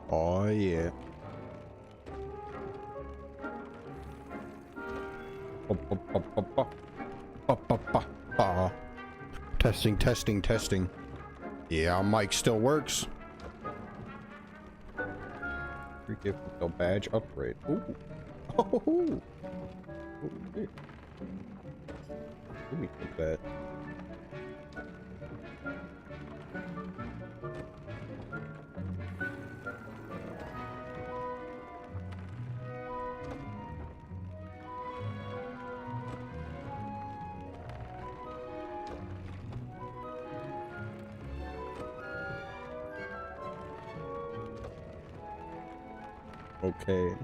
Oh yeah. Testing, testing, testing. Yeah, our mic still works. Free gift with no badge upgrade. Ooh. Oh, ooh. Ooh. Let me take that. Okay.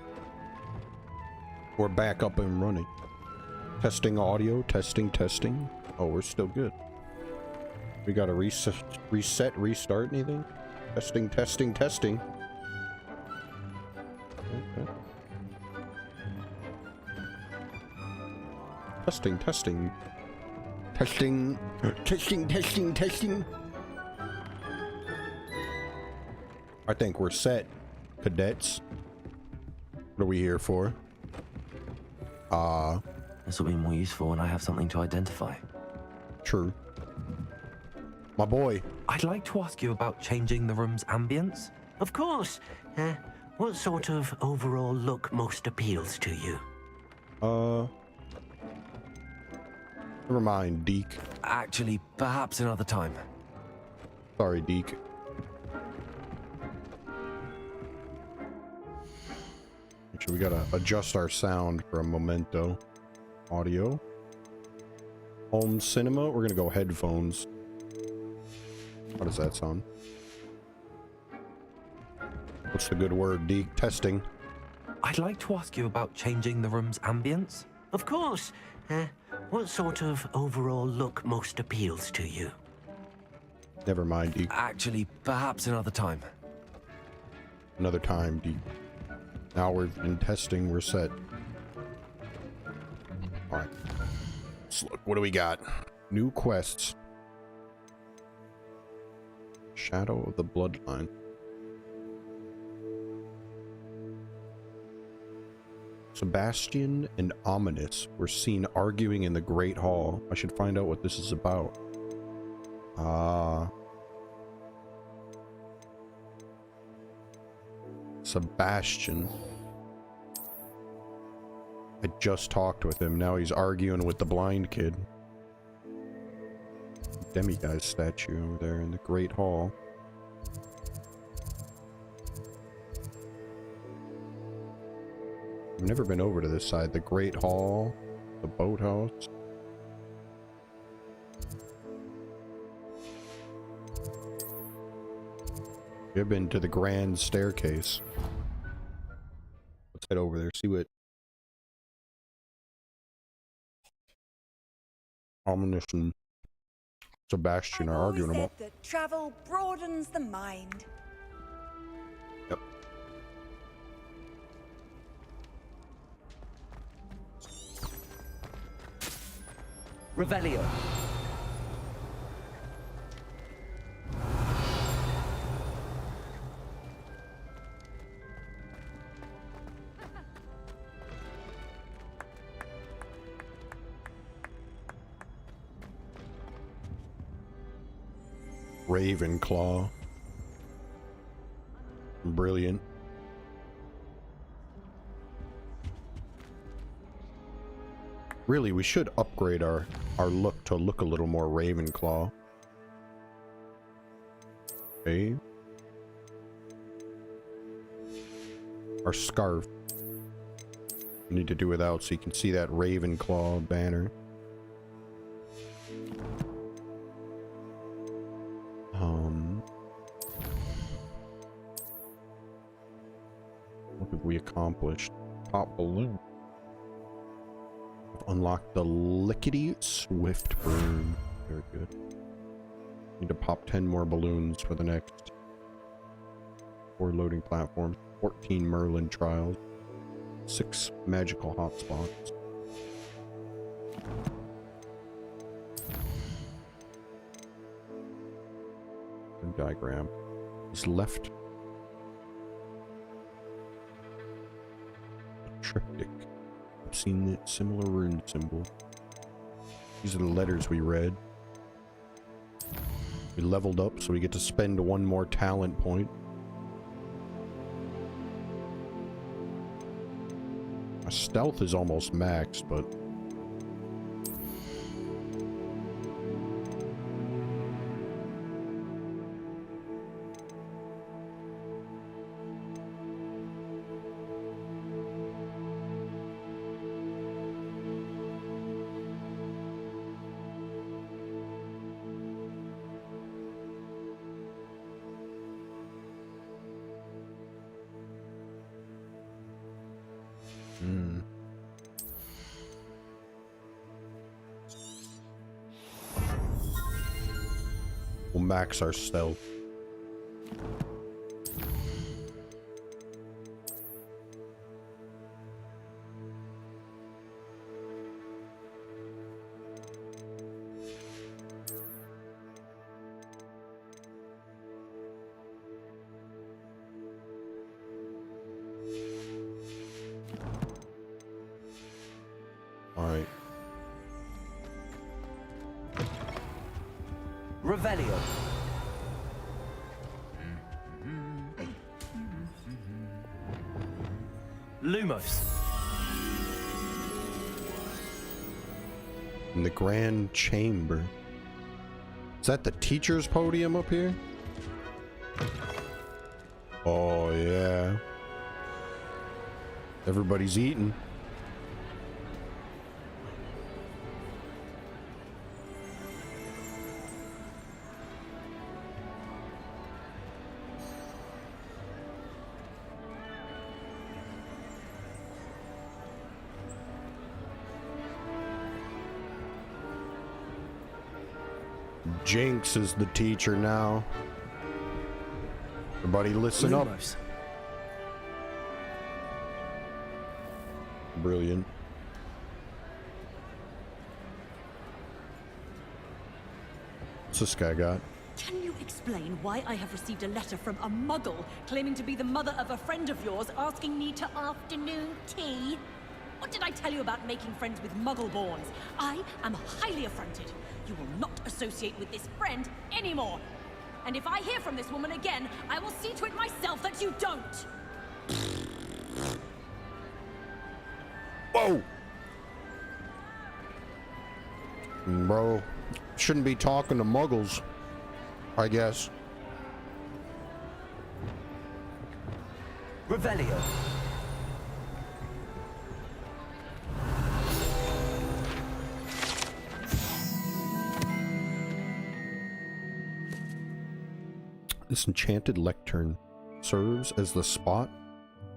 We're back up and running. Testing audio, testing, testing. Oh, we're still good. We gotta reset, restart anything? Testing, testing, testing. Okay. Testing, testing. Testing, testing, testing, testing. I think we're set, cadets. What are we here for? This will be more useful when I have something to identify. True. My boy. I'd like to ask you about changing the room's ambience. Of course. What sort of overall look most appeals to you? Never mind, Deke. Actually, perhaps another time. Sorry, Deke. Actually, we gotta adjust our sound for a momento. Audio. Home cinema. We're gonna go headphones. How does that sound? What's the good word, Deke? Testing. I'd like to ask you about changing the room's ambience. Of course. What sort of overall look most appeals to you? Never mind, Deke. Actually, perhaps another time. Another time, Deke. Now we're in testing. We're set. All right. Let's look. What do we got? New quests. Shadow of the Bloodline. Sebastian and Ominous were seen arguing in the Great Hall. I should find out what this is about. Sebastian. I just talked with him. Now he's arguing with the blind kid. Demiguy's statue over there in the Great Hall. I've never been over to this side. The Great Hall, the boathouse. You've been to the Grand Staircase. Let's head over there, see what Ominous and Sebastian are arguing about. That travel broadens the mind. Yep. Revelio. Ravenclaw. Brilliant. Really, we should upgrade our look to look a little more Ravenclaw. Okay. Our scarf. We need to do without so you can see that Ravenclaw banner. What have we accomplished? Pop balloon. Unlock the Lickety Swift Burn. Very good. Need to pop 10 more balloons for the next 4 loading platforms, 14 Merlin trials, 6 magical hotspots. Diagram is left. Triptych. I've seen the similar rune symbol. These are the letters we read. We leveled up, so we get to spend one more talent point. My stealth is almost max, but... We'll max our stealth. Alright. Revelio. Lumos. In the Grand Chamber. Is that the teacher's podium up here? Oh, yeah. Everybody's eating. Jinx is the teacher now. Everybody listen Lumos. up. Brilliant. What's this guy got? Can you explain why I have received a letter from a muggle claiming to be the mother of a friend of yours asking me to afternoon tea? What did I tell you about making friends with muggle-borns? I am highly affronted. You will not associate with this friend anymore. And if I hear from this woman again, I will see to it myself that you don't. Whoa! Bro, shouldn't be talking to muggles, I guess. Revelio. This enchanted lectern serves as the spot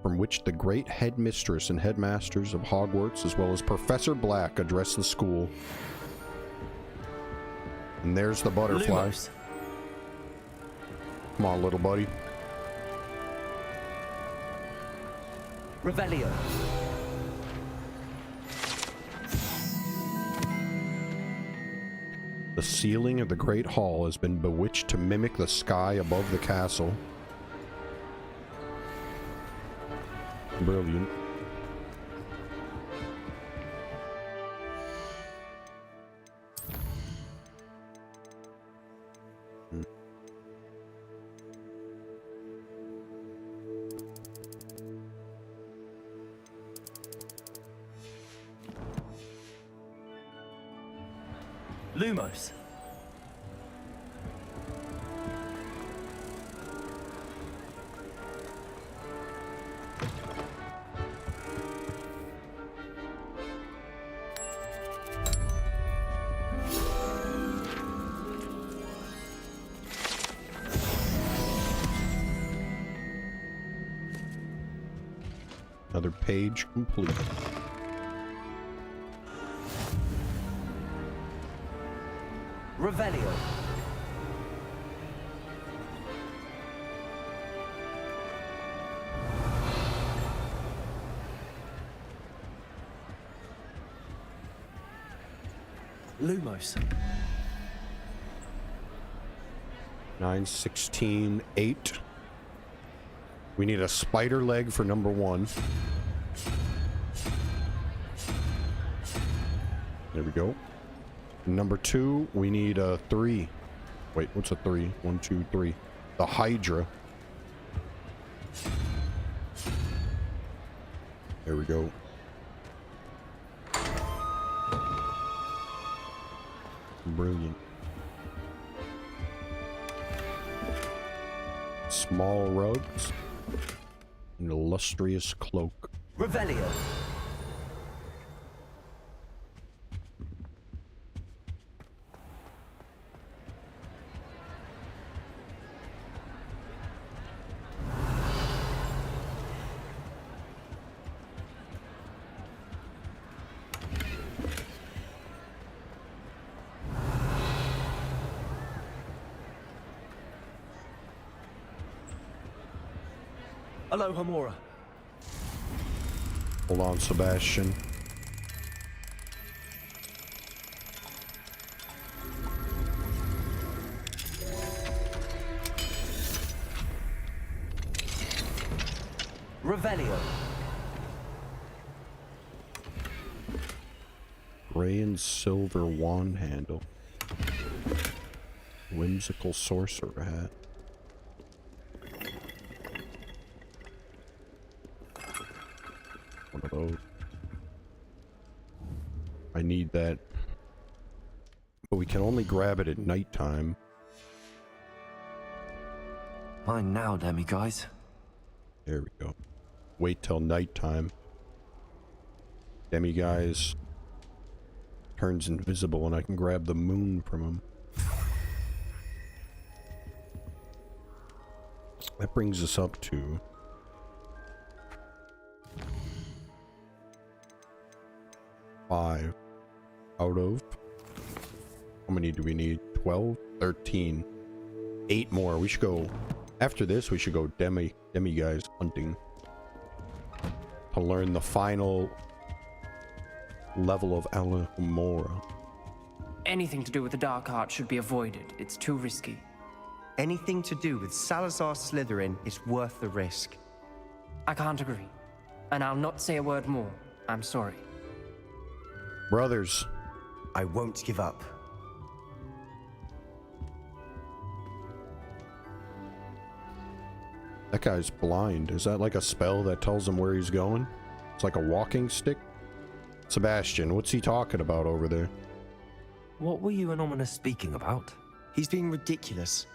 from which the great headmistress and headmasters of Hogwarts, as well as Professor Black, address the school. And there's the butterfly. Lumos. Come on, little buddy. Revelio. The ceiling of the Great Hall has been bewitched to mimic the sky above the castle. Brilliant. Lumos. Another page complete. Revelio. Lumos. 9, 16, 8. We need a spider leg for number 1. There we go. Number 2, we need a 3. Wait, what's a 3? 1, 2, 3. The Hydra. There we go. Brilliant. Small rugs. An illustrious cloak. Revelio. Aloha Mora. Hold on, Sebastian. Revelio. Gray and silver wand handle. Whimsical sorcerer hat. One of those. I need that. But we can only grab it at nighttime. Mine now, Demi guys. There we go. Wait till nighttime. Demi guys turns invisible and I can grab the moon from him. That brings us up to 5 out of, how many do we need? 12, 13, 8 more. We should go, after this we should go demi guys hunting to learn the final level of Alohomora. Anything to do with the dark art should be avoided. It's too risky. Anything to do with Salazar Slytherin is worth the risk. I can't agree. And I'll not say a word more. I'm sorry. Brothers, I won't give up. that guy's blind. Is that like a spell that tells him where he's going? It's like a walking stick? Sebastian, what's he talking about over there? What were you and Ominous speaking about? He's being ridiculous.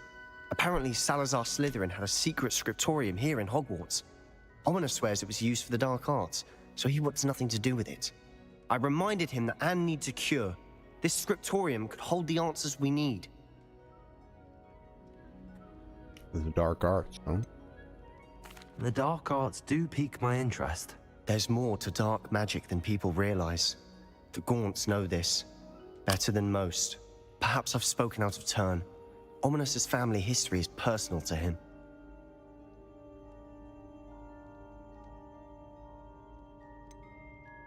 Apparently Salazar Slytherin had a secret scriptorium here in Hogwarts. Ominous swears it was used for the dark arts, so he wants nothing to do with it. I reminded him that Anne needs a cure. This scriptorium could hold the answers we need. The dark arts, huh? The dark arts do pique my interest. There's more to dark magic than people realize. The Gaunts know this. Better than most. Perhaps I've spoken out of turn. Ominous's family history is personal to him.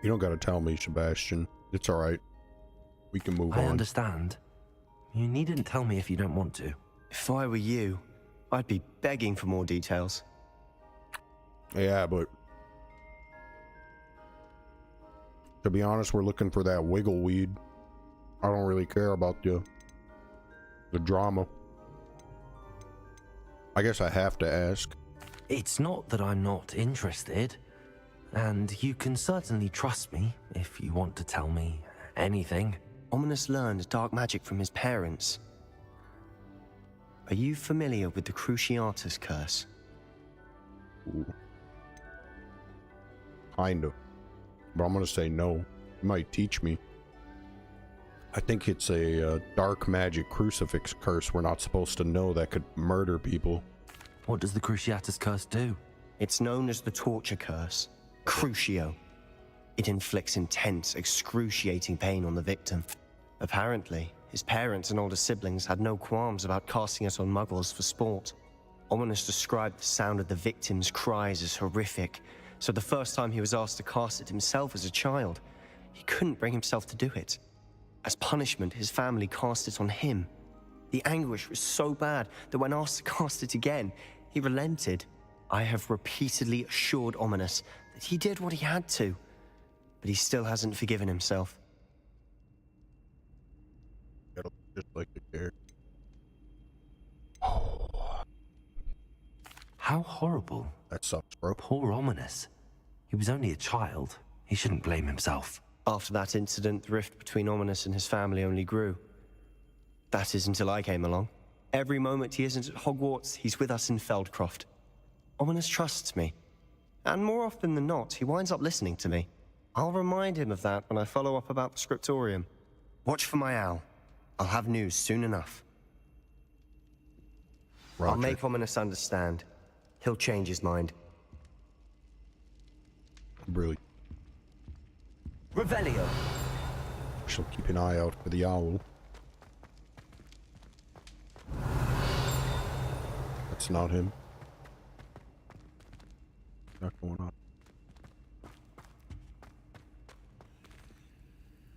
You don't gotta tell me, Sebastian. It's alright. We can move on. I understand. You needn't tell me if you don't want to. If I were you, I'd be begging for more details. Yeah, but to be honest, we're looking for that wiggle weed. I don't really care about the drama. I guess I have to ask. It's not that I'm not interested. And you can certainly trust me if you want to tell me anything. Ominous learned dark magic from his parents. Are you familiar with the Cruciatus curse? Ooh. Kind of. But I'm gonna say no. You might teach me. I think it's a dark magic crucifix curse we're not supposed to know that could murder people. What does the Cruciatus curse do? It's known as the torture curse. Crucio. It inflicts intense, excruciating pain on the victim. Apparently, his parents and older siblings had no qualms about casting it on muggles for sport. Ominous described the sound of the victim's cries as horrific, so the first time he was asked to cast it himself as a child, he couldn't bring himself to do it. As punishment, his family cast it on him. The anguish was so bad that when asked to cast it again, he relented. I have repeatedly assured Ominous that he did what he had to, but he still hasn't forgiven himself. Just like a care. How horrible. That sucks, bro. Poor Ominous. He was only a child. He shouldn't blame himself. After that incident, the rift between Ominous and his family only grew. That is until I came along. Every moment he isn't at Hogwarts, he's with us in Feldcroft. Ominous trusts me. And more often than not, he winds up listening to me. I'll remind him of that when I follow up about the scriptorium. Watch for my owl. I'll have news soon enough. Roger. I'll make Ominous understand. He'll change his mind. Brilliant. Revelio. Shall keep an eye out for the owl. That's not him. Not going on.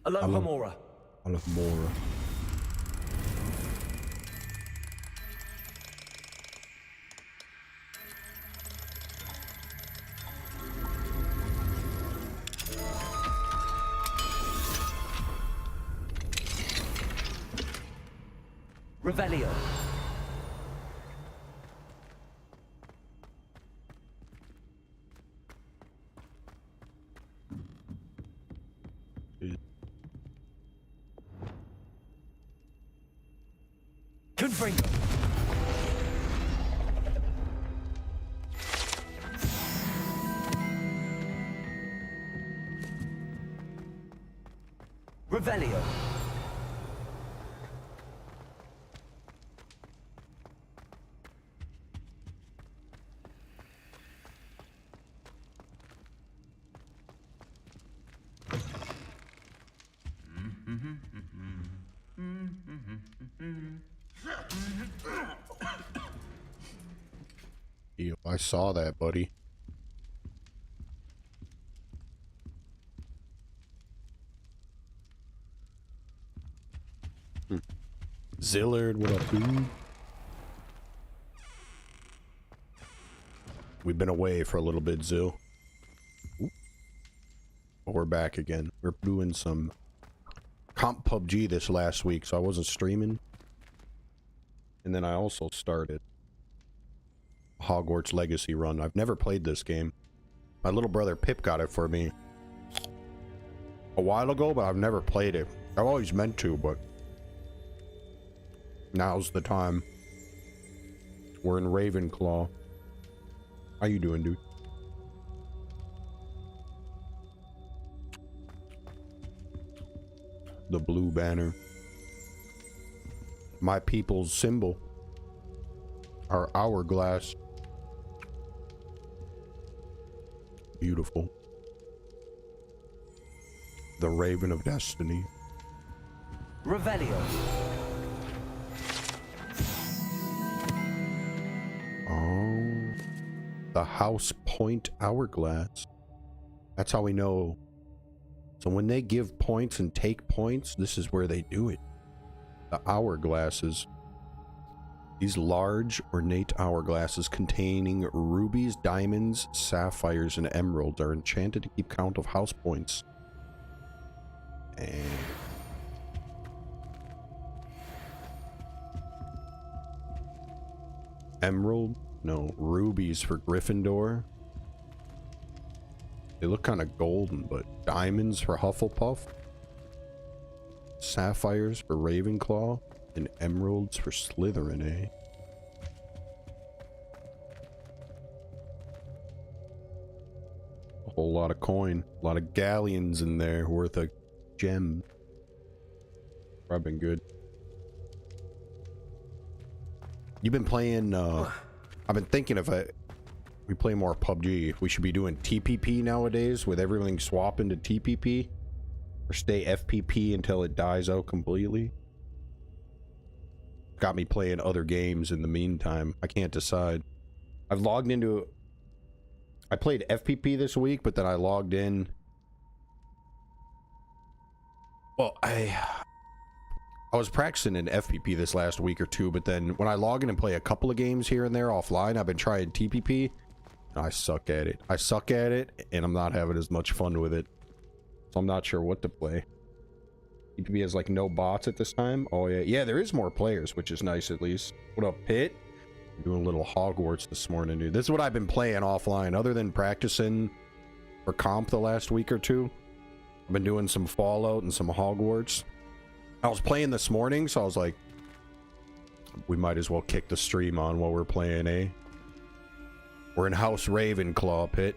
Alohomora. Alohomora. Revelio. Confringo. Revelio. Ew, I saw that, buddy. Zillard, what up, dude? We've been away for a little bit, Zill. Ooh. But we're back again. We're doing some comp PUBG this last week, so I wasn't streaming. And then I also started Hogwarts Legacy run. I've never played this game. My little brother Pip got it for me a while ago, but I've never played it. I've always meant to, but now's the time. We're in Ravenclaw. How you doing, dude? The blue banner. My people's symbol. Our hourglass. Beautiful. The Raven of Destiny. Revelio. Oh. The House Point Hourglass. That's how we know. So when they give points and take points, this is where they do it. The hourglasses. These large, ornate hourglasses containing rubies, diamonds, sapphires, and emeralds are enchanted to keep count of house points. And emerald? No, rubies for Gryffindor. They look kind of golden, but diamonds for Hufflepuff. Sapphires for Ravenclaw. And emeralds for Slytherin, eh? A whole lot of coin. A lot of galleons in there worth a gem. Probably been good. You've been playing, I've been thinking if we play more PUBG, we should be doing TPP nowadays with everything swapping to TPP. Or stay FPP until it dies out completely. Got me playing other games in the meantime. I can't decide. I've logged into... I played FPP this week, but then I logged in... Well, I was practicing in FPP this last week or two, but then when I log in and play a couple of games here and there offline, I've been trying TPP, and I suck at it. I suck at it, and I'm not having as much fun with it. So I'm not sure what to play. TPP has like no bots at this time. Oh yeah, yeah, there is more players, which is nice at least. What up, Pit? I'm doing a little Hogwarts this morning, dude. This is what I've been playing offline, other than practicing for comp the last week or two. I've been doing some Fallout and some Hogwarts. I was playing this morning, so I was like, we might as well kick the stream on while we're playing, eh? We're in House Ravenclaw, Pit.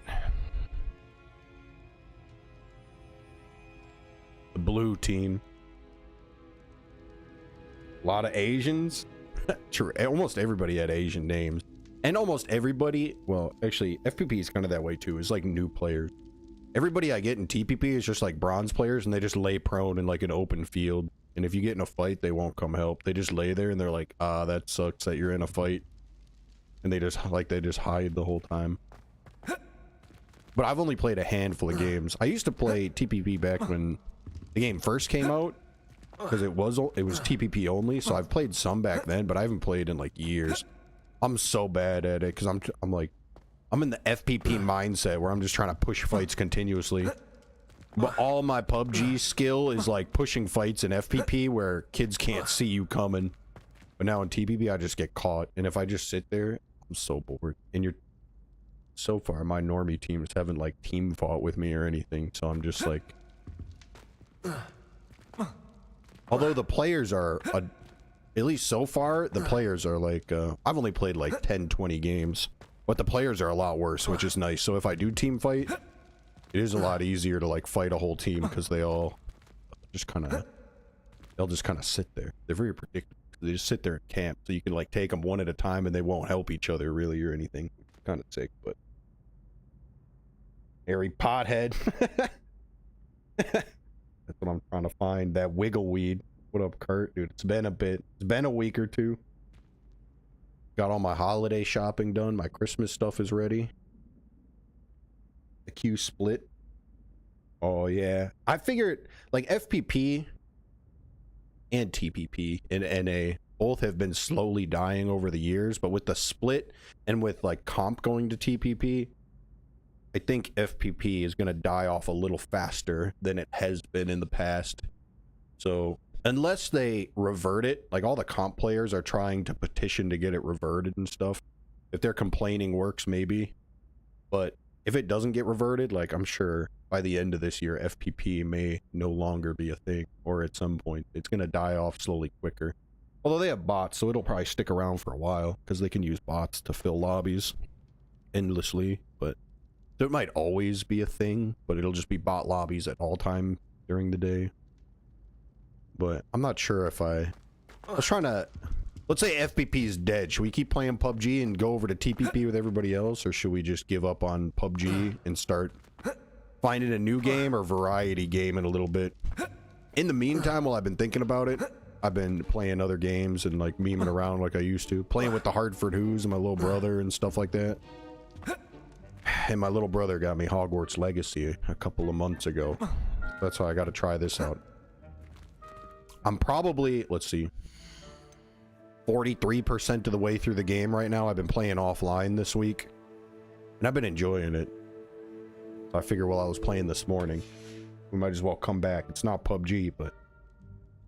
The blue team. A lot of Asians. True. Almost everybody had Asian names. And almost everybody, well, actually, FPP is kind of that way too. It's like new players. Everybody I get in TPP is just like bronze players, and they just lay prone in like an open field. And if you get in a fight, they won't come help. They just lay there and they're like, ah, that sucks that you're in a fight. And they just hide the whole time. But I've only played a handful of games. I used to play TPP back when the game first came out, because it was TPP only. So I've played some back then, but I haven't played in like years. I'm so bad at it because I'm in the FPP mindset where I'm just trying to push fights continuously. But all my PUBG skill is like pushing fights in FPP where kids can't see you coming. But now in TPP, I just get caught. And if I just sit there, I'm so bored. And so far, my normie teams haven't like team fought with me or anything. So I'm just like, although the players are, at least so far, the players are like, I've only played like 10, 20 games. But the players are a lot worse, which is nice. So if I do team fight, it is a lot easier to like fight a whole team because they'll just kind of sit there. They're very predictable. They just sit there and camp, so you can like take them one at a time, and they won't help each other really or anything. Kind of sick, but Harry Pothead. That's what I'm trying to find. That wiggle weed. What up, Kurt? Dude, it's been a bit. It's been a week or two. Got all my holiday shopping done. My Christmas stuff is ready. The Q split. Oh yeah, I figured like FPP and TPP and NA both have been slowly dying over the years, but with the split and with like comp going to TPP, I think FPP is going to die off a little faster than it has been in the past. So unless they revert it, like all the comp players are trying to petition to get it reverted and stuff. If their complaining works, maybe. But if it doesn't get reverted, like I'm sure by the end of this year, FPP may no longer be a thing, or at some point it's going to die off slowly quicker. Although they have bots, so it'll probably stick around for a while because they can use bots to fill lobbies endlessly. But so it might always be a thing, but it'll just be bot lobbies at all time during the day. But I'm not sure if I was trying to, let's say FPP is dead. Should we keep playing PUBG and go over to TPP with everybody else, or should we just give up on PUBG and start finding a new game or variety game in a little bit? In the meantime, while I've been thinking about it, I've been playing other games and like memeing around like I used to, playing with the Hartford Who's and my little brother and stuff like that. And my little brother got me Hogwarts Legacy a couple of months ago. That's why I got to try this out. I'm probably, let's see, 43% of the way through the game right now. I've been playing offline this week, and I've been enjoying it. So I figure while I was playing this morning, we might as well come back. It's not PUBG, but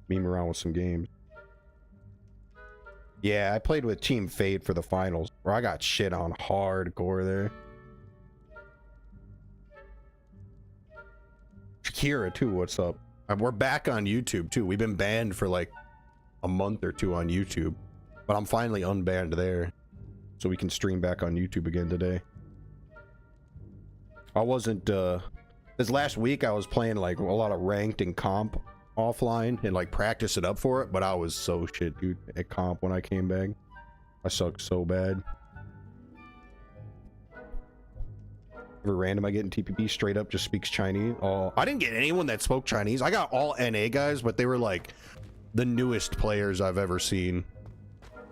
meme around with some games. Yeah, I played with Team Fate for the finals, where I got shit on hardcore there. Shakira, too, what's up? We're back on YouTube, too. We've been banned for like a month or two on YouTube, but I'm finally unbanned there, so we can stream back on YouTube again today. I wasn't, this last week I was playing like a lot of ranked and comp offline and like practicing up for it, but I was so shit, dude, at comp when I came back. I sucked so bad. Every random I get in TPP straight up just speaks Chinese. Oh, I didn't get anyone that spoke Chinese. I got all NA guys, but they were like the newest players I've ever seen.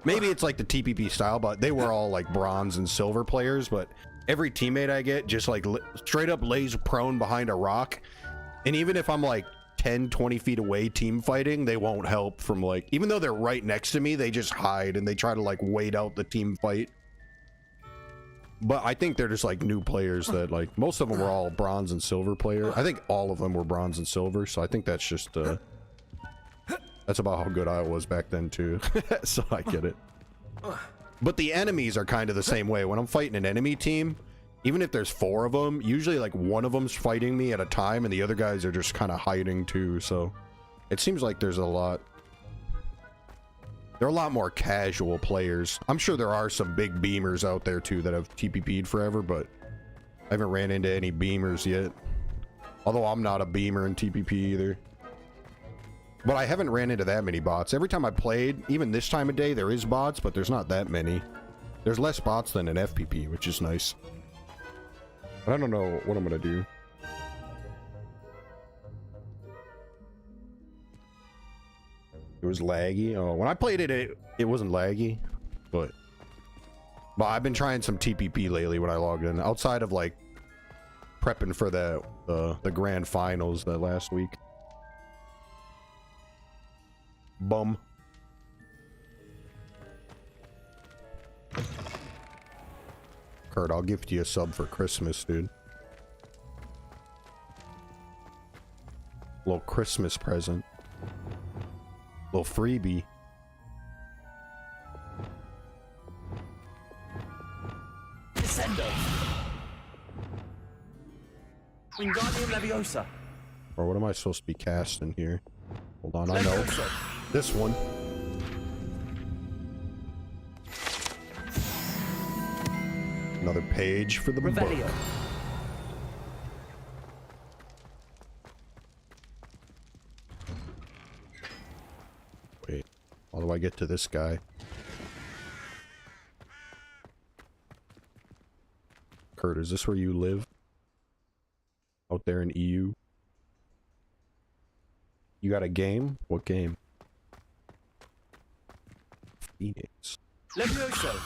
Maybe it's like the TPP style, but they were all like bronze and silver players. But every teammate I get just like straight up lays prone behind a rock. And even if I'm like 10, 20 feet away team fighting, they won't help from like, even though they're right next to me, they just hide and they try to like wait out the team fight. But I think they're just like new players that like, most of them were all bronze and silver players. I think all of them were bronze and silver. So I think that's just That's about how good I was back then too. So I get it. But the enemies are kind of the same way. When I'm fighting an enemy team, even if there's 4 of them, usually like one of them's fighting me at a time and the other guys are just kind of hiding too. So it seems like there's a lot. There are a lot more casual players. I'm sure there are some big beamers out there too that have TPP'd forever, but I haven't ran into any beamers yet. Although I'm not a beamer in TPP either. But I haven't ran into that many bots. Every time I played, even this time of day, there is bots, but there's not that many. There's less bots than an FPP, which is nice. But I don't know what I'm gonna do. It was laggy. Oh, when I played it, it wasn't laggy, but I've been trying some TPP lately when I logged in. Outside of like prepping for the grand finals that last week. Bum. Kurt, I'll gift you a sub for Christmas, dude. Little Christmas present. Little freebie. Descendo. Wingardium Leviosa. Or what am I supposed to be casting here? Hold on, I know. This one. Another page for the Revelio. book. Wait, how do I get to this guy? Kurt, is this where you live? Out there in EU? You got a game? What game? Phoenix. Levioso.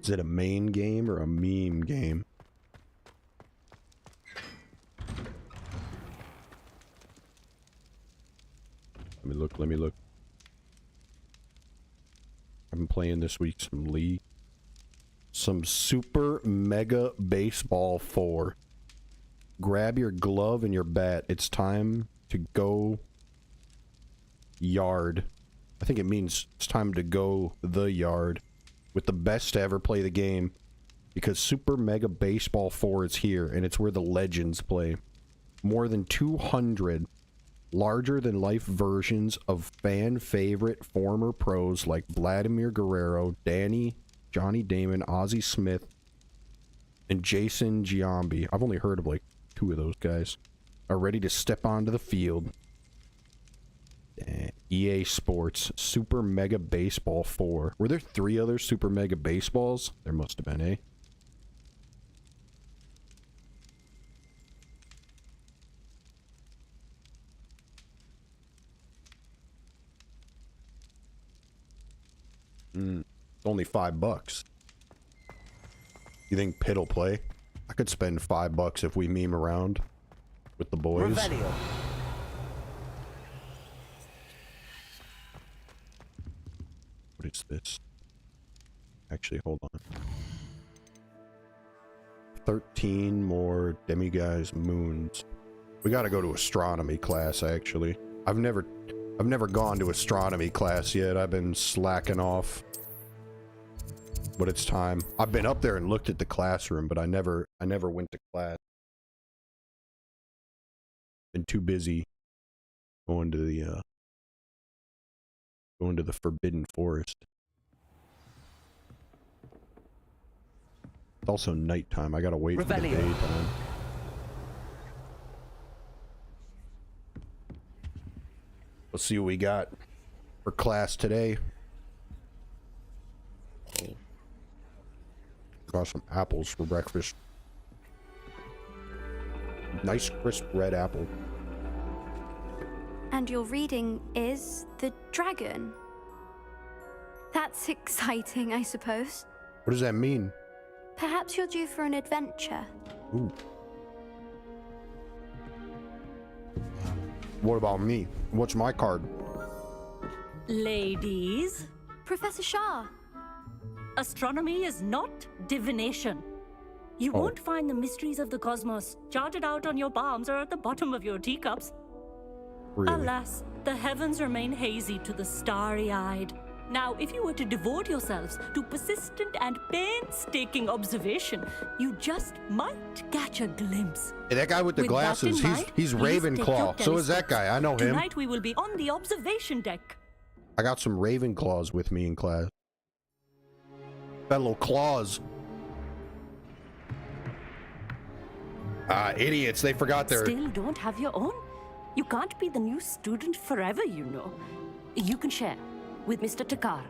Is it a main game or a meme game? Let me look, let me look. I've been playing this week some League. Some Super Mega Baseball 4. Grab your glove and your bat. It's time to go yard. I think it means it's time to go the yard. With the best to ever play the game. Because Super Mega Baseball 4 is here, and it's where the legends play. More than 200 larger-than-life versions of fan-favorite former pros like Vladimir Guerrero, Johnny Damon, Ozzie Smith, and Jason Giambi. I've only heard of like 2 of those guys. Are ready to step onto the field. EA Sports Super Mega Baseball 4. Were there 3 other Super Mega Baseballs? There must have been, eh? Only $5. You think Pit'll play? I could spend $5 if we meme around with the boys. Revelio. What is this? Actually, hold on. 13 more demiguise moons. We gotta go to astronomy class, actually. I've never gone to astronomy class yet. I've been slacking off. But it's time. I've been up there and looked at the classroom, but I never went to class. Been too busy going to the Forbidden Forest. It's also nighttime. I gotta wait for the daytime. Let's see what we got for class today. Got some apples for breakfast. Nice crisp red apple. And your reading is The Dragon. That's exciting, I suppose. What does that mean? Perhaps you're due for an adventure. Ooh. What about me? What's my card? Ladies, Professor Shah. astronomy is not divination. You Oh. won't find the mysteries of the cosmos charted out on your palms or at the bottom of your teacups. Really? Alas, the heavens remain hazy to the starry-eyed. Now, if you were to devote yourselves to persistent and painstaking observation, you just might catch a glimpse. Hey, that guy with the With that glasses, in mind, he's please take your Ravenclaw. So is that guy. I know him. Tonight we will be on the observation deck. I got some Ravenclaws with me in class. Fellow claws. Idiots. They forgot their... Still don't have your own? You can't be the new student forever, you know. You can share with Mr. Takar.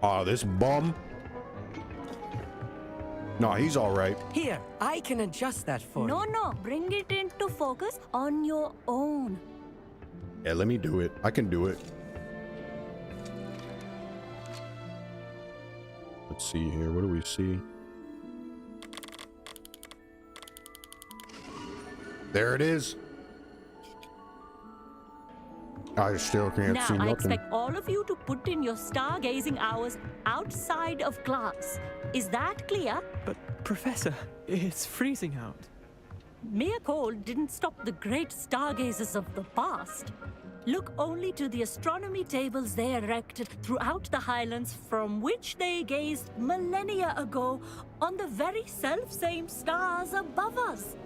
Oh, this bum. No, he's all right. Here, I can adjust that for No, you. no, bring it into focus on your own. Yeah, let me do it. I can do it. Let's see here. What do we see? There it is. I still can't Now, see I nothing. expect all of you to put in your stargazing hours outside of class. Is that clear? But, Professor, it's freezing out. Mere cold didn't stop the great stargazers of the past. Look only to the astronomy tables they erected throughout the highlands from which they gazed millennia ago on the very self-same stars above us.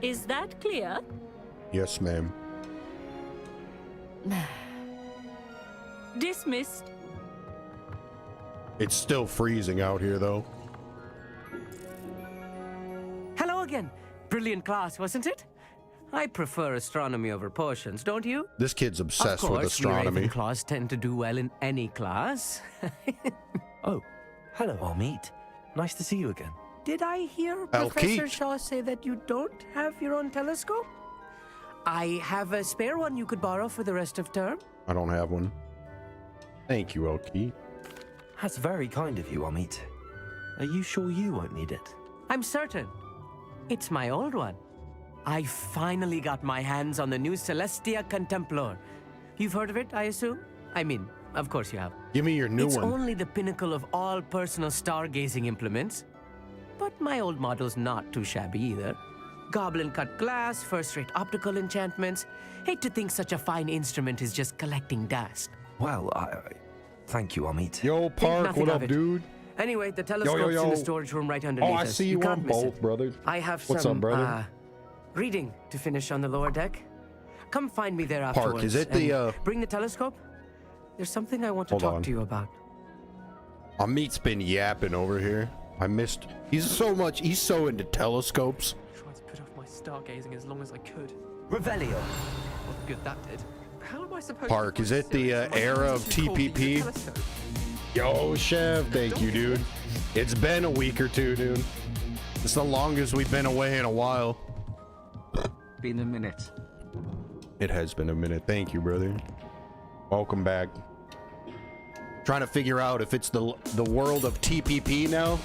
Is that clear? Yes, ma'am. Dismissed. It's still freezing out here, though. Hello again. Brilliant class, wasn't it? I prefer astronomy over potions, don't you? This kid's obsessed of course, with astronomy. we Ravenclaws tend to do well in any class. Oh, hello, Amit. Nice to see you again. Did I hear I'll Professor keep. Shaw say that you don't have your own telescope? I have a spare one you could borrow for the rest of term. I don't have one. Thank you, Elkie. That's very kind of you, Amit. Are you sure you won't need it? I'm certain. It's my old one. I finally got my hands on the new Celestia Contemplor. You've heard of it, I assume? I mean, of course you have. Give me your new It's one. only the pinnacle of all personal stargazing implements. But my old model's not too shabby either. Goblin-cut glass, first-rate optical enchantments. Hate to think such a fine instrument is just collecting dust. Well, thank you, Amit. Yo, Park, nothing what of up, it. dude? Anyway, the telescope's in the storage room right underneath Oh, I us. see you can't on miss both, it. brother. I have What's some up, brother? reading to finish on the lower deck. Come find me there afterwards. Park, is it the, and bring the telescope? There's something I want to Hold talk on. to you about. Amit's been yapping over here. I missed. He's so into telescopes. I tried to put off my stargazing as long as I could. Revelio. What good that did. How am I supposed Park, to is it the era of TPP? Yo, Chev, thank you, dude. It's been a week or two, dude. It's the longest we've been away in a while. Been a minute. It has been a minute. Thank you, brother. Welcome back. Trying to figure out if it's the world of TPP now.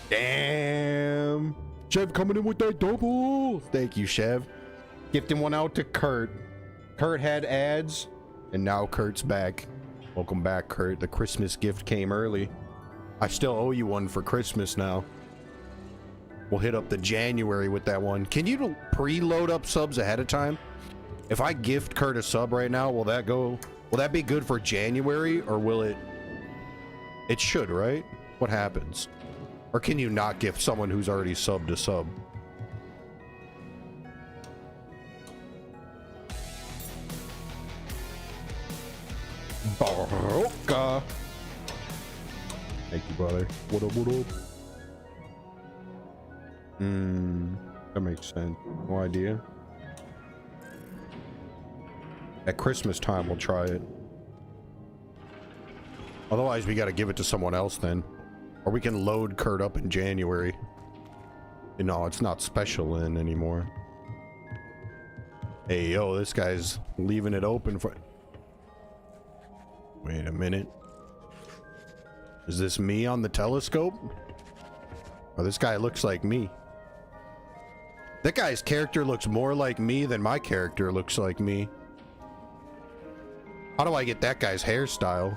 Damn. Chev coming in with that double. Thank you, Chev. Gifting one out to Kurt. Kurt had ads, and now Kurt's back. Welcome back, Kurt. The Christmas gift came early. I still owe you one for Christmas now. We'll hit up the January with that one. Can you preload up subs ahead of time? If I gift Kurt a sub right now, will that be good for January, or will it? It should, right? What happens? Or can you not gift someone who's already subbed a sub? Baroka. Thank you, brother. What up, what up? That makes sense. No idea. At Christmas time, we'll try it. Otherwise, we gotta give it to someone else then. Or we can load Kurt up in January. You know, it's not special in anymore. Hey, yo, this guy's leaving it open for... Wait a minute. Is this me on the telescope? Oh, this guy looks like me. That guy's character looks more like me than my character looks like me. How do I get that guy's hairstyle?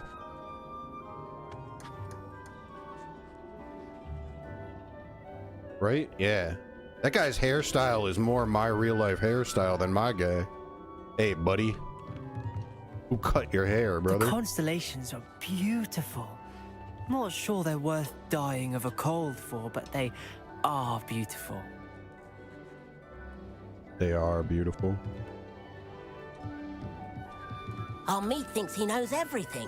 Right? Yeah. That guy's hairstyle is more my real life hairstyle than my guy. Hey, buddy. Who cut your hair, brother? The constellations are beautiful. Not sure they're worth dying of a cold for, but they are beautiful. They are beautiful. Our meat thinks he knows everything.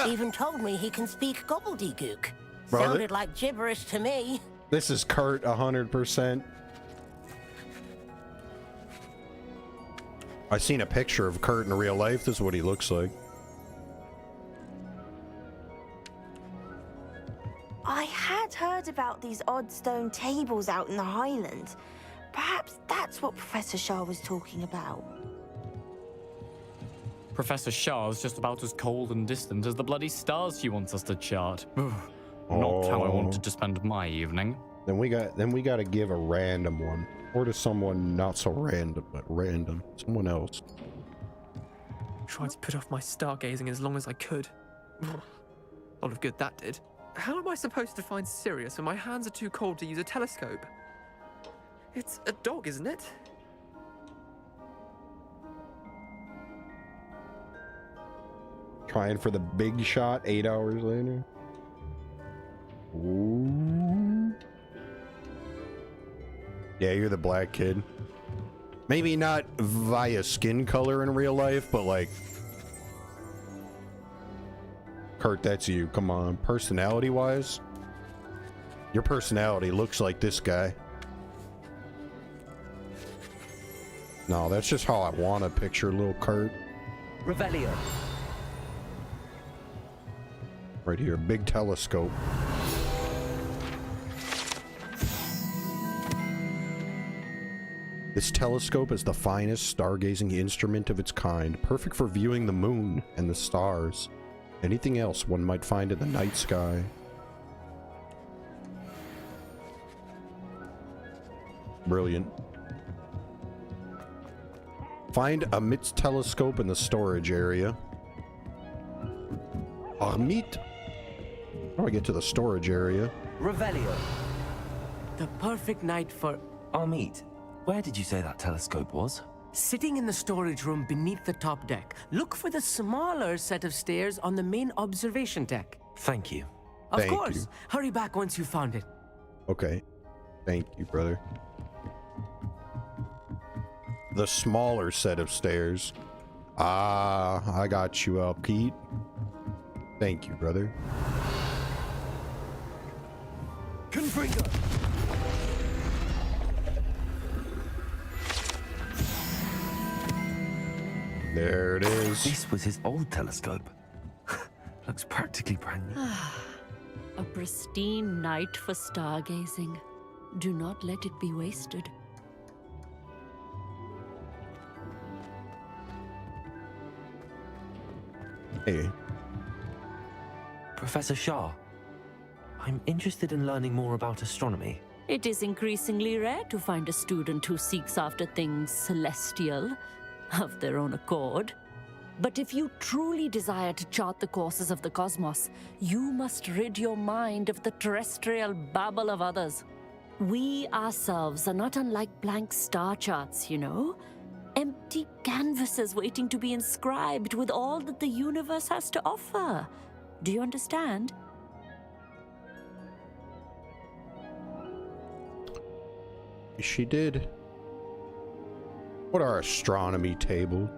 Even told me he can speak gobbledygook. Brother. Sounded like gibberish to me. This is Kurt 100%. I seen a picture of Kurt in real life. This is what he looks like. I had heard about these odd stone tables out in the Highlands. Perhaps that's what Professor Shah was talking about. Professor Shah's just about as cold and distant as the bloody stars she wants us to chart. Not how I wanted to spend my evening. Then we got to give a random one, or to someone not so random, but random, someone else. Tried to put off my stargazing as long as I could. A lot of good that did. How am I supposed to find Sirius when my hands are too cold to use a telescope? It's a dog, isn't it? Trying for the big shot 8 hours later. Ooh. Yeah, you're the black kid. Maybe not via skin color in real life, but like... Kurt, that's you. Come on. Personality-wise, your personality looks like this guy. No, that's just how I want to picture little Kurt. Revelio. Right here, big telescope. This telescope is the finest stargazing instrument of its kind, perfect for viewing the moon and the stars. Anything else one might find in the night sky. Brilliant. Find a MITS telescope in the storage area. Armit? How do I get to the storage area? Revelio. The perfect night for... Armit, where did you say that telescope was? Sitting in the storage room beneath the top deck. Look for the smaller set of stairs on the main observation deck. Thank you. Of Thank course. you. Hurry back once you found it. Okay. Thank you, brother. The smaller set of stairs. Ah, I got you up, Pete. Thank you, brother. Confringo. There it is. This was his old telescope. Looks practically brand new. A pristine night for stargazing. Do not let it be wasted. Hey. Professor Shah, I'm interested in learning more about astronomy. It is increasingly rare to find a student who seeks after things celestial of their own accord. But if you truly desire to chart the courses of the cosmos, you must rid your mind of the terrestrial babble of others. We ourselves are not unlike blank star charts, you know? Empty canvases waiting to be inscribed with all that the universe has to offer. Do you understand? She did. What are astronomy tables?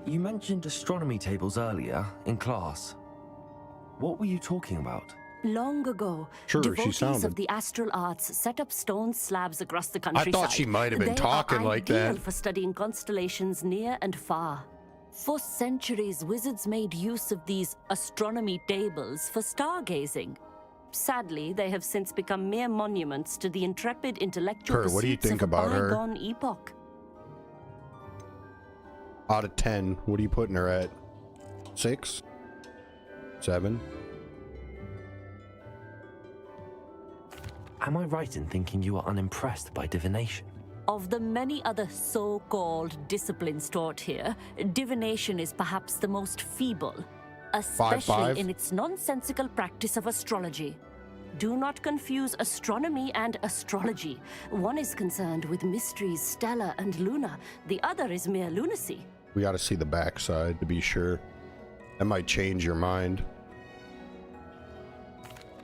You mentioned astronomy tables earlier in class. What were you talking about? Long ago, Sure, she devotees sounded. of the astral arts set up stone slabs across the countryside. thought she might have been They talking are like ideal that. for studying constellations near and far. For centuries, wizards made use of these astronomy tables for stargazing. Sadly, they have since become mere monuments to the intrepid intellectual Kurt, what do you pursuits think of a about her? bygone epoch. Out of 10, what are you putting her at? 6? 7? Am I right in thinking you are unimpressed by divination? Of the many other so-called disciplines taught here, divination is perhaps the most feeble, especially in its nonsensical practice of astrology. Do not confuse astronomy and astrology. One is concerned with mysteries stellar and lunar, the other is mere lunacy. We gotta see the backside to be sure. That might change your mind.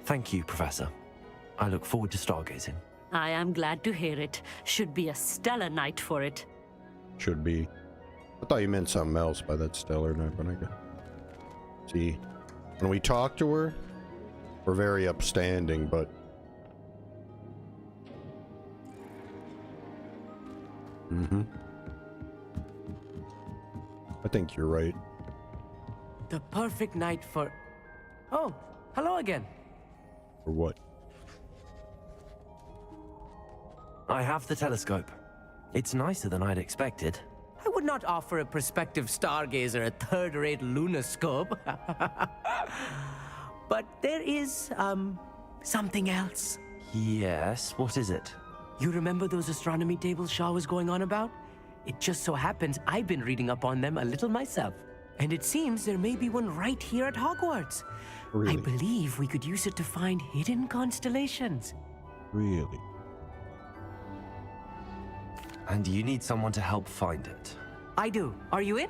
Thank you, Professor. I look forward to stargazing. I am glad to hear it. Should be a stellar night for it. Should be. I thought you meant something else by that stellar night, but I got. See, when we talk to her, we're very upstanding, but I think you're right. The perfect night for... Oh, hello again. For what? I have the telescope. It's nicer than I'd expected. I would not offer a prospective stargazer a third-rate lunoscope. But there is, something else. Yes, what is it? You remember those astronomy tables Shaw was going on about? It just so happens I've been reading up on them a little myself. And it seems there may be one right here at Hogwarts. Really? I believe we could use it to find hidden constellations. Really? And you need someone to help find it. I do. Are you in?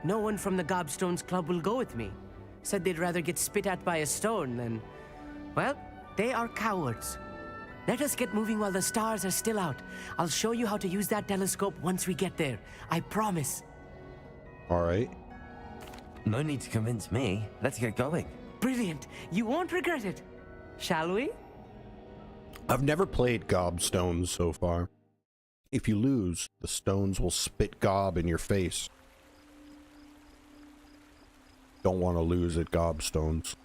No one from the Gobstones Club will go with me. Said they'd rather get spit at by a stone than... Well, they are cowards. Let us get moving while the stars are still out. I'll show you how to use that telescope once we get there. I promise. All right. No need to convince me. Let's get going. Brilliant. You won't regret it. Shall we? I've never played Gobstones so far. If you lose, the stones will spit gob in your face. Don't want to lose at Gobstones.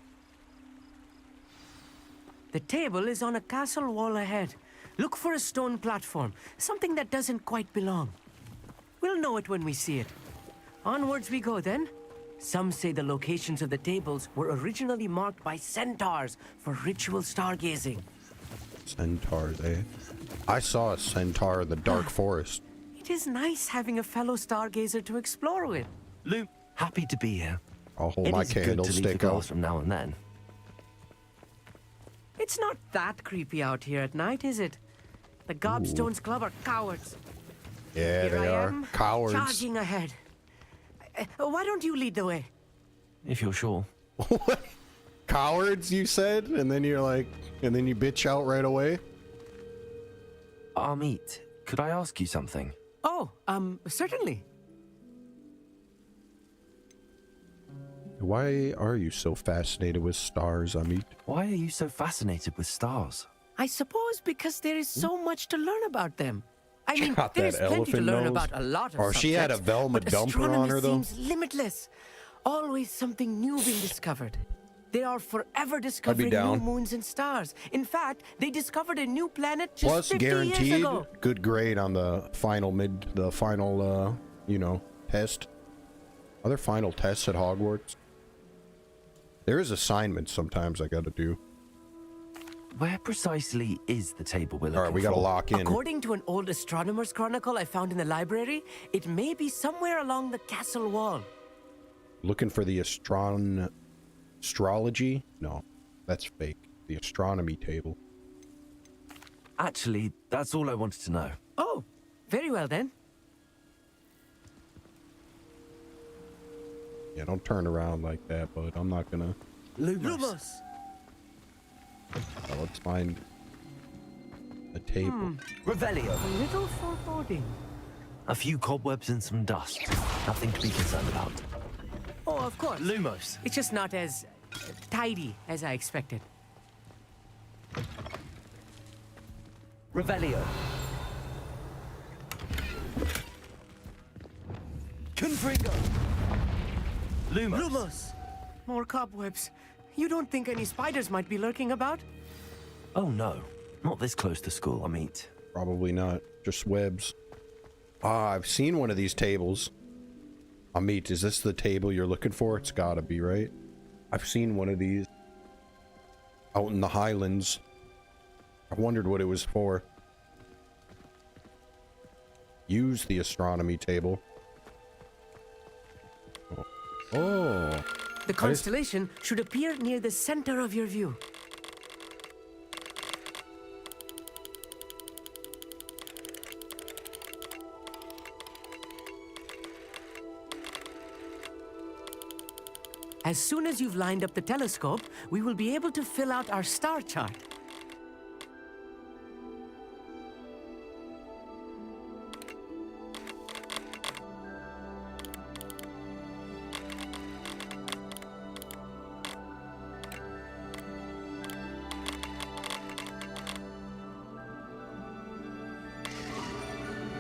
The table is on a castle wall ahead. Look for a stone platform, something that doesn't quite belong. We'll know it when we see it. Onwards we go then. Some say the locations of the tables were originally marked by centaurs for ritual stargazing. Centaurs, eh? I saw a centaur in the dark forest. It is nice having a fellow stargazer to explore with. Lou, happy to be here. I'll hold my candlestick out from now and then. It's not that creepy out here at night, is it? The Gobstones Club are cowards. Yeah, Here they I are. am, Cowards. charging ahead. Why don't you lead the way? If you're sure. What? Cowards, you said? And then you're like, and then you bitch out right away? Amit, could I ask you something? Oh, certainly. Why are you so fascinated with stars, Amit? Why are you so fascinated with stars? I suppose because there is so much to learn about them. I mean, Got there's that plenty to elephant learn nose. about a lot of Or she had a subjects, Velma but dumper astronomy on her, though. seems limitless. Always something new being discovered. They are forever discovering new down. moons and stars. In fact, they discovered a new planet just Plus 50 years guaranteed ago. good grade on the final test. Are there final tests at Hogwarts? There is assignments sometimes I gotta do. Where precisely is the table we're looking for? Alright, we gotta lock in. According to an old astronomer's chronicle I found in the library, it may be somewhere along the castle wall. Looking for the astrology? No, that's fake. The astronomy table. Actually, that's all I wanted to know. Oh, very well then. Yeah, don't turn around like that, but I'm not gonna. Lumos. Let's find a table. Revelio. A little foreboding. A few cobwebs and some dust. Nothing to be concerned about. Oh, of course. Lumos. It's just not as tidy as I expected. Revelio. Confringo. Lumos. Lumos. More cobwebs. You don't think any spiders might be lurking about? Oh no, not this close to school, Amit. Probably not. Just webs. Ah, I've seen one of these tables. Amit, is this the table you're looking for? It's gotta be, right? I've seen one of these out in the Highlands. I wondered what it was for. use the astronomy table. Oh. The constellation should appear near the center of your view. As soon as you've lined up the telescope, we will be able to fill out our star chart.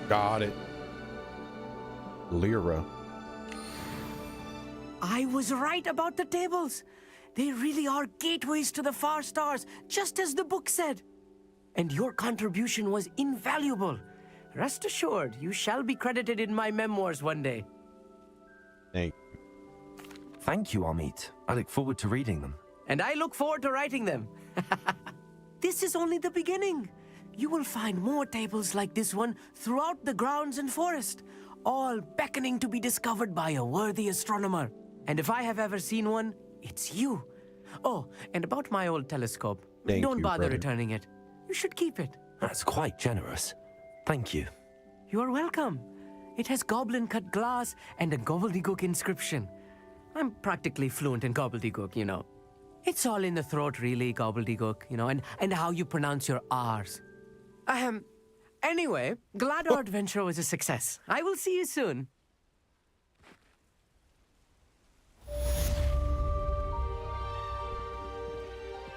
Got it. Lyra. I was right about the tables. They really are gateways to the far stars, just as the book said. And your contribution was invaluable. Rest assured, you shall be credited in my memoirs one day. Thank you. Thank you, Amit. I look forward to reading them. And I look forward to writing them. This is only the beginning. You will find more tables like this one throughout the grounds and forest, all beckoning to be discovered by a worthy astronomer. And if I have ever seen one, it's you. Oh, and about my old telescope. Don't bother returning it. You should keep it. That's quite generous. Thank you. You are welcome. It has goblin-cut glass and a gobbledygook inscription. I'm practically fluent in gobbledygook, you know. It's all in the throat, really, gobbledygook, you know, and how you pronounce your R's. Anyway, glad our adventure was a success. I will see you soon.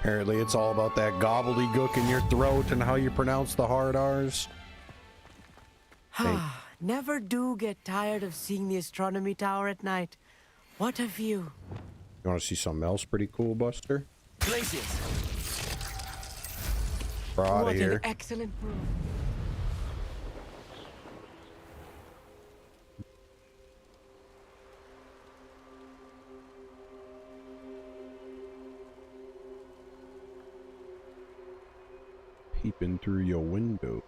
Apparently it's all about that gobbledygook in your throat and how you pronounce the hard R's. Never do get tired of seeing the astronomy tower at night. What a view. You want to see something else pretty cool, Buster? Glaciers. We're out of here. What an excellent proof. Peeping through your window.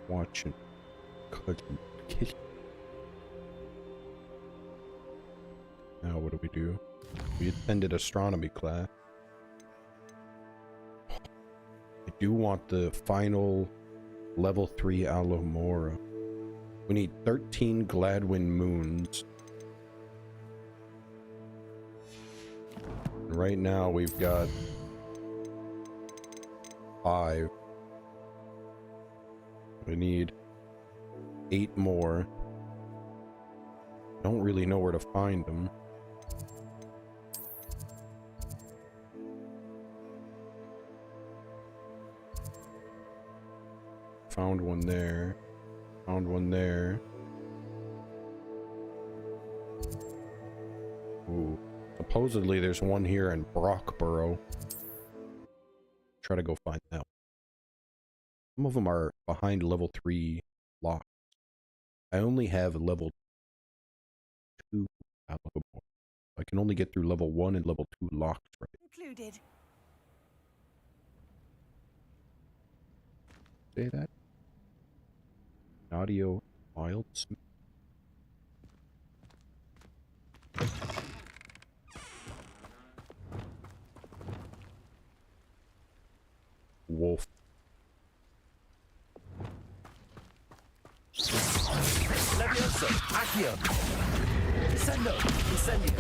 Watching cousin kiss. Now what do? We attended astronomy class. I do want the final level 3 Alomora. We need 13 Gladwin moons. Right now we've got 5. We need 8 more. Don't really know where to find them. Found one there. Found one there. Ooh. Supposedly there's one here in Brockborough. Try to go find that one. Some of them are behind level 3 locks. I only have level 2 applicable. I can only get through level 1 and level 2 locks right. Included. Say that? Audio wild. Wolf. Levioso, Accio. Descendo, Incendio.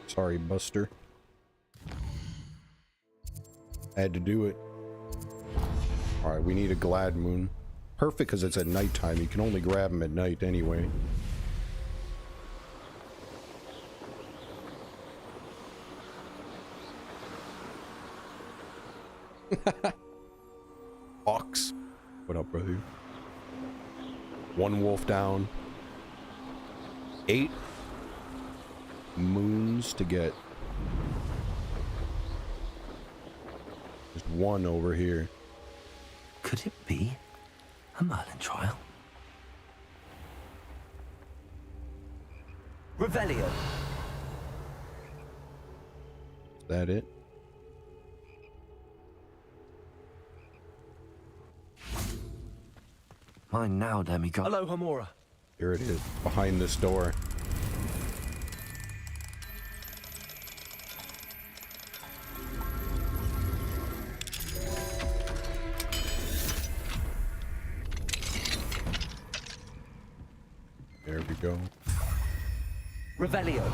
Sorry, Buster. Had to do it. Alright, we need a Glad Moon. Perfect because it's at nighttime. You can only grab them at night anyway. Ox. What up, brother? 1 wolf down. 8 moons to get. There's 1 over here. Could it be a Merlin trial? Revelio. that it? Mine now, demigod. Hello, Hamura. Here it is, behind this door. There we go. Revelio.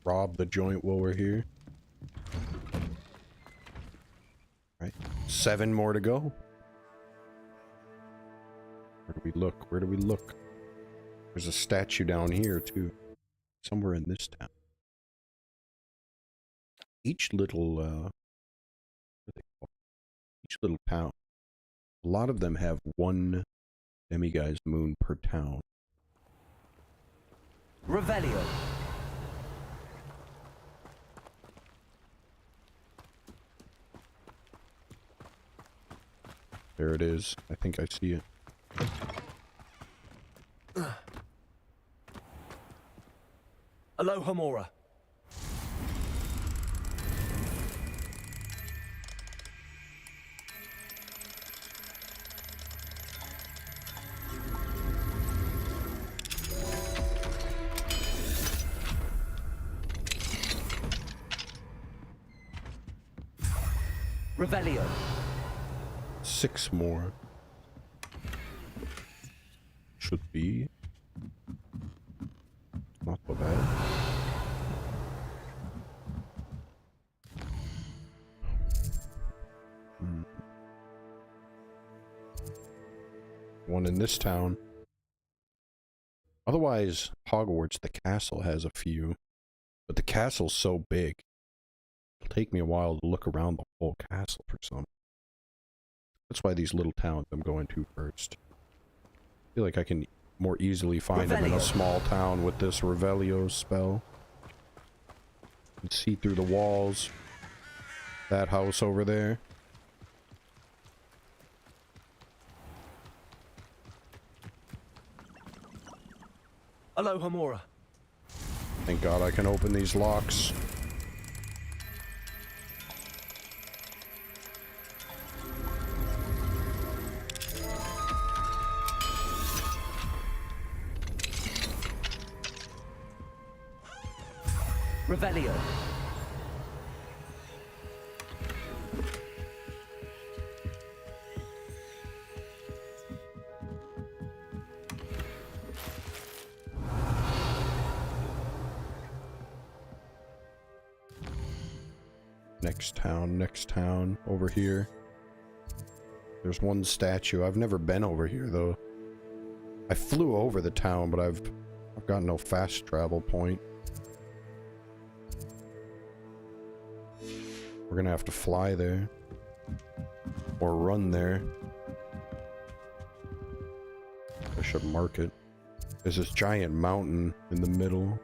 Rob the joint while we're here. Right. 7 more to go. Where do we look? Where do we look? There's a statue down here too. Somewhere in this town. Each little what are they called? Each little town. A lot of them have one demiguised moon per town. Revelio. There it is. I think I see it. Hello, Hamura. Revelio. 6 more. Should be. Not so bad. One in this town. Otherwise, Hogwarts, the castle, has a few. But the castle's so big. It'll take me a while to look around the whole castle for some. That's why these little towns I'm going to first. I feel like I can more easily find them in a small town with this Revelio spell. You can see through the walls. That house over there. Hello, Hamura. Thank God I can open these locks. Revelio. Next town, over here. There's one statue. I've never been over here though. I flew over the town, but I've got no fast travel point. We're gonna have to fly there. Or run there. I should mark it. There's this giant mountain in the middle.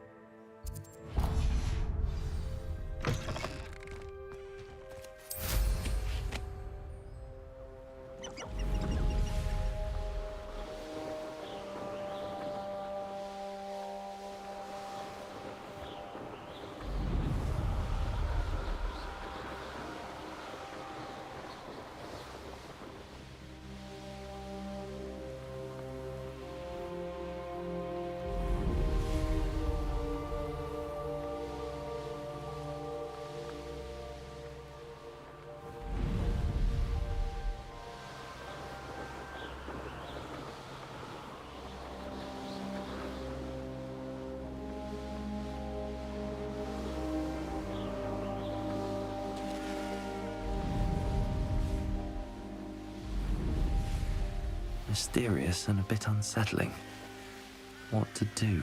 Mysterious and a bit unsettling. What to do?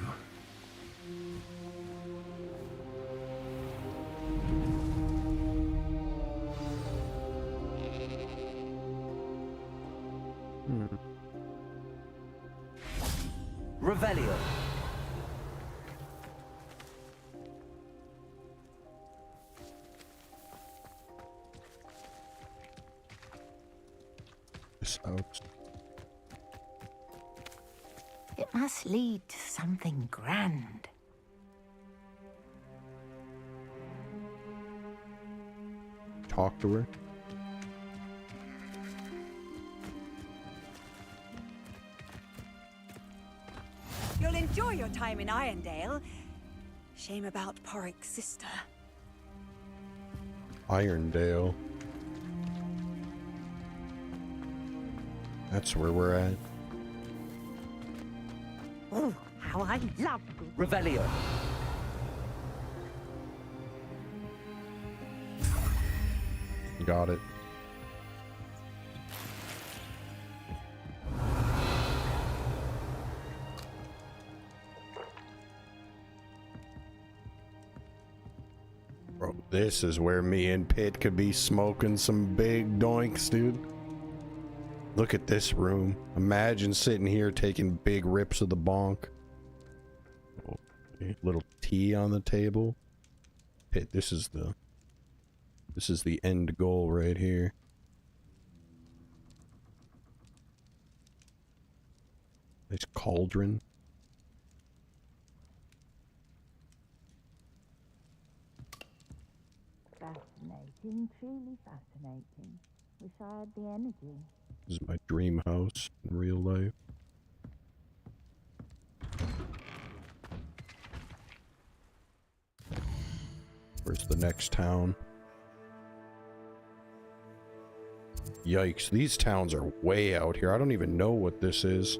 Revelio. this house. It must lead to something grand. Talk to her. You'll enjoy your time in Irondale. Shame about Porrick's sister. Irondale. That's where we're at. Oh, how I love Revelio. Got it. Bro, this is where me and Pitt could be smoking some big doinks, dude. Look at this room. Imagine sitting here taking big rips of the bonk. Oh, little tea on the table. Pitt, this is the end goal right here. Nice cauldron. Fascinating, truly fascinating. Wish I had the energy. This is my dream house in real life. Where's the next town? Yikes, these towns are way out here. I don't even know what this is.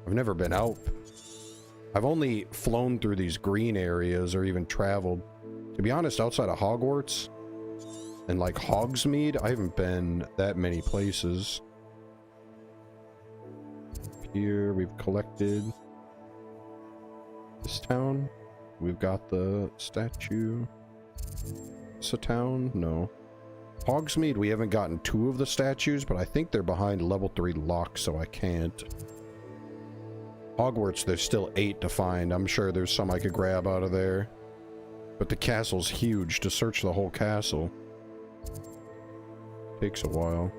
I've never been out. I've only flown through these green areas or even traveled. To be honest, outside of Hogwarts and like Hogsmeade, I haven't been that many places. Here we've collected this town. We've got the statue. It's a town? No. Hogsmeade, we haven't gotten 2 of the statues, but I think they're behind level 3 locks, so I can't. Hogwarts, there's still 8 to find. I'm sure there's some I could grab out of there. But the castle's huge. To search the whole castle takes a while.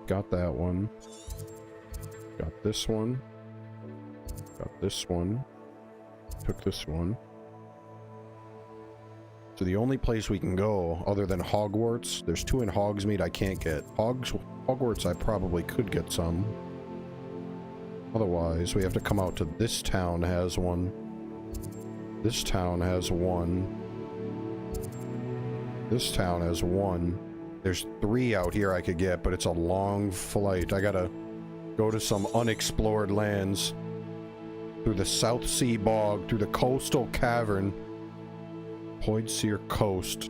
Got that one. Got this one. Got this one. Took this one. So the only place we can go other than Hogwarts, there's 2 in Hogsmeade I can't get. Hogwarts I probably could get some. Otherwise, we have to come out to this town has one. This town has one. This town has one. There's 3 out here I could get, but it's a long flight. I gotta go to some unexplored lands. Through the South Sea Bog, through the Coastal Cavern. Poidsere Coast.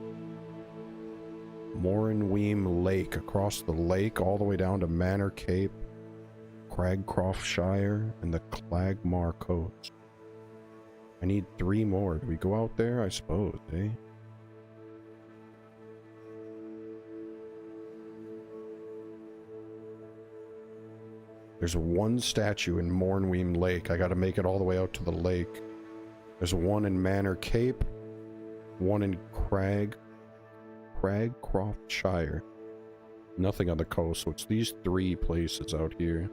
Morinweem Lake. Across the lake, all the way down to Manor Cape. Cragcroft Shire, and the Clagmar Coast. I need 3 more. Do we go out there? I suppose, eh? There's 1 statue in Morinweem Lake. I gotta make it all the way out to the lake. There's 1 in Manor Cape. 1 in Cragcroft Shire. Nothing on the coast, so it's these 3 places out here.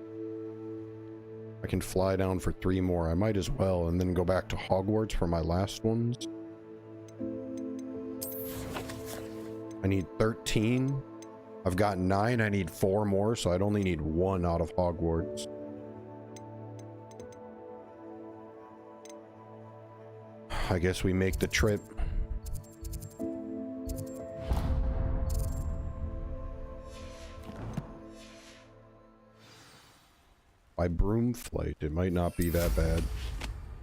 I can fly down for 3 more. I might as well, and then go back to Hogwarts for my last ones. I need 13. I've got 9. I need 4 more, so I'd only need 1 out of Hogwarts. I guess we make the trip. By broom flight, it might not be that bad.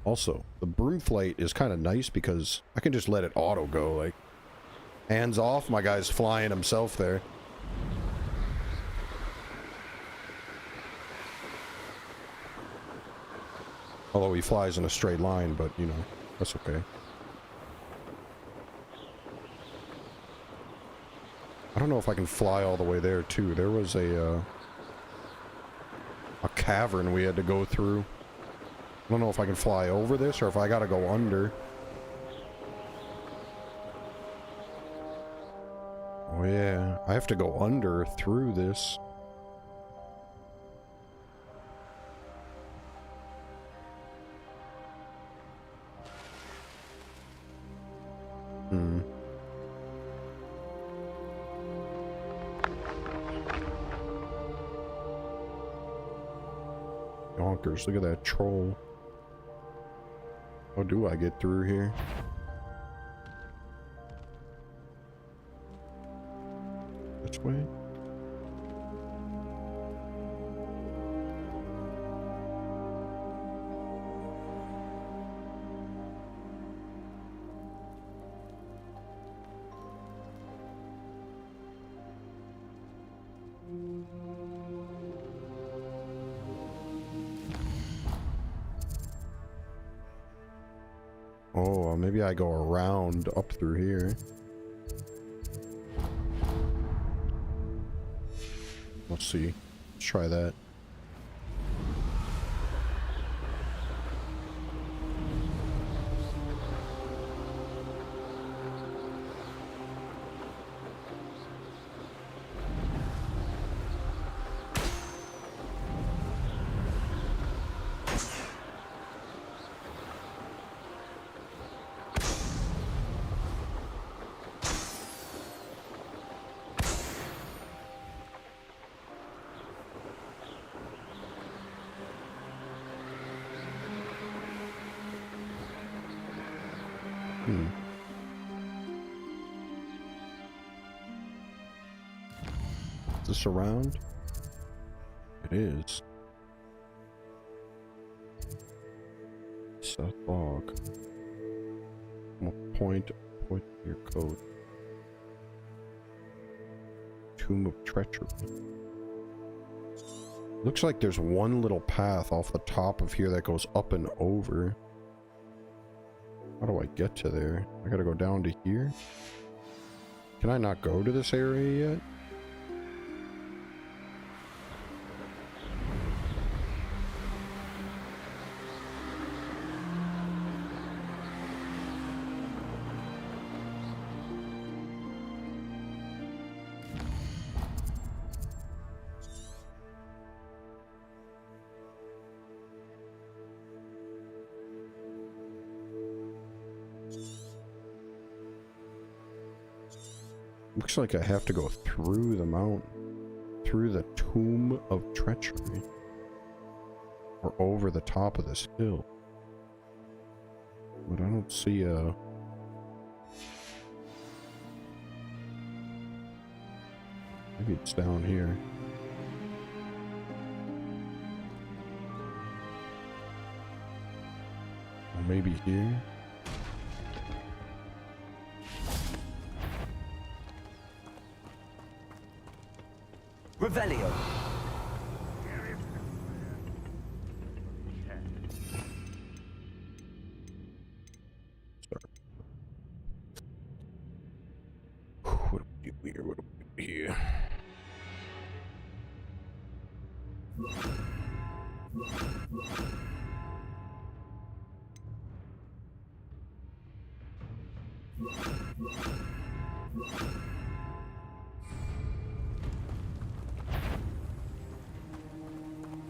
Also, the broom flight is kind of nice because I can just let it auto go, like, hands off, my guy's flying himself there. Although he flies in a straight line, but, you know, that's okay. I don't know if I can fly all the way there, too. There was a cavern we had to go through. I don't know if I can fly over this or if I gotta go under. Oh yeah, I have to go under through this. bonkers. Look at that troll. How do I get through here? This way? Oh, maybe I go around up through here. Let's see. Let's try that. Is this around? It is. South Bog. Point your code. Tomb of Treachery. Looks like there's one little path off the top of here that goes up and over. How do I get to there? I gotta go down to here? Can I not go to this area yet? Looks like I have to go through the mountain, through the Tomb of Treachery, or over the top of this hill. But I don't see a... Maybe it's down here. Or maybe here. Revelio. What do we do here? What do we do here?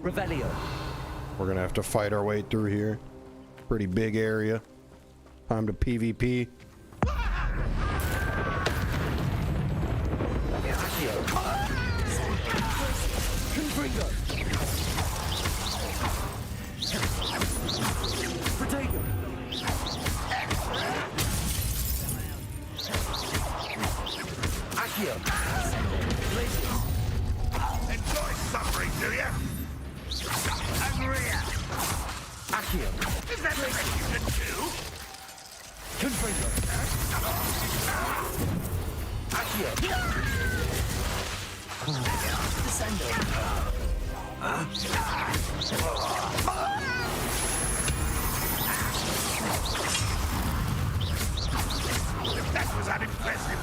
Revelio. We're gonna have to fight our way through here. Pretty big area. Time to PvP. Enjoy suffering, do you? Angria! Accio. Is that the best you can do? Confringo. Accio. Descendo. That was unimpressive.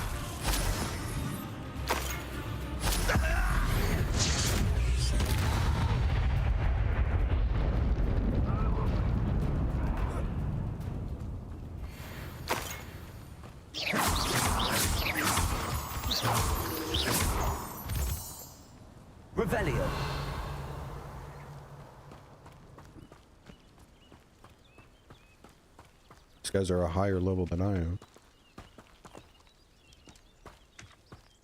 Revelio. These guys are a higher level than I am.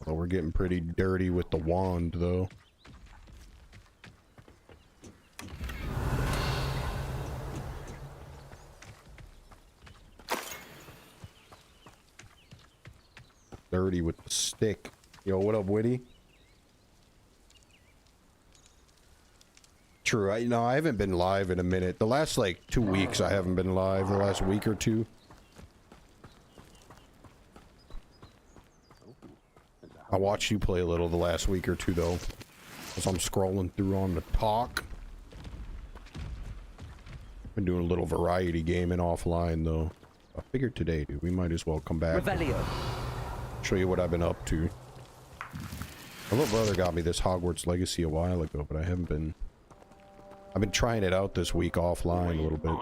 Well, we're getting pretty dirty with the wand, though. dirty with the stick. Yo, what up, Witty? True. I haven't been live in a minute. The last like 2 weeks I haven't been live. The last week or two. I watched you play a little the last week or two though, as I'm scrolling through on the talk. Been doing a little variety gaming offline though. I figured today, dude, we might as well come back. Revelio. Show you what I've been up to. My little brother got me this Hogwarts Legacy a while ago, but I haven't been. I've been trying it out this week offline a little bit.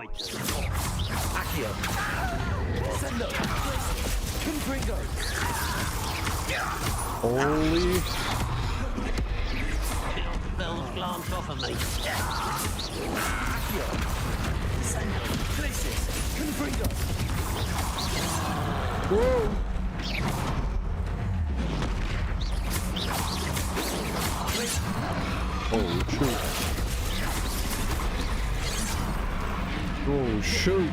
Holy. Bell's glance off of me. Whoa. Oh shoot. Oh shoot.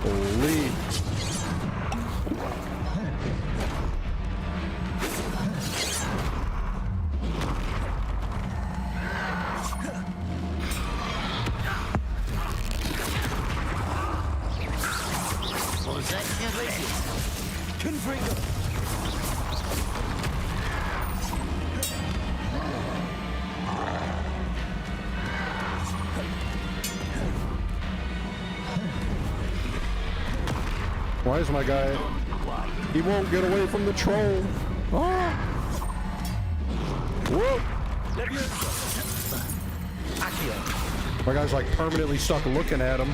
Holy. Was that Why is my guy? He won't get away from the troll. Oh. Whoa. My guy's like permanently stuck looking at him.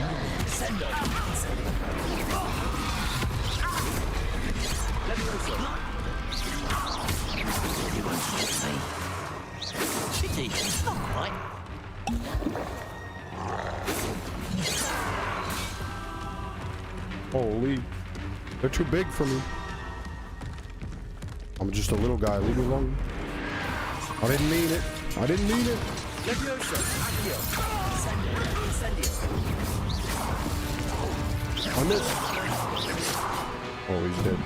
Holy. They're too big for me. I'm just a little guy. Leave me alone. I didn't mean it. I didn't mean it. I missed. Oh, he's dead.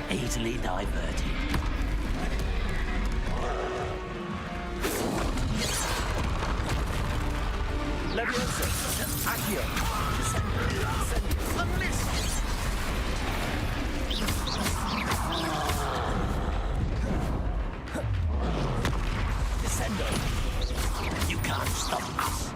Easily diverted. You can't stop us.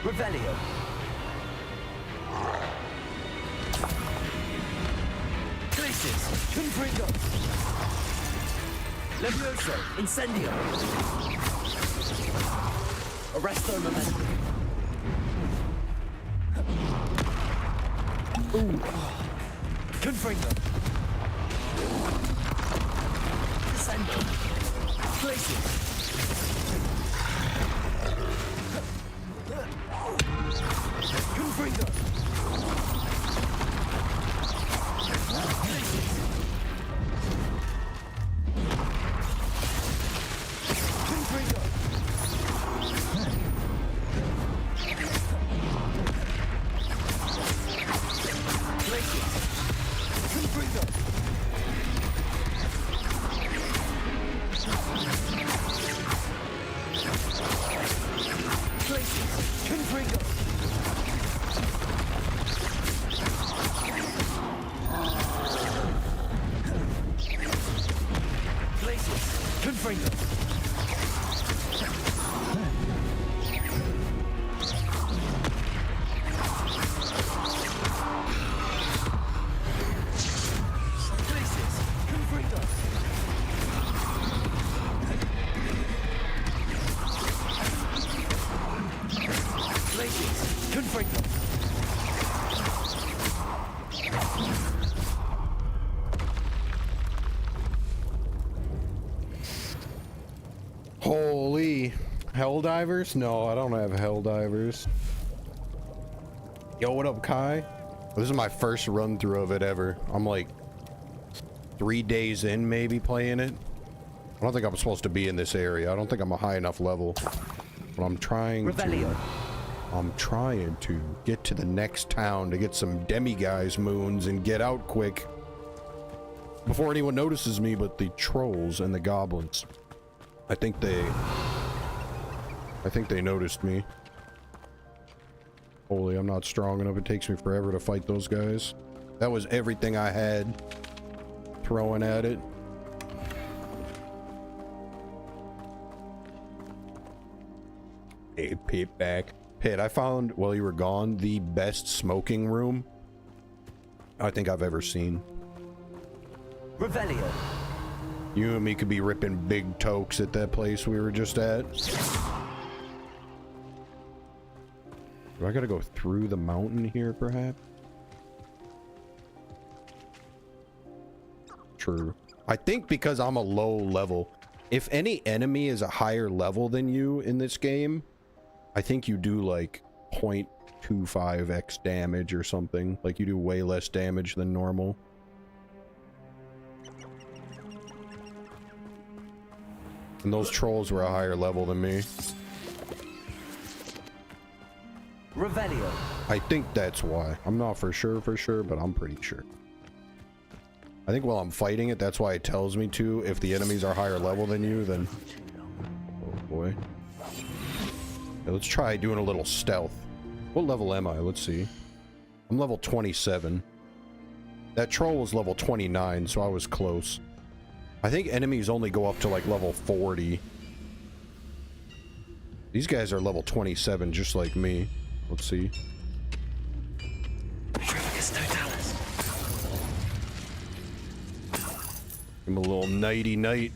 Revelio. Glacius, Confringo. Levioso, Incendio. Arresto Momentum. Ooh. Confringo. Descendo. Glacius. Confringo. Holy hell divers? No, I don't have hell divers. Yo, what up, Kai? This is my first run through of it ever. I'm like 3 days in, maybe playing it. I don't think I'm supposed to be in this area. I don't think I'm a high enough level. But I'm trying to get to the next town to get some demiguise moons and get out quick before anyone notices me but the trolls and the goblins. I think they noticed me. Holy, I'm not strong enough. It takes me forever to fight those guys. That was everything I had throwing at it. Hey, Pit back. Pit, I found, while you were gone, the best smoking room I think I've ever seen. Revelio. You and me could be ripping big tokes at that place we were just at. Do I gotta go through the mountain here, perhaps? True. I think because I'm a low level, if any enemy is a higher level than you in this game, I think you do like 0.25x damage or something. Like you do way less damage than normal. And those trolls were a higher level than me. Revelio. I think that's why. I'm not for sure, but I'm pretty sure. I think while I'm fighting it, that's why it tells me to. If the enemies are higher level than you, then... Oh boy. Okay, let's try doing a little stealth. What level am I? Let's see. I'm level 27. That troll was level 29, so I was close. I think enemies only go up to like level 40. These guys are level 27, just like me. Let's see. Give him a little nighty night.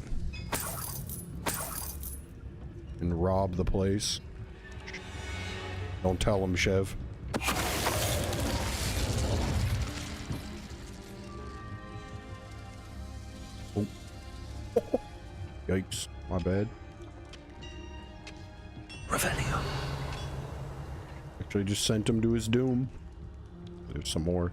And rob the place. Don't tell him, Chev. Oh. Yikes, my bad. Revelio. Actually just sent him to his doom. There's some more.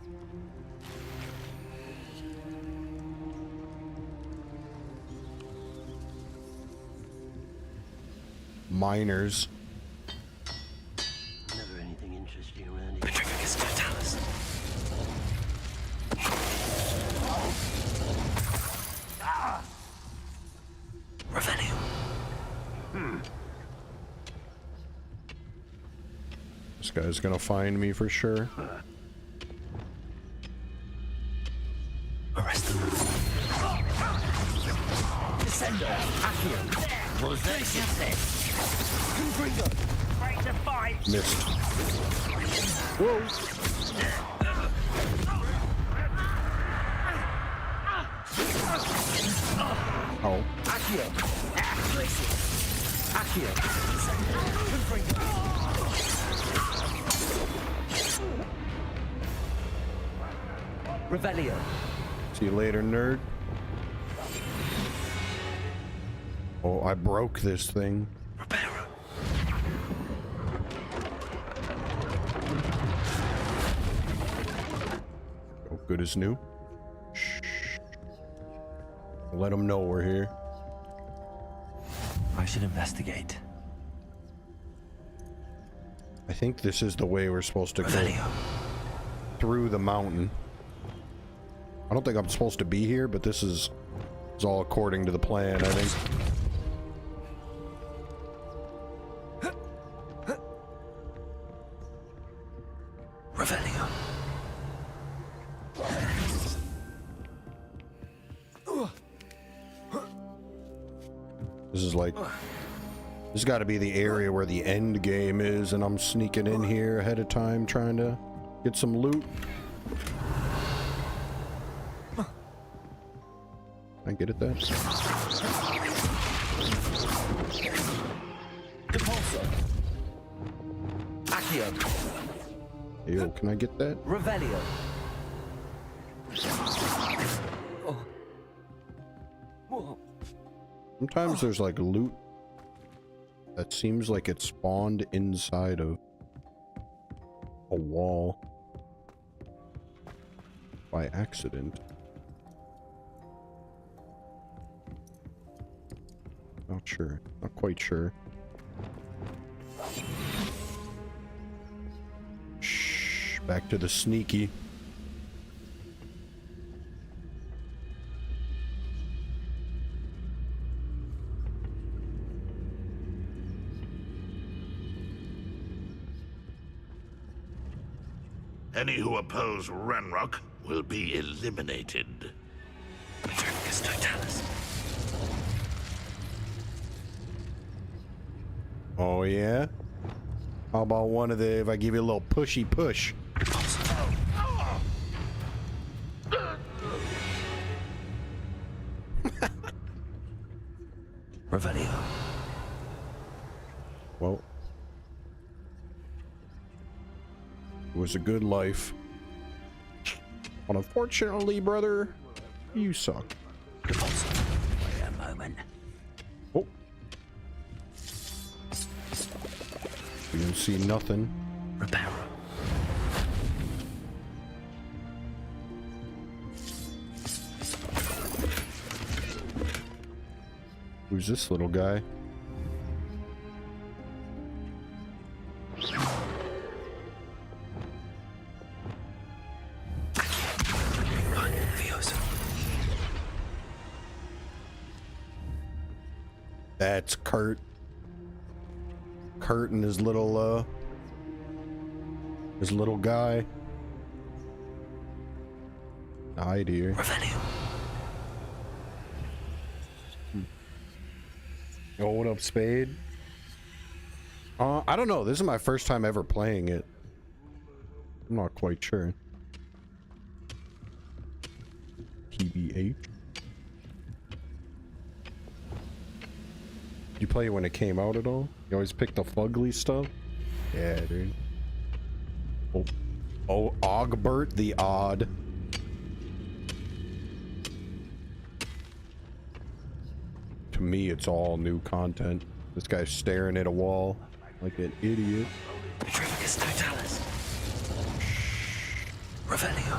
Miners. Never anything interesting around here. This guy's gonna find me for sure. Arrest them. Descender. Accio. Rosette. Confringo. Ready to fight. Missed. Whoa. Oh. Accio. Accio. Confringo. Revelio. See you later, nerd. Oh, I broke this thing. Oh, good as new. Shh. Let them know we're here. I should investigate. I think this is the way we're supposed to go through the mountain. I don't think I'm supposed to be here, but this is all according to the plan, I think. Revelio. This is like... This has got to be the area where the end game is, and I'm sneaking in here ahead of time trying to get some loot. I get it there. Depulso. Accio. Yo, can I get that? Revelio. Sometimes there's like loot that seems like it spawned inside of a wall by accident. Not sure. Not quite sure. Shh. Back to the sneaky. Any who oppose Ranrock will be eliminated. Oh yeah? How about one of the, if I give you a little pushy push? Revelio. Well, it was a good life. But unfortunately, brother, you suck. Wait a moment. Oh. We didn't see nothing. Reparo. Who's this little guy? That's Kurt. Kurt and his little guy. Hi, dear. Oh, what up, Spade? I don't know. This is my first time ever playing it. I'm not quite sure. TBH. You play it when it came out at all? You always pick the fugly stuff? Yeah, dude. Oh, Ogbert the Odd. To me, it's all new content. This guy's staring at a wall like an idiot. Petrificus totalis. Revelio.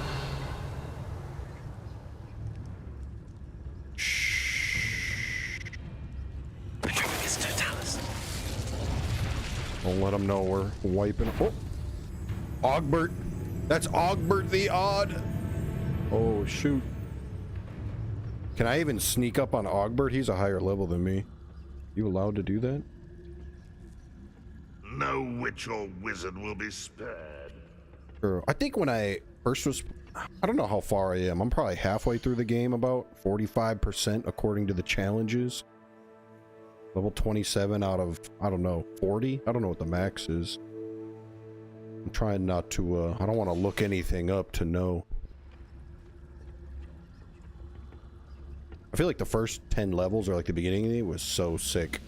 Petrificus totalis. Don't let him know we're wiping. Oh, Ogbert. That's Ogbert the Odd. Oh, shoot. Can I even sneak up on Ogbert? He's a higher level than me. You allowed to do that? No witch or wizard will be spared. Sure. I think when I first was, I don't know how far I am. I'm probably halfway through the game, about 45% according to the challenges. Level 27 out of, I don't know, 40? I don't know what the max is. I'm trying not to, I don't want to look anything up to know. I feel like the first 10 levels, or like the beginning of it, was so sick.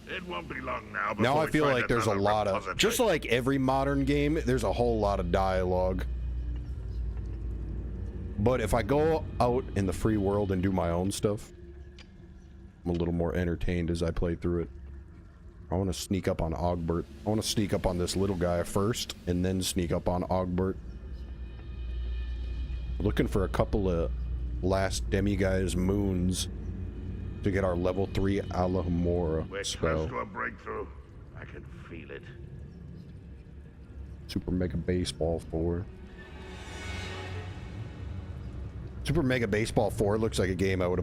It won't be long now. Now I we feel find like there's a another lot of, repository. just like every modern game, there's a whole lot of dialogue. But if I go out in the free world and do my own stuff, I'm a little more entertained as I play through it. I want to sneak up on Ogbert. I want to sneak up on this little guy first, and then sneak up on Ogbert. Looking for a couple of last demiguise moons to get our level 3 Alohomora We're spell. close to a breakthrough. I can feel it. Super Mega Baseball 4. Super Mega Baseball 4 looks like a game I would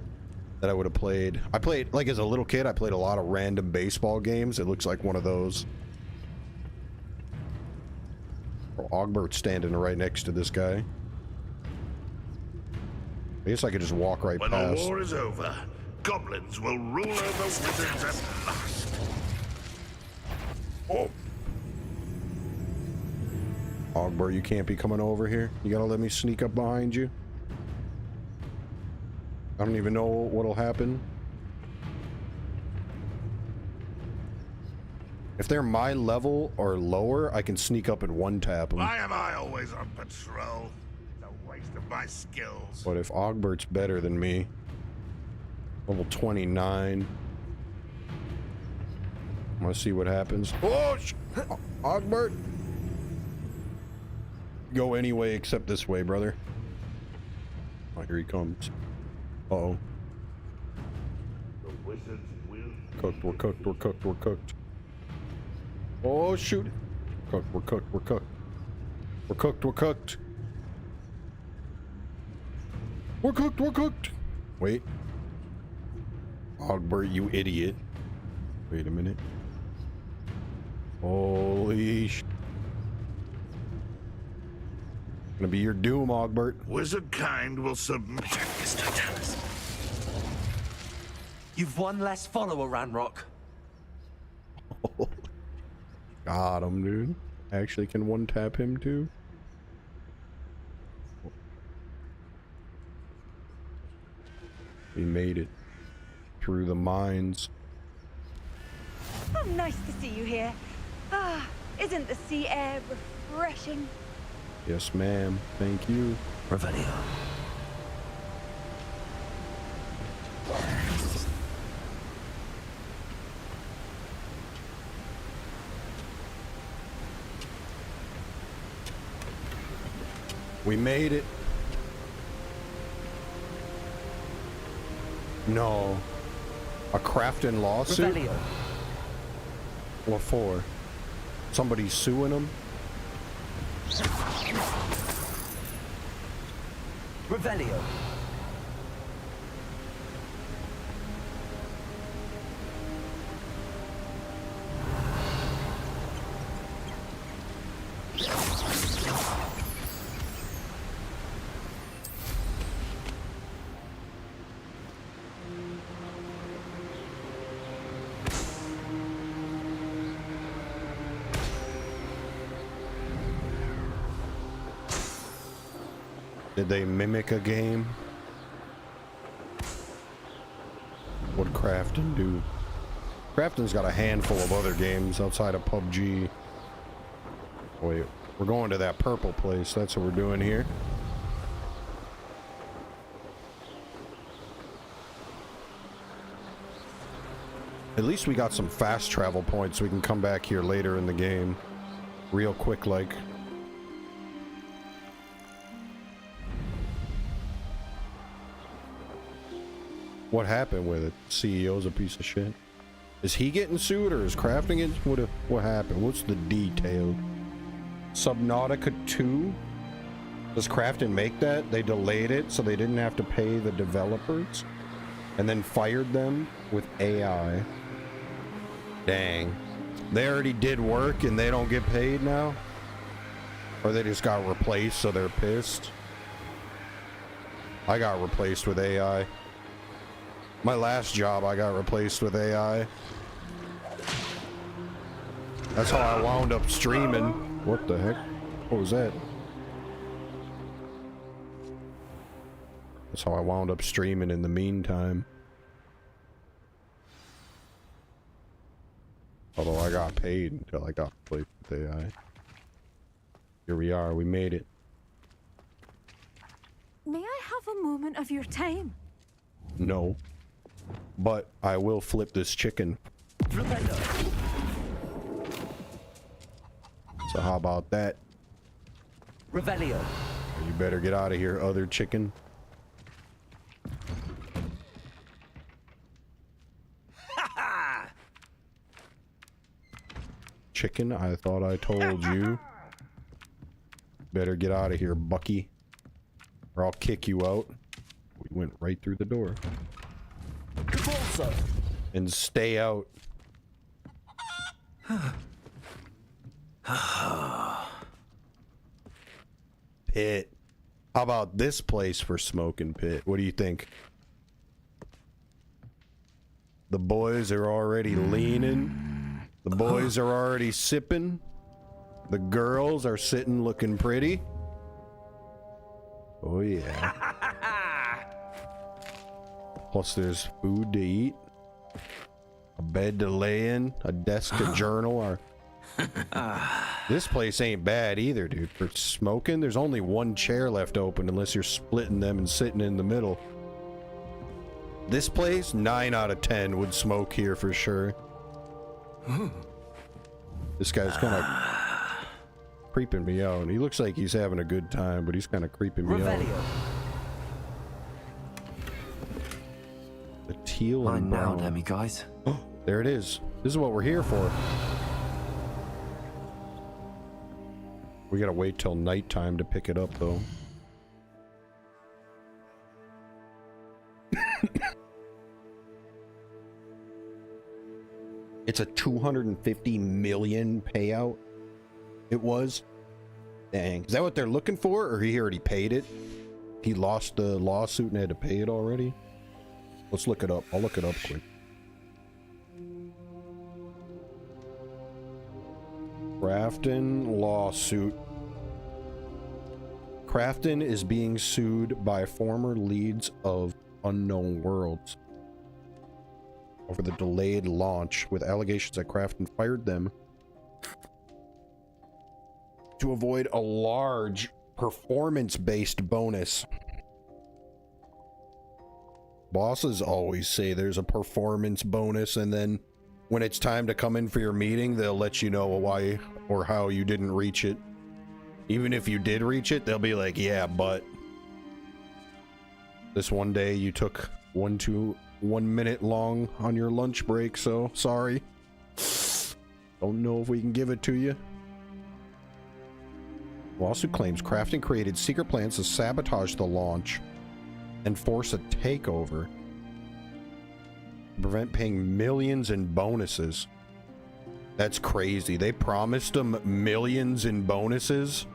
have played. I played, like, as a little kid, I played a lot of random baseball games. It looks like one of those. Oh, Ogbert's standing right next to this guy. I guess I could just walk right When past. the war is over, goblins will rule over wizards at last. Oh. Ogbert, you can't be coming over here. You gotta let me sneak up behind you. I don't even know what'll happen. If they're my level or lower, I can sneak up and one-tap them. Why am I always on patrol? It's a waste of my skills. But if Ogbert's better than me, level 29. I'm gonna see what happens. Oh, Ogbert! Go any way except this way, brother. Oh, here he comes. Uh-oh. The wizards will... Cooked, we're cooked, we're cooked, we're cooked. Oh, shoot. Cooked, we're cooked, we're cooked. We're cooked, we're cooked. We're cooked, we're cooked. Wait. Ogbert, you idiot. Wait a minute. Holy sh... Gonna be your doom, Ogbert. Wizard kind will submit. You've one less follower, Ranrock. Got him, dude. Actually can one-tap him, too. We made it. Through the mines. Oh, nice to see you here. Ah, isn't the sea air refreshing? Yes, ma'am. Thank you. Revelio. We made it. No. A Crafton lawsuit? Revelio. What for? Somebody suing him? Revelio. Did they mimic a game? What'd Crafton do? Crafton's got a handful of other games outside of PUBG. Wait, we're going to that purple place. That's what we're doing here. At least we got some fast travel points so we can come back here later in the game. Real quick, like. What happened with it? CEO's a piece of shit. Is he getting sued or is Crafting it? What happened? What's the detail? Subnautica 2? Does Crafton make that? They delayed it so they didn't have to pay the developers and then fired them with AI. Dang. They already did work and they don't get paid now? Or they just got replaced so they're pissed? I got replaced with AI. My last job, I got replaced with AI. That's how I wound up streaming. What the heck? What was that? That's how I wound up streaming in the meantime. Although I got paid until I got replaced with AI. Here we are, we made it. May I have a moment of your time? No. But I will flip this chicken. So how about that? Revelio. You better get out of here, other chicken. Chicken, I thought I told you. Better get out of here, Bucky. Or I'll kick you out. We went right through the door. And stay out. Pit. How about this place for smoking, Pit? What do you think? The boys are already leaning. The boys are already sipping. The girls are sitting looking pretty. Oh yeah. Plus there's food to eat. A bed to lay in. A desk to journal. Or this place ain't bad either, dude. For smoking, there's only one chair left open unless you're splitting them and sitting in the middle. This place, 9 out of 10 would smoke here for sure. This guy's kind of creeping me out. He looks like he's having a good time, but he's kind of creeping me out. The teal and now, Demi guys. Oh, there it is. This is what we're here for. We gotta wait till nighttime to pick it up, though. It's a 250 million payout. It was. Dang. Is that what they're looking for, or he already paid it? He lost the lawsuit and had to pay it already? Let's look it up. I'll look it up quick. Crafton lawsuit. Crafton is being sued by former leads of Unknown Worlds over the delayed launch, with allegations that Crafton fired them to avoid a large performance-based bonus. Bosses always say there's a performance bonus, and then when it's time to come in for your meeting, they'll let you know why or how you didn't reach it. Even if you did reach it, they'll be like, yeah, but this one day you took 1 minute long on your lunch break, so sorry. Don't know if we can give it to you. Lawsuit claims Crafton created secret plans to sabotage the launch and force a takeover to prevent paying millions in bonuses. That's crazy. They promised them millions in bonuses.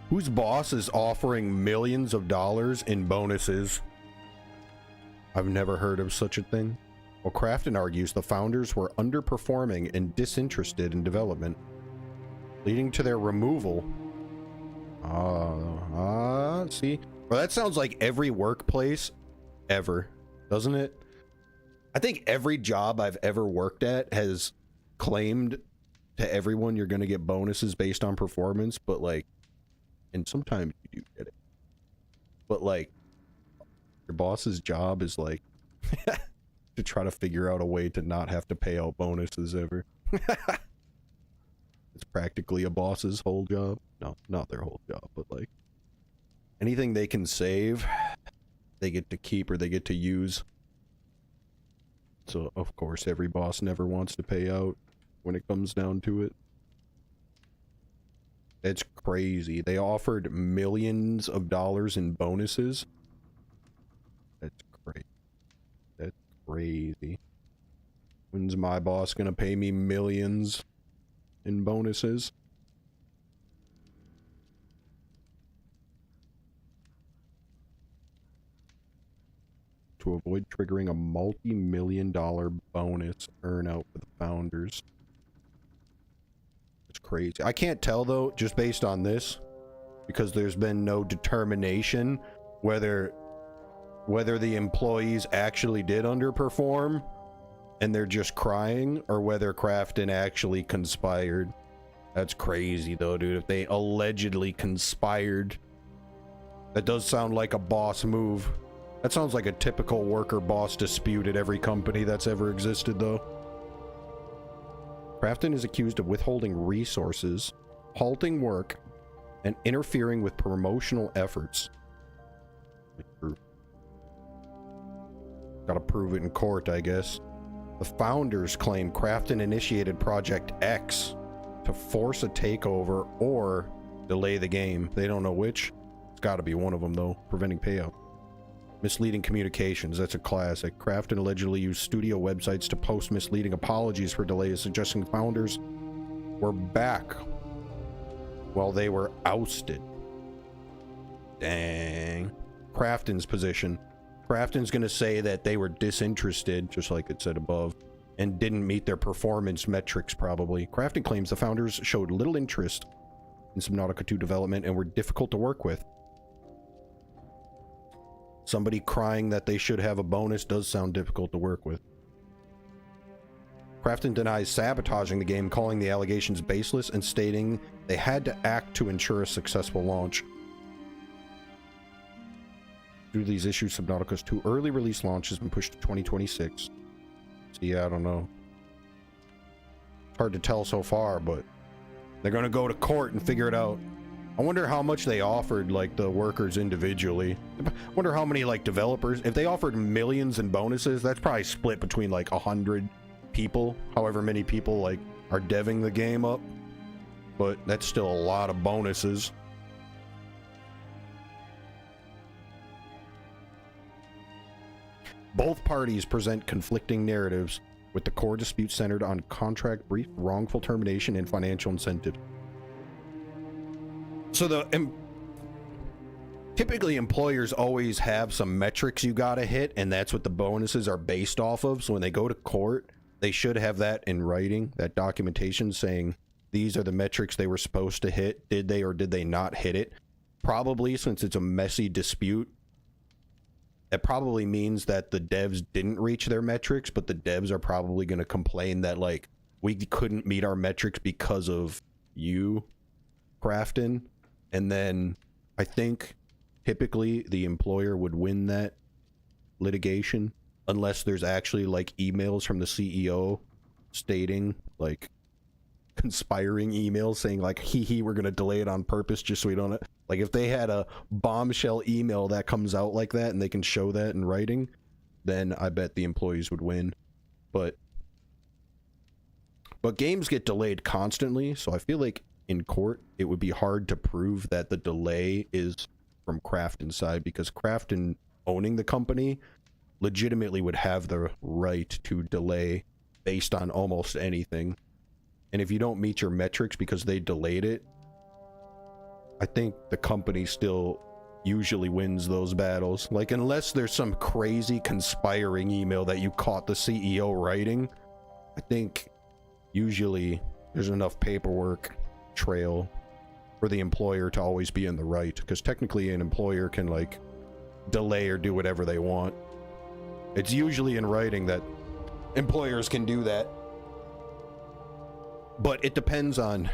Whose boss is offering millions of dollars in bonuses? I've never heard of such a thing. Well, Crafton argues the founders were underperforming and disinterested in development, leading to their removal. See? Well, that sounds like every workplace ever, doesn't it? I think every job I've ever worked at has claimed to everyone you're going to get bonuses based on performance, but like, and sometimes you do get it. But like, your boss's job is like to try to figure out a way to not have to pay out bonuses ever. It's practically a boss's whole job. No, not their whole job, but like anything they can save, they get to keep or they get to use. So of course every boss never wants to pay out when it comes down to it. It's crazy. They offered millions of dollars in bonuses. That's crazy. That's crazy. When's my boss gonna pay me millions in bonuses? To avoid triggering a multi-million-dollar bonus earn-out for the founders. It's crazy. I can't tell, though, just based on this, because there's been no determination whether the employees actually did underperform and they're just crying, or whether Crafton actually conspired. That's crazy, though, dude. If they allegedly conspired, that does sound like a boss move. That sounds like a typical worker-boss dispute at every company that's ever existed, though. Crafton is accused of withholding resources, halting work, and interfering with promotional efforts. Gotta prove it in court, I guess. The founders claim Crafton initiated Project X to force a takeover or delay the game. They don't know which. It's gotta be one of them, though. Preventing payout. Misleading communications. That's a classic. Crafton allegedly used studio websites to post misleading apologies for delays, suggesting founders were back while they were ousted. Dang. Crafton's position. Crafton's gonna say that they were disinterested, just like it said above, and didn't meet their performance metrics, probably. Crafton claims the founders showed little interest in Subnautica 2 development and were difficult to work with. Somebody crying that they should have a bonus does sound difficult to work with. Crafton denies sabotaging the game, calling the allegations baseless and stating they had to act to ensure a successful launch. Due to these issues, Subnautica's 2 early release launch has been pushed to 2026. So yeah, I don't know. It's hard to tell so far, but they're gonna go to court and figure it out. I wonder how much they offered, like, the workers individually. I wonder how many, like, developers... If they offered millions in bonuses, that's probably split between, like, 100 people. However many people, like, are deving the game up. But that's still a lot of bonuses. Both parties present conflicting narratives, with the core dispute centered on contract brief, wrongful termination, and financial incentive. So typically employers always have some metrics you gotta hit, and that's what the bonuses are based off of. So when they go to court, they should have that in writing, that documentation saying these are the metrics they were supposed to hit. Did they or did they not hit it? Probably, since it's a messy dispute, it probably means that the devs didn't reach their metrics, but the devs are probably going to complain that, like, we couldn't meet our metrics because of you, Crafton. And then I think typically the employer would win that litigation unless there's actually, like, emails from the CEO stating, like, conspiring emails saying, like, we're gonna delay it on purpose just so we don't... Like, if they had a bombshell email that comes out like that and they can show that in writing, then I bet the employees would win. But games get delayed constantly, so I feel like in court it would be hard to prove that the delay is from Crafton's side, because Crafton, owning the company, legitimately would have the right to delay based on almost anything. And if you don't meet your metrics because they delayed it, I think the company still usually wins those battles. Like, unless there's some crazy conspiring email that you caught the CEO writing, I think usually there's enough paperwork trail for the employer to always be in the right, because technically an employer can, like, delay or do whatever they want. It's usually in writing that employers can do that. But it depends on...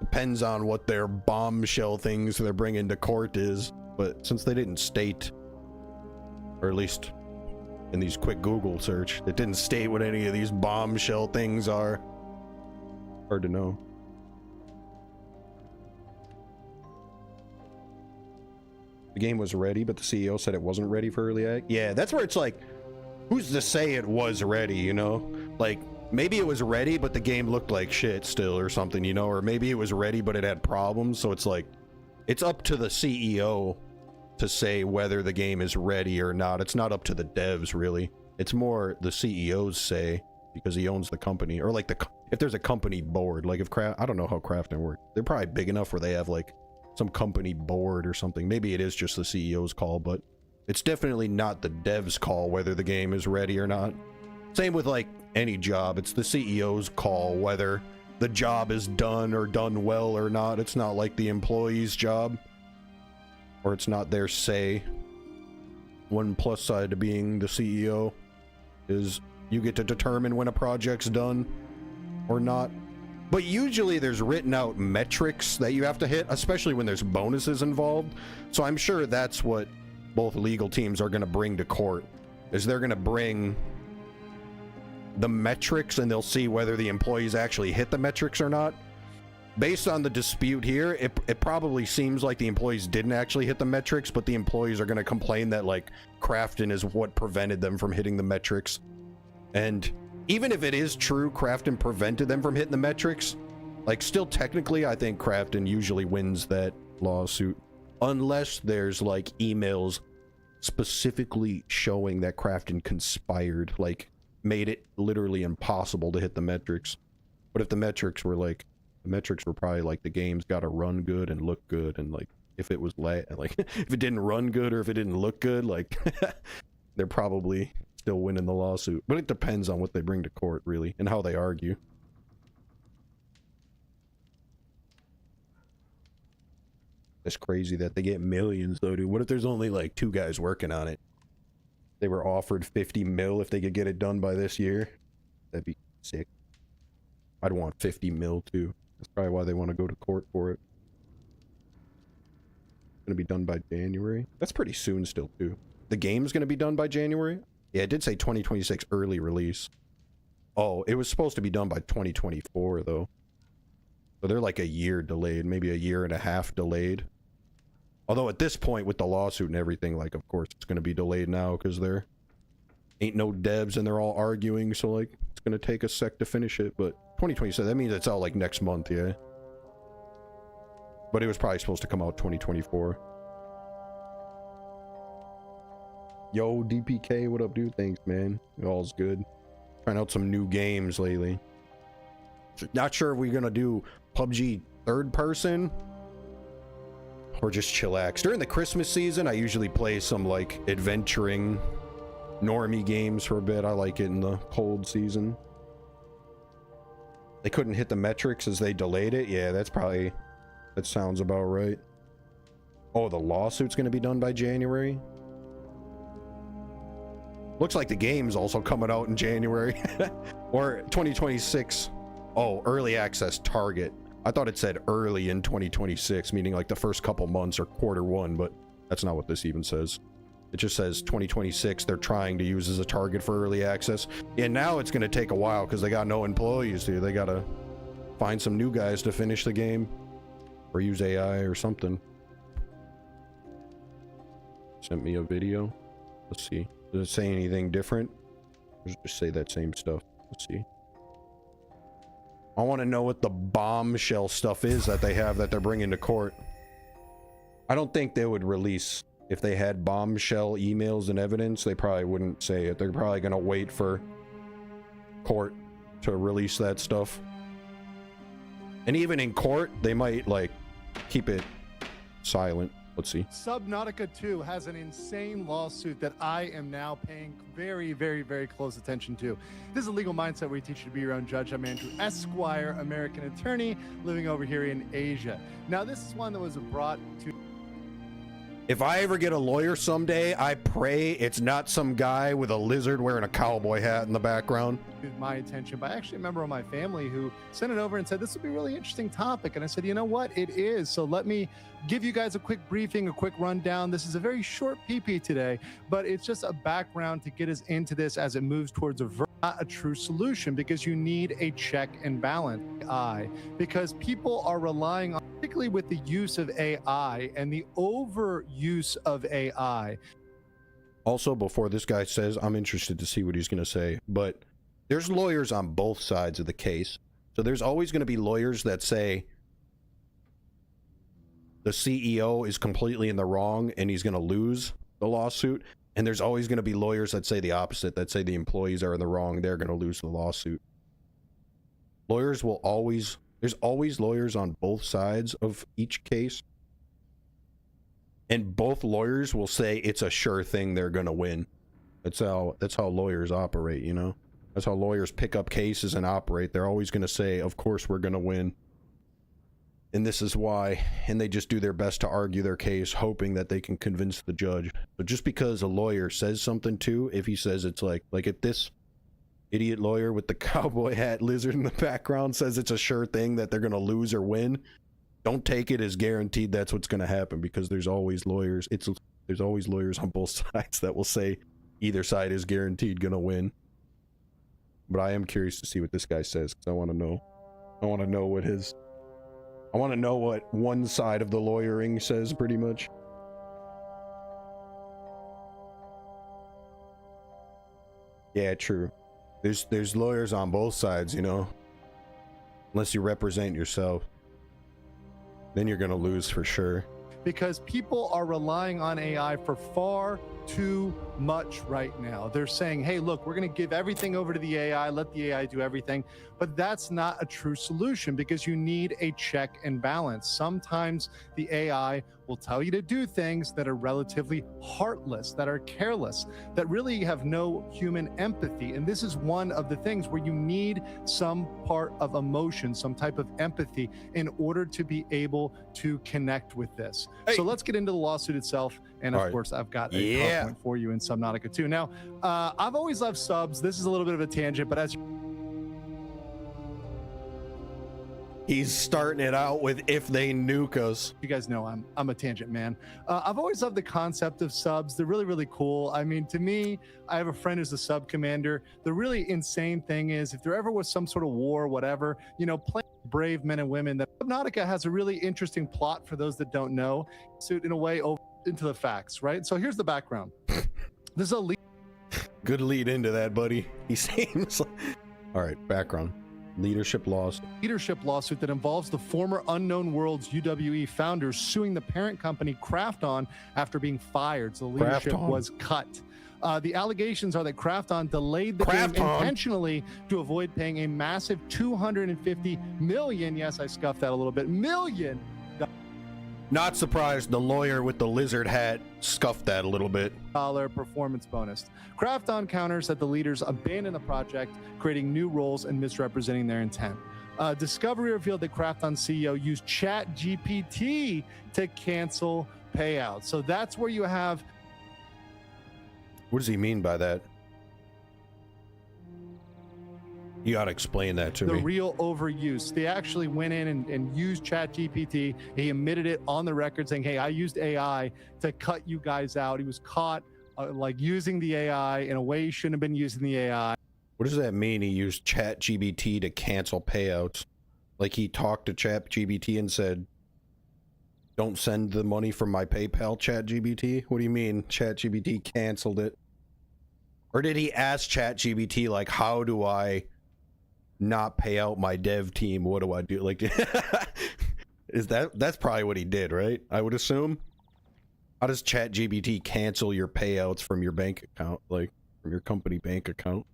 depends on what their bombshell things they're bringing to court is. But since they didn't state, or at least in these quick Google search, it didn't state what any of these bombshell things are. Hard to know. The game was ready, but the CEO said it wasn't ready for early access. Yeah, that's where it's like, who's to say it was ready, you know? Like, maybe it was ready, but the game looked like shit still or something, you know? Or maybe it was ready, but it had problems. So it's like, it's up to the CEO to say whether the game is ready or not. It's not up to the devs, really. It's more the CEO's say, because he owns the company. Or like if there's a company board, like if I don't know how Crafton works. They're probably big enough where they have like some company board or something. Maybe it is just the CEO's call, but it's definitely not the devs call whether the game is ready or not. Same with like any job. It's the CEO's call whether the job is done or done well or not. It's not like the employee's job, or it's not their say. One plus side to being the CEO is you get to determine when a project's done or not. But usually there's written out metrics that you have to hit, especially when there's bonuses involved. So I'm sure that's what both legal teams are going to bring to court, is they're going to bring the metrics and they'll see whether the employees actually hit the metrics or not. Based on the dispute here, it probably seems like the employees didn't actually hit the metrics, but the employees are going to complain that like Crafton is what prevented them from hitting the metrics. And even if it is true Crafton prevented them from hitting the metrics, like still technically I think Crafton usually wins that lawsuit, unless there's like emails specifically showing that Crafton conspired, like made it literally impossible to hit the metrics. But if the metrics were like, the metrics were probably like the game's got to run good and look good, and like if it was like if it didn't run good or if it didn't look good, like they're probably still winning the lawsuit. But it depends on what they bring to court, really, and how they argue. It's crazy that they get millions though, dude. What if there's only like 2 guys working on it? They were offered 50 mil if they could get it done by this year. That'd be sick. I'd want 50 mil too. That's probably why they want to go to court for it. It's gonna be done by January. That's pretty soon still too. The game's gonna be done by January? Yeah, it did say 2026 early release. Oh, it was supposed to be done by 2024 though. So they're like a year delayed, maybe a year and a half delayed. Although at this point with the lawsuit and everything, like of course it's gonna be delayed now because there ain't no devs and they're all arguing, so like it's gonna take a sec to finish it. But 2027, that means it's out like next month, yeah. But it was probably supposed to come out 2024. Yo, DPK, what up, dude? Thanks, man. All's good. Trying out some new games lately. Not sure if we're gonna do PUBG third person or just chillax. During the Christmas season, I usually play some like adventuring normie games for a bit. I like it in the cold season. They couldn't hit the metrics as they delayed it. Yeah, that sounds about right. Oh, the lawsuit's gonna be done by January. Looks like the game's also coming out in January or 2026. Oh, early access target. I thought it said early in 2026, meaning like the first couple months or Q1, but that's not what this even says. It just says 2026 they're trying to use as a target for early access. And now it's going to take a while because they got no employees, dude. They got to find some new guys to finish the game or use AI or something. Sent me a video. Let's see. Does it say anything different? Or does it just say that same stuff? Let's see. I want to know what the bombshell stuff is that they have that they're bringing to court. I don't think they would release, if they had bombshell emails and evidence, they probably wouldn't say it. They're probably going to wait for court to release that stuff. And even in court, they might like keep it silent. Let's see. Subnautica 2 has an insane lawsuit that I am now paying very, very, very close attention to. This is a legal mindset where we teach you to be your own judge. I'm Andrew Esquire, American attorney living over here in Asia. Now, this is one that was brought to... If I ever get a lawyer someday, I pray it's not some guy with a lizard wearing a cowboy hat in the background. My attention by actually a member of my family who sent it over and said this would be a really interesting topic, and I said, you know what, it is. So let me give you guys a quick briefing, a quick rundown. This is a very short PP today, but it's just a background to get us into this as it moves towards a true solution, because you need a check and balance. Because people are relying on, particularly with the use of AI and the overuse of AI. Also, before this guy says, I'm interested to see what he's going to say, but there's lawyers on both sides of the case. So there's always going to be lawyers that say the CEO is completely in the wrong and he's going to lose the lawsuit. And there's always going to be lawyers that say the opposite, that say the employees are in the wrong, they're going to lose the lawsuit. Lawyers will always, there's always lawyers on both sides of each case. And both lawyers will say it's a sure thing they're going to win. That's how lawyers operate, you know? That's how lawyers pick up cases and operate. They're always going to say, of course we're going to win. And this is why. And they just do their best to argue their case, hoping that they can convince the judge. But just because a lawyer says something too, if he says it's like if this idiot lawyer with the cowboy hat lizard in the background says it's a sure thing that they're going to lose or win, don't take it as guaranteed that's what's going to happen, because there's always lawyers. There's always lawyers on both sides that will say either side is guaranteed going to win. But I am curious to see what this guy says, because I want to know. I want to know what one side of the lawyering says, pretty much. Yeah, true. There's lawyers on both sides, you know. Unless you represent yourself, then you're gonna lose for sure. Because people are relying on AI for far too much right now. They're saying, hey, look, we're going to give everything over to the AI, let the AI do everything. But that's not a true solution, because you need a check and balance. Sometimes the AI will tell you to do things that are relatively heartless, that are careless, that really have no human empathy. And this is one of the things where you need some part of emotion, some type of empathy in order to be able to connect with this. Hey. So let's get into the lawsuit itself. And of course, I've got a PowerPoint for you in Subnautica too. Now, I've always loved subs. This is a little bit of a tangent, but as he's starting it out with "if they nuke us." You guys know I'm a tangent man. I've always loved the concept of subs. They're really, really cool. I mean, to me, I have a friend who's a sub commander. The really insane thing is, if there ever was some sort of war, whatever, you know, playing brave men and women, that Subnautica has a really interesting plot for those that don't know. Suit in a way over into the facts, right? So here's the background. This is a good lead into that, buddy. He seems like... All right, background. Leadership lawsuit that involves the former Unknown Worlds UWE founders suing the parent company Krafton after being fired. So the leadership was cut. The allegations are that Krafton delayed the game intentionally to avoid paying a massive $250 million, yes, I scuffed that a little bit, million. Not surprised the lawyer with the lizard hat scuffed that a little bit. Performance bonus. Krafton counters that the leaders abandoned the project, creating new roles and misrepresenting their intent. Discovery revealed that Krafton CEO used ChatGPT to cancel payouts. So that's where you have... What does he mean by that? You gotta explain that to me. The real overuse. They actually went in and used ChatGPT. He admitted it on the record, saying, hey, I used AI to cut you guys out. He was caught like using the AI in a way he shouldn't have been using the AI. What does that mean? He used ChatGPT to cancel payouts? Like he talked to ChatGPT and said, don't send the money from my PayPal, ChatGPT? What do you mean ChatGPT canceled it? Or did he ask ChatGPT, like, how do I not pay out my dev team? What do I do? Like, that's probably what he did, right? I would assume. How does ChatGPT cancel your payouts from your bank account, like from your company bank account?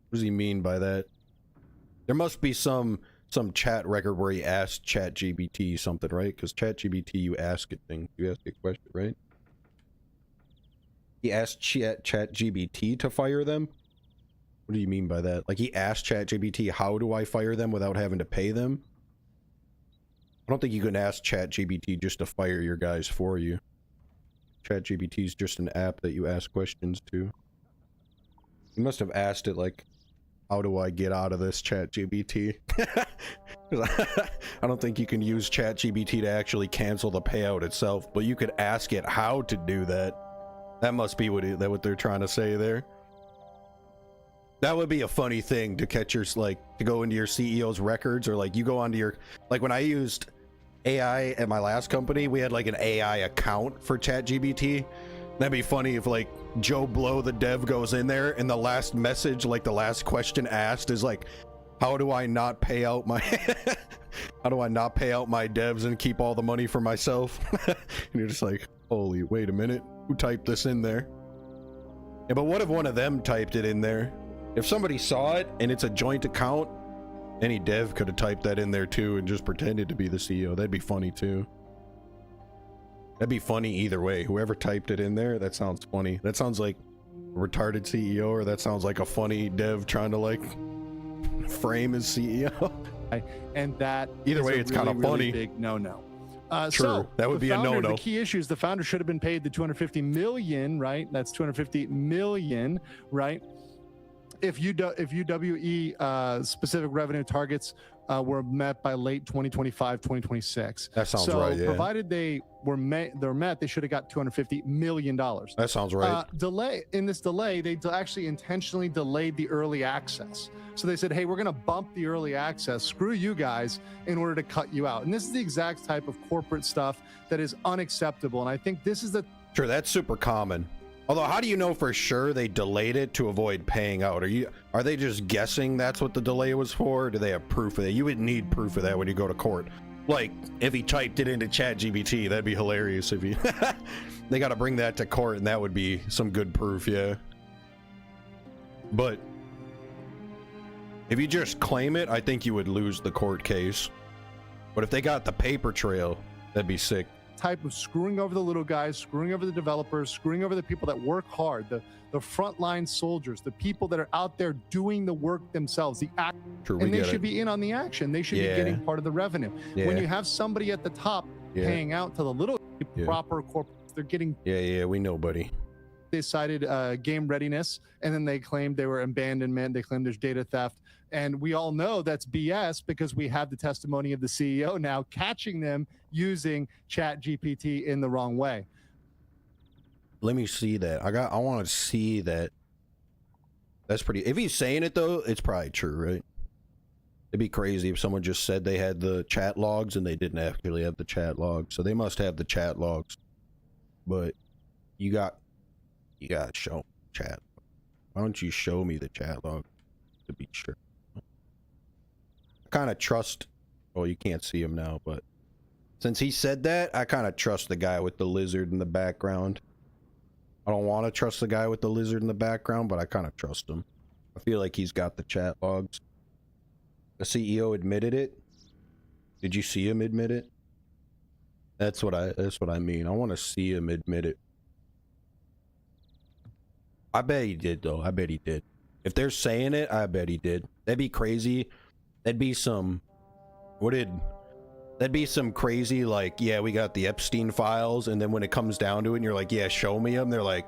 What does he mean by that? There must be some chat record where he asked ChatGPT something, right? Because ChatGPT, you ask it things, you ask a question, right? He asked ChatGPT to fire them. What do you mean by that? Like he asked ChatGPT, how do I fire them without having to pay them? I don't think you can ask ChatGPT just to fire your guys for you. ChatGPT is just an app that you ask questions to. You must have asked it like, how do I get out of this, ChatGPT? I don't think you can use ChatGPT to actually cancel the payout itself, but you could ask it how to do that. That must be what they're trying to say there. That would be a funny thing to catch your, like, to go into your CEO's records, or like you go onto your, like when I used AI at my last company, we had like an AI account for ChatGPT. That'd be funny if like Joe Blow, the dev, goes in there and the last message, like the last question asked is like, how do I not pay out my How do I not pay out my devs and keep all the money for myself? And you're just like, holy, wait a minute. Who typed this in there? Yeah, but what if one of them typed it in there? If somebody saw it and it's a joint account, any dev could have typed that in there too and just pretended to be the CEO. That'd be funny too. That'd be funny either way. Whoever typed it in there, that sounds funny. That sounds like a retarded CEO, or that sounds like a funny dev trying to like frame his CEO. And that either way, it's kind of funny. Big no. True, So that would be a no-no. The key issue is the founder should have been paid the 250 million, right? That's 250 million, right? If UWE specific revenue targets were met by late 2025, 2026. That sounds right, yeah. Provided they're met, they should have got $250 million. That sounds right. In this delay, they actually intentionally delayed the early access. So they said, hey, we're going to bump the early access, screw you guys, in order to cut you out. And this is the exact type of corporate stuff that is unacceptable. And I think this is the... Sure, that's super common. Although, how do you know for sure they delayed it to avoid paying out? Are they just guessing that's what the delay was for? Or do they have proof of that? You would need proof of that when you go to court. Like, if he typed it into ChatGPT, that'd be hilarious if he... They got to bring that to court, and that would be some good proof, yeah. But if you just claim it, I think you would lose the court case. But if they got the paper trail, that'd be sick. Type of screwing over the little guys, screwing over the developers, screwing over the people that work hard, the frontline soldiers, the people that are out there doing the work themselves, and they should be in on the action. They should be getting part of the revenue. When you have somebody at the top paying out to the little proper corporate, they're getting... Yeah, we know, buddy. They cited game readiness, and then they claimed they were abandonment. They claimed there's data theft. And we all know that's BS because we have the testimony of the CEO now catching them using ChatGPT in the wrong way. Let me see that. I want to see that. That's pretty... If he's saying it, though, it's probably true, right? It'd be crazy if someone just said they had the chat logs and they didn't actually have the chat logs. So they must have the chat logs. But you got to show chat. Why don't you show me the chat log to be sure? I kind of trust... Well, you can't see him now, but since he said that, I kind of trust the guy with the lizard in the background. I don't want to trust the guy with the lizard in the background, but I kind of trust him. I feel like he's got the chat logs. The CEO admitted it. Did you see him admit it? That's what I mean. I want to see him admit it. I bet he did, though. I bet he did. If they're saying it, I bet he did. That'd be crazy. That'd be some... That'd be some crazy, like, yeah, we got the Epstein files, and then when it comes down to it, and you're like, yeah, show me them. They're like,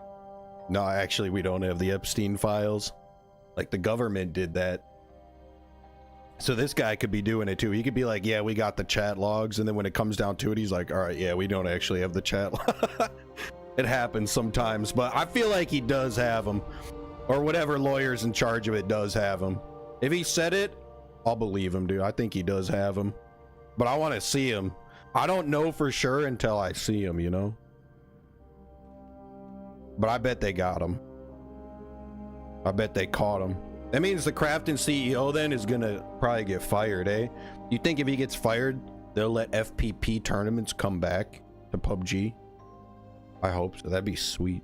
no, actually, we don't have the Epstein files. Like, the government did that. So this guy could be doing it, too. He could be like, yeah, we got the chat logs, and then when it comes down to it, he's like, all right, yeah, we don't actually have the chat logs. It happens sometimes, but I feel like he does have them. Or whatever lawyer's in charge of it does have them. If he said it, I'll believe him, dude. I think he does have them. But I want to see him. I don't know for sure until I see him, you know? But I bet they got him. I bet they caught him. That means the Crafton CEO then is gonna probably get fired, eh? You think if he gets fired, they'll let FPP tournaments come back to PUBG? I hope so. That'd be sweet.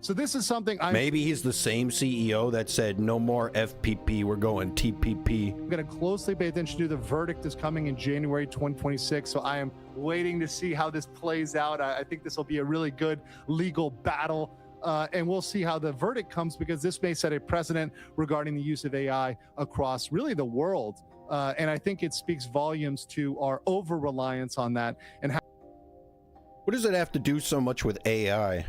So this is something maybe he's the same CEO that said no more FPP, we're going TPP. I'm going to closely pay attention to. The verdict is coming in January 2026, so I am waiting to see how this plays out. I think this will be a really good legal battle, and we'll see how the verdict comes, because this may set a precedent regarding the use of AI across really the world, and I think it speaks volumes to our over-reliance on that. And how... What does it have to do so much with AI?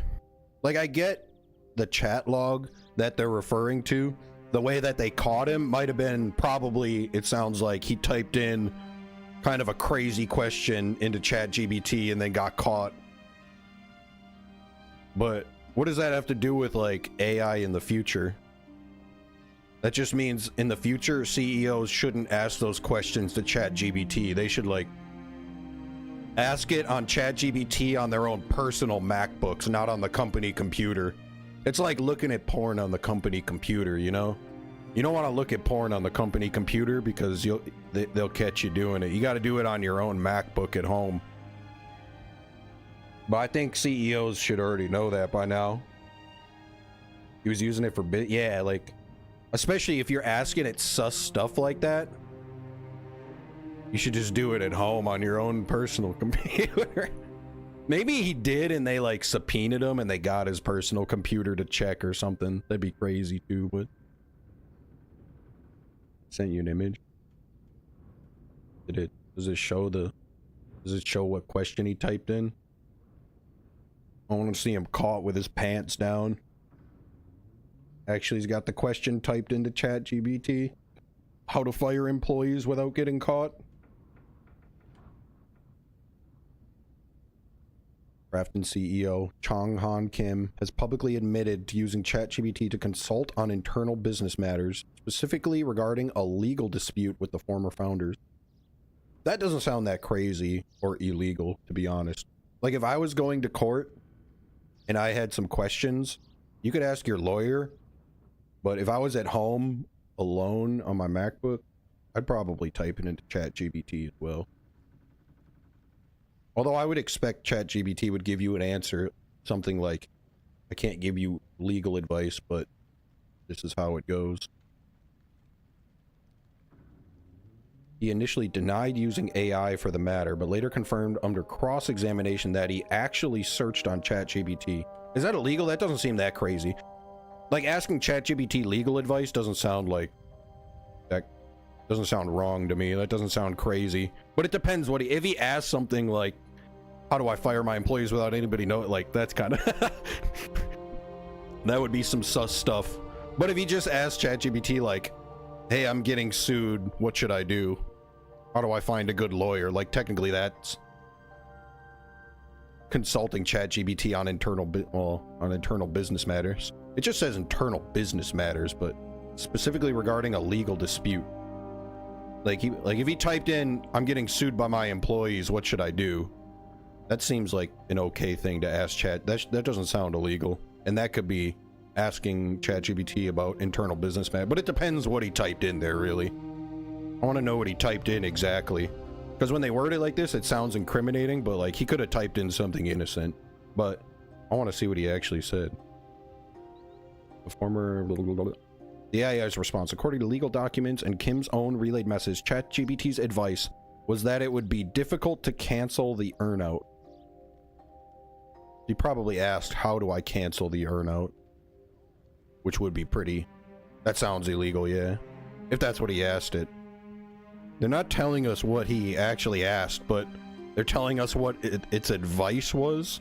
Like, I get the chat log that they're referring to. The way that they caught him might have been probably, it sounds like he typed in kind of a crazy question into ChatGPT and then got caught. But what does that have to do with, like, AI in the future? That just means in the future, CEOs shouldn't ask those questions to ChatGPT. They should, like, ask it on ChatGPT on their own personal MacBooks, not on the company computer. It's like looking at porn on the company computer, you know? You don't want to look at porn on the company computer because they'll catch you doing it. You got to do it on your own MacBook at home. But I think CEOs should already know that by now. He was using it for yeah, like, especially if you're asking it sus stuff like that. You should just do it at home on your own personal computer. Maybe he did and they like subpoenaed him and they got his personal computer to check or something. That'd be crazy too, but sent you an image. Does it show what question he typed in? I want to see him caught with his pants down. Actually, he's got the question typed into ChatGPT. How to fire employees without getting caught. Grafton CEO Chong Han Kim has publicly admitted to using ChatGPT to consult on internal business matters, specifically regarding a legal dispute with the former founders. That doesn't sound that crazy or illegal, to be honest. Like, if I was going to court and I had some questions, you could ask your lawyer. But if I was at home alone on my MacBook, I'd probably type it into ChatGPT as well. Although I would expect ChatGPT would give you an answer, something like, I can't give you legal advice, but this is how it goes. He initially denied using AI for the matter, but later confirmed under cross-examination that he actually searched on ChatGPT. Is that illegal? That doesn't seem that crazy. Like, asking ChatGPT legal advice doesn't sound like... That doesn't sound wrong to me. That doesn't sound crazy. But it depends what he... If he asks something like, how do I fire my employees without anybody knowing? Like, that's kind of... That would be some sus stuff. But if he just asked ChatGPT, like, hey, I'm getting sued, what should I do? How do I find a good lawyer? Like, technically that's consulting ChatGPT on internal business matters. It just says internal business matters, but specifically regarding a legal dispute. Like if he typed in, I'm getting sued by my employees, what should I do? That seems like an okay thing to ask Chat. That doesn't sound illegal. And that could be asking ChatGPT about internal business matters. But it depends what he typed in there, really. I want to know what he typed in exactly. Because when they word it like this, it sounds incriminating, but like he could have typed in something innocent. But I want to see what he actually said. The former... The AI's response, according to legal documents and Kim's own relayed message, ChatGPT's advice was that it would be difficult to cancel the earnout. He probably asked, how do I cancel the earnout? Which would be pretty... That sounds illegal, yeah. If that's what he asked it. They're not telling us what he actually asked, but they're telling us what its advice was.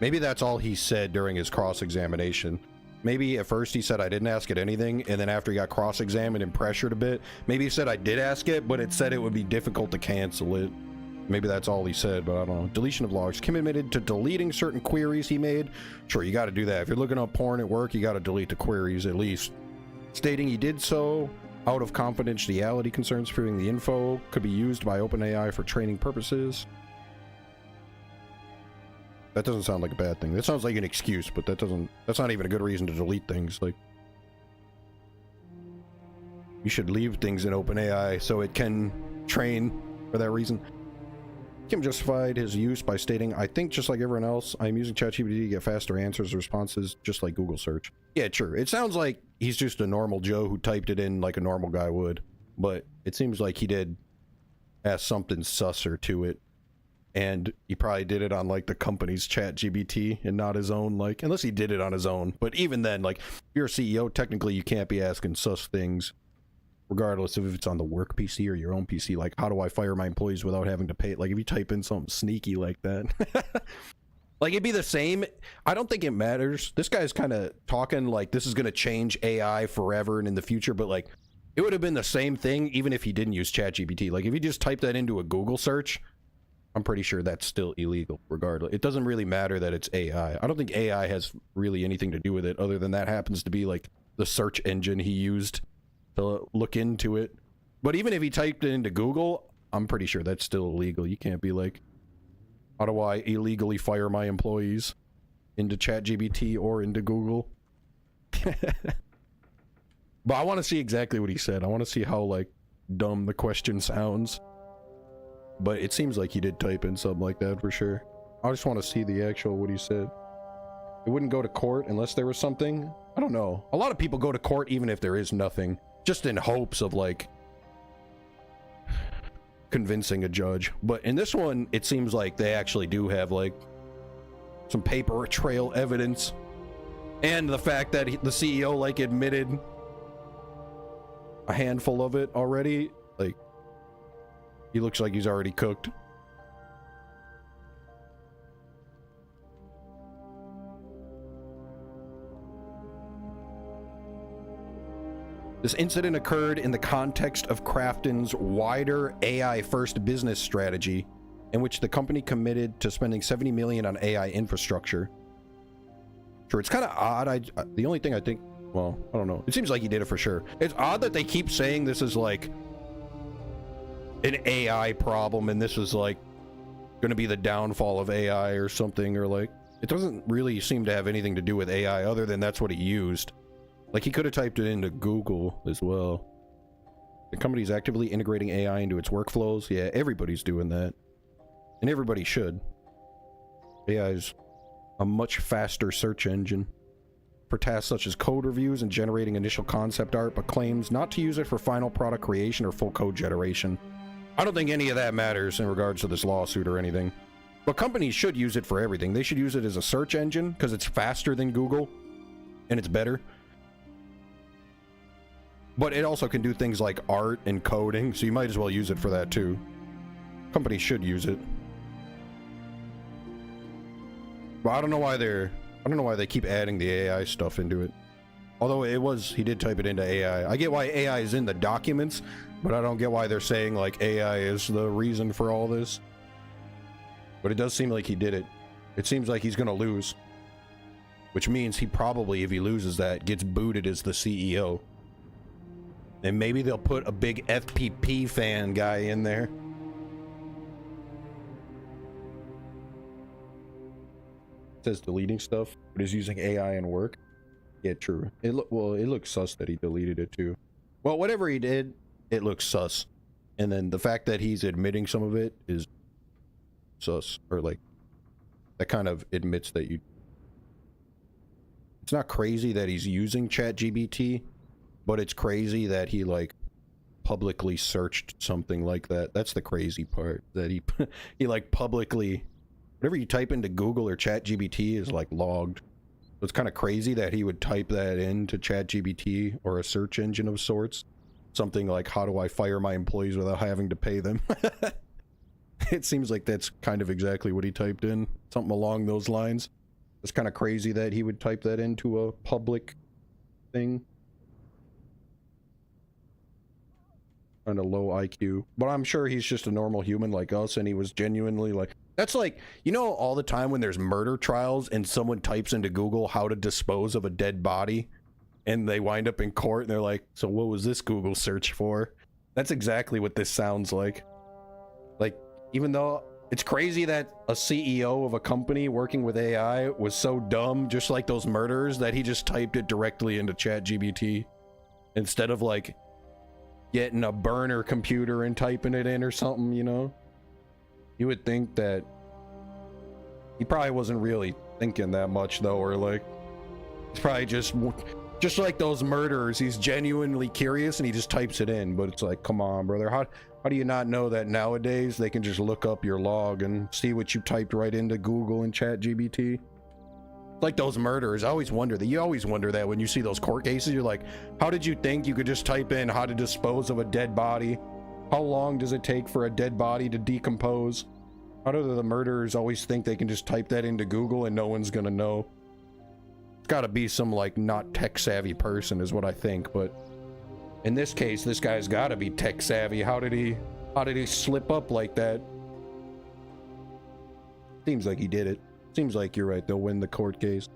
Maybe that's all he said during his cross-examination. Maybe at first he said I didn't ask it anything, and then after he got cross-examined and pressured a bit, maybe he said I did ask it, but it said it would be difficult to cancel it. Maybe that's all he said, but I don't know. Deletion of logs. Kim admitted to deleting certain queries he made. Sure, you got to do that. If you're looking up porn at work, you got to delete the queries at least. Stating he did so out of confidentiality concerns, fearing the info could be used by OpenAI for training purposes. That doesn't sound like a bad thing. That sounds like an excuse, but that's not even a good reason to delete things. Like, you should leave things in OpenAI so it can train for that reason. Kim justified his use by stating, I think just like everyone else, I'm using ChatGPT to get faster answers or responses, just like Google search. Yeah, sure. It sounds like he's just a normal Joe who typed it in like a normal guy would, but it seems like he did add something susser to it. And he probably did it on like the company's ChatGPT and not his own, like, unless he did it on his own. But even then, like, if you're a CEO, technically you can't be asking sus things, regardless of if it's on the work PC or your own PC. Like, how do I fire my employees without having to pay? Like, if you type in something sneaky like that, like, it'd be the same. I don't think it matters. This guy's kind of talking like this is going to change AI forever and in the future, but like, it would have been the same thing even if he didn't use ChatGPT. Like, if you just type that into a Google search, I'm pretty sure that's still illegal regardless. It doesn't really matter that it's AI. I don't think AI has really anything to do with it other than that happens to be like the search engine he used to look into it. But even if he typed it into Google, I'm pretty sure that's still illegal. You can't be like, how do I illegally fire my employees into ChatGPT or into Google? But I want to see exactly what he said. I want to see how, like, dumb the question sounds. But it seems like he did type in something like that for sure. I just want to see the actual what he said. It wouldn't go to court unless there was something. I don't know. A lot of people go to court even if there is nothing, just in hopes of, like, convincing a judge. But in this one, it seems like they actually do have, like, some paper trail evidence. And the fact that the CEO, like, admitted a handful of it already. Like, he looks like he's already cooked. This incident occurred in the context of Krafton's wider AI-first business strategy, in which the company committed to spending $70 million on AI infrastructure. Sure, it's kind of odd. The only thing I think, well, I don't know. It seems like he did it for sure. It's odd that they keep saying this is like an AI problem, and this is like going to be the downfall of AI or something, or like, it doesn't really seem to have anything to do with AI other than that's what he used. Like, he could have typed it into Google as well. The company's actively integrating AI into its workflows. Yeah, everybody's doing that. And everybody should. AI is a much faster search engine for tasks such as code reviews and generating initial concept art, but claims not to use it for final product creation or full code generation. I don't think any of that matters in regards to this lawsuit or anything. But companies should use it for everything. They should use it as a search engine because it's faster than Google and it's better. But it also can do things like art and coding, so you might as well use it for that too. Companies should use it. But I don't know why they keep adding the AI stuff into it. Although he did type it into AI. I get why AI is in the documents, but I don't get why they're saying like AI is the reason for all this. But it does seem like he did it. It seems like he's gonna lose. Which means he probably, if he loses that, gets booted as the CEO. And maybe they'll put a big FPP fan guy in there. It says deleting stuff, but is using AI in work. Yeah, true. It looks sus that he deleted it too. Well, whatever he did, it looks sus. And then the fact that he's admitting some of it is sus, or like that kind of admits that you. It's not crazy that he's using ChatGPT. But it's crazy that he, like, publicly searched something like that. That's the crazy part. That he like, publicly... Whatever you type into Google or ChatGPT is, like, logged. So it's kind of crazy that he would type that into ChatGPT or a search engine of sorts. Something like, how do I fire my employees without having to pay them? It seems like that's kind of exactly what he typed in. Something along those lines. It's kind of crazy that he would type that into a public thing. Kind of low IQ, but I'm sure he's just a normal human like us, and he was genuinely like, that's like, you know, all the time when there's murder trials and someone types into Google how to dispose of a dead body and they wind up in court and they're like, so what was this Google search for? That's exactly what this sounds like. Like, even though it's crazy that a CEO of a company working with AI was so dumb, just like those murderers, that he just typed it directly into ChatGPT instead of like getting a burner computer and typing it in or something, you know? You would think that he probably wasn't really thinking that much though, or like, it's probably just like those murderers, he's genuinely curious and he just types it in. But it's like, come on, brother, how do you not know that nowadays they can just look up your log and see what you typed right into Google and ChatGPT? Like those murderers, I always wonder that. You always wonder that when you see those court cases. You're like, how did you think you could just type in how to dispose of a dead body? How long does it take for a dead body to decompose? How do the murderers always think they can just type that into Google and no one's gonna know? It's gotta be some like not tech savvy person is what I think, but in this case, this guy's gotta be tech savvy. How did he slip up like that? Seems like he did it. Seems like you're right, they'll win the court case.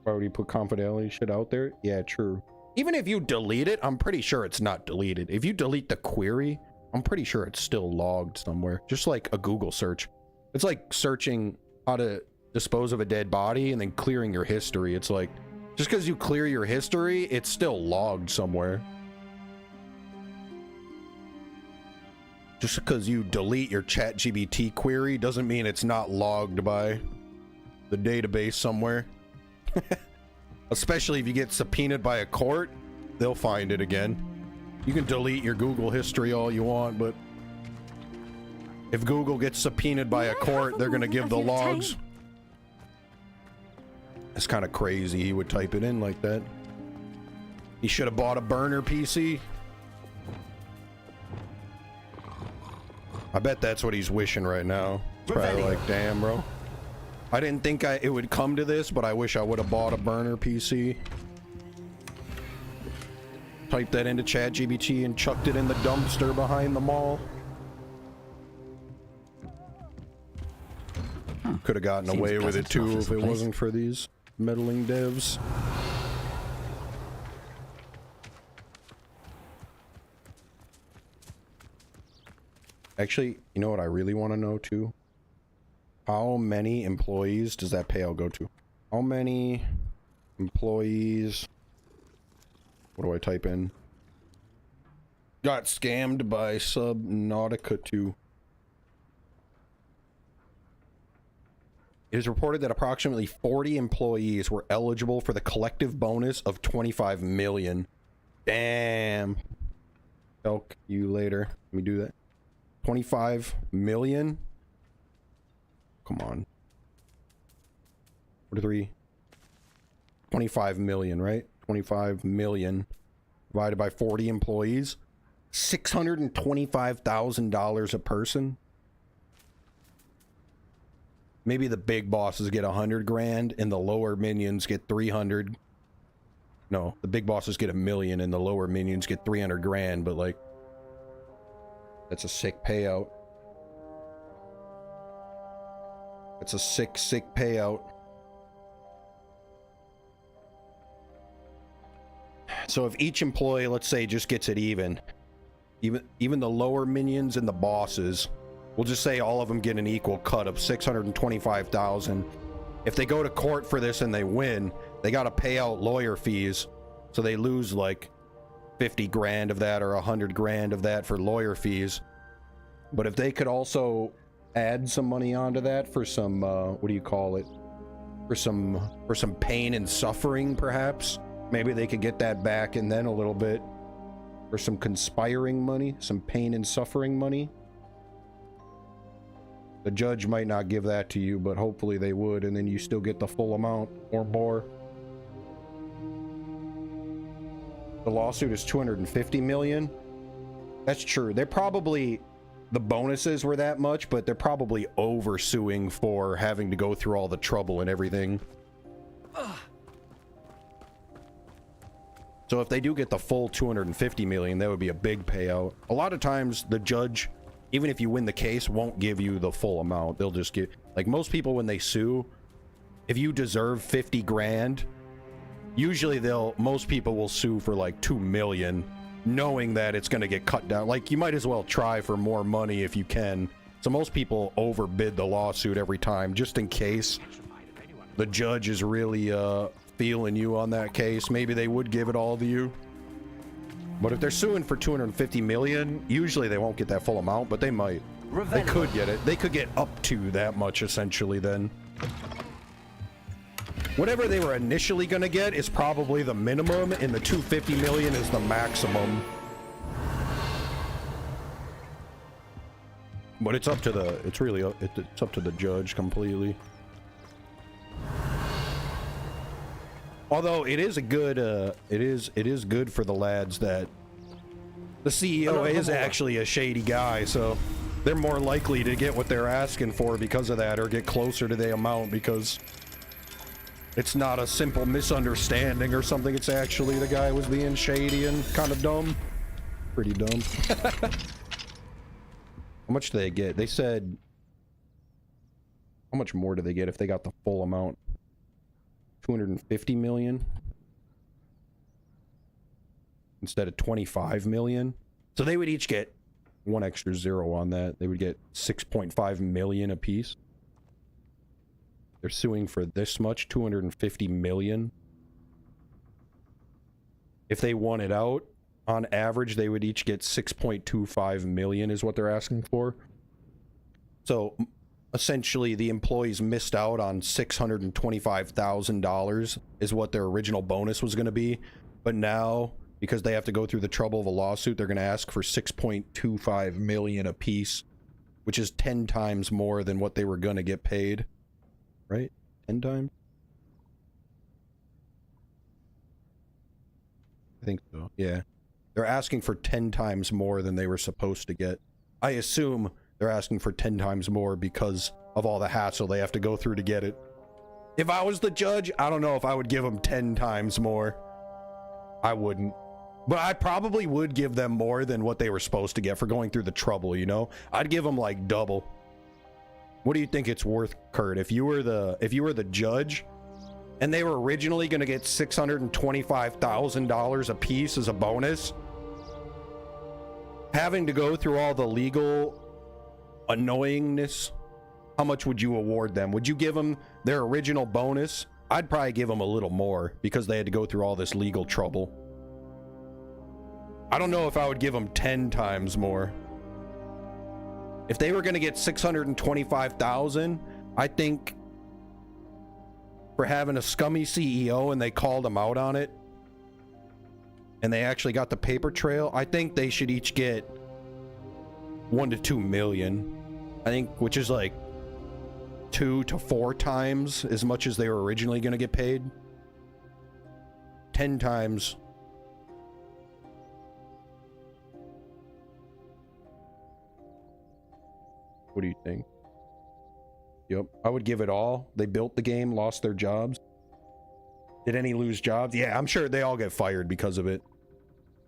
Why would he put confidentiality shit out there? Yeah, true. Even if you delete it, I'm pretty sure it's not deleted. If you delete the query, I'm pretty sure it's still logged somewhere. Just like a Google search. It's like searching how to dispose of a dead body and then clearing your history. It's like, just because you clear your history, it's still logged somewhere. Just because you delete your ChatGPT query doesn't mean it's not logged by the database somewhere. Especially if you get subpoenaed by a court, they'll find it again. You can delete your Google history all you want, but if Google gets subpoenaed by a court, they're going to give the logs. It's kind of crazy he would type it in like that. He should have bought a burner PC. I bet that's what he's wishing right now. It's probably like, damn, bro. I didn't think it would come to this, but I wish I would have bought a burner PC. Typed that into ChatGPT and chucked it in the dumpster behind the mall. Could have gotten away with it too if it wasn't for these meddling devs. Actually, you know what I really want to know too? How many employees does that payout go to? How many employees? What do I type in? Got scammed by Subnautica 2. It is reported that approximately 40 employees were eligible for the collective bonus of 25 million. Damn. Elk you later. Let me do that. 25 million? Come on. 43. 25 million, right? 25 million divided by 40 employees. $625,000 a person. Maybe the big bosses get 100 grand and the lower minions get 300. No, the big bosses get 1 million and the lower minions get 300 grand, but like, that's a sick payout. It's a sick payout. So if each employee, let's say, just gets it even the lower minions and the bosses, we'll just say all of them get an equal cut of 625,000. If they go to court for this and they win, they got to pay out lawyer fees, so they lose like 50 grand of that or 100 grand of that for lawyer fees. But if they could also add some money onto that for some what do you call it, for some pain and suffering, perhaps maybe they could get that back, and then a little bit for some conspiring money, some pain and suffering money. The judge might not give that to you, but hopefully they would, and then you still get the full amount or more. The lawsuit is 250 million. That's true. They're probably, the bonuses were that much, but they're probably oversuing for having to go through all the trouble and everything. So if they do get the full 250 million, that would be a big payout. A lot of times the judge, even if you win the case, won't give you the full amount. They'll just give, like most people when they sue, if you deserve 50 grand, usually most people will sue for like 2 million, knowing that it's going to get cut down. Like, you might as well try for more money if you can. So most people overbid the lawsuit every time, just in case the judge is really feeling you on that case. Maybe they would give it all to you. But if they're suing for 250 million, usually they won't get that full amount, but they might. They could get it. They could get up to that much, essentially, then. Whatever they were initially going to get is probably the minimum, and the 250 million is the maximum. But it's up to the, it's really, it's up to the judge completely. Although it is a good, it is good for the lads that the CEO is actually a shady guy, so they're more likely to get what they're asking for because of that, or get closer to the amount, because it's not a simple misunderstanding or something. It's actually the guy was being shady and kind of dumb. Pretty dumb. How much do they get? They said, how much more do they get if they got the full amount? 250 million instead of 25 million. So they would each get one extra zero on that. They would get 6.5 million apiece. They're suing for this much, 250 million. If they won it out, on average, they would each get 6.25 million is what they're asking for. So essentially, the employees missed out on $625,000 is what their original bonus was going to be. But now, because they have to go through the trouble of a lawsuit, they're going to ask for 6.25 million apiece, which is 10 times more than what they were going to get paid. Right? 10 times? I think so. Yeah. They're asking for 10 times more than they were supposed to get. I assume they're asking for 10 times more because of all the hassle they have to go through to get it. If I was the judge, I don't know if I would give them 10 times more. I wouldn't. But I probably would give them more than what they were supposed to get for going through the trouble, you know? I'd give them like double. What do you think it's worth, Kurt? If you were the judge and they were originally going to get $625,000 a piece as a bonus, having to go through all the legal annoyingness, how much would you award them? Would you give them their original bonus? I'd probably give them a little more because they had to go through all this legal trouble. I don't know if I would give them 10 times more. If they were going to get 625,000, I think for having a scummy CEO and they called them out on it and they actually got the paper trail, I think they should each get 1 to 2 million. I think, which is like 2 to 4 times as much as they were originally going to get paid. 10 times. What do you think? Yep, I would give it all. They built the game, lost their jobs. Did any lose jobs? Yeah, I'm sure they all get fired because of it.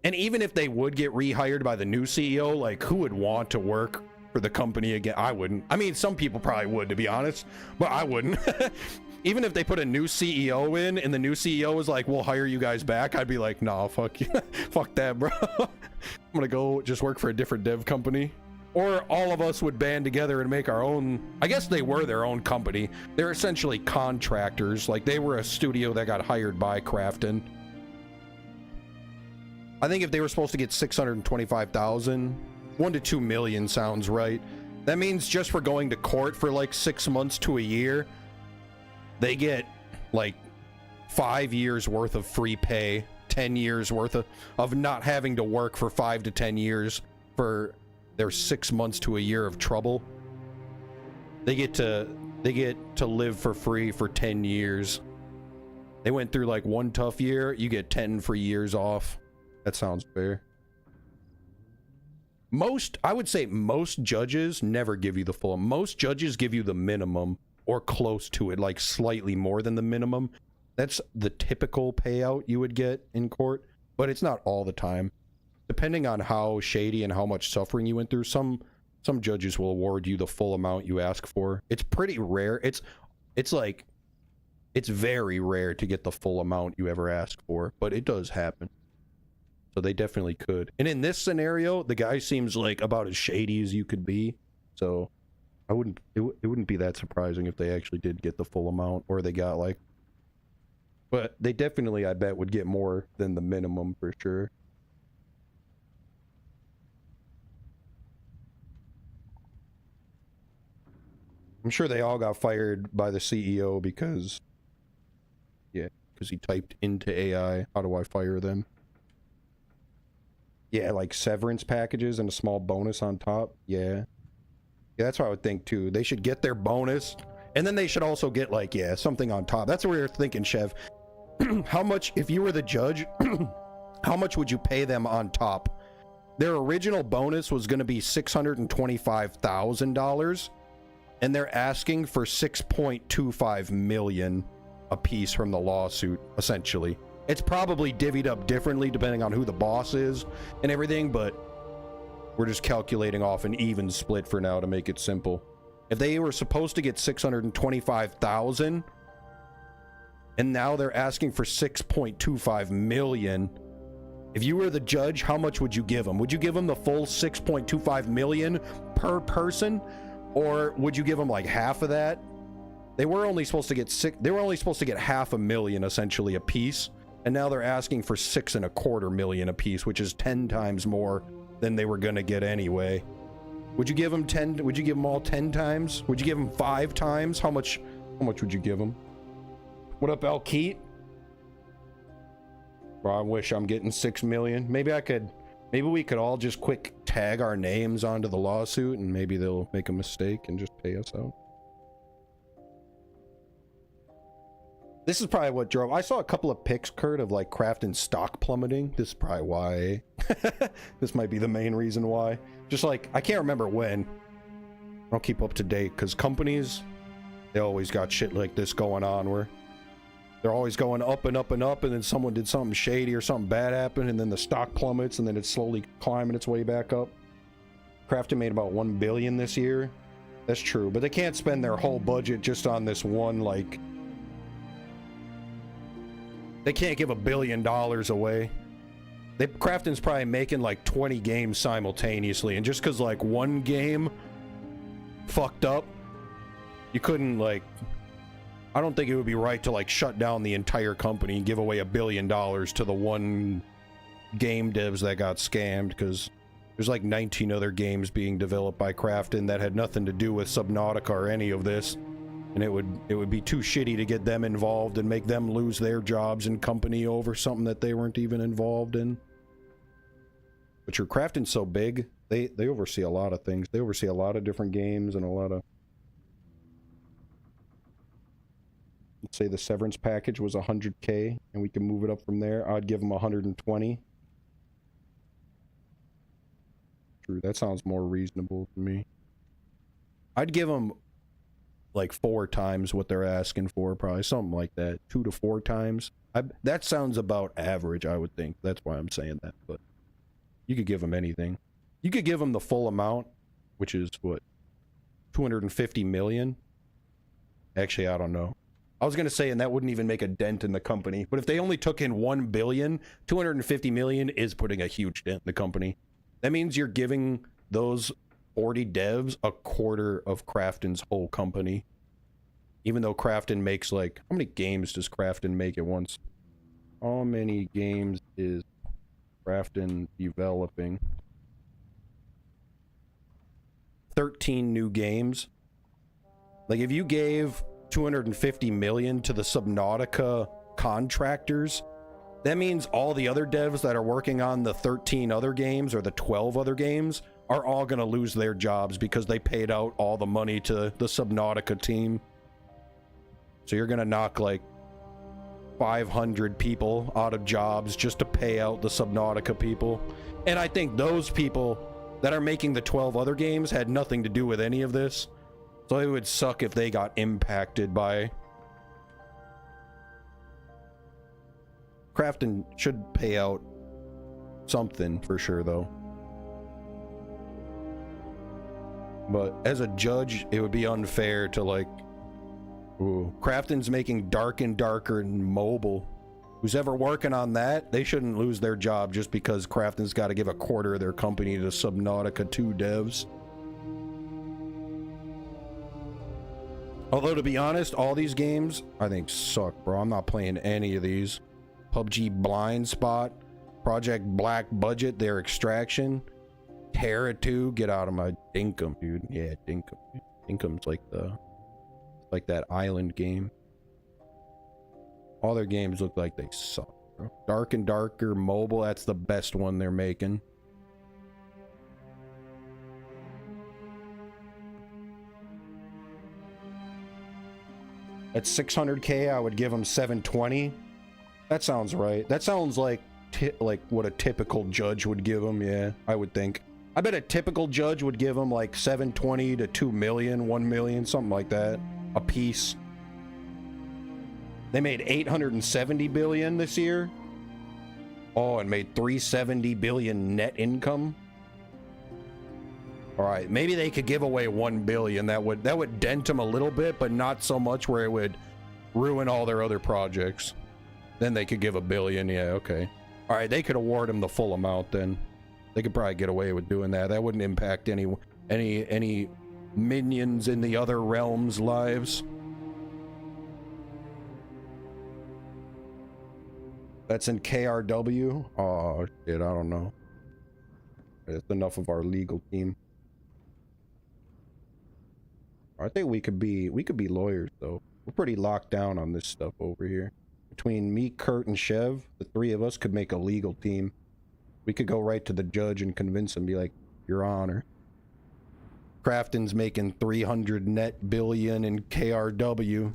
And even if they would get rehired by the new CEO, like, who would want to work for the company again? I wouldn't. I mean, some people probably would, to be honest, but I wouldn't. Even if they put a new CEO in and the new CEO was like, we'll hire you guys back, I'd be like, nah, fuck you. Fuck that, bro. I'm gonna go just work for a different dev company. Or all of us would band together and make our own. I guess they were their own company. They're essentially contractors. Like, they were a studio that got hired by Crafton. I think if they were supposed to get 625,000, 1 to 2 million sounds right. That means just for going to court for like 6 months to a year, they get like 5 years worth of free pay, 10 years worth of not having to work for 5 to 10 years for their 6 months to a year of trouble. They get to live for free for 10 years. They went through like one tough year, you get 10 free years off. That sounds fair. I would say most judges never give you the full. Most judges give you the minimum or close to it, like slightly more than the minimum. That's the typical payout you would get in court, but it's not all the time. Depending on how shady and how much suffering you went through, some judges will award you the full amount you ask for. It's pretty rare. It's very rare to get the full amount you ever ask for, but it does happen. So they definitely could. And in this scenario, the guy seems like about as shady as you could be. So it wouldn't be that surprising if they actually did get the full amount, or they got like, but they definitely, I bet, would get more than the minimum for sure. I'm sure they all got fired by the CEO because he typed into AI, how do I fire them? Yeah, like severance packages and a small bonus on top. Yeah, that's what I would think too. They should get their bonus, and then they should also get like, something on top. That's what we were thinking, Chev. How much, if you were the judge, how much would you pay them on top? Their original bonus was going to be $625,000, and they're asking for 6.25 million a piece from the lawsuit, essentially. It's probably divvied up differently depending on who the boss is and everything, but we're just calculating off an even split for now to make it simple. If they were supposed to get 625,000 and now they're asking for 6.25 million, if you were the judge, how much would you give them? Would you give them the full 6.25 million per person, or would you give them like half of that? They were only supposed to get $500,000 essentially a piece, and now they're asking for $6.25 million a piece, which is 10 times more than they were gonna get anyway. Would you give them 10? Would you give them all 10 times? Would you give them 5 times? How much would you give them? What up, Alkeet? Bro, I wish I'm getting 6 million. Maybe we could all just quick tag our names onto the lawsuit, and maybe they'll make a mistake and just pay us out. This is probably what drove. I saw a couple of pics, Kurt, of like Crafton stock plummeting. This is probably why. This might be the main reason why. Just like, I can't remember when. I'll keep up to date because companies, they always got shit like this going on where they're always going up and up and up, and then someone did something shady or something bad happened, and then the stock plummets, and then it's slowly climbing its way back up. Crafton made about $1 billion this year. That's true, but they can't spend their whole budget just on this one, like... They can't give $1 billion away. Crafton's probably making like 20 games simultaneously, and just because like one game fucked up, you couldn't like... I don't think it would be right to like shut down the entire company and give away $1 billion to the one game devs that got scammed, because there's like 19 other games being developed by Crafton that had nothing to do with Subnautica or any of this. And it would be too shitty to get them involved and make them lose their jobs and company over something that they weren't even involved in. But your Crafton's so big, they oversee a lot of things. They oversee a lot of different games and a lot of... Let's say the severance package was 100K and we can move it up from there. I'd give them 120. True, that sounds more reasonable to me. I'd give them like 4 times what they're asking for, probably something like that. 2 to 4 times. That sounds about average, I would think. That's why I'm saying that. But you could give them anything. You could give them the full amount, which is what, 250 million. Actually, I don't know. I was gonna say, and that wouldn't even make a dent in the company. But if they only took in 1 billion, 250 million is putting a huge dent in the company. That means you're giving those 40 devs a quarter of Crafton's whole company. Even though Crafton makes like... How many games does Crafton make at once? How many games is Crafton developing? 13 new games. Like if you gave 250 million to the Subnautica contractors, that means all the other devs that are working on the 13 other games or the 12 other games are all gonna lose their jobs because they paid out all the money to the Subnautica team. So you're gonna knock like 500 people out of jobs just to pay out the Subnautica people. And I think those people that are making the 12 other games had nothing to do with any of this. So it would suck if they got impacted by... Crafton should pay out something for sure, though. But as a judge, it would be unfair to like... Ooh, Crafton's making Dark and Darker and mobile. Who's ever working on that, they shouldn't lose their job just because Crafton's got to give a quarter of their company to Subnautica 2 devs. Although, to be honest, all these games, I think, suck, bro. I'm not playing any of these. PUBG Blind Spot, Project Black Budget, their Extraction, Terra 2, get out of my Dinkum, dude. Yeah, Dinkum. Dinkum's like that island game. All their games look like they suck, bro. Dark and Darker mobile, that's the best one they're making. At 600K, I would give them 720. That sounds right. That sounds like what a typical judge would give them. Yeah, I would think. I bet a typical judge would give them like 720 to 2 million, 1 million, something like that, a piece. They made 870 billion this year. Oh, and made 370 billion net income. All right, maybe they could give away 1 billion. That would dent them a little bit, but not so much where it would ruin all their other projects. Then they could give $1 billion. Yeah, okay. All right, they could award them the full amount then. They could probably get away with doing that. That wouldn't impact any minions in the other realms' lives. That's in KRW. Oh shit, I don't know. It's enough of our legal team. I think we could be lawyers though. We're pretty locked down on this stuff over here. Between me, Kurt, and Chev, the three of us could make a legal team. We could go right to the judge and convince him, be like, Your Honor, Crafton's making 300 net billion in KRW.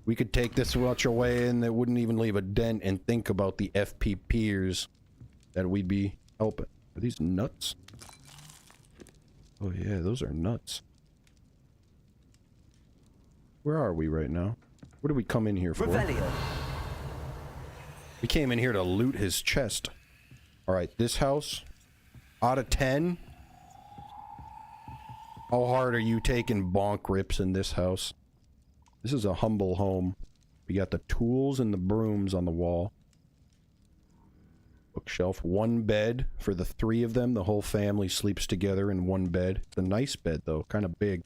We could take this much away and it wouldn't even leave a dent, and think about the FPPers that we'd be helping. Are these nuts? Oh yeah, those are nuts. Where are we right now? What did we come in here for? Revelio. We came in here to loot his chest. Alright, this house, out of 10, how hard are you taking bonk rips in this house? This is a humble home. We got the tools and the brooms on the wall. Bookshelf, one bed for the three of them. The whole family sleeps together in one bed. It's a nice bed though, kind of big.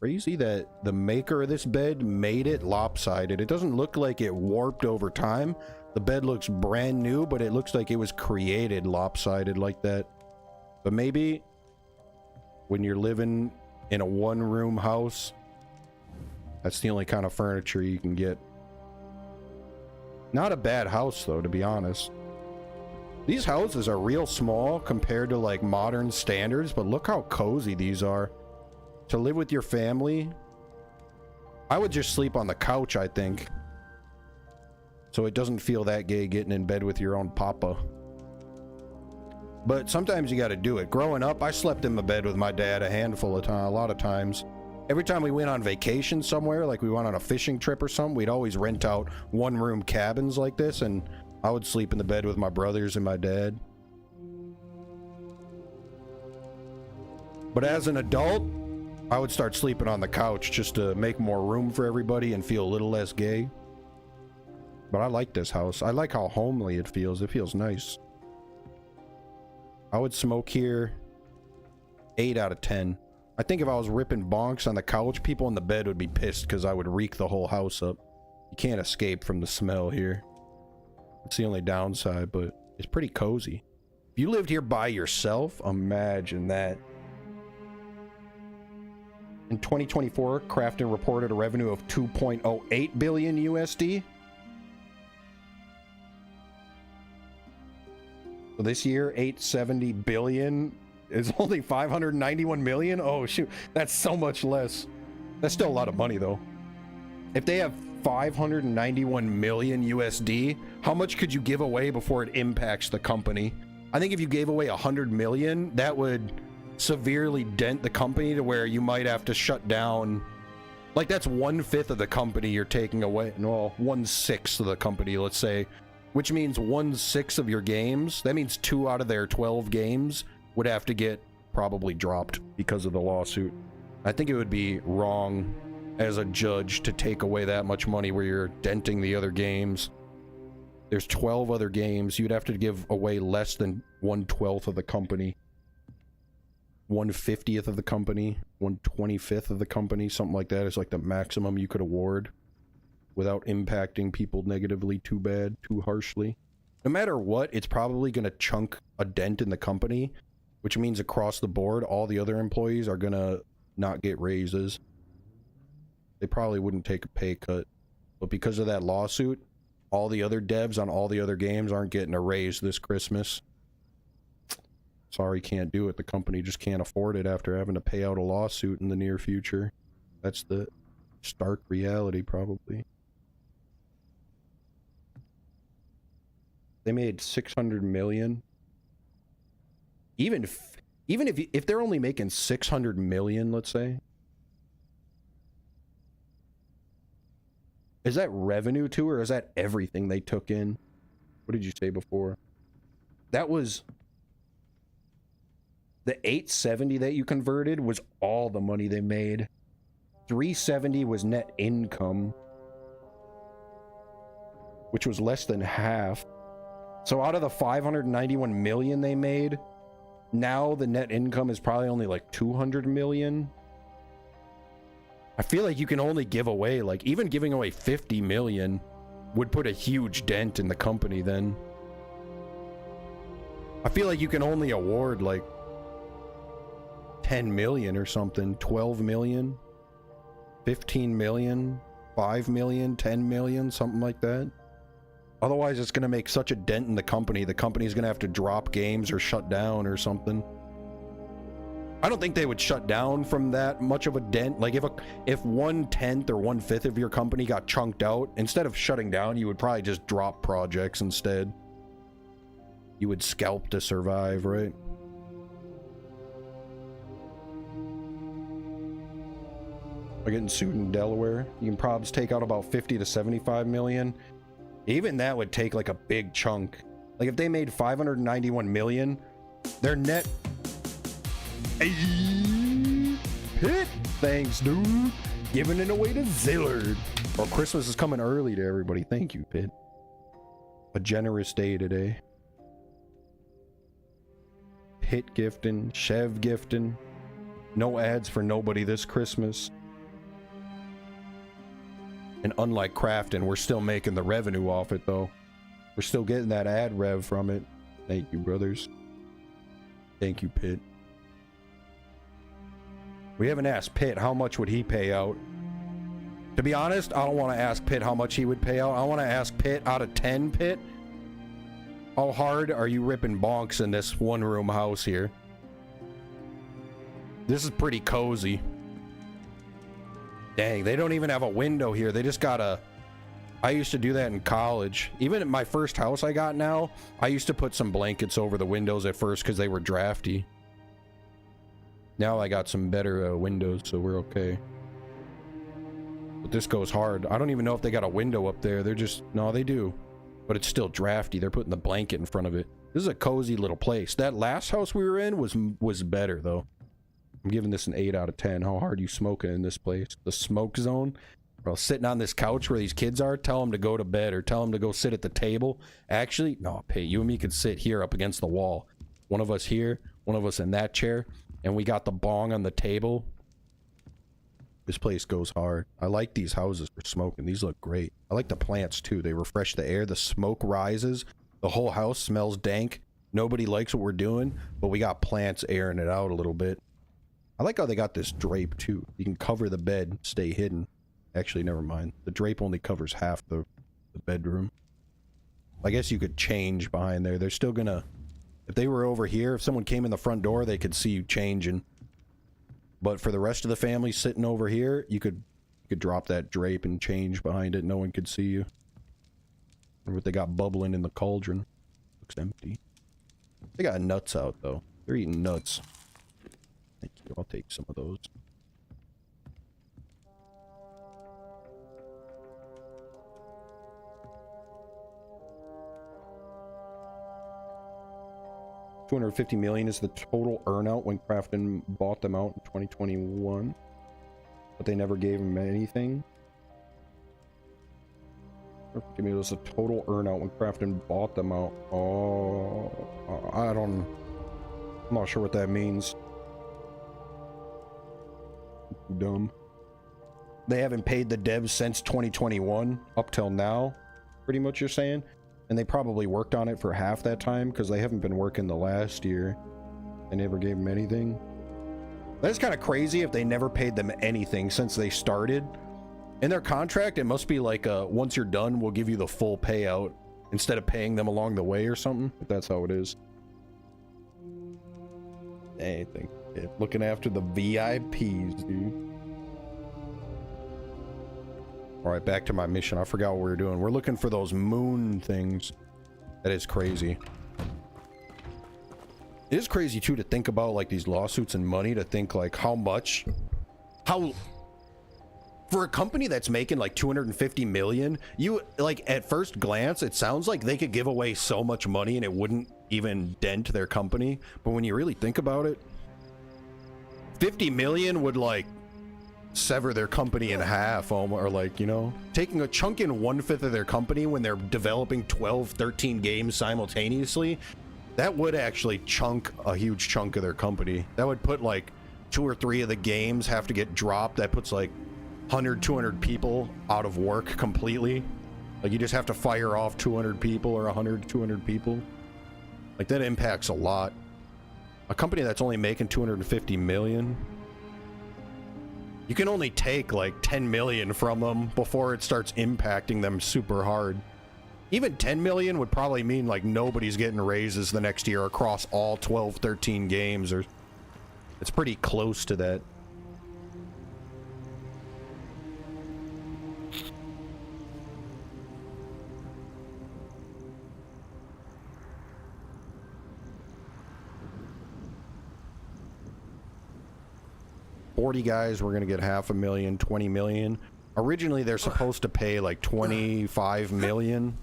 Crazy that the maker of this bed made it lopsided. It doesn't look like it warped over time. The bed looks brand new, but it looks like it was created lopsided like that. But maybe when you're living in a one-room house, that's the only kind of furniture you can get. Not a bad house though, to be honest. These houses are real small compared to like modern standards, but look how cozy these are. To live with your family, I would just sleep on the couch, I think. So it doesn't feel that gay getting in bed with your own papa. But sometimes you gotta do it. Growing up, I slept in my bed with my dad a lot of times. Every time we went on vacation somewhere, like we went on a fishing trip or something, we'd always rent out one-room cabins like this, and I would sleep in the bed with my brothers and my dad. But as an adult, I would start sleeping on the couch just to make more room for everybody and feel a little less gay. But I like this house. I like how homely it feels. It feels nice. I would smoke here 8 out of 10. I think if I was ripping bonks on the couch, people in the bed would be pissed because I would reek the whole house up. You can't escape from the smell here. It's the only downside, but it's pretty cozy. If you lived here by yourself, imagine that. In 2024, Crafton reported a revenue of 2.08 billion USD. So this year, 870 billion is only 591 million. Oh shoot, that's so much less. That's still a lot of money though. If they have 591 million USD, how much could you give away before it impacts the company? I think if you gave away 100 million, that would severely dent the company to where you might have to shut down. Like that's 1/5 of the company you're taking away. No, 1/6 of the company, let's say, which means 1/6 of your games. That means 2 out of their 12 games would have to get probably dropped because of the lawsuit. I think it would be wrong as a judge to take away that much money where you're denting the other games. There's 12 other games. You'd have to give away less than 1/12 of the company. 1/50th of the company, 1/25th of the company, something like that is like the maximum you could award without impacting people negatively too bad, too harshly. No matter what, it's probably going to chunk a dent in the company, which means across the board, all the other employees are going to not get raises. They probably wouldn't take a pay cut, but because of that lawsuit, all the other devs on all the other games aren't getting a raise this Christmas. Sorry, can't do it. The company just can't afford it after having to pay out a lawsuit in the near future. That's the stark reality, probably. They made 600 million. Even if they're only making 600 million, let's say, is that revenue too, or is that everything they took in? What did you say before? That was the 870 that you converted was all the money they made. 370 was net income, which was less than half. So out of the 591 million they made, now the net income is probably only like 200 million. I feel like you can only give away, like even giving away 50 million would put a huge dent in the company then. I feel like you can only award like 10 million or something, 12 million, 15 million, 5 million, 10 million, something like that. Otherwise, it's going to make such a dent in the company's going to have to drop games or shut down or something. I don't think they would shut down from that much of a dent. Like if 1/10 or 1/5 of your company got chunked out, instead of shutting down, you would probably just drop projects instead. You would scalp to survive, right? By getting sued in Delaware, you can probably take out about 50 to 75 million. Even that would take like a big chunk. Like if they made 591 million, their net... Hey, Pit, thanks, dude. Giving it away to Zillard. Well, Christmas is coming early to everybody. Thank you, Pit. A generous day today. Pit gifting, Chev gifting. No ads for nobody this Christmas. And unlike Crafton, we're still making the revenue off it, though. We're still getting that ad rev from it. Thank you, brothers. Thank you, Pit. We haven't asked Pit how much would he pay out. To be honest, I don't want to ask Pit how much he would pay out. I want to ask Pit, out of 10, Pit, how hard are you ripping bonks in this one-room house here? This is pretty cozy. Dang, they don't even have a window here. They just got a... I used to do that in college. Even at my first house I got now, I used to put some blankets over the windows at first because they were drafty. Now I got some better windows, so we're okay. But this goes hard. I don't even know if they got a window up there. They're just... No, they do. But it's still drafty. They're putting the blanket in front of it. This is a cozy little place. That last house we were in was better, though. I'm giving this an 8 out of 10. How hard you smoking in this place? The smoke zone? Bro, sitting on this couch where these kids are, tell them to go to bed or tell them to go sit at the table. Actually, no, Pay, you and me could sit here up against the wall. One of us here, one of us in that chair, and we got the bong on the table. This place goes hard. I like these houses for smoking. These look great. I like the plants too. They refresh the air. The smoke rises. The whole house smells dank. Nobody likes what we're doing, but we got plants airing it out a little bit. I like how they got this drape too. You can cover the bed, stay hidden. Actually, never mind. The drape only covers half the bedroom. I guess you could change behind there. They're still gonna... If they were over here, if someone came in the front door, they could see you changing. But for the rest of the family sitting over here, you could drop that drape and change behind it. No one could see you. Or what they got bubbling in the cauldron. Looks empty. They got nuts out, though. They're eating nuts. Thank you. I'll take some of those. $250 million is the total earnout when Crafton bought them out in 2021, but they never gave him anything. Give me this a total earnout when Crafton bought them out. Oh, I'm not sure what that means. Dumb. They haven't paid the devs since 2021 up till now, pretty much you're saying? And they probably worked on it for half that time because they haven't been working the last year. They never gave them anything. That's kind of crazy if they never paid them anything since they started. In their contract, it must be like once you're done, we'll give you the full payout instead of paying them along the way or something. If that's how it is. Anything. Yeah, looking after the VIPs, dude. Alright, back to my mission. I forgot what we were doing. We're looking for those moon things. That is crazy. It is crazy, too, to think about, like, these lawsuits and money, to think, like, how much... For a company that's making, like, 250 million, you, like, at first glance, it sounds like they could give away so much money and it wouldn't even dent their company. But when you really think about it, 50 million would, like... sever their company in half, or like, you know, taking a chunk in 1/5 of their company when they're developing 12, 13 games simultaneously, that would actually chunk a huge chunk of their company. That would put like 2 or 3 of the games have to get dropped. That puts like 100, 200 people out of work completely. Like, you just have to fire off 200 people or 100, 200 people. Like, that impacts a lot. A company that's only making 250 million, you can only take like 10 million from them before it starts impacting them super hard. Even 10 million would probably mean like nobody's getting raises the next year across all 12, 13 games, or it's pretty close to that. $40 guys, we're gonna get 500,000, 20 million. Originally, they're supposed to pay like 25 million.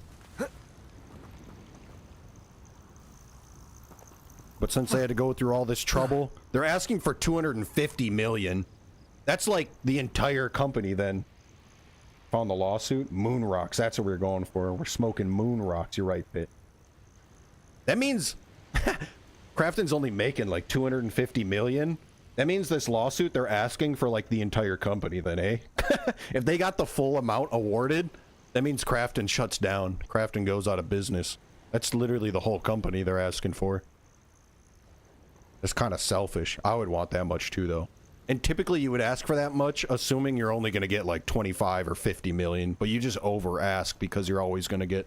But since they had to go through all this trouble, they're asking for 250 million. That's like the entire company then. Found the lawsuit? Moon rocks, that's what we're going for. We're smoking moon rocks, you're right, Pit. That means Crafton's only making like 250 million. That means this lawsuit, they're asking for like the entire company then, eh? If they got the full amount awarded, that means Crafton shuts down. Crafton goes out of business. That's literally the whole company they're asking for. It's kind of selfish. I would want that much too, though. And typically you would ask for that much, assuming you're only going to get like 25 or 50 million, but you just over ask because you're always going to get,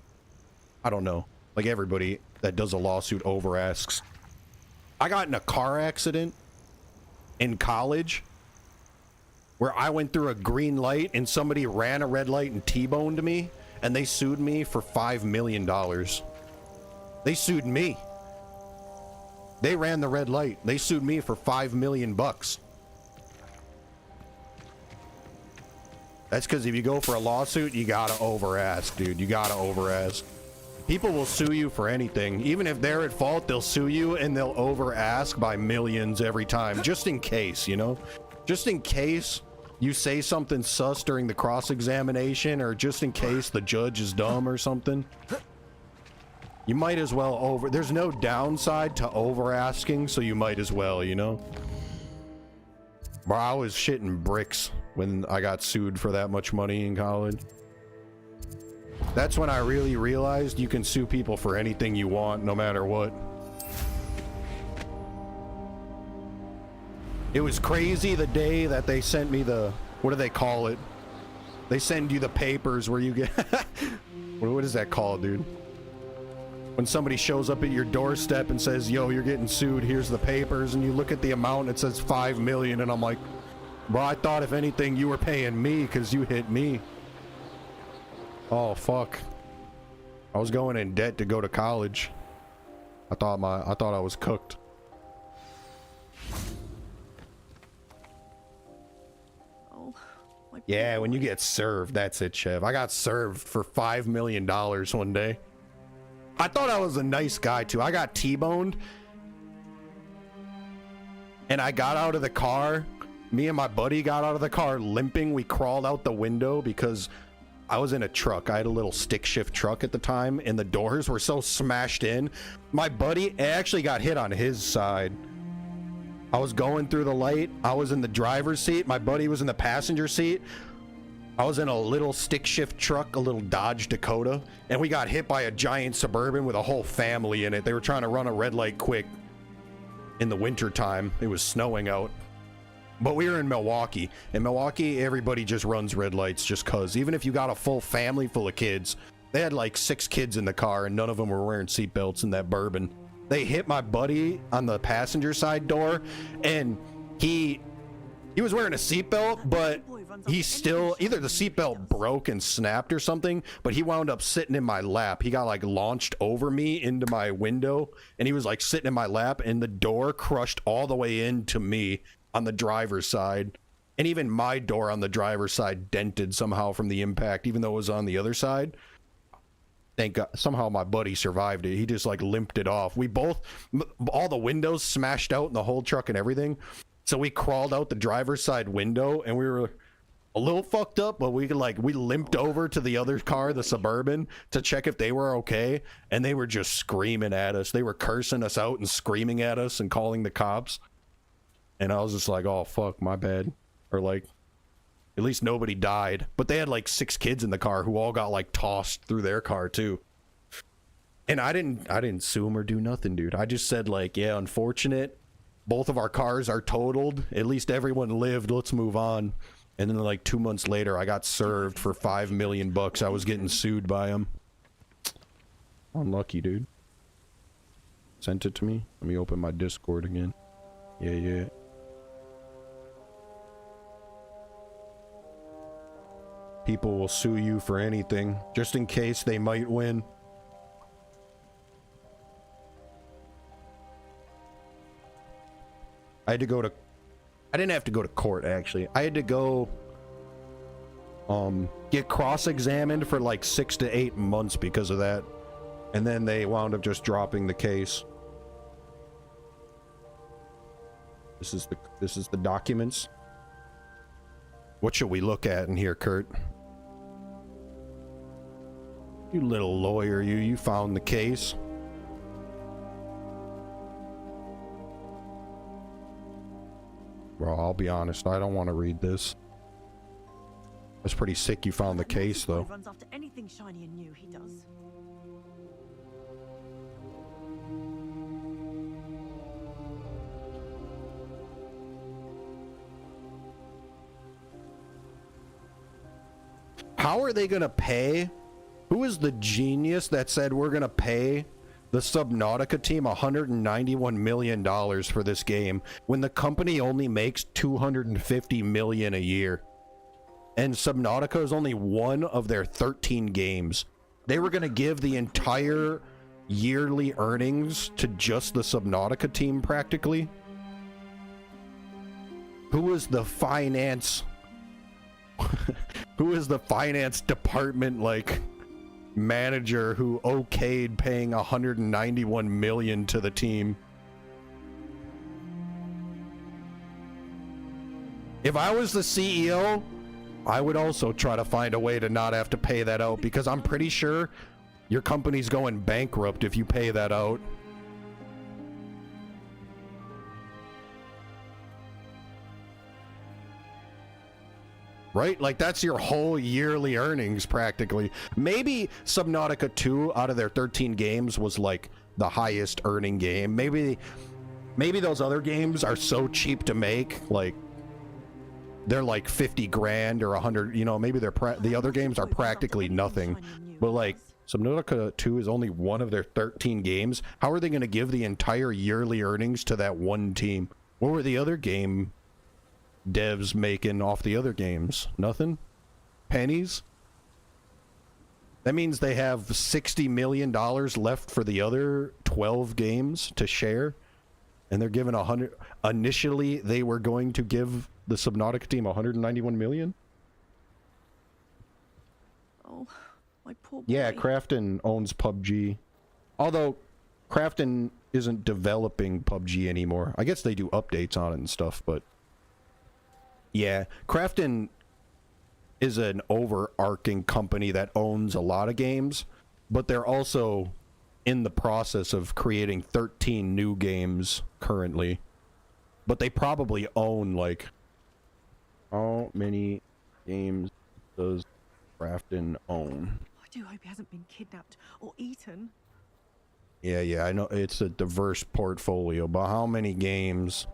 I don't know, like everybody that does a lawsuit over asks. I got in a car accident in college where I went through a green light and somebody ran a red light and T-boned me, and they sued me for $5 million. They sued me. They ran the red light. They sued me for $5 million bucks. That's because if you go for a lawsuit, you gotta over ask, dude. You gotta over ask. People will sue you for anything. Even if they're at fault, they'll sue you and they'll over ask by millions every time, just in case, you know? Just in case you say something sus during the cross-examination, or just in case the judge is dumb or something. You might as well over... There's no downside to over asking, so you might as well, you know? Bro, I was shitting bricks when I got sued for that much money in college. That's when I really realized you can sue people for anything you want, no matter what. It was crazy the day that they sent me the... What do they call it? They send you the papers where you get... What is that called, dude? When somebody shows up at your doorstep and says, yo, you're getting sued, here's the papers, and you look at the amount, it says 5 million, and I'm like, bro, I thought if anything you were paying me because you hit me. Oh, fuck. I was going in debt to go to college. I thought I was cooked. Yeah, when you get served, that's it, Chev. I got served for $5 million one day. I thought I was a nice guy, too. I got T-boned. And I got out of the car. Me and my buddy got out of the car limping. We crawled out the window because I was in a truck. I had a little stick shift truck at the time, and the doors were so smashed in. My buddy actually got hit on his side. I was going through the light. I was in the driver's seat. My buddy was in the passenger seat. I was in a little stick shift truck, a little Dodge Dakota, and we got hit by a giant Suburban with a whole family in it. They were trying to run a red light quick in the winter time. It was snowing out. But we were in Milwaukee. In Milwaukee, everybody just runs red lights just cause. Even if you got a full family full of kids, they had like 6 kids in the car and none of them were wearing seatbelts in that bourbon. They hit my buddy on the passenger side door, and he was wearing a seatbelt, but he still, either the seatbelt broke and snapped or something, but he wound up sitting in my lap. He got like launched over me into my window, and he was like sitting in my lap, and the door crushed all the way into me on the driver's side. And even my door on the driver's side dented somehow from the impact, even though it was on the other side. Thank God, somehow my buddy survived it. He just like limped it off. We both, all the windows smashed out in the whole truck and everything. So we crawled out the driver's side window, and we were a little fucked up, but we limped over to the other car, the Suburban, to check if they were okay. And they were just screaming at us. They were cursing us out and screaming at us and calling the cops. And I was just like, oh, fuck, my bad. Or like, At least nobody died. But they had like 6 kids in the car who all got like tossed through their car too. And I didn't sue them or do nothing, dude. I just said like, yeah, unfortunate. Both of our cars are totaled. At least everyone lived. Let's move on. And then like 2 months later, I got served for $5 million. I was getting sued by them. Unlucky, dude. Sent it to me. Let me open my Discord again. Yeah. People will sue you for anything, just in case they might win. I didn't have to go to court, actually. I had to go, get cross-examined for like 6 to 8 months because of that. And then they wound up just dropping the case. This is the documents. What should we look at in here, Kurt? You little lawyer, you found the case. Bro, I'll be honest, I don't want to read this. That's pretty sick you found the case, though. Runs after anything shiny and new, he does. How are they gonna pay? Who is the genius that said we're gonna pay the Subnautica team $191 million for this game when the company only makes $250 million a year? And Subnautica is only one of their 13 games. They were gonna give the entire yearly earnings to just the Subnautica team, practically. Who is the finance? Who is the finance department, like, manager who okayed paying $191 million to the team? If I was the CEO, I would also try to find a way to not have to pay that out, because I'm pretty sure your company's going bankrupt if you pay that out. Right? Like, that's your whole yearly earnings, practically. Maybe Subnautica 2 out of their 13 games was, like, the highest earning game. Maybe those other games are so cheap to make, like, they're like 50 grand or 100, you know, maybe the other games are practically nothing. But, like, Subnautica 2 is only one of their 13 games. How are they going to give the entire yearly earnings to that one team? What were the other game devs making off the other games? Nothing? Pennies? That means they have $60 million left for the other 12 games to share, and they're giving 100. Initially, they were going to give the Subnautica team 191 million. Oh, my poor boy. Yeah, Crafton owns PUBG. Although Crafton isn't developing PUBG anymore. I guess they do updates on it and stuff, but yeah, Crafton is an overarching company that owns a lot of games, but they're also in the process of creating 13 new games currently. But they probably own, like, how many games does Crafton own? I do hope he hasn't been kidnapped or eaten. Yeah, I know it's a diverse portfolio, but how many games?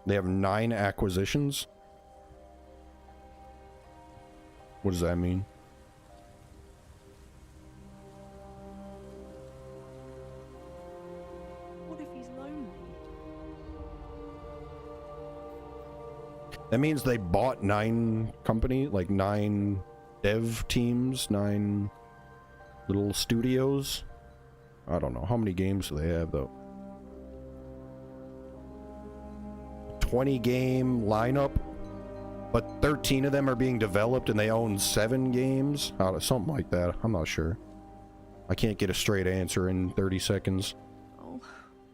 They have 9 acquisitions. What does that mean? What if he's lonely? That means they bought 9 companies, like 9 dev teams, 9 little studios. I don't know. How many games do they have, though? 20 game lineup, but 13 of them are being developed and they own 7 games. Something like that. I'm not sure. I can't get a straight answer in 30 seconds. Oh,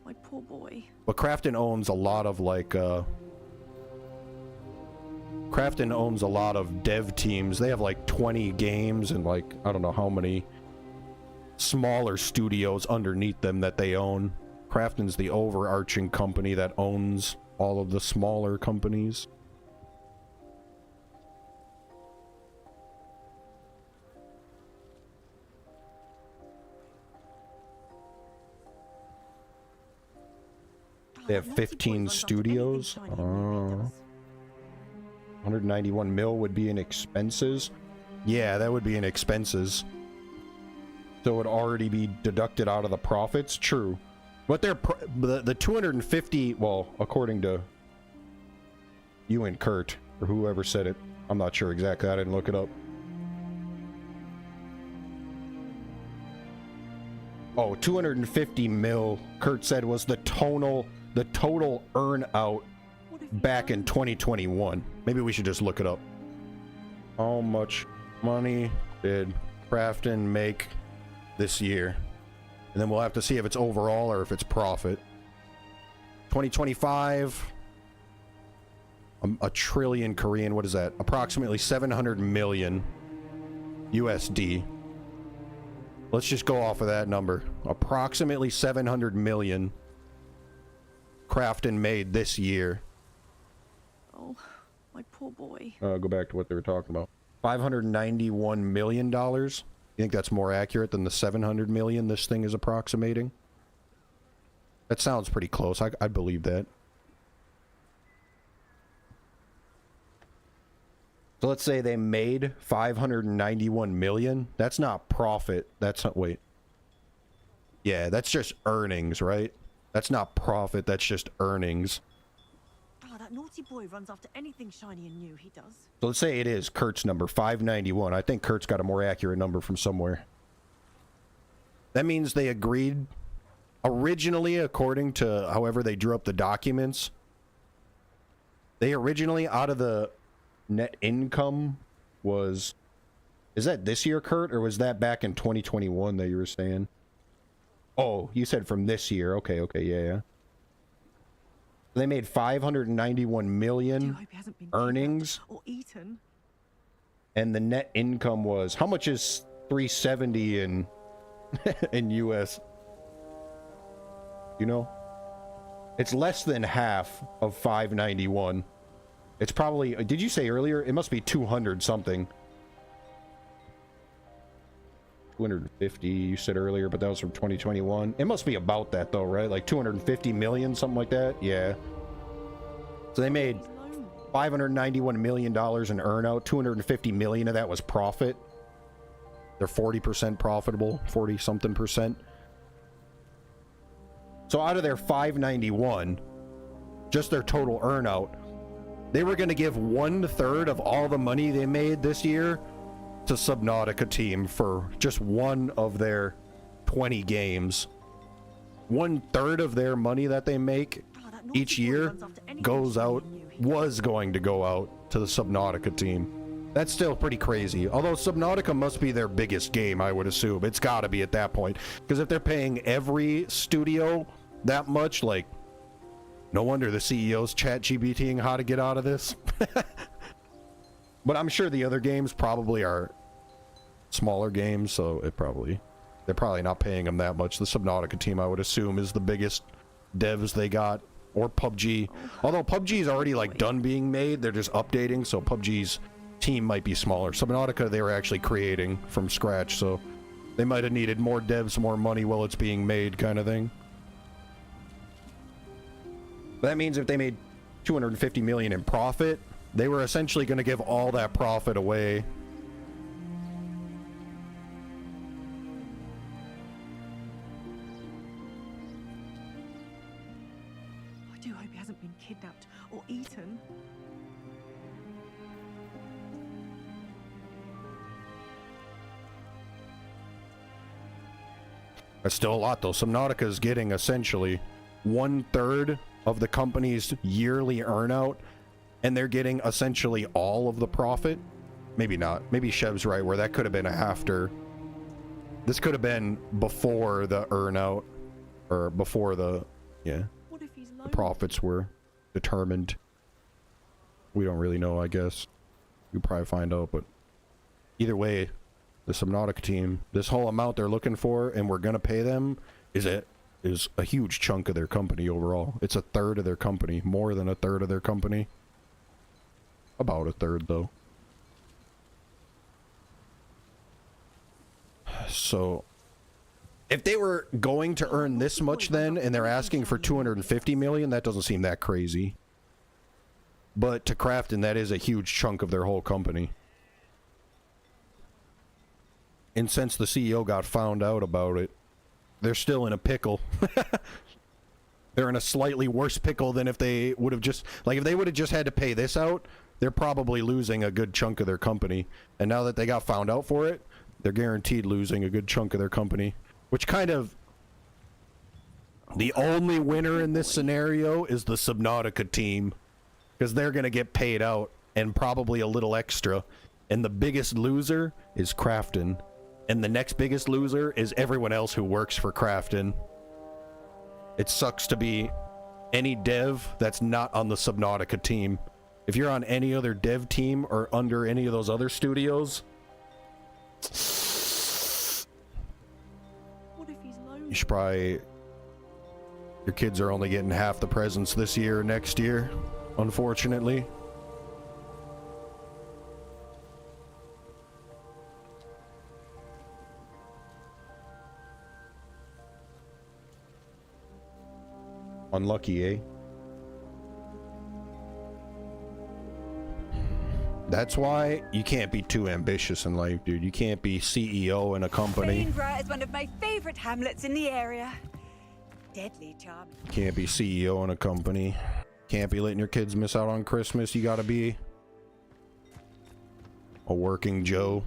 my poor boy. But Crafton owns a lot of, like, Crafton owns a lot of dev teams. They have like 20 games and, like, I don't know how many smaller studios underneath them that they own. Krafton's the overarching company that owns all of the smaller companies. They have 15 studios. 191 mil would be in expenses. Yeah, that would be in expenses. So it would already be deducted out of the profits. True. But they're the 250, well, according to you and Kurt, or whoever said it. I'm not sure exactly. I didn't look it up. Oh, 250 mil, Kurt said, was the total earn out back in 2021. Maybe we should just look it up. How much money did Krafton make this year? And then we'll have to see if it's overall or if it's profit. 2025, a trillion Korean, what is that? Approximately 700 million USD. Let's just go off of that number. Approximately 700 million Krafton made this year. Oh, my poor boy. Go back to what they were talking about. $591 million. You think that's more accurate than the 700 million this thing is approximating? That sounds pretty close. I'd believe that. So let's say they made 591 million. That's not profit. That's not, wait. Yeah, that's just earnings, right? That's not profit. That's just earnings. Oh, that naughty boy runs after anything shiny and new, he does. So let's say it is Kurt's number, 591. I think Kurt's got a more accurate number from somewhere. That means they agreed originally, according to however they drew up the documents, they originally, out of the net income was, is that this year, Kurt, or was that back in 2021 that you were saying? Oh, you said from this year. Okay, yeah. They made 591 million earnings. Or eaten. And the net income was, how much is 370 in in US? You know? It's less than half of 591. It's probably, did you say earlier? It must be 200 something. 250 you said earlier, but that was from 2021. It must be about that though, right? Like 250 million, something like that. Yeah. So they made $591 million in earn out. 250 million of that was profit. They're 40% profitable, 40 something percent. So out of their 591, just their total earn out, they were going to give 1/3 of all the money they made this year to Subnautica team for just one of their 20 games. 1/3 of their money that they make each year was going to go out to the Subnautica team. That's still pretty crazy. Although Subnautica must be their biggest game, I would assume. It's got to be at that point. Because if they're paying every studio that much, like, no wonder the CEO's ChatGPTing how to get out of this. But I'm sure the other games probably are smaller games, so they're probably not paying them that much. The Subnautica team, I would assume, is the biggest devs they got. Or PUBG. Although PUBG is already like done being made, they're just updating, so PUBG's team might be smaller. Subnautica, they were actually creating from scratch, so they might have needed more devs, more money while it's being made, kind of thing. But that means if they made 250 million in profit, they were essentially going to give all that profit away. I do hope he hasn't been kidnapped or eaten. That's still a lot, though. Subnautica is getting essentially 1/3 of the company's yearly earnout, and they're getting essentially all of the profit. Maybe not. Maybe Shev's right, where that could have been after. This could have been before the earnout, or before the, yeah, the profits were determined. We don't really know, I guess. You'll probably find out, but either way, The Subnautica team. This whole amount they're looking for, and we're gonna pay them, is a huge chunk of their company overall. It's a third of their company. More than a third of their company. About a third, though. So, if they were going to earn this much then, and they're asking for 250 million, that doesn't seem that crazy. But to Crafton, that is a huge chunk of their whole company. And since the CEO got found out about it, they're still in a pickle. They're in a slightly worse pickle than if they would have just... Like, if they would have just had to pay this out, they're probably losing a good chunk of their company. And now that they got found out for it, they're guaranteed losing a good chunk of their company. Which kind of... The only winner in this scenario is the Subnautica team. Because they're going to get paid out, and probably a little extra. And the biggest loser is Crafton. And the next biggest loser is everyone else who works for Crafton. It sucks to be any dev that's not on the Subnautica team. If you're on any other dev team or under any of those other studios, What if he's lonely? you should probably... Your kids are only getting half the presents this year or next year, unfortunately. Unlucky, eh? That's why you can't be too ambitious in life, dude. You can't be CEO in a company. Bainborough is one of my favorite hamlets in the area. Deadly charming. Can't be CEO in a company. Can't be letting your kids miss out on Christmas. You gotta be a working Joe.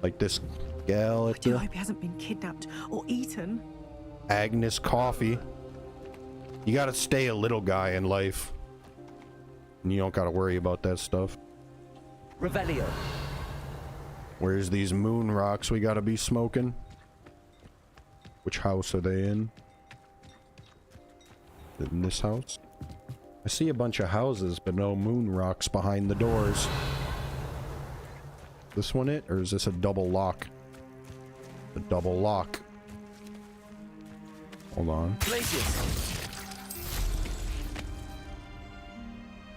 Like this gal at I do the hope he hasn't been kidnapped or eaten. Agnes Coffee. You gotta stay a little guy in life. And you don't gotta worry about that stuff. Revelio. Where's these moon rocks we gotta be smoking? Which house are they in? In this house? I see a bunch of houses, but no moon rocks behind the doors. This one it? Or is this a double lock? A double lock. Hold on. Glacius.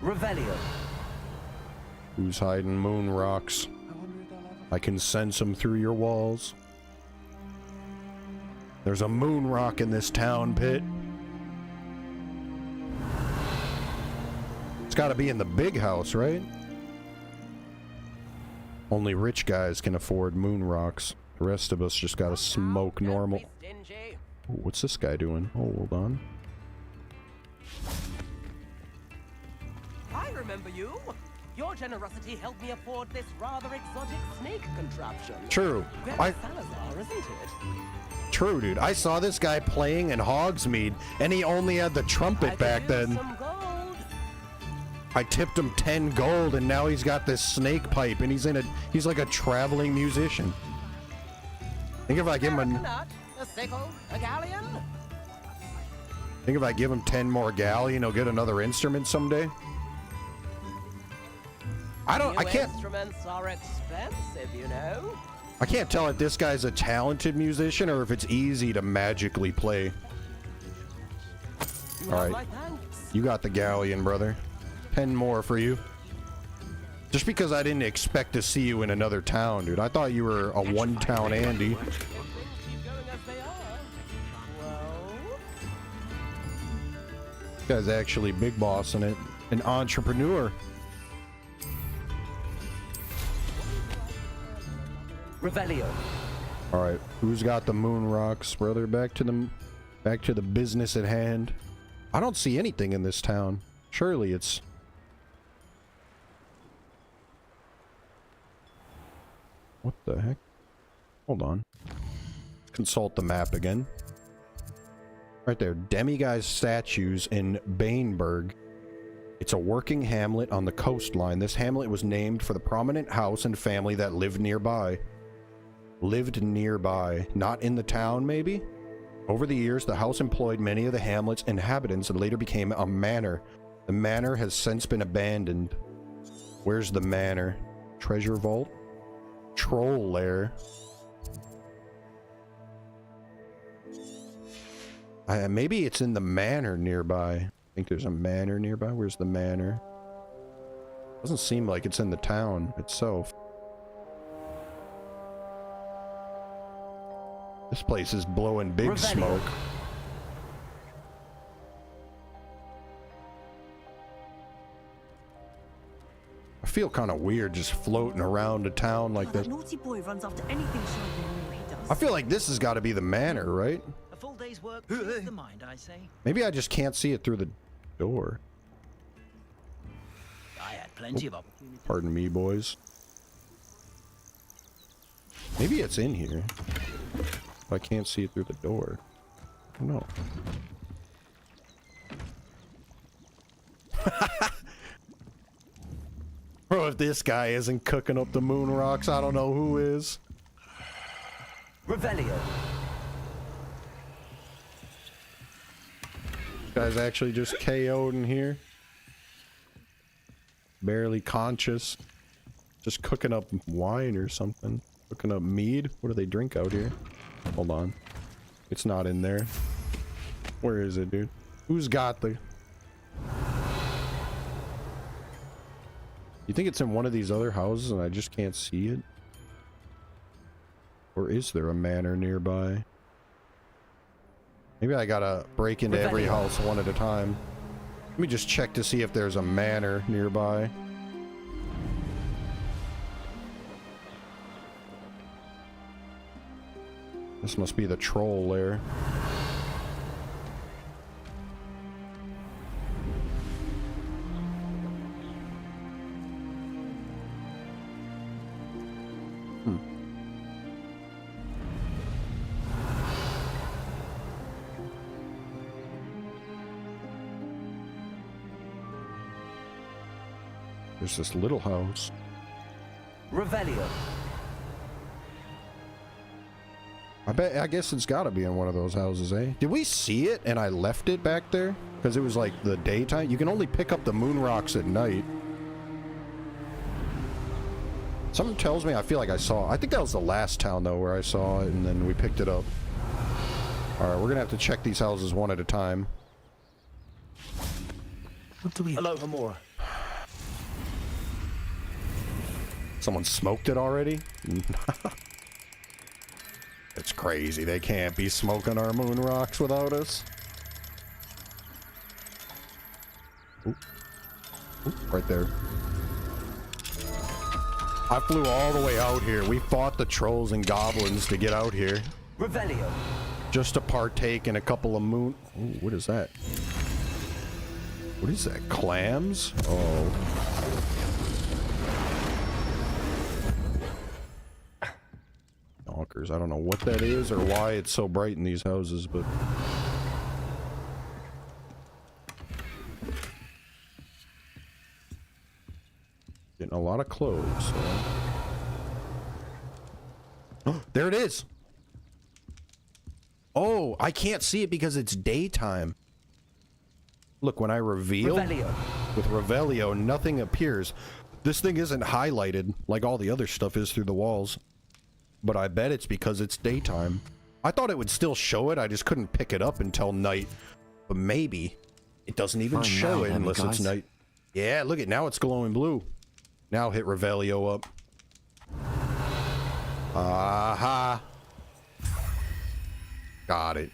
Revelio. Who's hiding moon rocks? I can sense them through your walls. There's a moon rock in this town, Pit. It's gotta be in the big house, right? Only rich guys can afford moon rocks. The rest of us just gotta smoke normal. Ooh, what's this guy doing? Oh, hold on. I remember you. Your generosity helped me afford this rather exotic snake contraption. True. Very Salazar, isn't it? True, dude. I saw this guy playing in Hogsmeade, and he only had the trumpet back then. I tipped him 10 gold, and now he's got this snake pipe, and he's like a traveling musician. Think if I give him A sickle, a galleon. Think if I give him 10 more galleon, he'll get another instrument someday. I can't. Instruments are expensive, you know. I can't tell if this guy's a talented musician or if it's easy to magically play. All right, you got the galleon, brother. 10 more for you. Just because I didn't expect to see you in another town, dude. I thought you were a one-town Andy. This guy's actually big boss in it. An entrepreneur. Revelio. All right, who's got the moon rocks, brother? Back to the business at hand. I don't see anything in this town. Surely it's... What the heck? Hold on. Consult the map again. Right there, demiguise statues in Bainburg. It's a working hamlet on the coastline. This hamlet was named for the prominent house and family that lived nearby. Lived nearby, not in the town, maybe? Over the years, the house employed many of the hamlet's inhabitants and later became a manor. The manor has since been abandoned. Where's the manor? Treasure vault? troll lair. Maybe it's in the manor nearby. I think there's a manor nearby. Where's the manor? Doesn't seem like it's in the town itself. This place is blowing big smoke. I feel kind of weird just floating around a town like this. That naughty boy runs after anything shiny. He does. I feel like this has got to be the manor, right? A full day's work clears the mind, I say. Maybe I just can't see it through the door. I had plenty of opportunities. Pardon me, boys. Maybe it's in here. I can't see it through the door. I don't know. Bro, if this guy isn't cooking up the moon rocks, I don't know who is. Revelio. Guy's actually just KO'd in here. Barely conscious. Just cooking up wine or something. Cooking up mead. What do they drink out here? Hold on. It's not in there. Where is it, dude? Who's got the... You think it's in one of these other houses and I just can't see it? Or is there a manor nearby? Maybe I gotta break into every house one at a time. Let me just check to see if there's a manor nearby. This must be the troll lair. There's this little house. Revelio. I guess it's got to be in one of those houses, eh? Did we see it and I left it back there? Because it was like the daytime. You can only pick up the moon rocks at night. Something tells me I feel like I saw... I think that was the last town, though, where I saw it and then we picked it up. Alright, we're going to have to check these houses one at a time. What do we... Hello, Hamura. Someone smoked it already? It's crazy. They can't be smoking our moon rocks without us. Ooh. Ooh, right there. I flew all the way out here. We fought the trolls and goblins to get out here. Revelio. Just to partake in a couple of moon... Ooh, what is that? What is that? Clams? Oh. Donkers. I don't know what that is or why it's so bright in these houses, but... Getting a lot of cloves, so... There it is! Oh, I can't see it because it's daytime. Look, when I reveal... Revelio. With Revelio, nothing appears. This thing isn't highlighted like all the other stuff is through the walls. But I bet it's because it's daytime. I thought it would still show it, I just couldn't pick it up until night. But maybe it doesn't even show it unless it's night. Yeah, look at now it's glowing blue. Now hit Revelio up. Aha. Got it.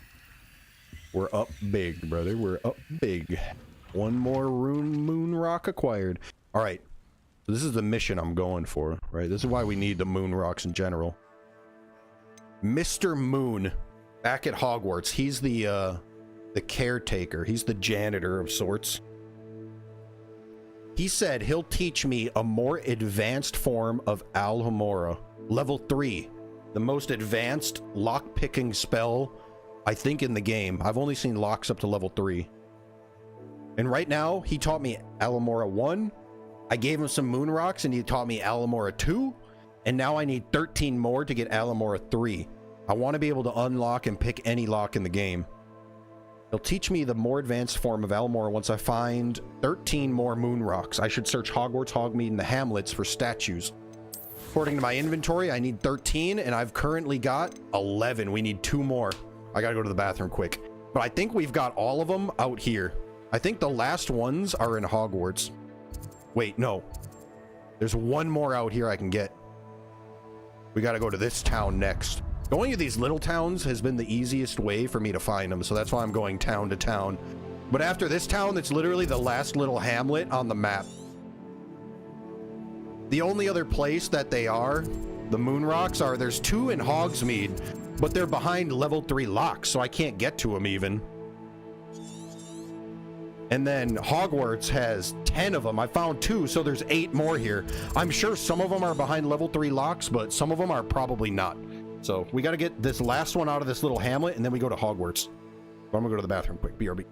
We're up big, brother. We're up big. One more moon rock acquired. All right. So this is the mission I'm going for, right? This is why we need the moon rocks in general. Mr. Moon, back at Hogwarts. He's the caretaker. He's the janitor of sorts. He said he'll teach me a more advanced form of Alhambra. Level 3. The most advanced lock-picking spell, I think, in the game. I've only seen locks up to level 3. And right now, he taught me Alhambra 1. I gave him some moon rocks, and he taught me Alhambra 2. And now I need 13 more to get Alhambra 3. I want to be able to unlock and pick any lock in the game. He'll teach me the more advanced form of Alhambra once I find 13 more moon rocks. I should search Hogwarts, Hogmeade, and the Hamlets for statues. According to my inventory, I need 13, and I've currently got 11. We need 2 more. I gotta go to the bathroom quick. But I think we've got all of them out here. I think the last ones are in Hogwarts. Wait, no. There's 1 more out here I can get. We gotta go to this town next. Going to these little towns has been the easiest way for me to find them, so that's why I'm going town to town. But after this town, it's literally the last little hamlet on the map. The only other place that they are, the Moon Rocks, are there's 2 in Hogsmeade, but they're behind level 3 locks, so I can't get to them even. And then Hogwarts has 10 of them. I found 2, so there's 8 more here. I'm sure some of them are behind level 3 locks, but some of them are probably not. So we got to get this last one out of this little hamlet, and then we go to Hogwarts. But I'm gonna go to the bathroom quick. BRB.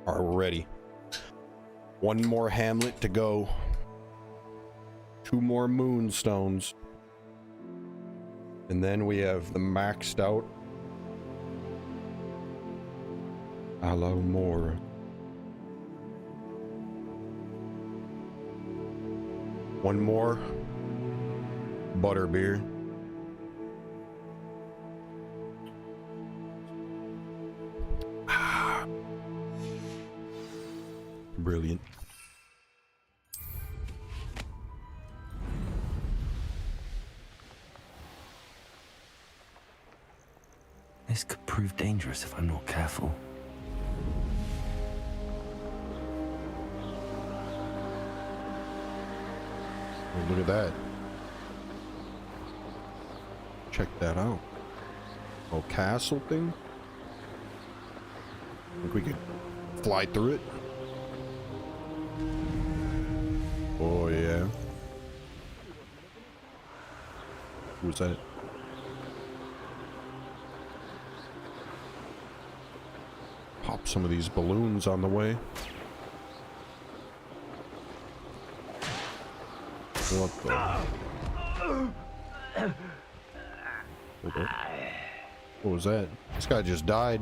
Already. One more hamlet to go. 2 more moonstones. And then we have the maxed out Alomora. One more Butterbeer. Brilliant. This could prove dangerous if I'm not careful. Oh, look at that. Check that out. Oh, castle thing? Think we could fly through it? Oh, yeah. Who's that? Pop some of these balloons on the way. What the? Hold up. What was that? This guy just died.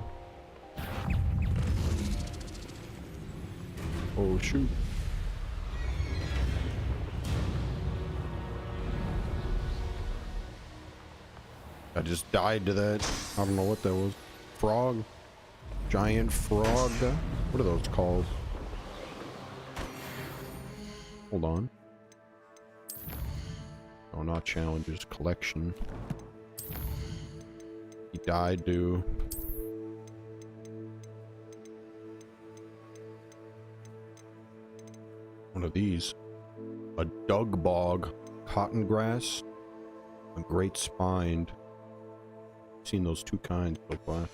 Oh, shoot. I just died to that. I don't know what that was. Frog? Giant frog? What are those called? Hold on. Oh, not challenges. Collection. He died to... one of these. A dug bog. Cotton grass. A great spined. Seen those 2 kinds so far.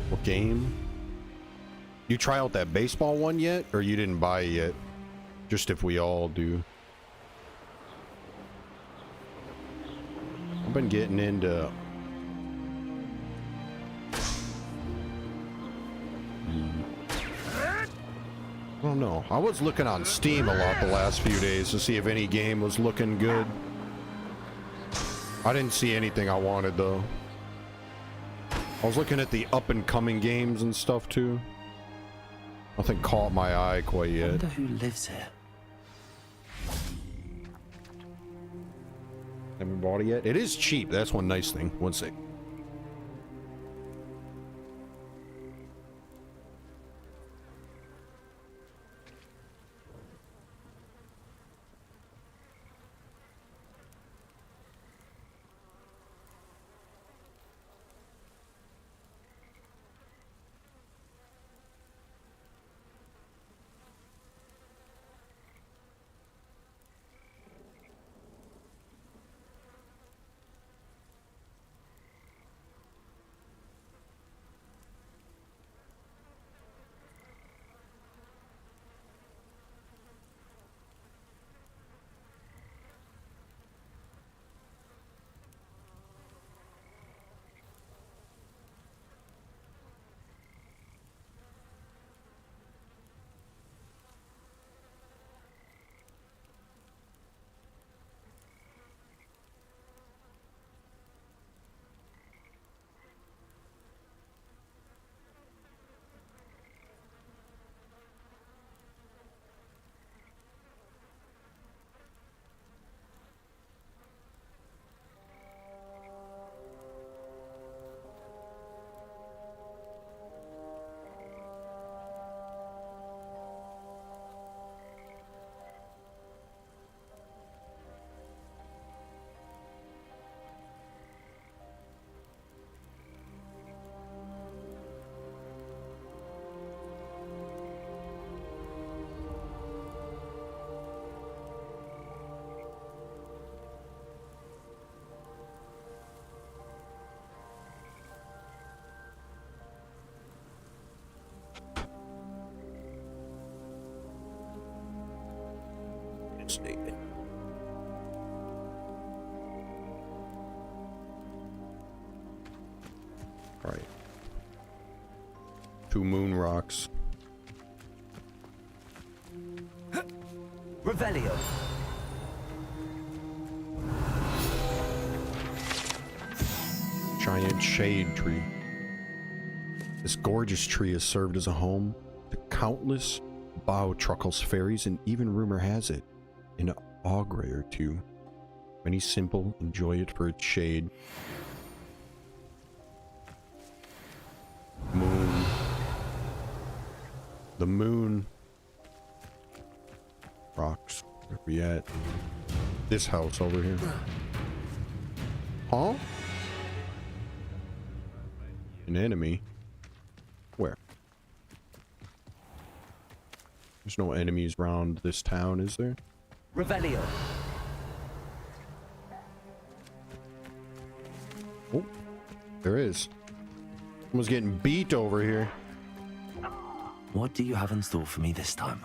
What game? You try out that baseball one yet, or you didn't buy it yet? Just if we all do. I've been getting into I don't know. I was looking on Steam a lot the last few days to see if any game was looking good. I didn't see anything I wanted though. I was looking at the up and coming games and stuff too. Nothing caught my eye quite yet. I wonder who lives here. Haven't bought it yet. It is cheap. That's one nice thing. One sec. Snake. All right. 2 moon rocks. Revelio. Giant shade tree. This gorgeous tree has served as a home to countless bow truckles, fairies, and even rumor has it, an ogre or two. Many simple enjoy it for its shade. Moon. The moon. Rocks. Where we at? This house over here. Huh? An enemy? Where? There's no enemies around this town, is there? Revelio. Oh, there is. Someone's getting beat over here. What do you have in store for me this time?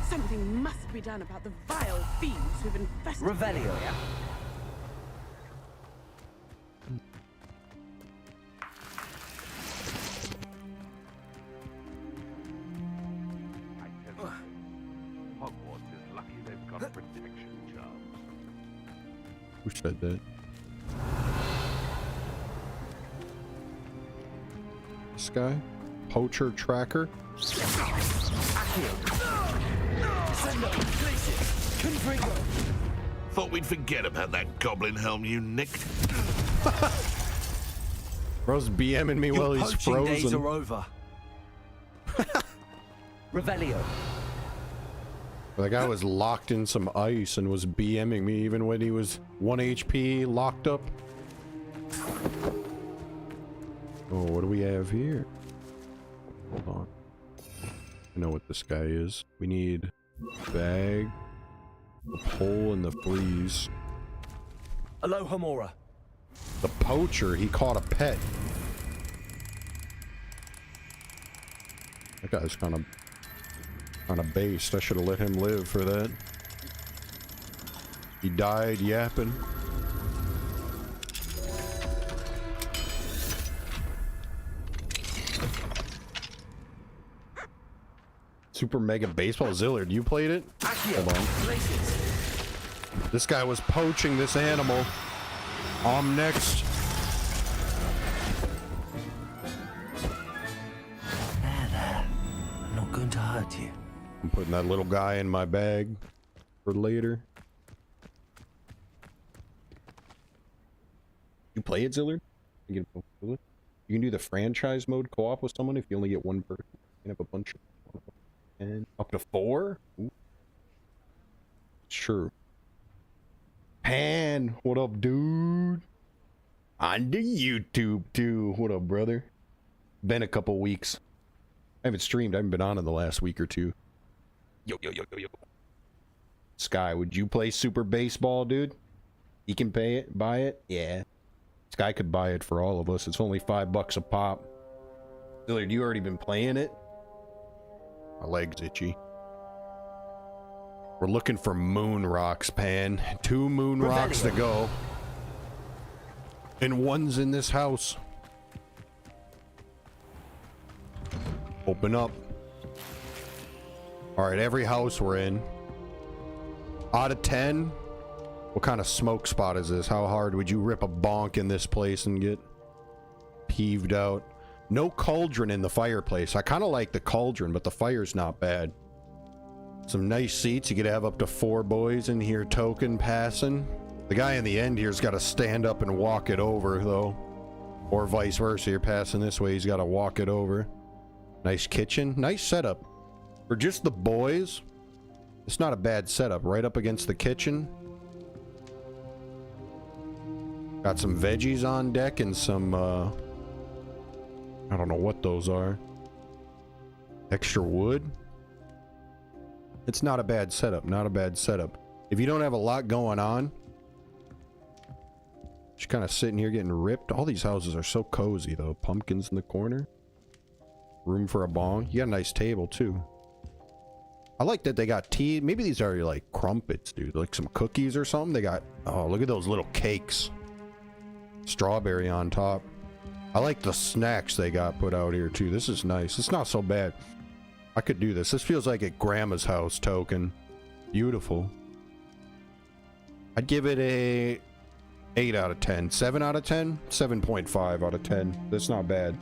Something must be done about the vile fiends who've infested Revelio. the area. Hogwarts is lucky they've got protection charms. Who said that? This guy? Poacher tracker? Thought we'd forget about that goblin helm you nicked. Bro's BMing me while he's Poaching days frozen. are over. Revelio. The guy was locked in some ice and was BMing me even when he was 1 HP locked up. Oh, what do we have here? Hold on. I know what this guy is. We need a bag, a pole, and the freeze. Aloha Mora. The poacher, he caught a pet. That guy's kind of based. I should have let him live for that. He died yapping. Super Mega Baseball Zillard, you played it? Hold on. This guy was poaching this animal. I'm next. There. I'm not going to hurt you. I'm putting that little guy in my bag for later. You play it, Zillard? You can do the franchise mode co-op with someone if you only get one person. You can have a bunch of... And up to 4? Ooh. Sure. Pan, what up, dude? On the YouTube too. What up, brother? Been a couple weeks. I haven't streamed. I haven't been on in the last week or two. Yo. Sky, would you play Super Baseball, dude? He can pay it, buy it? Yeah. Sky could buy it for all of us. It's only $5 a pop. Dillard, you already been playing it? My leg's itchy. We're looking for moon rocks, Pan. 2 moon rocks to go. And one's in this house. Open up. Alright, every house we're in. Out of 10, what kind of smoke spot is this? How hard would you rip a bonk in this place and get peeved out? No cauldron in the fireplace. I kind of like the cauldron, but the fire's not bad. Some nice seats. You could have up to 4 boys in here token passing. The guy in the end here's got to stand up and walk it over, though. Or vice versa. You're passing this way, he's got to walk it over. Nice kitchen. Nice setup. For just the boys, it's not a bad setup. Right up against the kitchen. Got some veggies on deck and some I don't know what those are. Extra wood? It's not a bad setup, not a bad setup. If you don't have a lot going on, just kind of sitting here getting ripped. All these houses are so cozy though. Pumpkins in the corner. Room for a bong. You got a nice table too. I like that they got tea. Maybe these are like crumpets, dude. Like some cookies or something. They got, oh, look at those little cakes. Strawberry on top. I like the snacks they got put out here too. This is nice. It's not so bad. I could do this. This feels like at grandma's house token. Beautiful. I'd give it a 8 out of 10. 7 out of 10? 7.5 out of 10. That's not bad.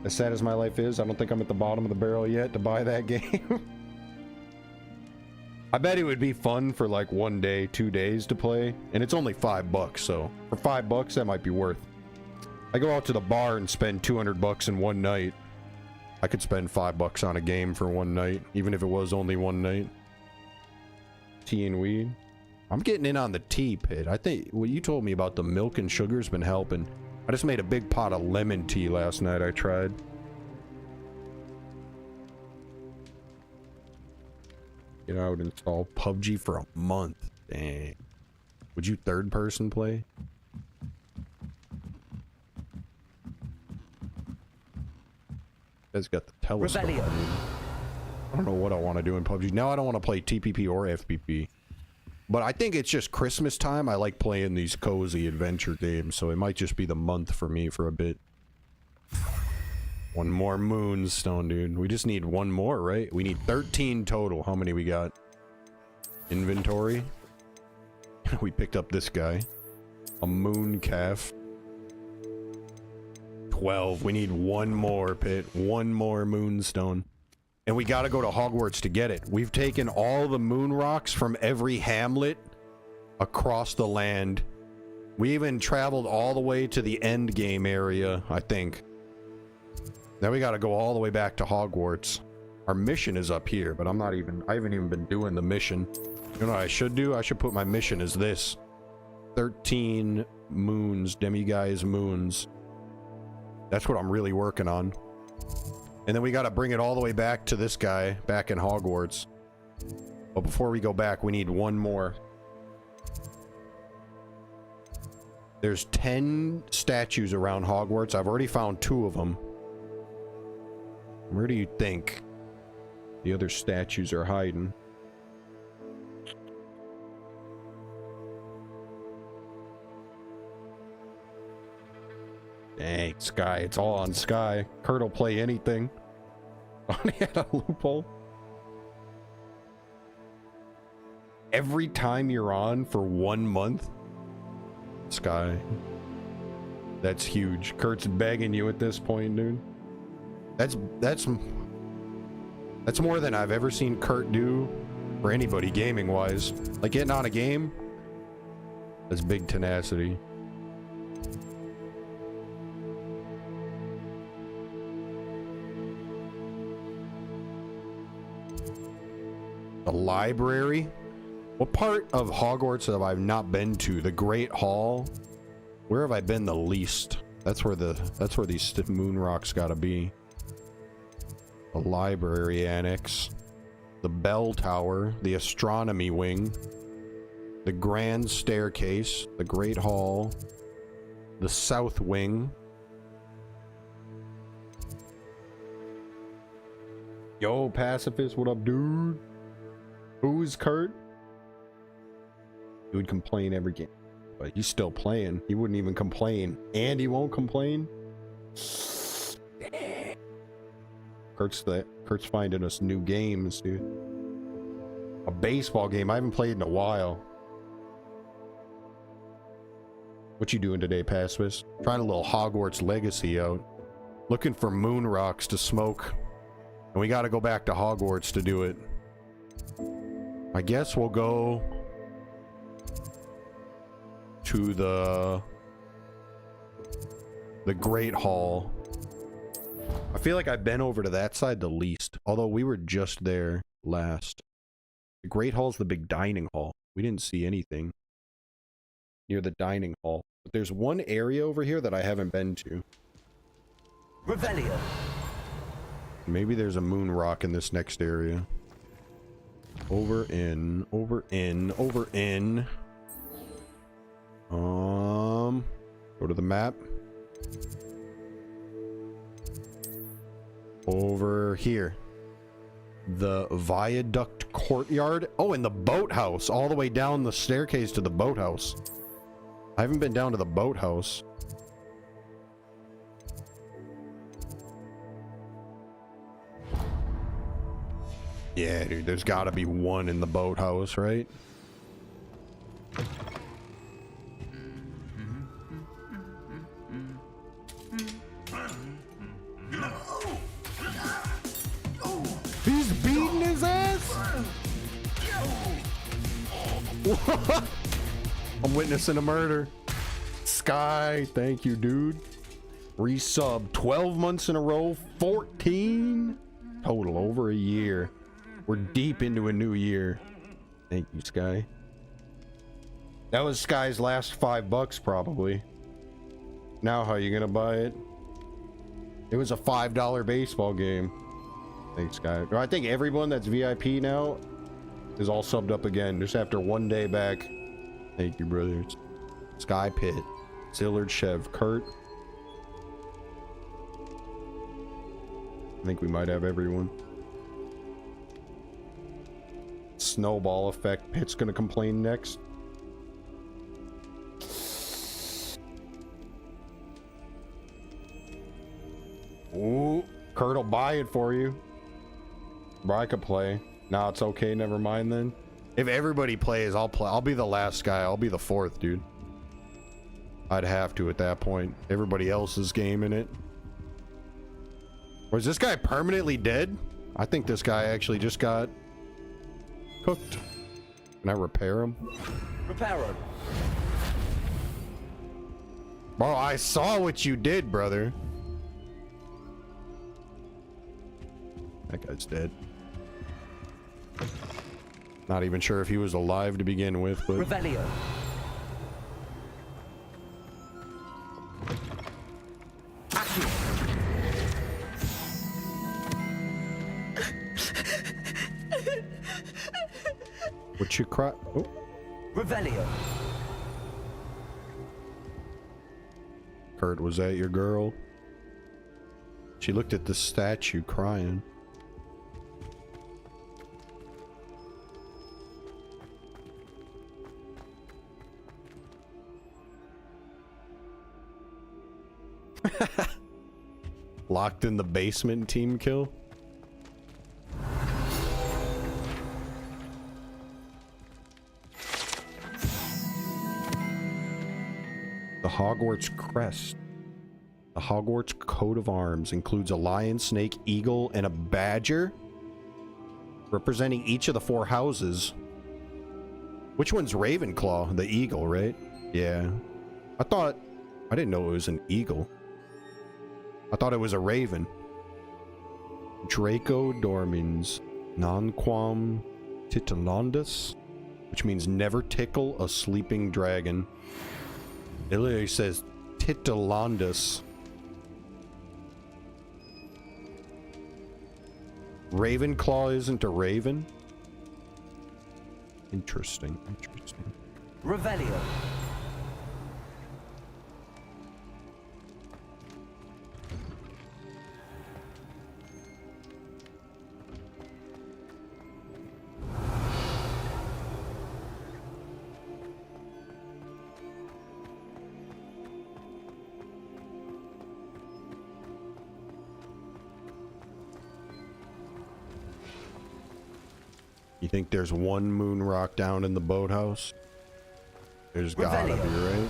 As sad as my life is, I don't think I'm at the bottom of the barrel yet to buy that game. I bet it would be fun for like 1 day, 2 days to play. And it's only $5, so for $5, that might be worth. I go out to the bar and spend $200 in one night. I could spend $5 on a game for one night, even if it was only one night. Tea and weed. I'm getting in on the tea, Pit. I think what you told me about the milk and sugar's been helping. I just made a big pot of lemon tea last night. I tried. Get out and install PUBG for a month. Dang. Would you third person play? It's got the telescope. I don't know what I want to do in PUBG. Now I don't want to play TPP or FPP. But I think it's just Christmas time. I like playing these cozy adventure games, so it might just be the month for me for a bit. One more moonstone, dude. We just need one more, right? We need 13 total. How many we got? Inventory. We picked up this guy. A moon calf. 12. We need one more, Pit. One more moonstone. And we gotta go to Hogwarts to get it. We've taken all the moon rocks from every hamlet across the land. We even traveled all the way to the end game area, I think. Now we gotta go all the way back to Hogwarts. Our mission is up here, but I haven't even been doing the mission. You know what I should do? I should put my mission as this. 13 moons, demiguise moons. That's what I'm really working on. And then we got to bring it all the way back to this guy, back in Hogwarts. But before we go back, we need one more. There's 10 statues around Hogwarts. I've already found 2 of them. Where do you think the other statues are hiding? Dang, Sky. It's all on Sky. Kurt will play anything. He had a loophole. Every time you're on for 1 month? Sky. That's huge. Kurt's begging you at this point, dude. That's more than I've ever seen Kurt do for anybody gaming-wise. Like, getting on a game? That's big tenacity. The library? What part of Hogwarts have I not been to? The Great Hall? Where have I been the least? That's where these moon rocks gotta be. The library annex. The bell tower. The astronomy wing. The grand staircase. The Great Hall. The south wing. Yo, pacifist, what up, dude? Who's Kurt? He would complain every game, but he's still playing. He wouldn't even complain, and he won't complain. Kurt's finding us new games, dude. A baseball game I haven't played in a while. What you doing today, pacifist? Trying a little Hogwarts Legacy out. Looking for moon rocks to smoke, and we got to go back to Hogwarts to do it. I guess we'll go to the Great Hall. I feel like I've been over to that side the least, although we were just there last. The Great Hall's the big dining hall. We didn't see anything near the dining hall, but there's one area over here that I haven't been to. Revelio. Maybe there's a moon rock in this next area. Over in. Go to the map. Over here. The viaduct courtyard. Oh, and the boathouse. All the way down the staircase to the boathouse. I haven't been down to the boathouse. Yeah, dude, there's gotta be one in the boathouse, right? He's beating his ass? I'm witnessing a murder. Sky, thank you, dude. Resub 12 months in a row, 14 total, over a year. We're deep into a new year. Thank you, Sky. That was Sky's last $5 probably. Now how you gonna buy it? It was a $5 baseball game. Thanks, Sky. I think everyone that's VIP now is all subbed up again just after 1 day back. Thank you, brothers. Sky Pit, Zillard, Chev, Kurt. I think we might have everyone. Snowball effect. Pit's gonna complain next. Ooh, Kurt will buy it for you. Bro, I could play. Nah, it's okay. Never mind then. If everybody plays, I'll play. I'll be the last guy. I'll be the fourth, dude. I'd have to at that point. Everybody else is gaming it. Was this guy permanently dead? I think this guy actually just got cooked. Can I repair him? Repair him. Bro, I saw what you did, brother. That guy's dead. Not even sure if he was alive to begin with, but... Revelio. What you cry? Oh. Revelio. Kurt, was that your girl? She looked at the statue crying. Locked in the basement team kill. The Hogwarts crest. The Hogwarts coat of arms includes a lion, snake, eagle, and a badger, representing each of the 4 houses. Which one's Ravenclaw? The eagle, right? Yeah. I didn't know it was an eagle. I thought it was a raven. Draco Dormans Nonquam Titilandus, which means never tickle a sleeping dragon. It literally says Titilandus. Ravenclaw isn't a raven? Interesting, interesting. Revelio. You think there's one moon rock down in the boathouse? There's gotta be, right?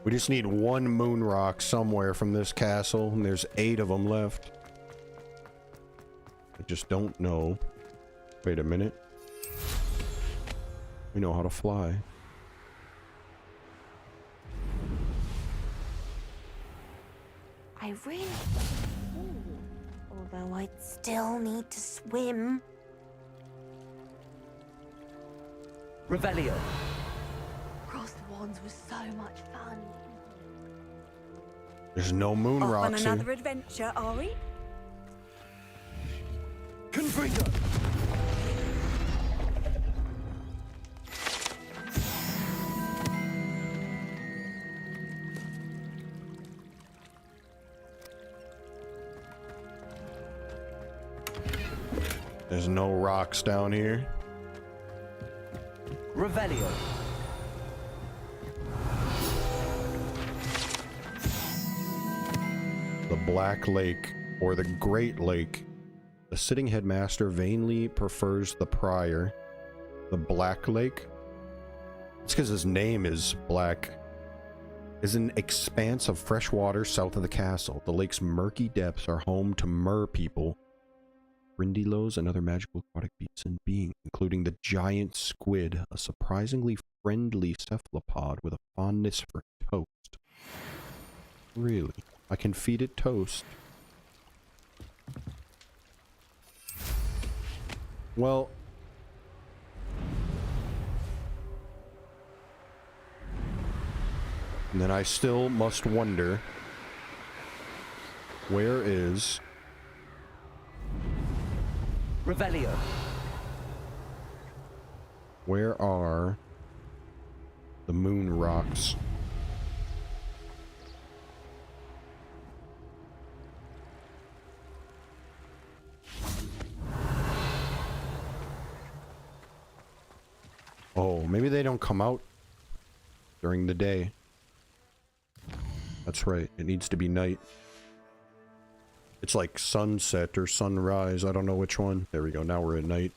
We just need one moon rock somewhere from this castle, and there's 8 of them left. I just don't know. Wait a minute. We know how to fly. I really... Although I'd still need to swim. Revelio. Cross the Wands was so much fun. There's no moon Off on rocks another here. adventure, are we? Confringo! There's no rocks down here. Revelio. The Black Lake, or the Great Lake. The sitting headmaster vainly prefers the prior. The Black Lake? It's because his name is Black. Is an expanse of fresh water south of the castle. The lake's murky depths are home to mer people, Grindylows, and other magical aquatic beasts and beings, including the giant squid, a surprisingly friendly cephalopod with a fondness for toast. Really? I can feed it toast. Well, and then I still must wonder, where is Revelio. Where are the moon rocks? Oh, maybe they don't come out during the day. That's right, it needs to be night. It's like sunset or sunrise, I don't know which one. There we go, now we're at night.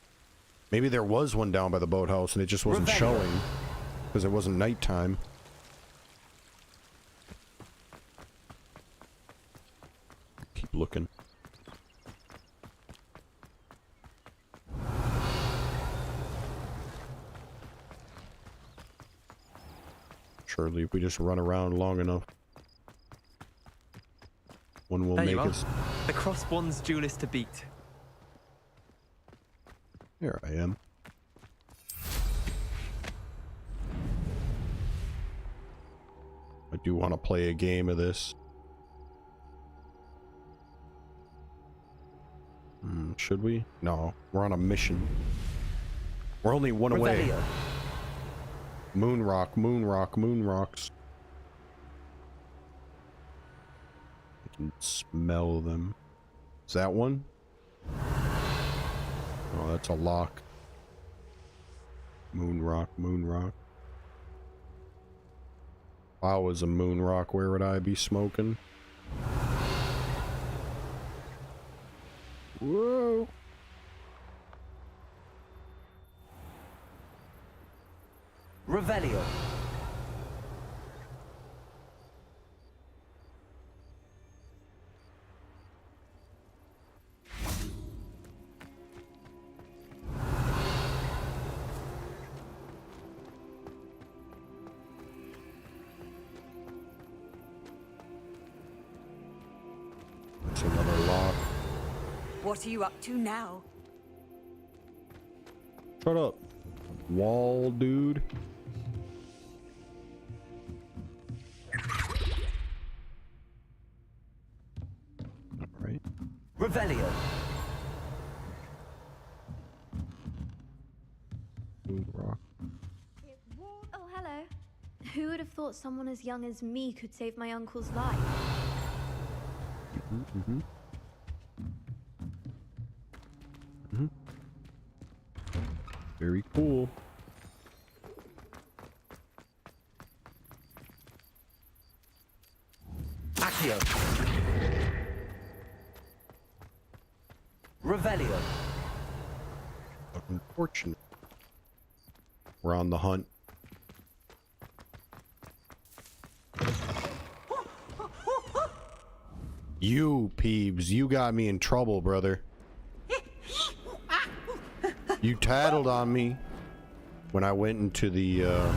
Maybe there was one down by the boathouse and it just wasn't showing because it wasn't nighttime. Keep looking. Surely if we just run around long enough, one will there make you are. us. The crossbones duelist to beat. Here I am. I do want to play a game of this. Should we? No, we're on a mission. We're only one away. Moon rock, moon rock, moon rocks. I can smell them. Is that one? Oh, that's a lock. Moon rock, moon rock. If I was a moon rock, where would I be smoking? Whoa. Revelio. That's another lock. What are you up to now? Shut up, wall dude. Alright. Revelio. Moon rock. Oh, hello. Who would have thought someone as young as me could save my uncle's life? Very cool. Accio. Revelio. Unfortunate. We're on the hunt. You, Peebs, you got me in trouble, brother. You tattled on me when I went into the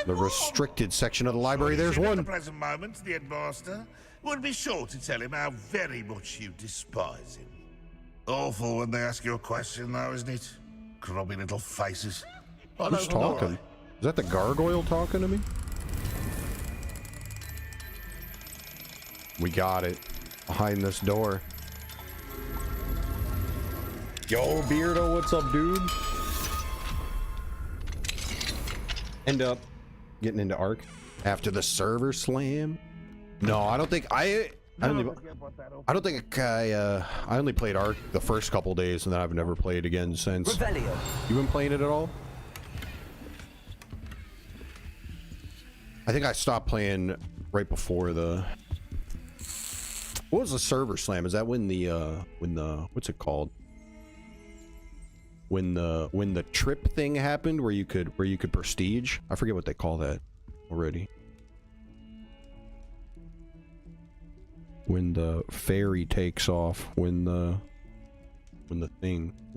restricted section of the library. There's one. At the present moment, the headmaster would be sure to tell him how very much you despise him. Awful when they ask you a question, though, isn't it? Grubby little faces. Who's talking? Is that the gargoyle talking to me? We got it. Behind this door. Yo, Beardo, what's up, dude? End up getting into Ark after the server slam. No, I don't think I only played Ark the first couple days, and then I've never played again since. Revelio. You been playing it at all? I think I stopped playing right before the. What was the server slam? Is that when the what's it called? When the trip thing happened, where you could prestige? I forget what they call that already. When the ferry takes off, when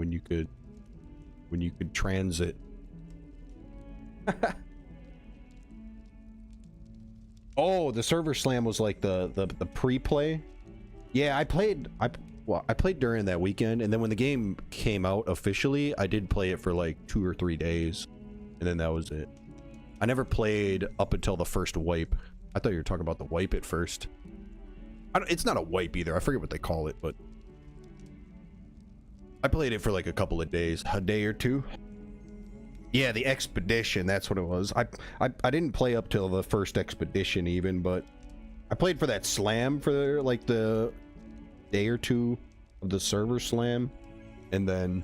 you could transit. Oh, the server slam was like the pre-play. Yeah, I played during that weekend, and then when the game came out officially, I did play it for like 2 or 3 days, and then that was it. I never played up until the first wipe. I thought you were talking about the wipe at first. It's not a wipe either. I forget what they call it, but I played it for like a couple of days, a day or two. Yeah, the expedition, that's what it was. I didn't play up till the first expedition even, but I played for that slam for like the day or two of the server slam, and then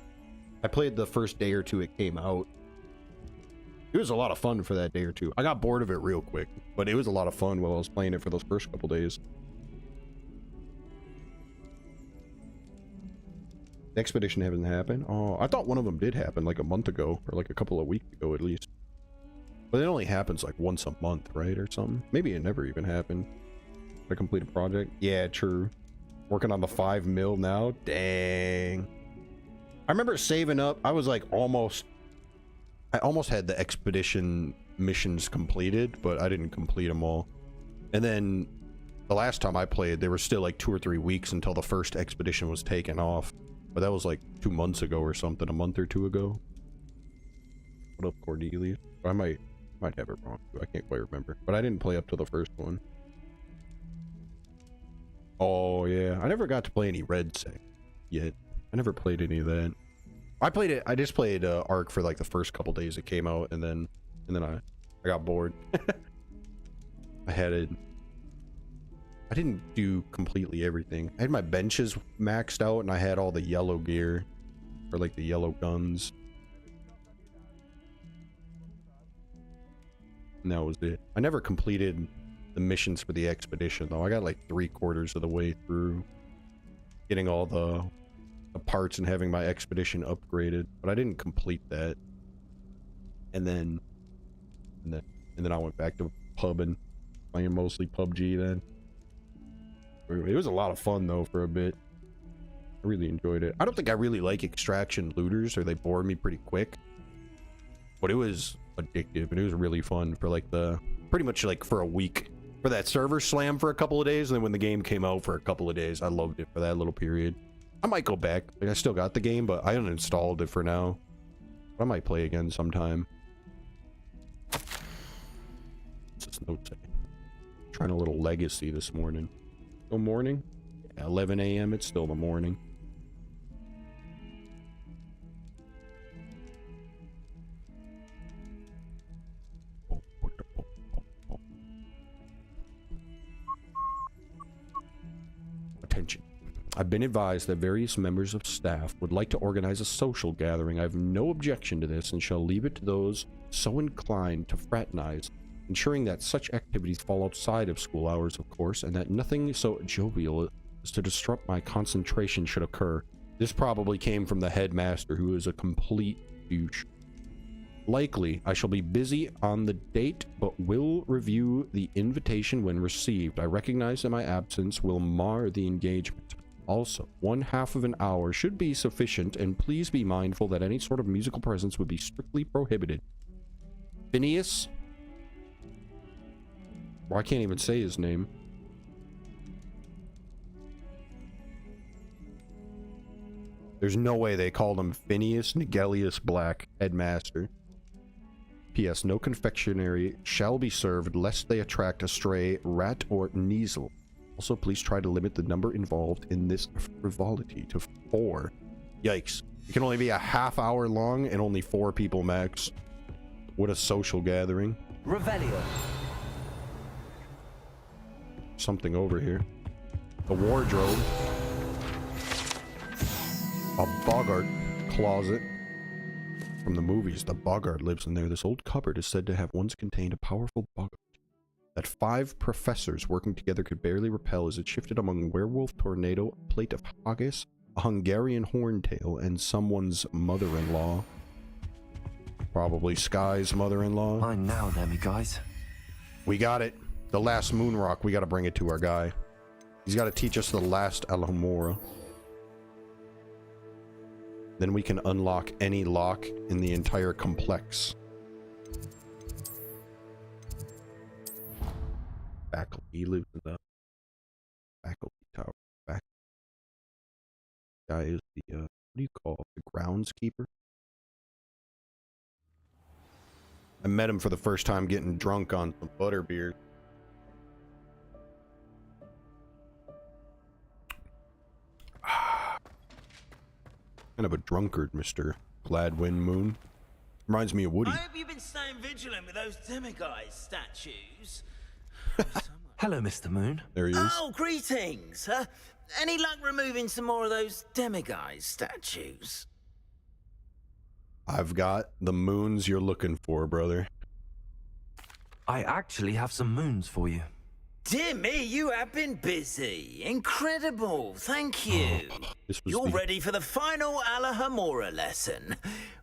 I played the first day or two it came out. It was a lot of fun for that day or two. I got bored of it real quick, but it was a lot of fun while I was playing it for those first couple days. The expedition hasn't happened. Oh, I thought one of them did happen like a month ago, or like a couple of weeks ago at least. But it only happens like once a month, right, or something? Maybe it never even happened. I complete a project. Yeah, true. Working on the 5 mil now. Dang. I remember saving up. I was like I almost had the expedition missions completed, but I didn't complete them all. And then the last time I played, there were still like 2 or 3 weeks until the first expedition was taken off. But that was like 2 months ago or something, a month or two ago. What up, Cordelia? I might have it wrong. I can't quite remember. But I didn't play up to the first one. Oh yeah, I never got to play any red sec yet. I never played any of that. I just played Ark for like the first couple days it came out, and then I got bored. I didn't do completely everything. I had my benches maxed out, and I had all the yellow gear, or like the yellow guns. And that was it. I never completed the missions for the expedition though. I got like 3/4 of the way through getting all the parts and having my expedition upgraded, but I didn't complete that. And then I went back to pub and playing mostly PUBG then. It was a lot of fun though for a bit. I really enjoyed it. I don't think I really like extraction looters, or they bored me pretty quick. But it was addictive, and it was really fun for like pretty much like for a week. For that server slam for a couple of days, and then when the game came out for a couple of days, I loved it for that little period. I might go back. Like, I still got the game, but I uninstalled it for now. But I might play again sometime. What's this note say? Trying a little legacy this morning. Still morning? Yeah, 11 a.m. It's still the morning. Attention. I've been advised that various members of staff would like to organize a social gathering. I have no objection to this and shall leave it to those so inclined to fraternize, ensuring that such activities fall outside of school hours, of course, and that nothing so jovial as to disrupt my concentration should occur. This probably came from the headmaster, who is a complete douche. Likely, I shall be busy on the date, but will review the invitation when received. I recognize that my absence will mar the engagement. Also, 1/2 of an hour should be sufficient, and please be mindful that any sort of musical presence would be strictly prohibited. Phineas? Well, I can't even say his name. There's no way they called him Phineas Nigelius Black, headmaster. P.S. No confectionery shall be served lest they attract a stray rat or neasel. Also, please try to limit the number involved in this frivolity to 4. Yikes. It can only be a half hour long and only 4 people max. What a social gathering. Revelio. Something over here. A wardrobe. A Bogart closet. From the movies, the Bogart lives in there. This old cupboard is said to have once contained a powerful Bogart that 5 professors working together could barely repel as it shifted among werewolf tornado, a plate of haggis, a Hungarian horntail, and someone's mother-in-law. Probably Sky's mother-in-law. I'm now, then, me guys. We got it. The last moon rock. We got to bring it to our guy. He's got to teach us the last Alhambra. Then we can unlock any lock in the entire complex. Faculty. He lives in the faculty tower. Guy is the what do you call it? The groundskeeper. I met him for the first time getting drunk on some butterbeer. Kind of a drunkard, Mr. Gladwin Moon. Reminds me of Woody. I hope you've been staying vigilant with those demiguise statues. Hello, Mr. Moon. There he is. Oh, greetings. Any luck removing some more of those demiguise statues? I've got the moons you're looking for, brother. I actually have some moons for you. Dear me, you have been busy. Incredible. Thank you. You're ready for the final Alhambra lesson.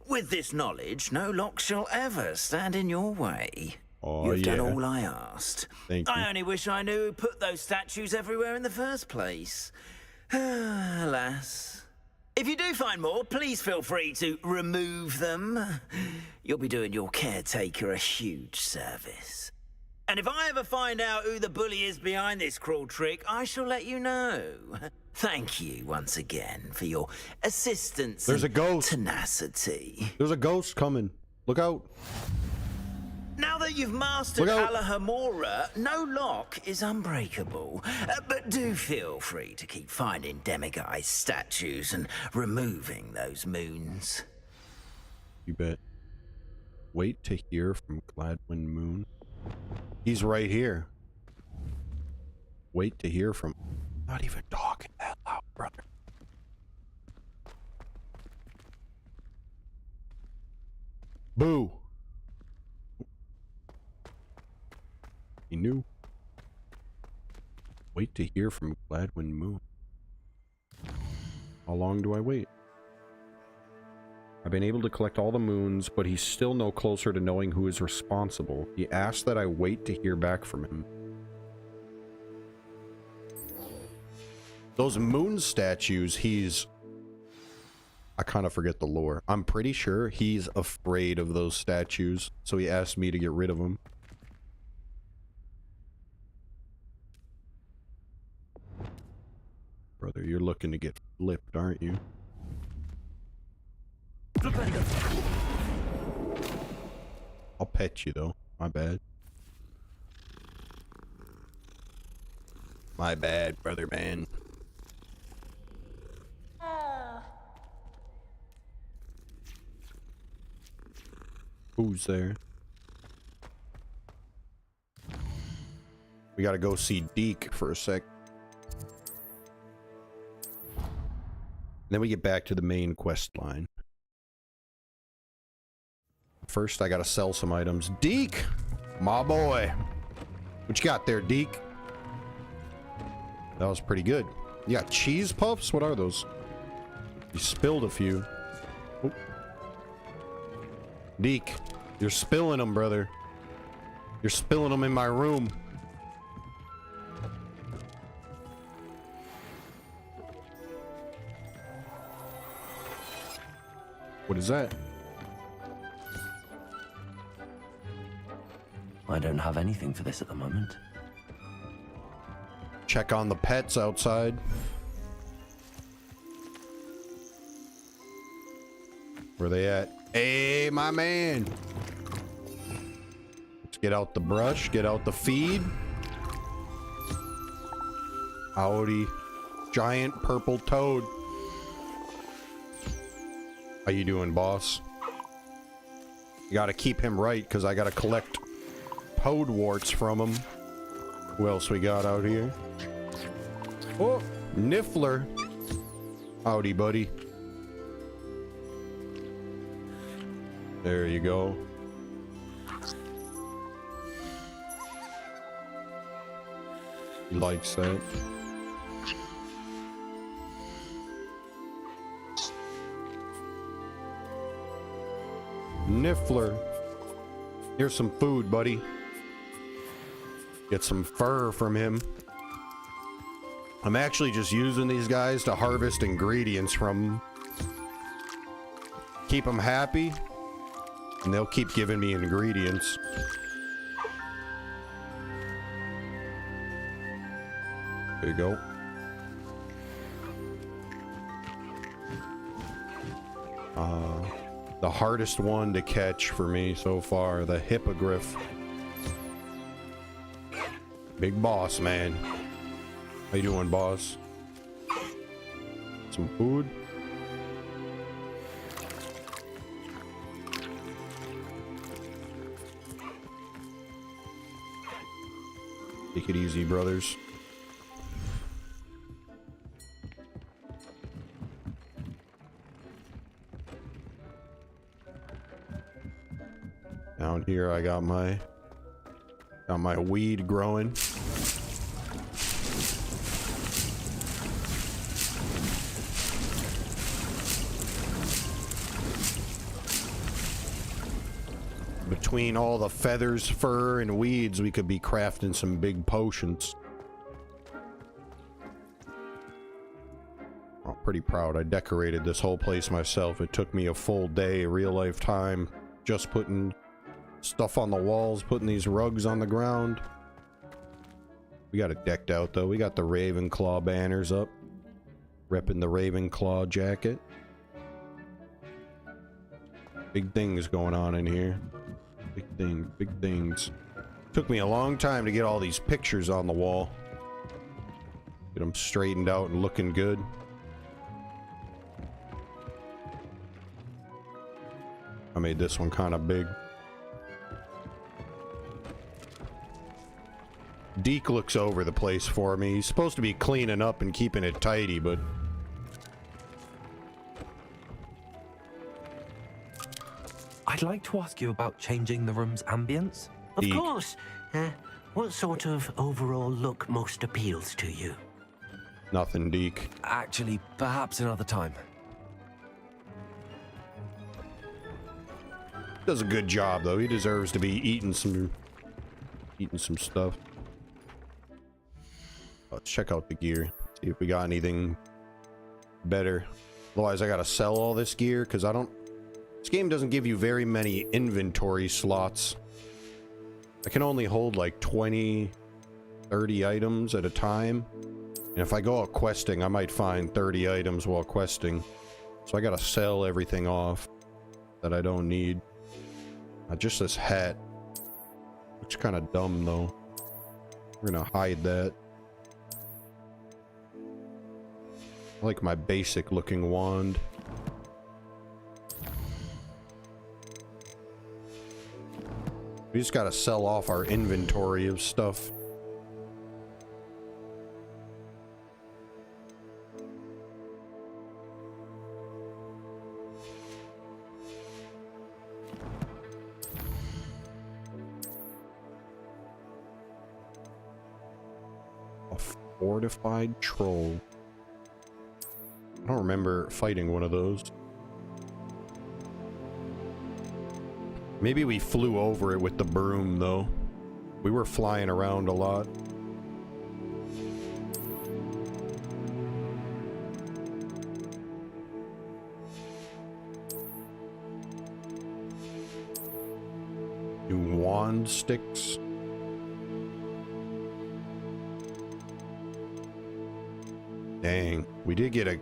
With this knowledge, no lock shall ever stand in your way. Oh, You've done all I asked. Thank you. I only wish I knew who put those statues everywhere in the first place. Alas. If you do find more, please feel free to remove them. You'll be doing your caretaker a huge service. And if I ever find out who the bully is behind this cruel trick, I shall let you know. Thank you once again for your assistance. There's a ghost. Tenacity. There's a ghost coming. Look out. Now that you've mastered Alhambra, no lock is unbreakable. But do feel free to keep finding demiguise statues and removing those moons. You bet. Wait to hear from Gladwin Moon. He's right here. Wait to hear from... Not even talking that loud, brother. Boo. He knew. Wait to hear from Gladwin Moon. How long do I wait? I've been able to collect all the moons, but he's still no closer to knowing who is responsible. He asked that I wait to hear back from him. Those moon statues, he's... I kind of forget the lore. I'm pretty sure he's afraid of those statues, so he asked me to get rid of them. Brother, you're looking to get flipped, aren't you? I'll pet you, though. My bad. My bad, brother man. Who's there? We gotta go see Deke for a sec. Then we get back to the main quest line. First, I gotta sell some items. Deke! My boy! What you got there, Deke? That was pretty good. You got cheese puffs? What are those? You spilled a few. Oh. Deke, you're spilling them, brother. You're spilling them in my room. What is that? I don't have anything for this at the moment. Check on the pets outside. Where they at? Hey, my man. Let's get out the brush, get out the feed. Howdy. Giant purple toad. How you doing, boss? You gotta keep him right, because I gotta collect toad warts from him. Who else we got out here? Oh, Niffler. Howdy, buddy. There you go. He likes that. Niffler. Here's some food, buddy. Get some fur from him. I'm actually just using these guys to harvest ingredients from them. Keep them happy, and they'll keep giving me ingredients. There you go. The hardest one to catch for me so far, the hippogriff. Big boss, man. How you doing, boss? Some food? Take it easy, brothers. Down here I got my weed growing. Between all the feathers, fur, and weeds, we could be crafting some big potions. I'm pretty proud. I decorated this whole place myself. It took me a full day, real life time, just putting stuff on the walls, putting these rugs on the ground. We got it decked out though. We got the Ravenclaw banners up. Repping the Ravenclaw jacket. Big things going on in here. Big things. Took me a long time to get all these pictures on the wall. Get them straightened out and looking good. I made this one kind of big. Deke looks over the place for me. He's supposed to be cleaning up and keeping it tidy, but... I'd like to ask you about changing the room's ambience. Of course. What sort of overall look most appeals to you? Nothing, Deke. Actually, perhaps another time. Does a good job, though. He deserves to be eating some stuff. Let's check out the gear. See if we got anything better. Otherwise, I gotta sell all this gear because this game doesn't give you very many inventory slots. I can only hold like 20, 30 items at a time. And if I go out questing, I might find 30 items while questing. So I gotta sell everything off that I don't need. Just this hat. Looks kind of dumb though. We're gonna hide that. I like my basic looking wand. We just gotta sell off our inventory of stuff. A fortified troll. I don't remember fighting one of those. Maybe we flew over it with the broom, though. We were flying around a lot. Do wand sticks. Dang, we did get a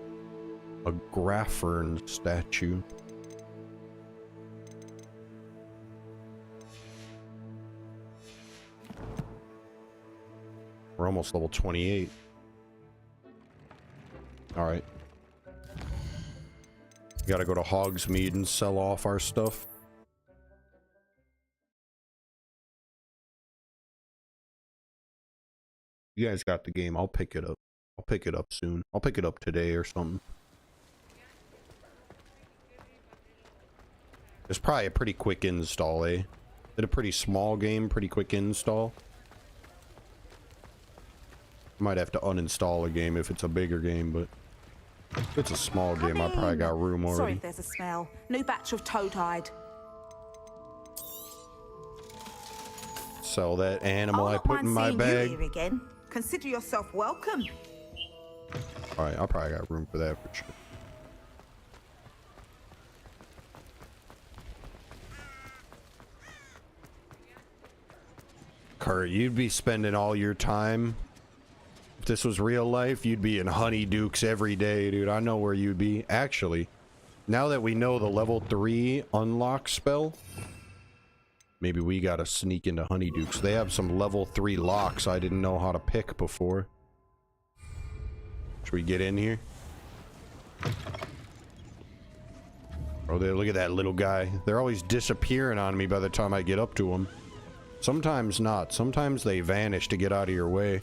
Graffern statue. We're almost level 28. All right. Gotta go to Hogsmeade and sell off our stuff. You guys got the game. I'll pick it up. I'll pick it up soon. I'll pick it up today or something. It's probably a pretty quick install, eh? It's a pretty small game, pretty quick install. Might have to uninstall a game if it's a bigger game, but if it's a small game, I probably got room already. Sorry if there's a smell. New batch of toad hide. Sell that animal I I'll put in my bag. You here again. Consider yourself welcome. Alright, I probably got room for that for sure. Kurt, you'd be spending all your time. If this was real life, you'd be in Honeydukes every day, dude. I know where you'd be. Actually, now that we know the level 3 unlock spell, maybe we gotta sneak into Honeydukes. They have some level 3 locks I didn't know how to pick before. Should we get in here? Oh, there, look at that little guy. They're always disappearing on me by the time I get up to them. Sometimes not. Sometimes they vanish to get out of your way.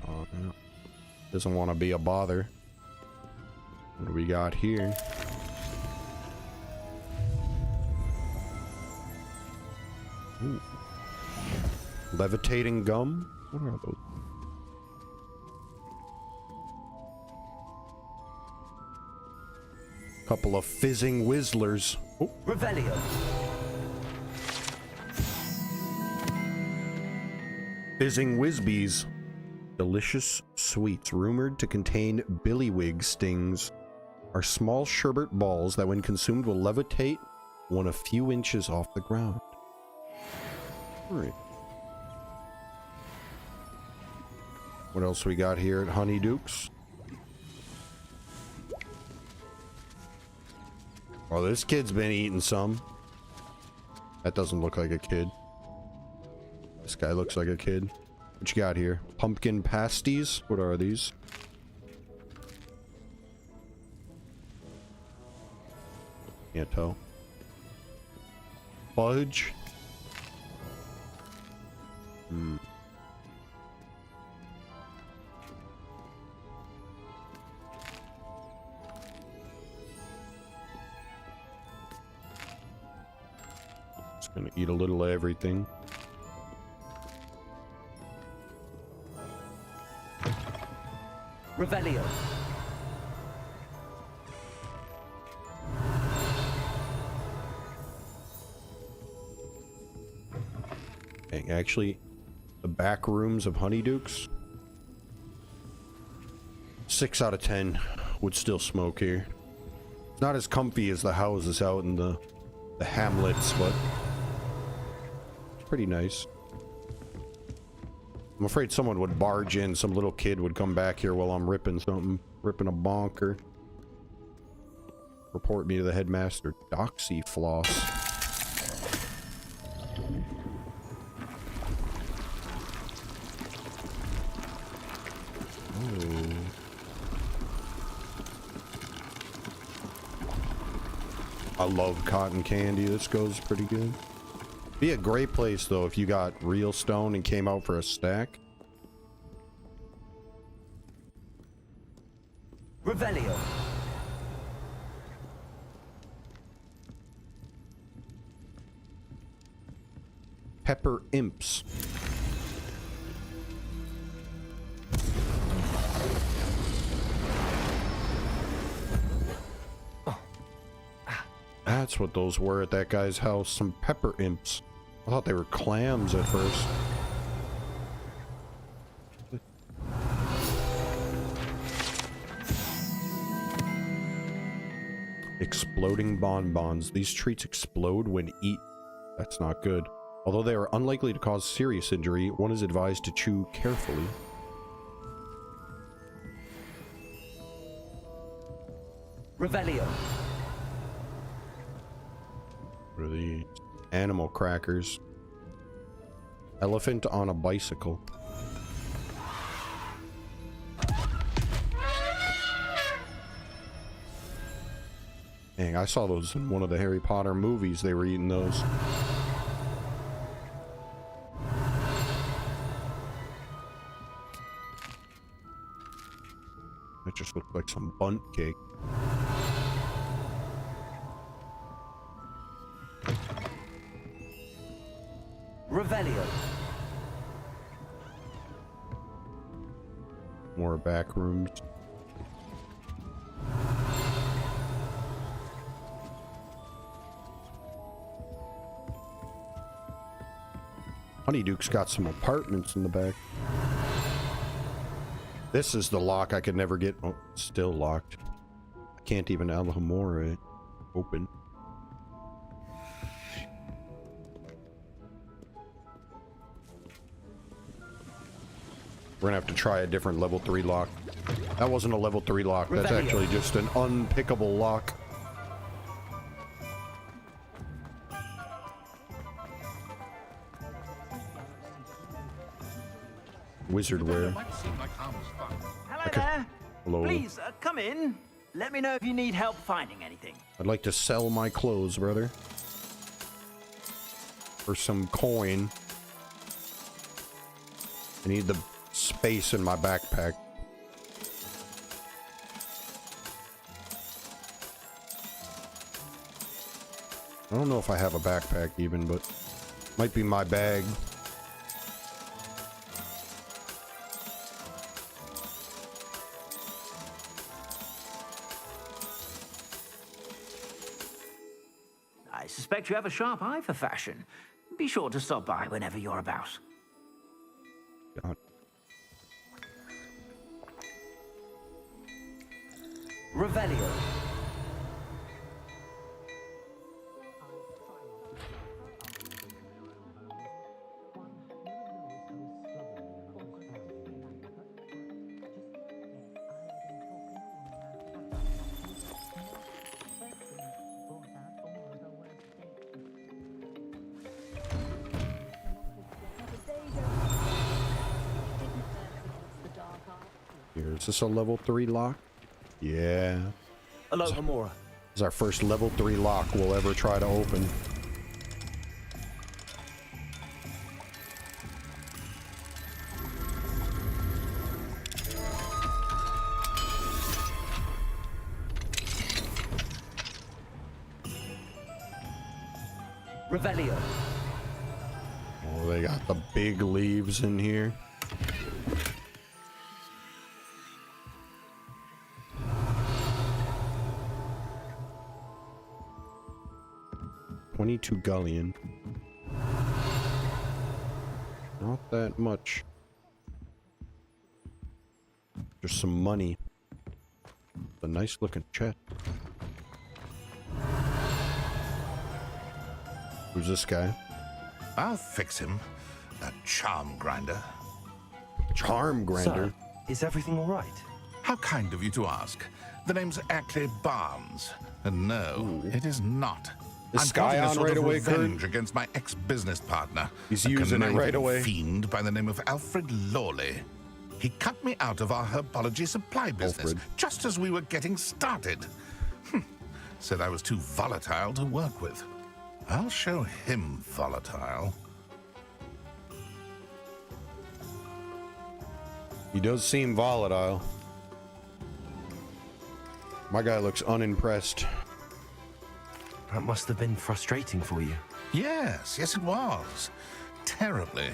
Oh, no. Doesn't want to be a bother. What do we got here? Ooh. Levitating gum? What are those? Couple of fizzing whizzlers. Oh. Revelio. Fizzing whizbees. Delicious sweets rumored to contain billywig stings are small sherbet balls that when consumed will levitate one a few inches off the ground. Alright. What else we got here at Honeydukes? Oh, this kid's been eating some. That doesn't look like a kid. This guy looks like a kid. What you got here? Pumpkin pasties? What are these? Can't tell. Fudge? Hmm. Just gonna eat a little of everything. Revelio. Okay, actually, the back rooms of Honeydukes, 6 out of 10 would still smoke here. It's not as comfy as the houses out in the hamlets, but it's pretty nice. I'm afraid someone would barge in. Some little kid would come back here while I'm ripping something. Ripping a bonker. Report me to the headmaster. Doxyfloss. Oh. I love cotton candy. This goes pretty good. Be a great place though if you got real stone and came out for a stack. Revelio. Pepper imps. That's what those were at that guy's house. Some pepper imps. I thought they were clams at first. Exploding bonbons. These treats explode when eaten. That's not good. Although they are unlikely to cause serious injury, one is advised to chew carefully. Revelio. What are these? Animal crackers. Elephant on a bicycle. Dang, I saw those in one of the Harry Potter movies. They were eating those. That just looked like some bunt cake. Revelio. More back rooms. Honeyduke's got some apartments in the back. This is the lock I could never get. Oh, still locked. I can't even Alhambra it open. We're gonna have to try a different level 3 lock. That wasn't a level 3 lock. That's actually just an unpickable lock. Wizardware. Hello Okay. there. Hello. Please, come in. Let me know if you need help finding anything. I'd like to sell my clothes, brother. For some coin. I need the space in my backpack. I don't know if I have a backpack even, but might be my bag. I suspect you have a sharp eye for fashion. Be sure to stop by whenever you're about. God. Revelio. Here, is this a level 3 lock? Yeah. Hello, Hamura. This is our first level 3 lock we'll ever try to open. Revelio. Oh, they got the big leaves in here. $22 galleon. Not that much. Just some money. A nice looking chest. Who's this guy? I'll fix him. That charm grinder. Charm grinder? Sir, is everything all right? How kind of you to ask. The name's Ackley Barnes. And no, it is not. Is I'm Sky plotting a on sort right of away, revenge Kurt? against my ex-business partner. He's a using it right conniving away. Fiend by the name of Alfred Lawley. He cut me out of our herbology supply business just as we were getting started. Said I was too volatile to work with. I'll show him volatile. He does seem volatile. My guy looks unimpressed. That must have been frustrating for you. Yes, it was. Terribly.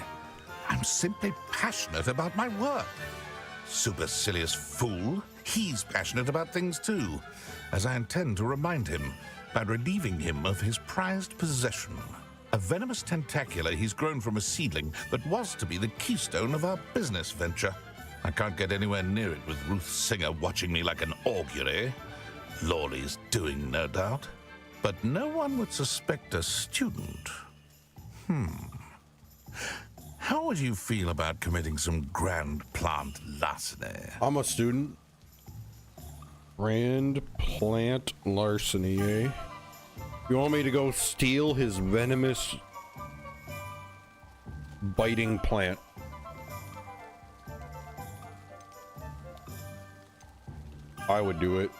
I'm simply passionate about my work. Supercilious fool. He's passionate about things too, as I intend to remind him by relieving him of his prized possession. A venomous tentacula he's grown from a seedling that was to be the keystone of our business venture. I can't get anywhere near it with Ruth Singer watching me like an augury. Lawley's doing, no doubt. But no one would suspect a student. How would you feel about committing some grand plant larceny? I'm a student. Grand plant larceny, eh? You want me to go steal his venomous biting plant? I would do it.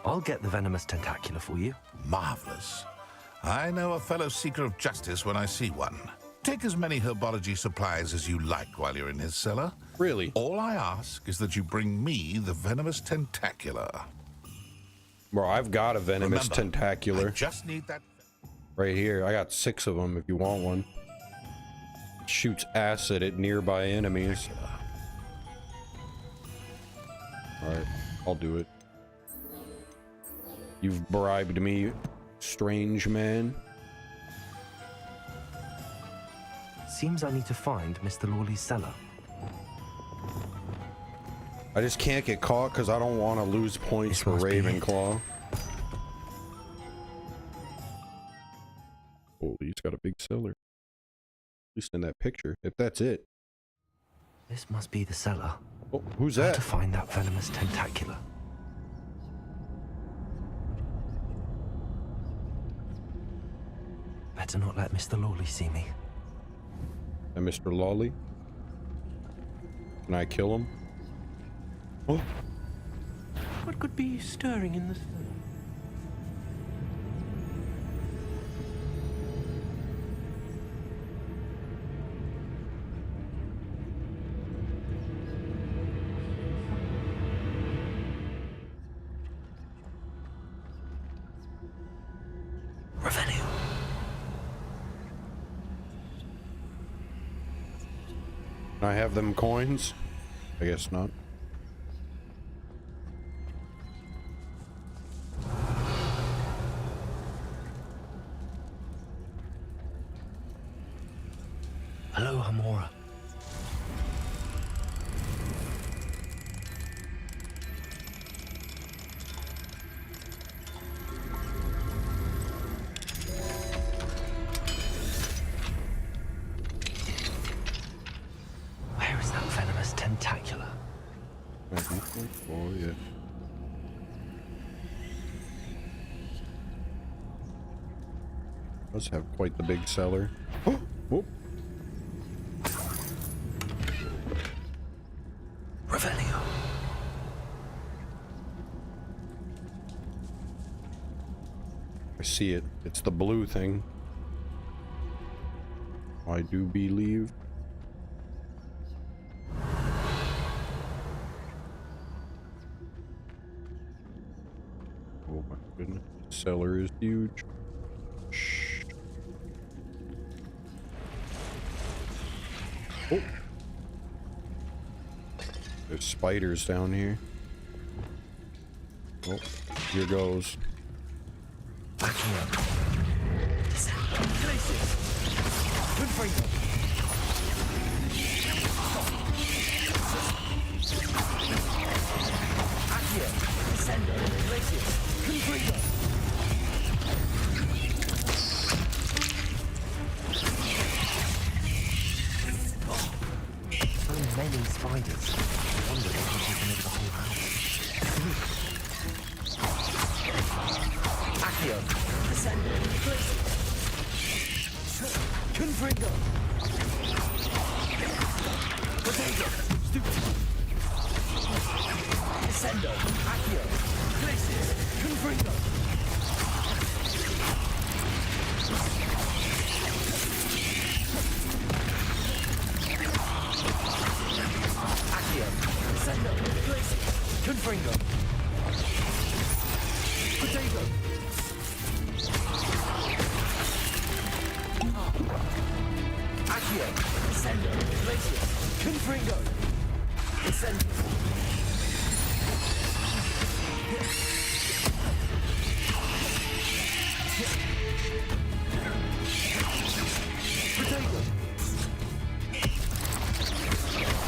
I'll get the venomous tentacula for you. Marvelous. I know a fellow seeker of justice when I see one. Take as many herbology supplies as you like while you're in his cellar. Really? All I ask is that you bring me the venomous tentacula. Bro, I've got a venomous Remember, tentacular. I just need that. Right here. I got 6 of them if you want one. It shoots acid at nearby enemies. Alright, I'll do it. You've bribed me, strange man. Seems I need to find Mr. Lawley's cellar. I just can't get caught because I don't want to lose points for Ravenclaw. Holy, he's got a big cellar. At least in that picture, if that's it. This must be the cellar. Oh, who's How that? to find that venomous tentacula. Better not let Mr. Lawley see me. And Mr. Lawley? Can I kill him? Oh. What could be stirring in the cellar? Revenue. Can I have them coins? I guess not. Hello, Hamora. Where is that venomous tentacula? Oh, yeah. Does have quite the big cellar. Oh, oh. Revelio. I see it. It's the blue thing. I do believe. Oh my goodness. The cellar is huge. Shh. Oh. There's spiders down here. Oh, here goes. Back here. Good for you. Accio. Descendo. Glacius. Confringo. So many spiders. I wonder if we can make the whole house. Accio. Descendo. Glacius. Confringo. Potato. Stupid. Descendo. Accio. Glacius. Confringo. Accio. Descendo. Glacius. Confringo. Potato. Accio. Descendo. Glacius. Confringo. Descendo. Potato.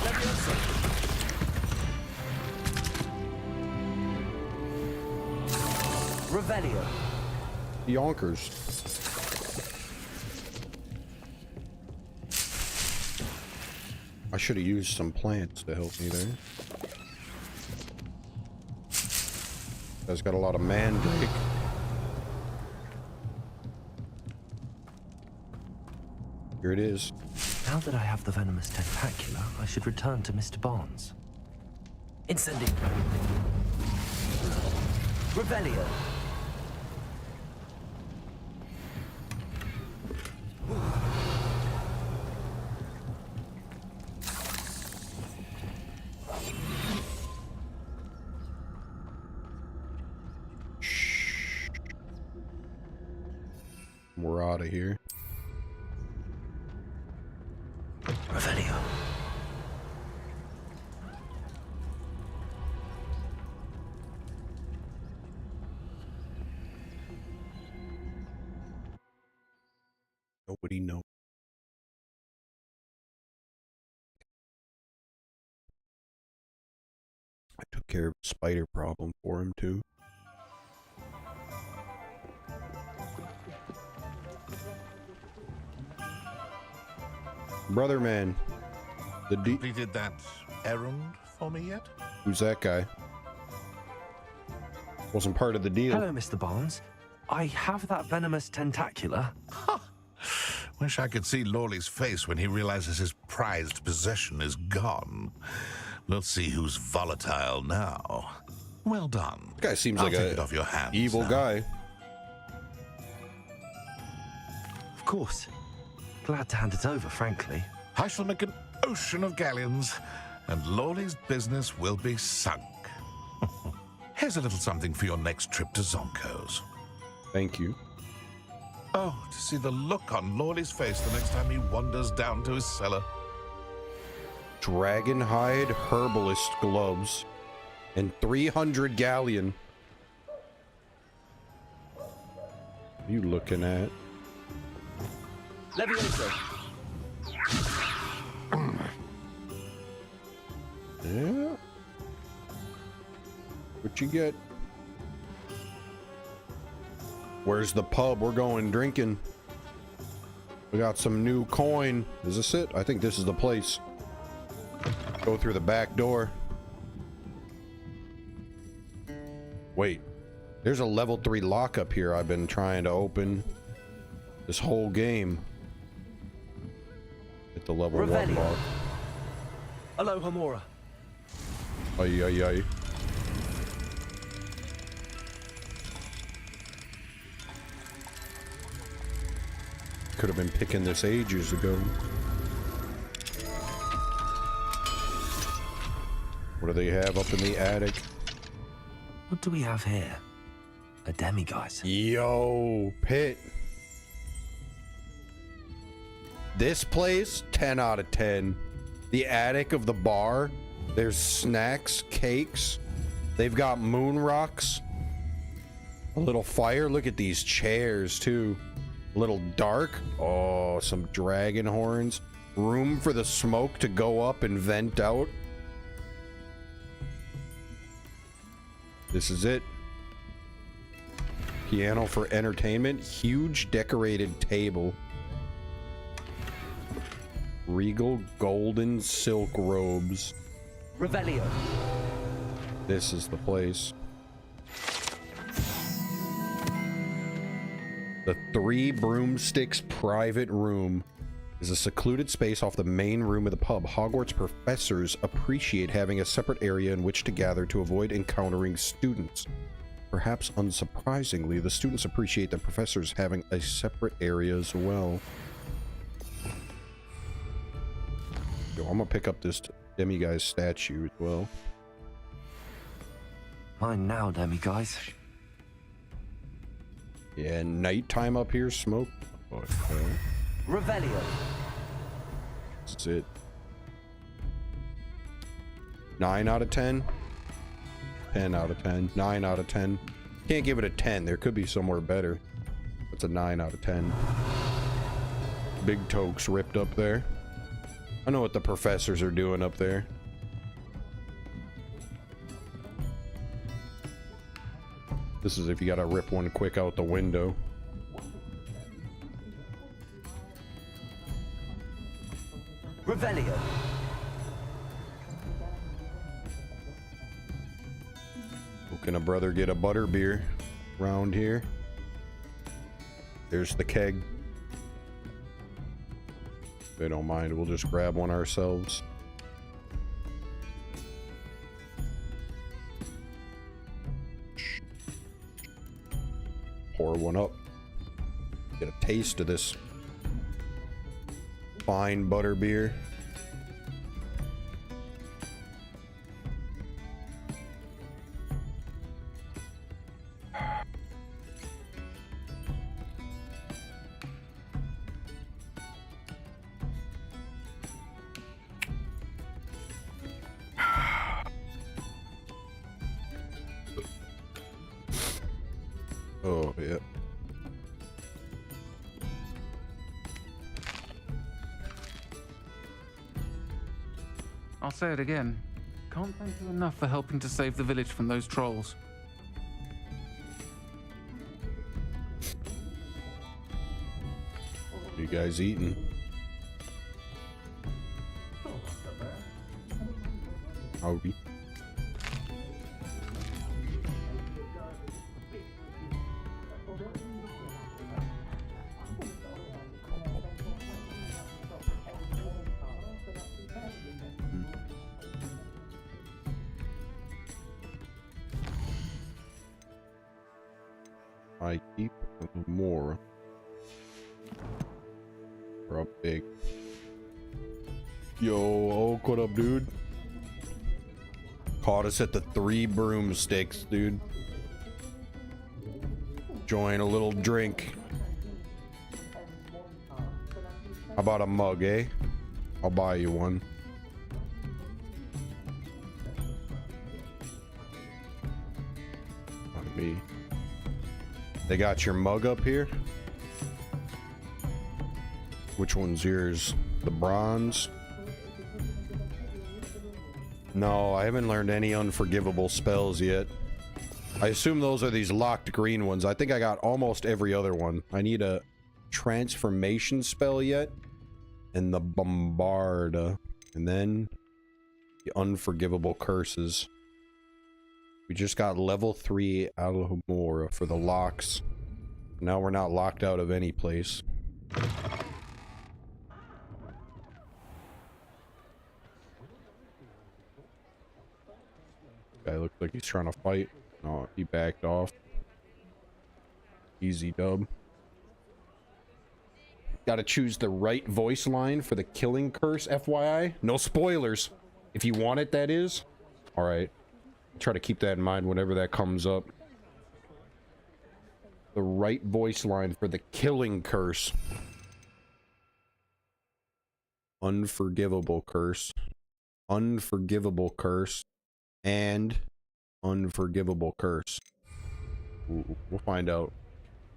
Leviosa. Revelio. Yonkers. I should have used some plants to help me there. Guy's got a lot of mandrake. Here it is. Now that I have the venomous tentacula, I should return to Mr. Barnes. Incendiary. Revelio. We're out of here. Revelio. Nobody knows. I took care of the spider problem for him too. Brother man, completed that errand for me yet? Who's that guy? Wasn't part of the deal. Hello, Mr. Barnes. I have that venomous tentacula. Wish I could see Lawley's face when he realizes his prized possession is gone. We'll see who's volatile now. Well done. This guy seems I'll like take a it off your hands evil now. guy. Of course. Glad to hand it over, frankly. I shall make an ocean of galleons, and Lawley's business will be sunk. Here's a little something for your next trip to Zonko's. Thank you. Oh, to see the look on Lawley's face the next time he wanders down to his cellar. Dragonhide herbalist gloves and 300 galleon. What are you looking at? Levioso. Yeah. What you get? Where's the pub? We're going drinking. We got some new coin. Is this it? I think this is the place. Go through the back door. Wait. There's a level 3 lockup here I've been trying to open this whole game. Hit the level 1 lock. Aloha Mora. Ay, ay, ay. Could have been picking this ages ago. What do they have up in the attic? What do we have here? A demiguise. Yo, Pit. This place, 10 out of 10. The attic of the bar, there's snacks, cakes. They've got moon rocks. A little fire. Look at these chairs, too. A little dark. Oh, some dragon horns. Room for the smoke to go up and vent out. This is it. Piano for entertainment. Huge decorated table. Regal golden silk robes. Revelio. This is the place. The 3 Broomsticks private room is a secluded space off the main room of the pub. Hogwarts professors appreciate having a separate area in which to gather to avoid encountering students. Perhaps unsurprisingly, the students appreciate the professors having a separate area as well. Yo, I'm gonna pick up this demiguise statue as well. Mine now, demiguise. Yeah, nighttime up here, smoke. Okay. Revelio. That's it. 9 out of 10. 10 out of 10. 9 out of 10. Can't give it a 10. There could be somewhere better. That's a 9 out of 10. Big tokes ripped up there. I know what the professors are doing up there. This is if you gotta rip one quick out the window. Revelio. Who can a brother get a butterbeer around here? There's the keg. They don't mind, we'll just grab one ourselves. one up. Get a taste of this fine butterbeer. Oh, yeah. I'll say it again. Can't thank you enough for helping to save the village from those trolls. You guys eating? Howdy. I keep a little more. We're up big. Yo, Oak, what up, dude? Caught us at the 3 broomsticks, dude. Join a little drink. How about a mug, eh? I'll buy you one. On me. They got your mug up here? Which one's yours? The bronze? No, I haven't learned any unforgivable spells yet. I assume those are these locked green ones. I think I got almost every other one. I need a transformation spell yet. And the bombard. And then the unforgivable curses. We just got level 3 Alhambra for the locks. Now we're not locked out of any place. Guy looks like he's trying to fight. No, he backed off. Easy dub. Gotta choose the right voice line for the killing curse, FYI. No spoilers. If you want it, that is. Alright. Try to keep that in mind whenever that comes up. The right voice line for the killing curse. Unforgivable curse. Unforgivable curse. And unforgivable curse. Ooh, we'll find out.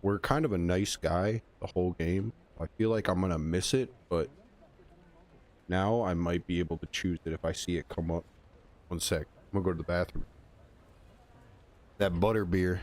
We're kind of a nice guy the whole game. I feel like I'm gonna miss it, but now I might be able to choose it if I see it come up. One sec. I'm gonna go to the bathroom. That butterbeer.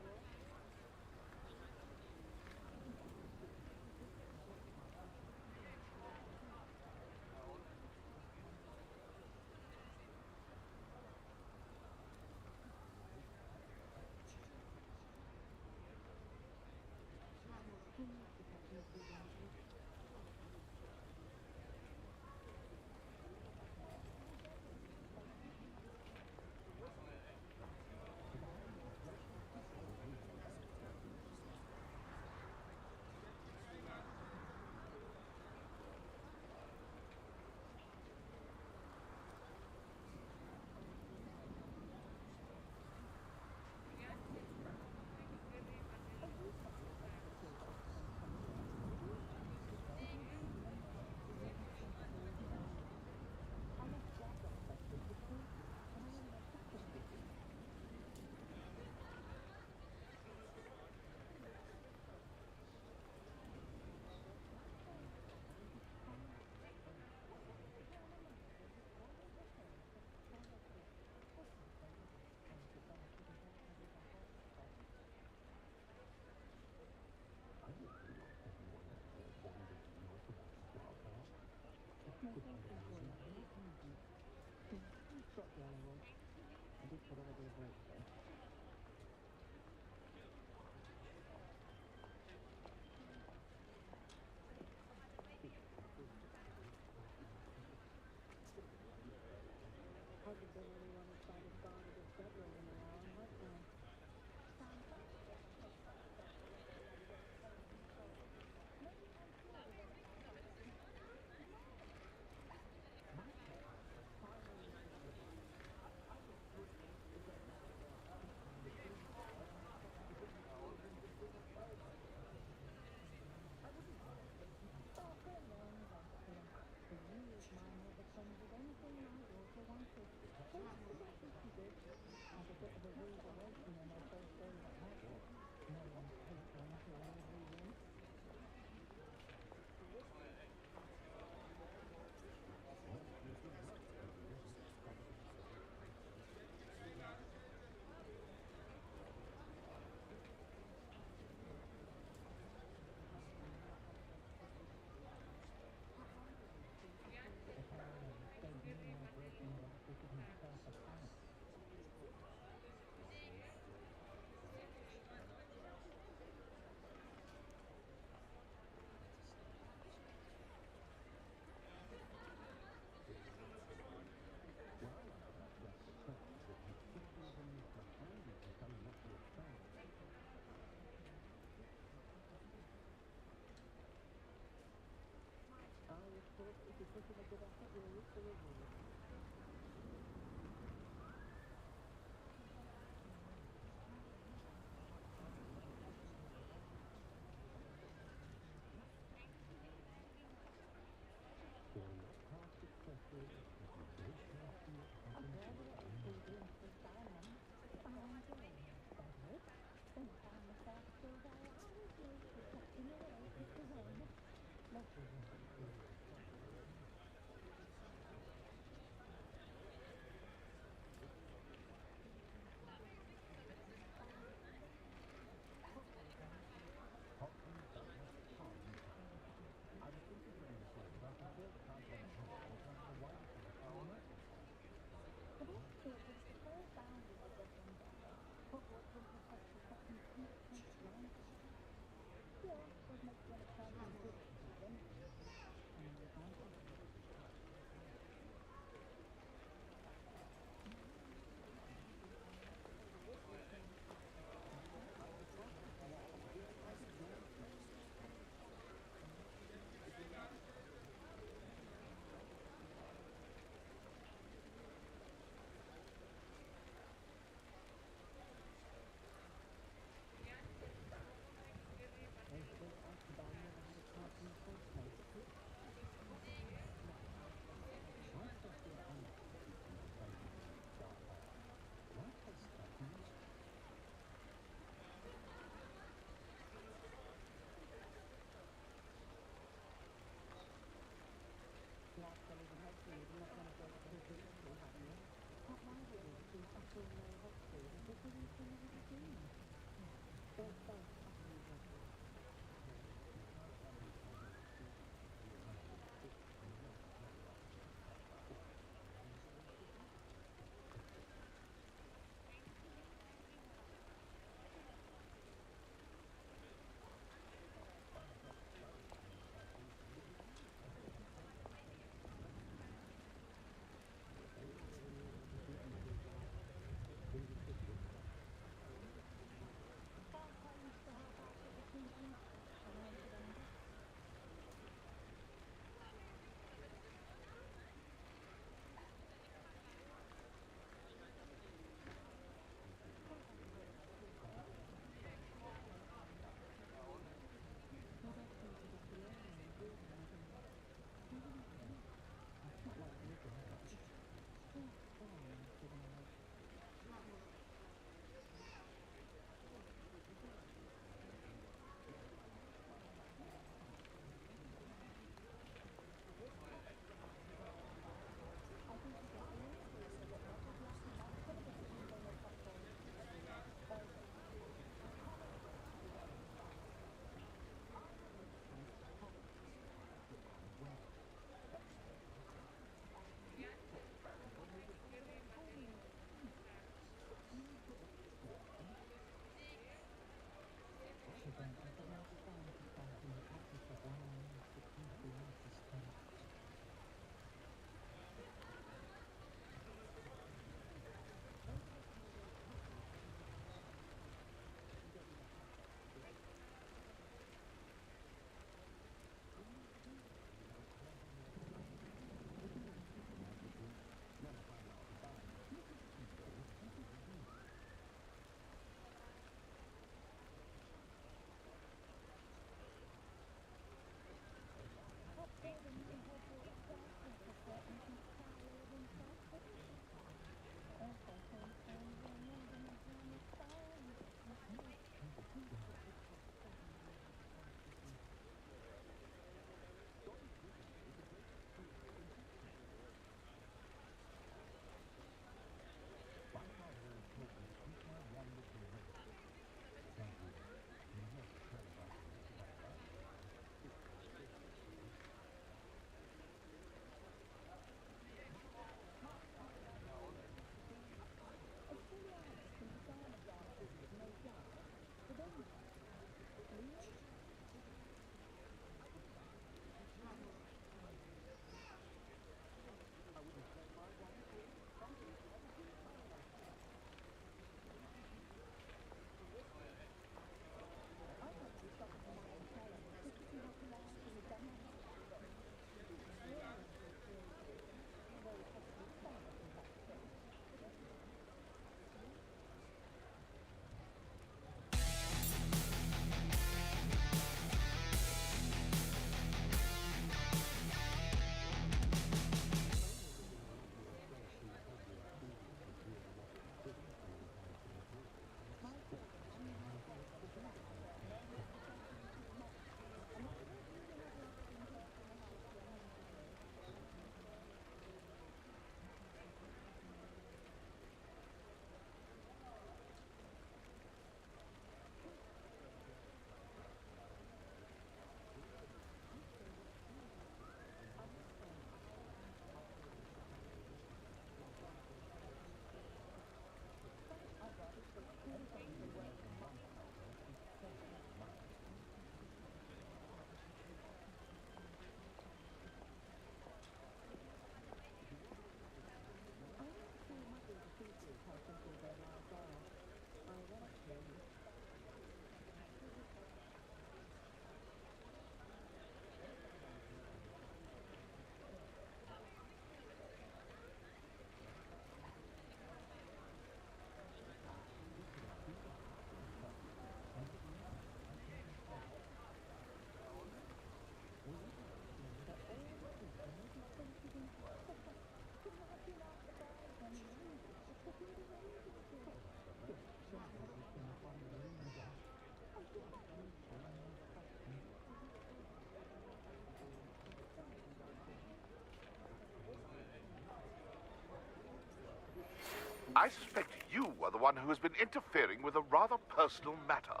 suspect you are the one who has been interfering with a rather personal matter.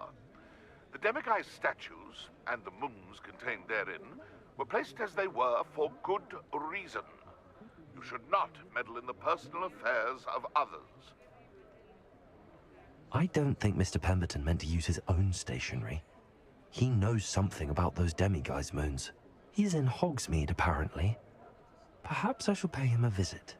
The demiguise statues, and the moons contained therein, were placed as they were for good reason. You should not meddle in the personal affairs of others. I don't think Mr. Pemberton meant to use his own stationery. He knows something about those demiguise moons. He's in Hogsmeade, apparently. Perhaps I shall pay him a visit.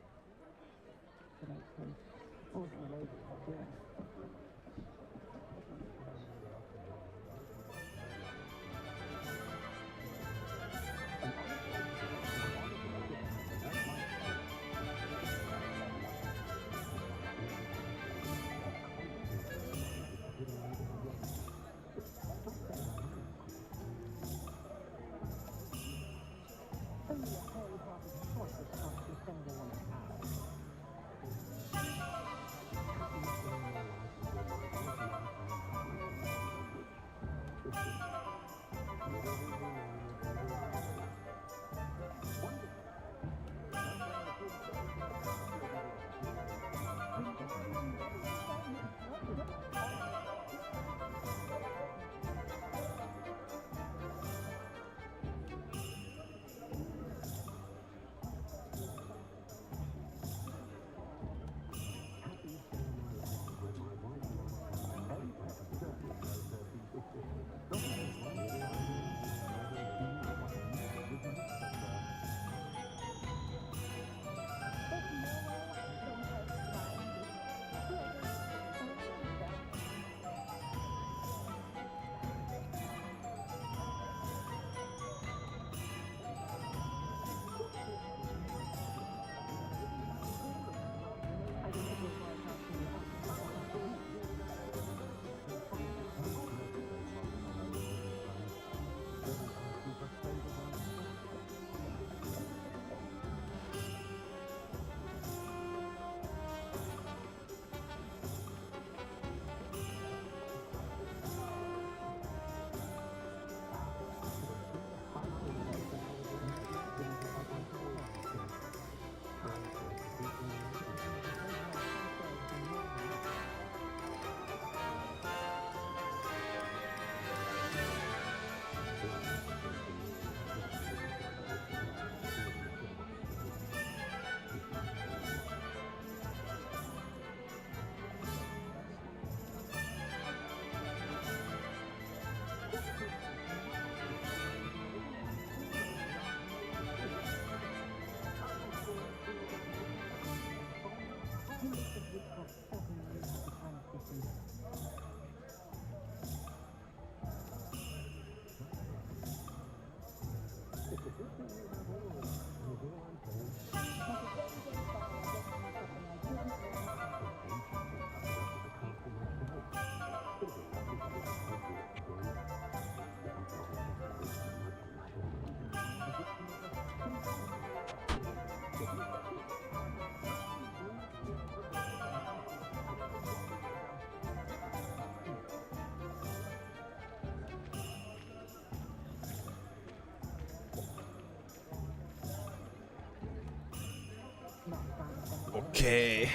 Okay.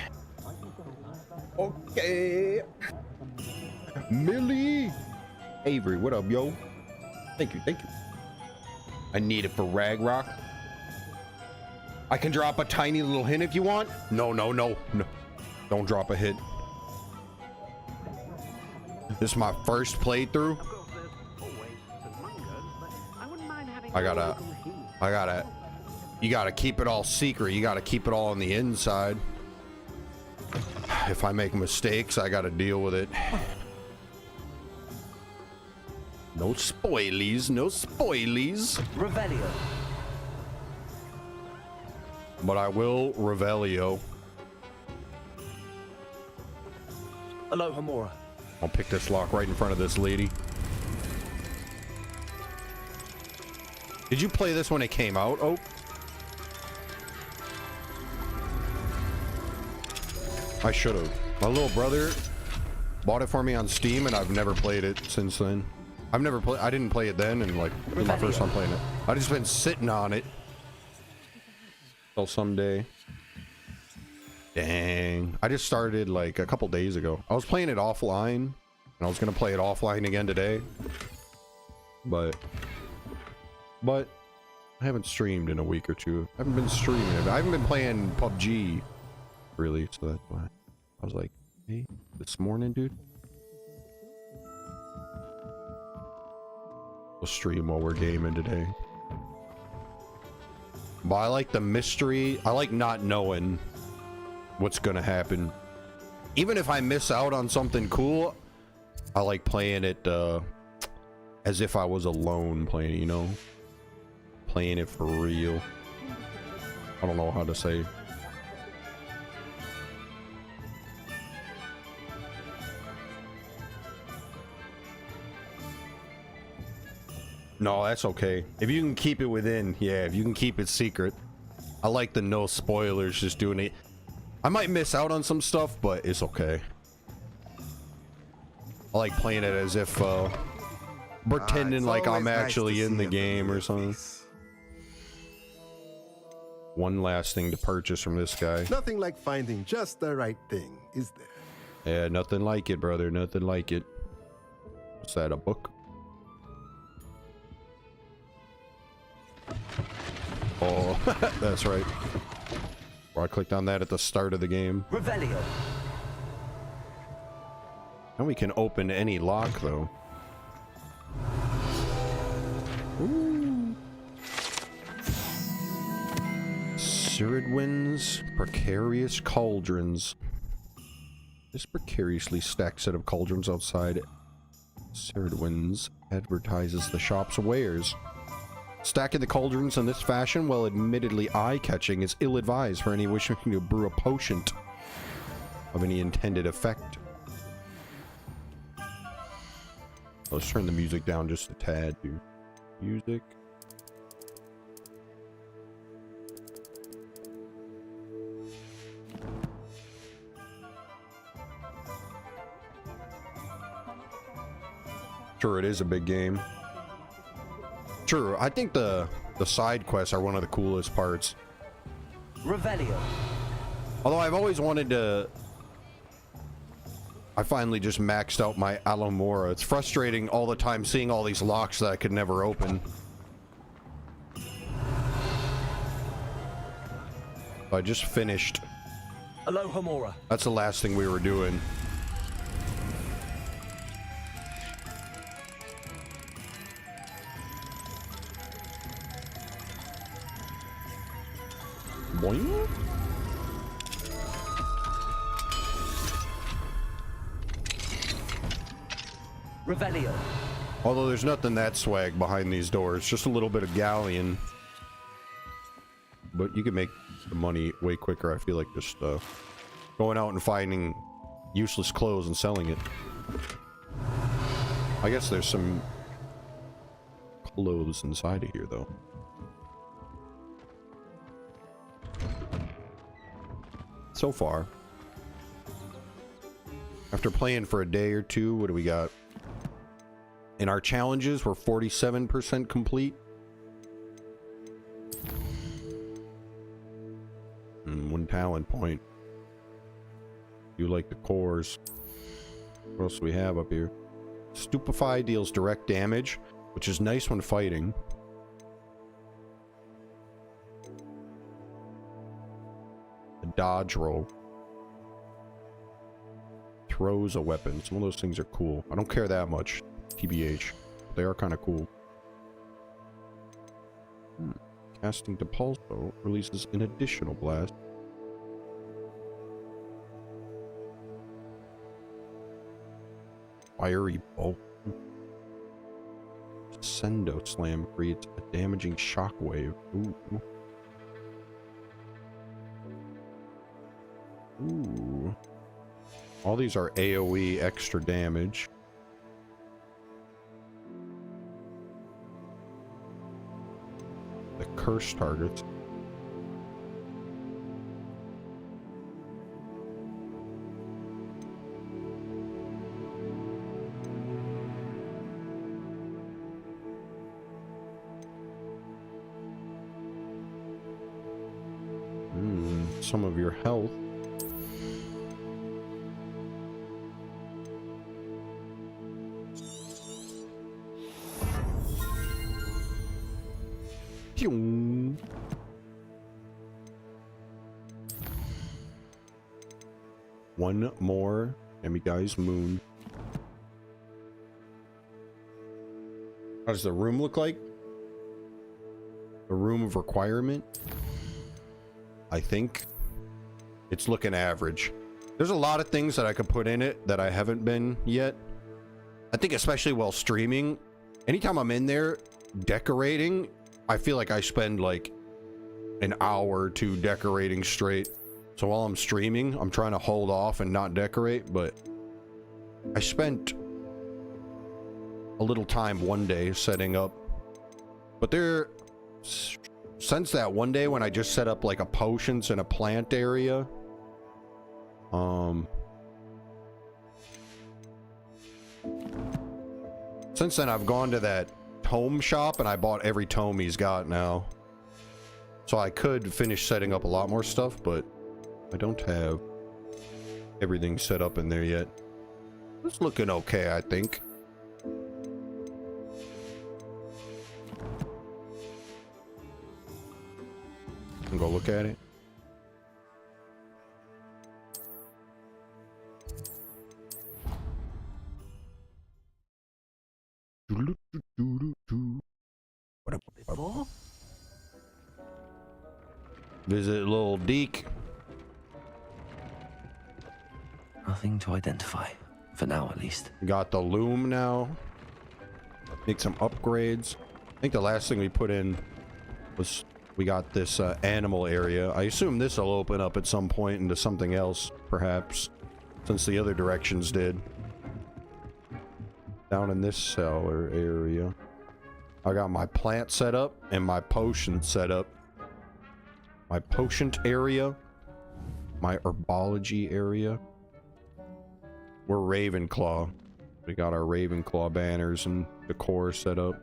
Okay. Millie. Avery, what up, yo? Thank you, thank you. I need it for Rag Rock. I can drop a tiny little hint if you want. No. Don't drop a hint. This is my first playthrough. I gotta, you gotta keep it all secret. You gotta keep it all on the inside. If I make mistakes, I gotta deal with it. No spoilies, no spoilies. Revelio. But I will Revelio. Aloha Mora. I'll pick this lock right in front of this lady. Did you play this when it came out? Oh. I should have. My little brother bought it for me on Steam, and I've never played it since then. I didn't play it then, and like, it was my first time playing it. I just been sitting on it till someday. Dang. I just started like a couple days ago. I was playing it offline, and I was gonna play it offline again today. But I haven't streamed in a week or two. I haven't been streaming it. I haven't been playing PUBG, really, so that's why. I was like, hey, this morning, dude. We'll stream while we're gaming today. But I like the mystery. I like not knowing what's gonna happen. Even if I miss out on something cool, I like playing it as if I was alone playing, you know? Playing it for real. I don't know how to say. No, that's okay. If you can keep it within, yeah, if you can keep it secret. I like the no spoilers, just doing it. I might miss out on some stuff, but it's okay. I like playing it as if pretending like I'm actually in the game or something. One last thing to purchase from this guy. Nothing like finding just the right thing, is there? Yeah, nothing like it, brother. Nothing like it. What's that, a book? Oh, that's right. Well, I clicked on that at the start of the game. Revelio. And we can open any lock, though. Ooh. Ciridwin's precarious cauldrons. This precariously stacked set of cauldrons outside Ciridwin's advertises the shop's wares. Stacking the cauldrons in this fashion, while admittedly eye-catching, is ill-advised for any wishing to brew a potion of any intended effect. Let's turn the music down just a tad, dude. Music. Sure, it is a big game. Sure, I think the side quests are one of the coolest parts. Revelio. Although I've always wanted to... I finally just maxed out my Alamora. It's frustrating all the time seeing all these locks that I could never open. I just finished. Aloha Mora. That's the last thing we were doing. Boing. Revelio. Although there's nothing that swag behind these doors, just a little bit of galleon. But you can make the money way quicker, I feel like, just going out and finding useless clothes and selling it. I guess there's some clothes inside of here, though. So far. After playing for a day or two, what do we got? In our challenges, we're 47% complete. And 1 talent point. You like the cores. What else do we have up here? Stupefy deals direct damage, which is nice when fighting. A dodge roll. Throws a weapon. Some of those things are cool. I don't care that much. TBH. They are kind of cool. Casting Depulso releases an additional blast. Fiery Bolt. Sendo Slam creates a damaging shockwave. Ooh. Ooh. All these are AoE extra damage. The curse targets. Some of your health. Pew. One more Demiguise moon. How does the room look like? The room of requirement? I think it's looking average. There's a lot of things that I could put in it that I haven't been yet. I think especially while streaming, anytime I'm in there decorating, I feel like I spend like an hour or two decorating straight. So while I'm streaming, I'm trying to hold off and not decorate, but I spent a little time one day setting up. But there, since that one day when I just set up like a potions and a plant area, since then I've gone to that tome shop and I bought every tome he's got now. So I could finish setting up a lot more stuff, but I don't have everything set up in there yet. It's looking okay, I think. I'll go look at it. Before? Visit little Deke. Nothing to identify. For now, at least. Got the loom now. Make some upgrades. I think the last thing we put in was we got this animal area. I assume this will open up at some point into something else, perhaps, since the other directions did. Down in this cellar area, I got my plant set up and my potion set up. My potion area, my herbology area. We're Ravenclaw. We got our Ravenclaw banners and decor set up.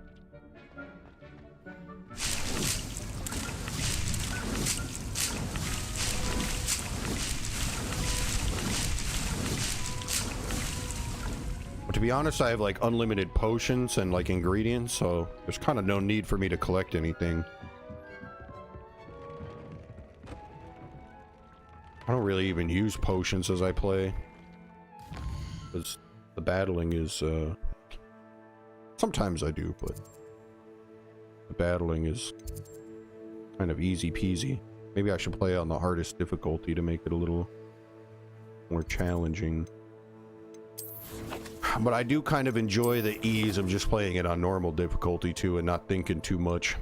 But to be honest, I have like unlimited potions and like ingredients, so there's kind of no need for me to collect anything. I don't really even use potions as I play. Because the battling is, sometimes I do, but the battling is kind of easy peasy. Maybe I should play on the hardest difficulty to make it a little more challenging. But I do kind of enjoy the ease of just playing it on normal difficulty too and not thinking too much.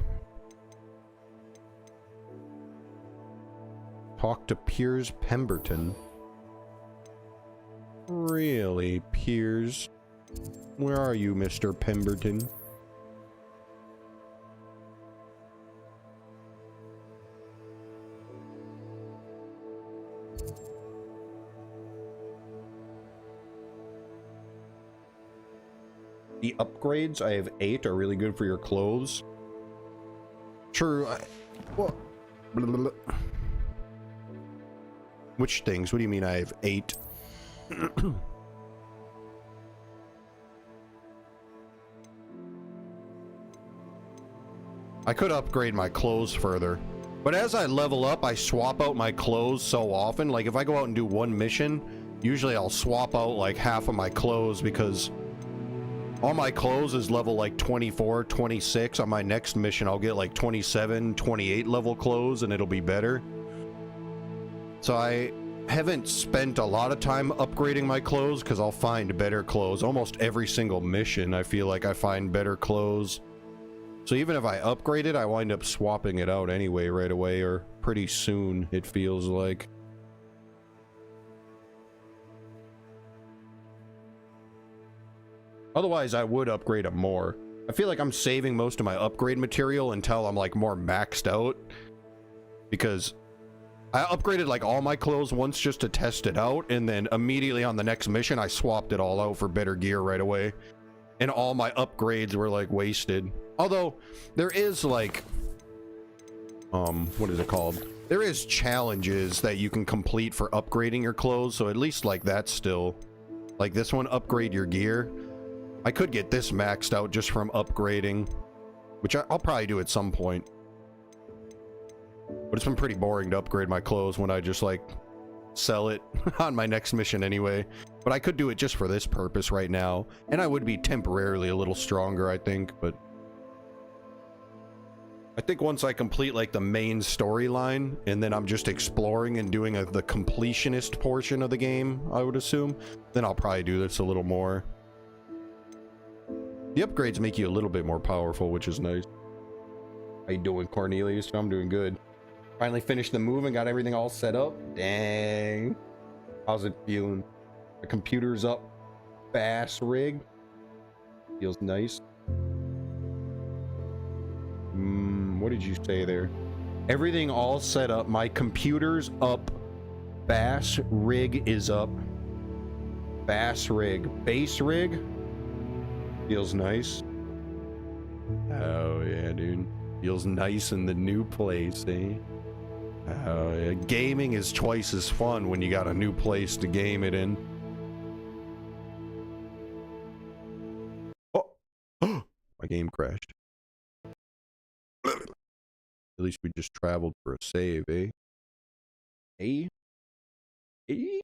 Talk to Piers Pemberton. Really, Piers? Where are you, Mr. Pemberton? The upgrades, I have 8, are really good for your clothes. True, well, blah, blah, blah. Which things? What do you mean I have 8? I could upgrade my clothes further, but as I level up, I swap out my clothes so often. Like if I go out and do one mission, usually I'll swap out like half of my clothes because all my clothes is level like 24, 26. On my next mission, I'll get like 27, 28 level clothes and it'll be better. So I haven't spent a lot of time upgrading my clothes because I'll find better clothes. Almost every single mission, I feel like I find better clothes. So even if I upgrade it, I wind up swapping it out anyway right away or pretty soon, it feels like. Otherwise, I would upgrade them more. I feel like I'm saving most of my upgrade material until I'm like more maxed out. Because I upgraded like all my clothes once just to test it out, and then immediately on the next mission I swapped it all out for better gear right away, and all my upgrades were like wasted. Although there is like what is it called, there is challenges that you can complete for upgrading your clothes, so at least like that's still like this one, upgrade your gear. I could get this maxed out just from upgrading, which I'll probably do at some point. But it's been pretty boring to upgrade my clothes when I just like sell it on my next mission anyway. But I could do it just for this purpose right now, and I would be temporarily a little stronger, I think. But I think once I complete like the main storyline, and then I'm just exploring and doing the completionist portion of the game, I would assume, then I'll probably do this a little more. The upgrades make you a little bit more powerful, which is nice. How you doing, Cornelius? I'm doing good. Finally finished the move and got everything all set up. Dang. How's it feeling? The computer's up. Bass rig. Feels nice. What did you say there? Everything all set up. My computer's up. Bass rig is up. Bass rig. Base rig. Feels nice. Oh yeah, dude. Feels nice in the new place, eh? Oh yeah. Gaming is twice as fun when you got a new place to game it in. Oh! My game crashed. At least we just traveled for a save, eh? Eh? Eh?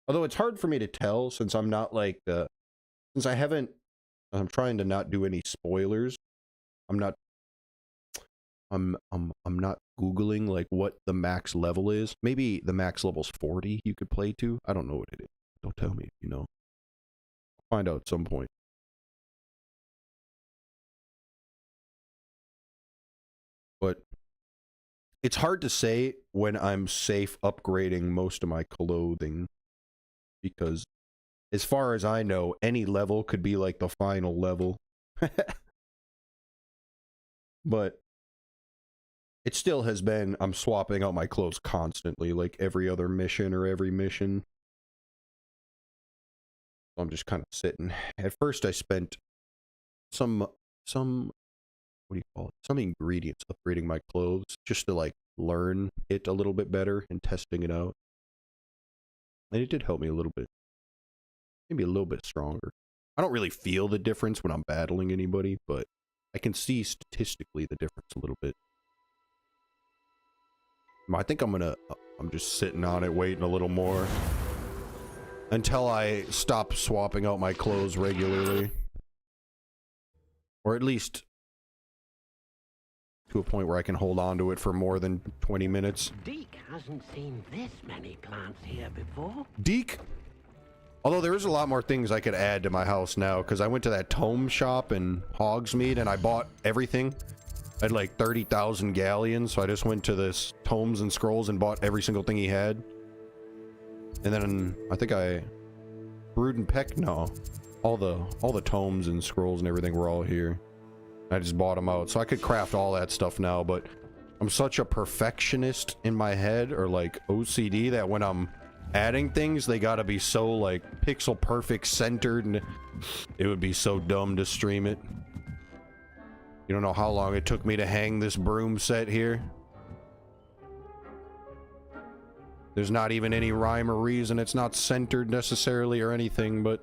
Although it's hard for me to tell since I'm not like, since I'm trying to not do any spoilers. I'm not Googling like what the max level is. Maybe the max level's 40 you could play to. I don't know what it is. Don't tell me if you know. I'll find out at some point. But it's hard to say when I'm safe upgrading most of my clothing, because as far as I know, any level could be like the final level. But it still has been, I'm swapping out my clothes constantly, like every other mission or every mission. I'm just kind of sitting. At first I spent some what do you call it? Some ingredients upgrading my clothes just to like learn it a little bit better and testing it out. And it did help me a little bit. Maybe a little bit stronger. I don't really feel the difference when I'm battling anybody, but I can see statistically the difference a little bit. I think I'm just sitting on it waiting a little more until I stop swapping out my clothes regularly. Or at least to a point where I can hold on to it for more than 20 minutes. Deke hasn't seen this many plants here before. Deke? Although there is a lot more things I could add to my house now, because I went to that tome shop in Hogsmeade and I bought everything. I had like 30,000 galleons, so I just went to this tomes and scrolls and bought every single thing he had. And then I think I brewed and pecked. No, all the tomes and scrolls and everything were all here. I just bought them out, so I could craft all that stuff now. But I'm such a perfectionist in my head, or like OCD, that when I'm adding things, they gotta be so like pixel perfect centered, and it would be so dumb to stream it. You don't know how long it took me to hang this broom set here. There's not even any rhyme or reason. It's not centered necessarily or anything, but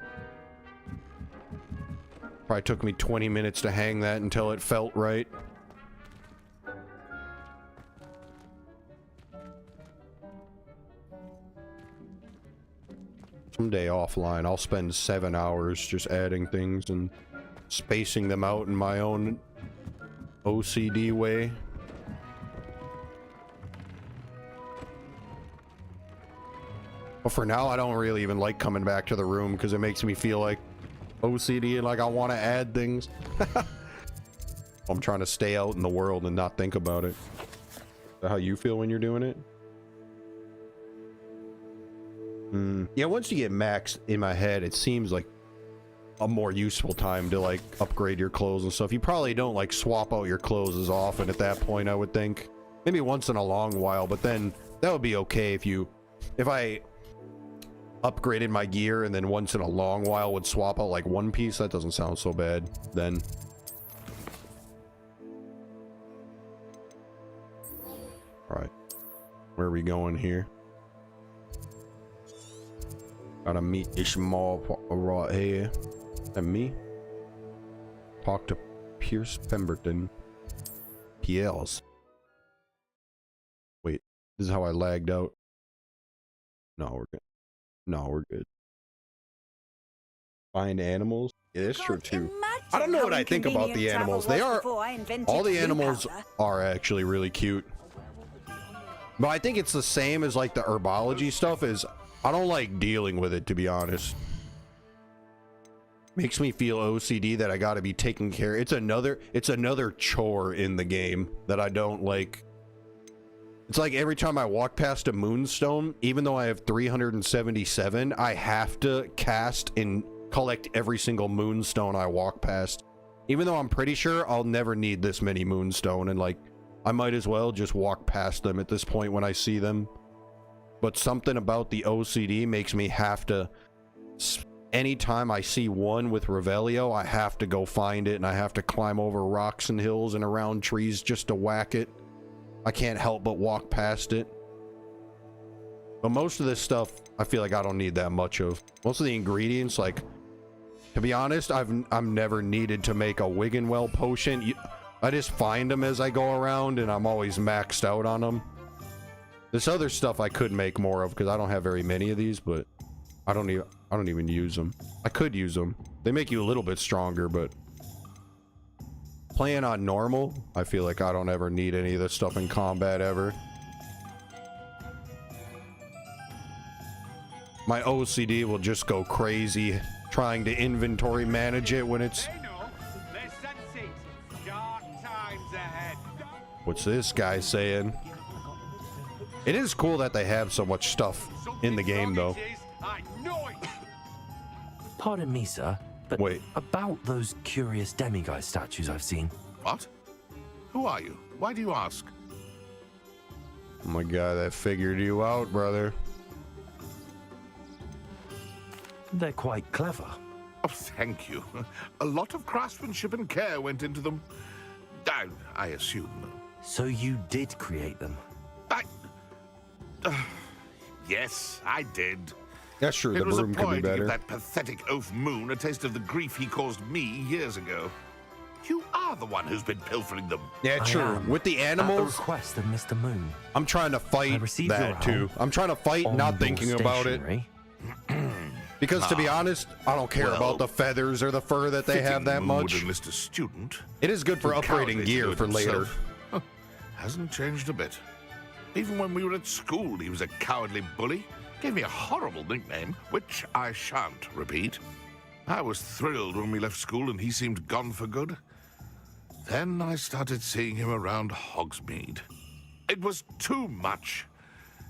probably took me 20 minutes to hang that until it felt right. Someday offline, I'll spend 7 hours just adding things and spacing them out in my own OCD way. But for now, I don't really even like coming back to the room because it makes me feel like OCD and like I want to add things. I'm trying to stay out in the world and not think about it. Is that how you feel when you're doing it? Yeah, once you get maxed in my head, it seems like a more useful time to like upgrade your clothes and stuff. You probably don't like swap out your clothes as often at that point, I would think. Maybe once in a long while, but then that would be okay if I upgraded my gear and then once in a long while would swap out like one piece. That doesn't sound so bad then. All right, where are we going here? Gotta meet Ishmael right here. And me? Talk to Pierce Pemberton. FPLs. Wait, this is how I lagged out. No, we're good. No, we're good. Find animals. It is true too. I don't know what I think about the animals. They are, all the animals are actually really cute. But I think it's the same as like the herbology stuff is, I don't like dealing with it, to be honest. Makes me feel OCD that I got to be taking care. It's another chore in the game that I don't like. It's like every time I walk past a moonstone, even though I have 377, I have to cast and collect every single moonstone I walk past. Even though I'm pretty sure I'll never need this many moonstone, and like I might as well just walk past them at this point when I see them. But something about the OCD makes me have to, anytime I see one with Revelio, I have to go find it, and I have to climb over rocks and hills and around trees just to whack it. I can't help but walk past it. But most of this stuff, I feel like I don't need that much of. Most of the ingredients, like, to be honest, I'm never needed to make a Wiggenwell potion. I just find them as I go around, and I'm always maxed out on them. This other stuff I could make more of because I don't have very many of these, but I don't even use them. I could use them. They make you a little bit stronger, but playing on normal, I feel like I don't ever need any of this stuff in combat ever. My OCD will just go crazy trying to inventory manage it when it's... What's this guy saying? It is cool that they have so much stuff in the game, though. Pardon me, sir, but wait, about those curious demiguise statues I've seen. What? Who are you? Why do you ask? Oh my god, that figured you out, brother. They're quite clever. Oh, thank you. A lot of craftsmanship and care went into them. I assume. So you did create them? Yes, I did. That's true, the broom could be better. It was a ploy to give that pathetic oaf Moon a taste of the grief he caused me years ago. You are the one who's been pilfering them. Yeah, true. With the animals, at the request of Mr. Moon. I'm trying to fight that too. I'm trying to fight, not thinking about it. Because to be honest, I don't care about the feathers or the fur that they have that much. Mr. Student. It is good for upgrading gear for later. Hasn't changed a bit. Even when we were at school, he was a cowardly bully. Gave me a horrible nickname, which I shan't repeat. I was thrilled when we left school and he seemed gone for good. Then I started seeing him around Hogsmeade. It was too much.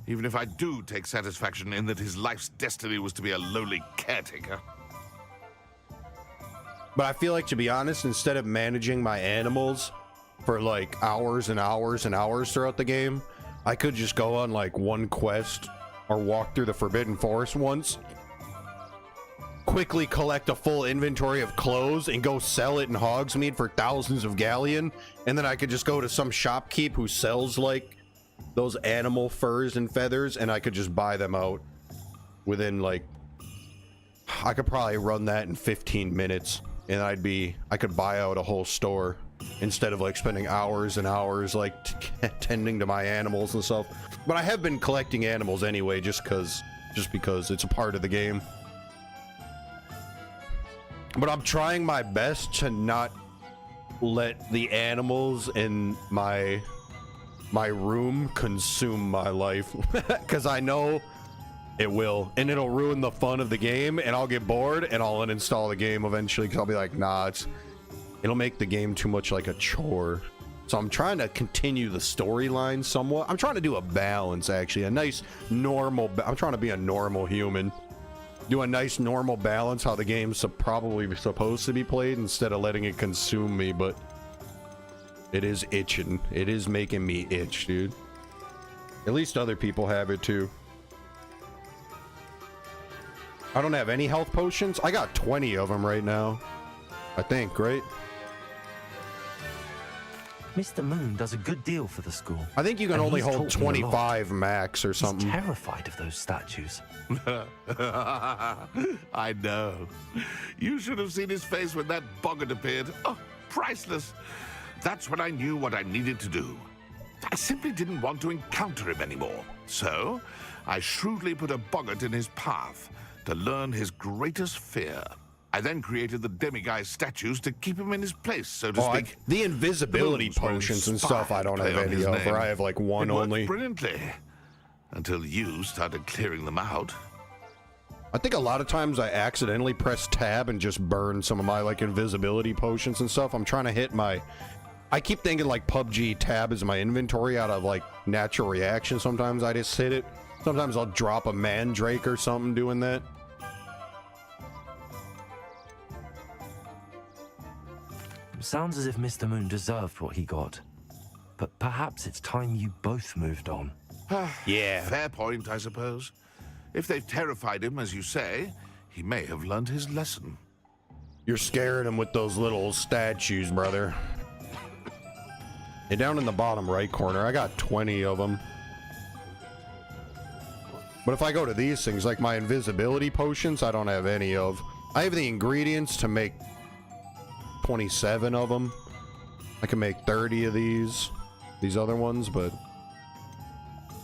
Even if I do take satisfaction in that his life's destiny was to be a lowly caretaker. But I feel like, to be honest, instead of managing my animals for like hours and hours and hours throughout the game, I could just go on like one quest or walk through the Forbidden Forest once, quickly collect a full inventory of clothes and go sell it in Hogsmeade for thousands of galleon, and then I could just go to some shopkeep who sells like those animal furs and feathers, and I could just buy them out within like, I could probably run that in 15 minutes, and I could buy out a whole store instead of like spending hours and hours like tending to my animals and stuff. But I have been collecting animals anyway, just because it's a part of the game. But I'm trying my best to not let the animals in my room consume my life, because I know it will, and it'll ruin the fun of the game, and I'll get bored and I'll uninstall the game eventually, because I'll be like, nah, it'll make the game too much like a chore. So I'm trying to continue the storyline somewhat. I'm trying to do a balance, actually, a nice normal. I'm trying to be a normal human, do a nice normal balance how the game's probably supposed to be played, instead of letting it consume me. But it is itching. It is making me itch, dude. At least other people have it too. I don't have any health potions. I got 20 of them right now, I think, right? Mr. Moon does a good deal for the school. I think you can only hold 25 max or something. He's terrified of those statues. I know. You should have seen his face when that boggart appeared. Oh, priceless. That's when I knew what I needed to do. I simply didn't want to encounter him anymore. So, I shrewdly put a boggart in his path to learn his greatest fear. I then created the demiguise statues to keep him in his place, so to speak. The invisibility potions and stuff I don't have any of, or I have like one only. Brilliantly. Until you started clearing them out. I think a lot of times I accidentally press tab and just burn some of my like invisibility potions and stuff. I'm trying to hit my... I keep thinking like PUBG tab is my inventory out of like natural reaction. Sometimes I just hit it. Sometimes I'll drop a mandrake or something doing that. Sounds as if Mr. Moon deserved what he got. But perhaps it's time you both moved on. Yeah. Fair point, I suppose. If they've terrified him, as you say, he may have learned his lesson. You're scaring him with those little statues, brother. And down in the bottom right corner, I got 20 of them. But if I go to these things, like my invisibility potions, I don't have any of. I have the ingredients to make 27 of them. I can make 30 of these other ones, but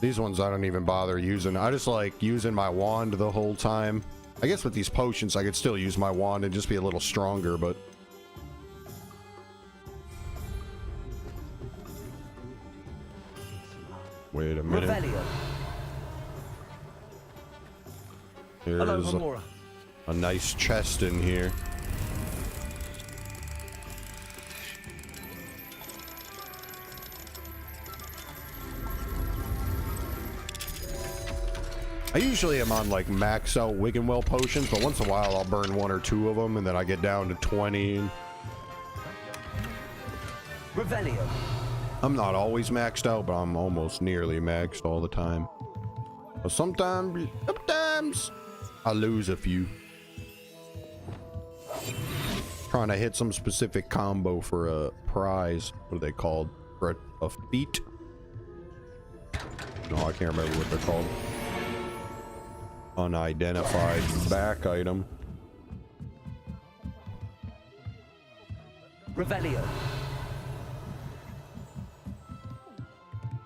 these ones I don't even bother using. I just like using my wand the whole time. I guess with these potions I could still use my wand and just be a little stronger, but wait a minute. Revelio. There's a nice chest in here. I usually am on like max out Wiggenwell potions, but once in a while I'll burn 1 or 2 of them and then I get down to 20. Revelio. I'm not always maxed out, but I'm almost nearly maxed all the time. But sometimes I lose a few. Trying to hit some specific combo for a prize. What are they called? For a feat? No, I can't remember what they're called. Unidentified back item. Revelio.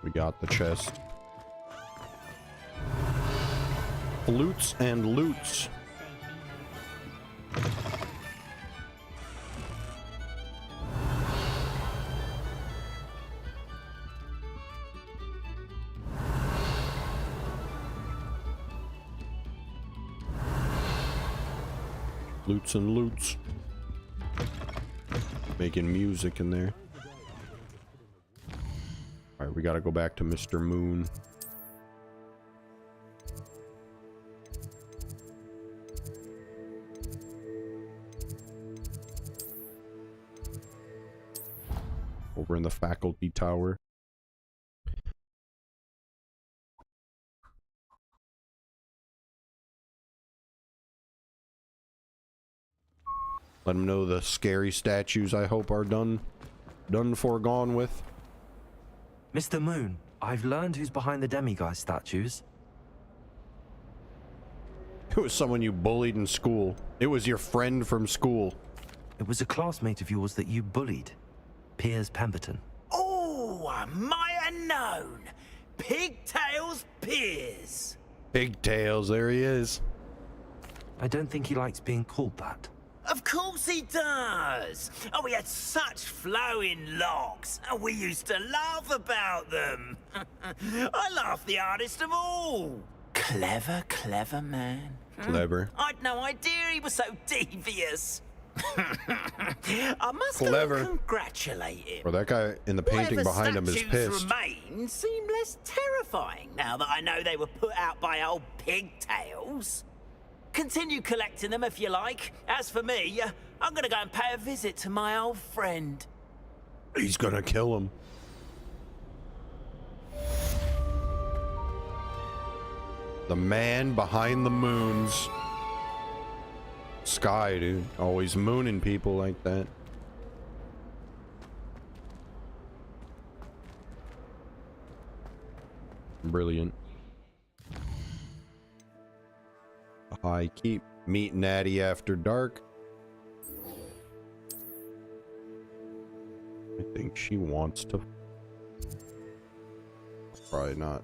We got the chest. Flutes and loots. Loots and loots. Making music in there. Alright, we gotta go back to Mr. Moon. Over in the faculty tower. Let them know the scary statues I hope are done for gone with. Mr. Moon, I've learned who's behind the demiguise statues. It was someone you bullied in school. It was your friend from school. It was a classmate of yours that you bullied, Piers Pemberton. Oh, I might have known. Pigtails Piers. Pigtails, there he is. I don't think he likes being called that. Of course he does. Oh, we had such flowing locks, and we used to laugh about them. I laughed the hardest of all. Clever, clever man. Clever. I'd no idea he was so devious. I must Clever. congratulate him. Or that guy in the painting Whatever behind him is statues pissed. remain seem less terrifying now that I know they were put out by old pigtails. Continue collecting them if you like. As for me, I'm gonna go and pay a visit to my old friend. He's gonna kill him. The man behind the moons. Sky, dude. Always mooning people like that. Brilliant. I keep meeting Addie after dark. Right think she wants to. Probably not.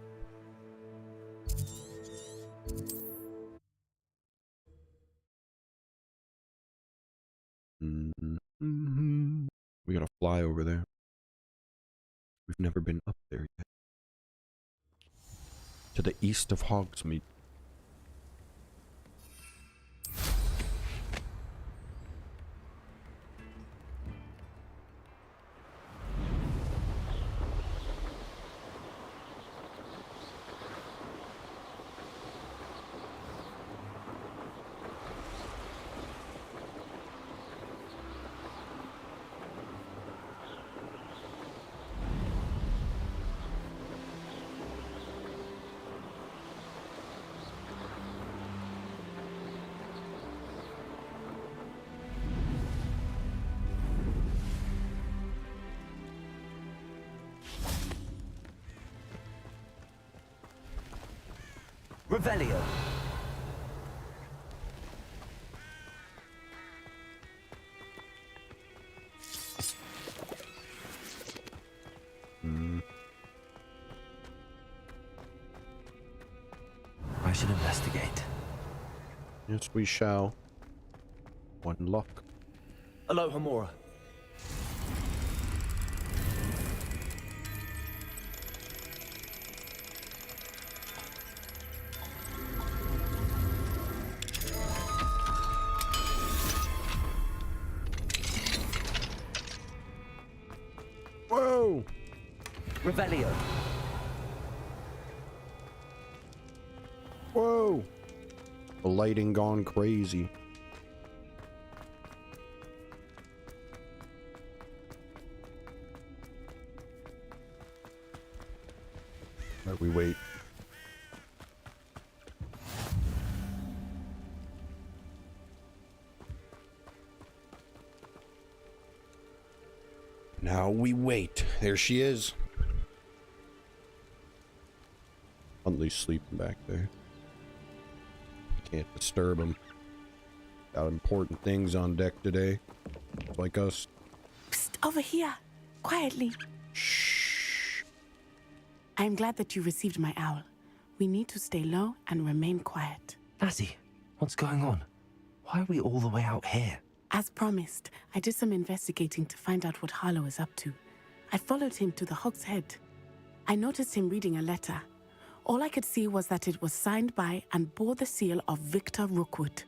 We gotta fly over there. We've never been up there yet. To the east of Hogsmeade. Revelio. I should investigate. Yes, we shall. One luck. Aloha Mora. Whoa! Revelio. Whoa! The lighting gone crazy. Alright, we wait. Now we wait. There she is. Huntley's sleeping back there. Can't disturb him. Got important things on deck today. Like us. Psst, over here. Quietly. Shh. I'm glad that you received my owl. We need to stay low and remain quiet. Lassie, what's going on? Why are we all the way out here? As promised, I did some investigating to find out what Harlow is up to. I followed him to the Hog's Head. I noticed him reading a letter. All I could see was that it was signed by and bore the seal of Victor Rookwood.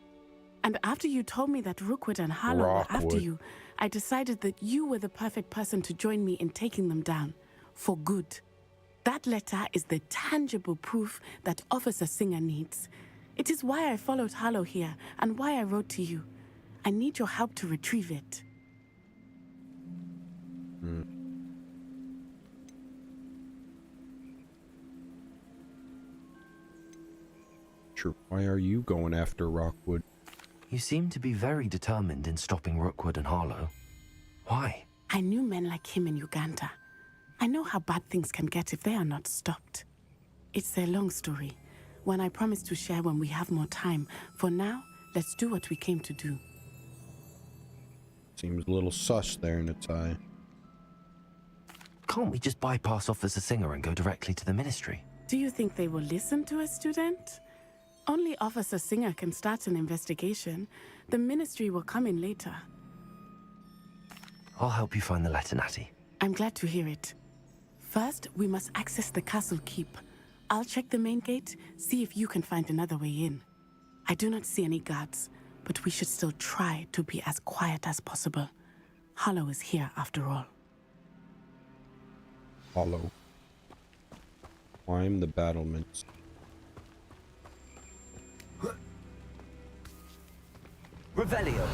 And after you told me that Rookwood and Harlow were after you, I decided that you were the perfect person to join me in taking them down. For good. That letter is the tangible proof that Officer Singer needs. It is why I followed Harlow here and why I wrote to you. I need your help to retrieve it. Sure. Why are you going after Rookwood? You seem to be very determined in stopping Rookwood and Harlow. Why? I knew men like him in Uganda. I know how bad things can get if they are not stopped. It's a long story, one I promise to share when we have more time. For now, let's do what we came to do. Seems a little sus there in its eye. Can't we just bypass Officer Singer and go directly to the ministry? Do you think they will listen to a student? Only Officer Singer can start an investigation. The ministry will come in later. I'll help you find the letter, Natty. I'm glad to hear it. First, we must access the castle keep. I'll check the main gate, see if you can find another way in. I do not see any guards, but we should still try to be as quiet as possible. Harlow is here after all. Hollow. Climb the battlements. Revelio.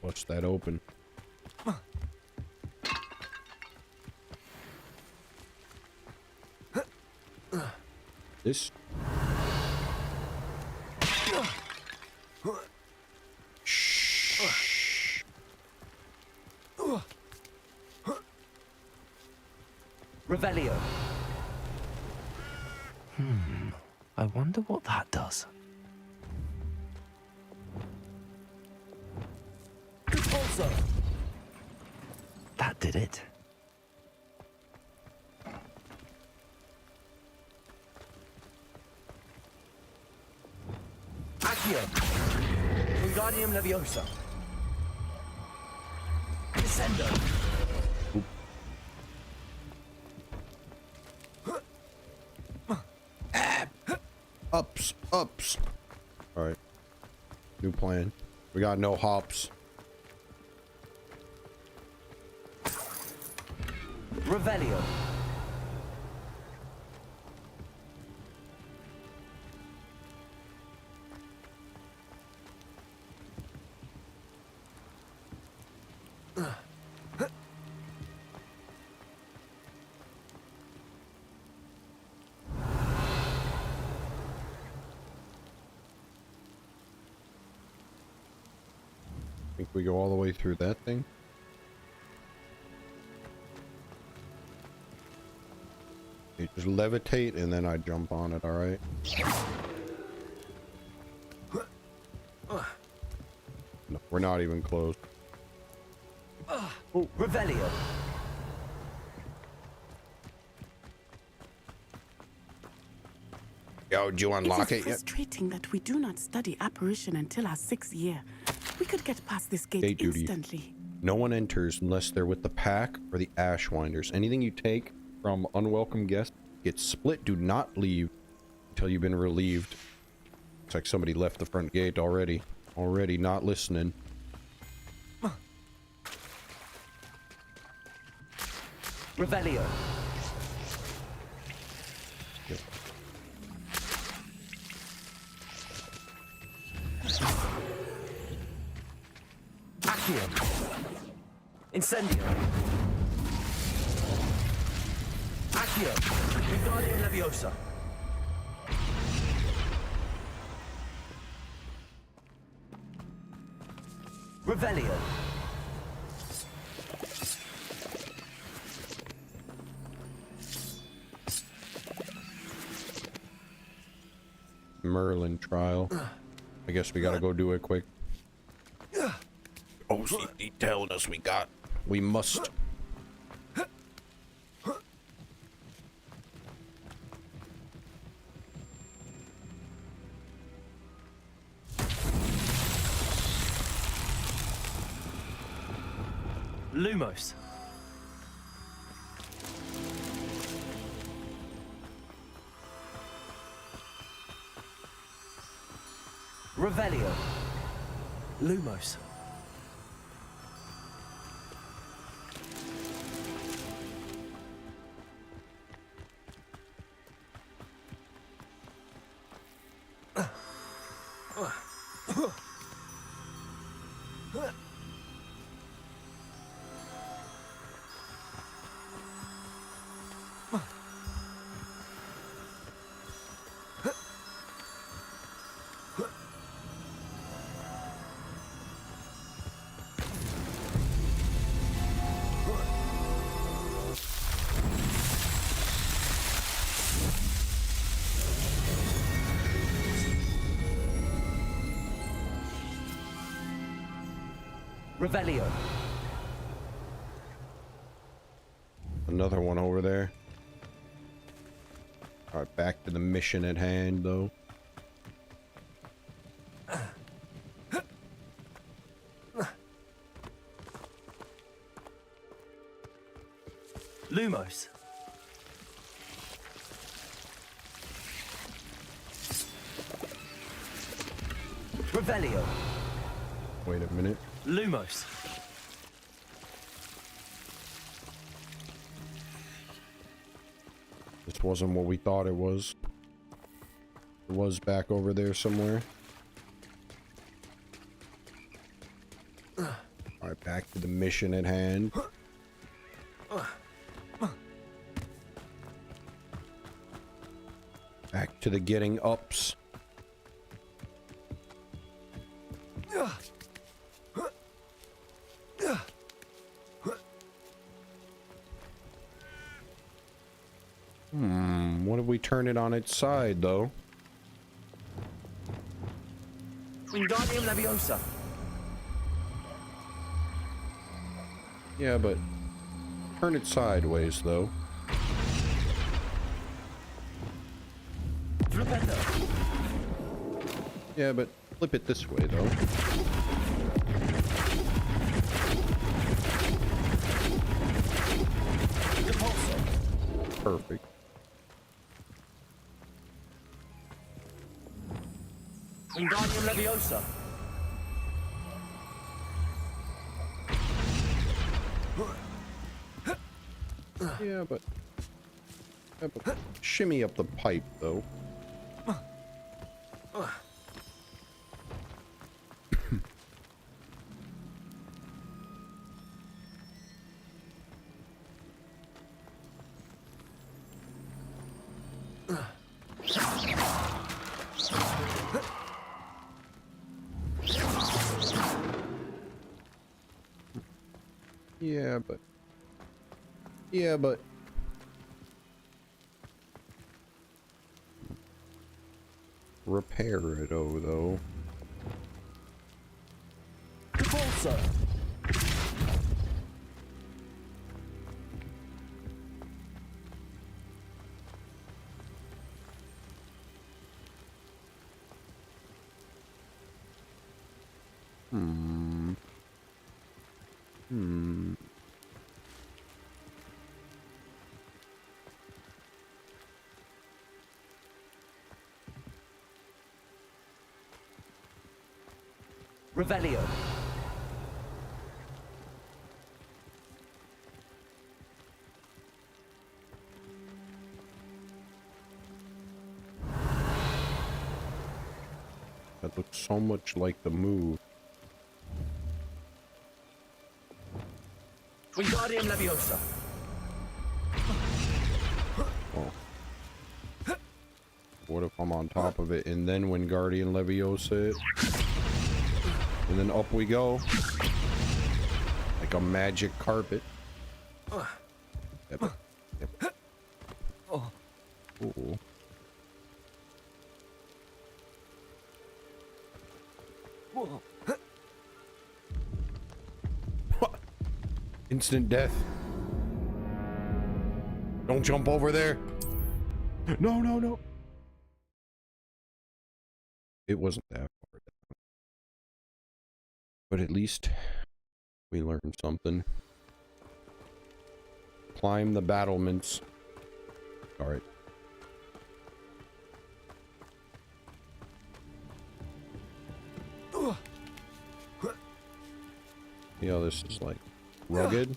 Bust that open. This. Shh. Revelio. I wonder what that does. Also, That did it. Accio. Wingardium Leviosa. Descendo. Ups, ups. All right. New plan. We got no hops. Revelio. Think we go all the way through that thing? You just levitate and then I jump on it, alright? No, we're not even close. Revelio. Yo, did you unlock It it is yet? frustrating that we do not study apparition until our 6th year. We could get past this gate Gate duty. instantly. No one enters unless they're with the pack or the Ashwinders. Anything you take from unwelcome guests gets split. Do not leave until you've been relieved. Looks like somebody left the front gate already. Already not listening. Revelio. Accio. Incendio. Accio. Wingardium Leviosa. Revelio. Merlin trial. I guess we gotta go do it quick. Oh, he telling us we must. Lumos. Revelio. Lumos. Revelio. Another one over there. All right, back to the mission at hand, though. Lumos. Revelio. Wait a minute. Lumos. This wasn't what we thought it was. It was back over there somewhere. Alright, back to the mission at hand. Back to the getting ups. What have we turn it on its side, though? Wingardium Leviosa. Yeah, but turn it sideways, though. Flipendo. Yeah, but flip it this way, though. Perfect. Wingardium Leviosa. Yeah, but shimmy up the pipe, though. Yeah, but repair it, though. Repulsor. Revelio. That looks so much like the move. Wingardium Leviosa. Oh. What if I'm on top of it and then Wingardium Leviosa it? And then up we go. Like a magic carpet. Yep. Yep. Oh. Ooh. Whoa. Instant death. Don't jump over there. No, no, no. It wasn't that far down. But at least we learned something. Climb the battlements. Alright. You know, this is like rugged.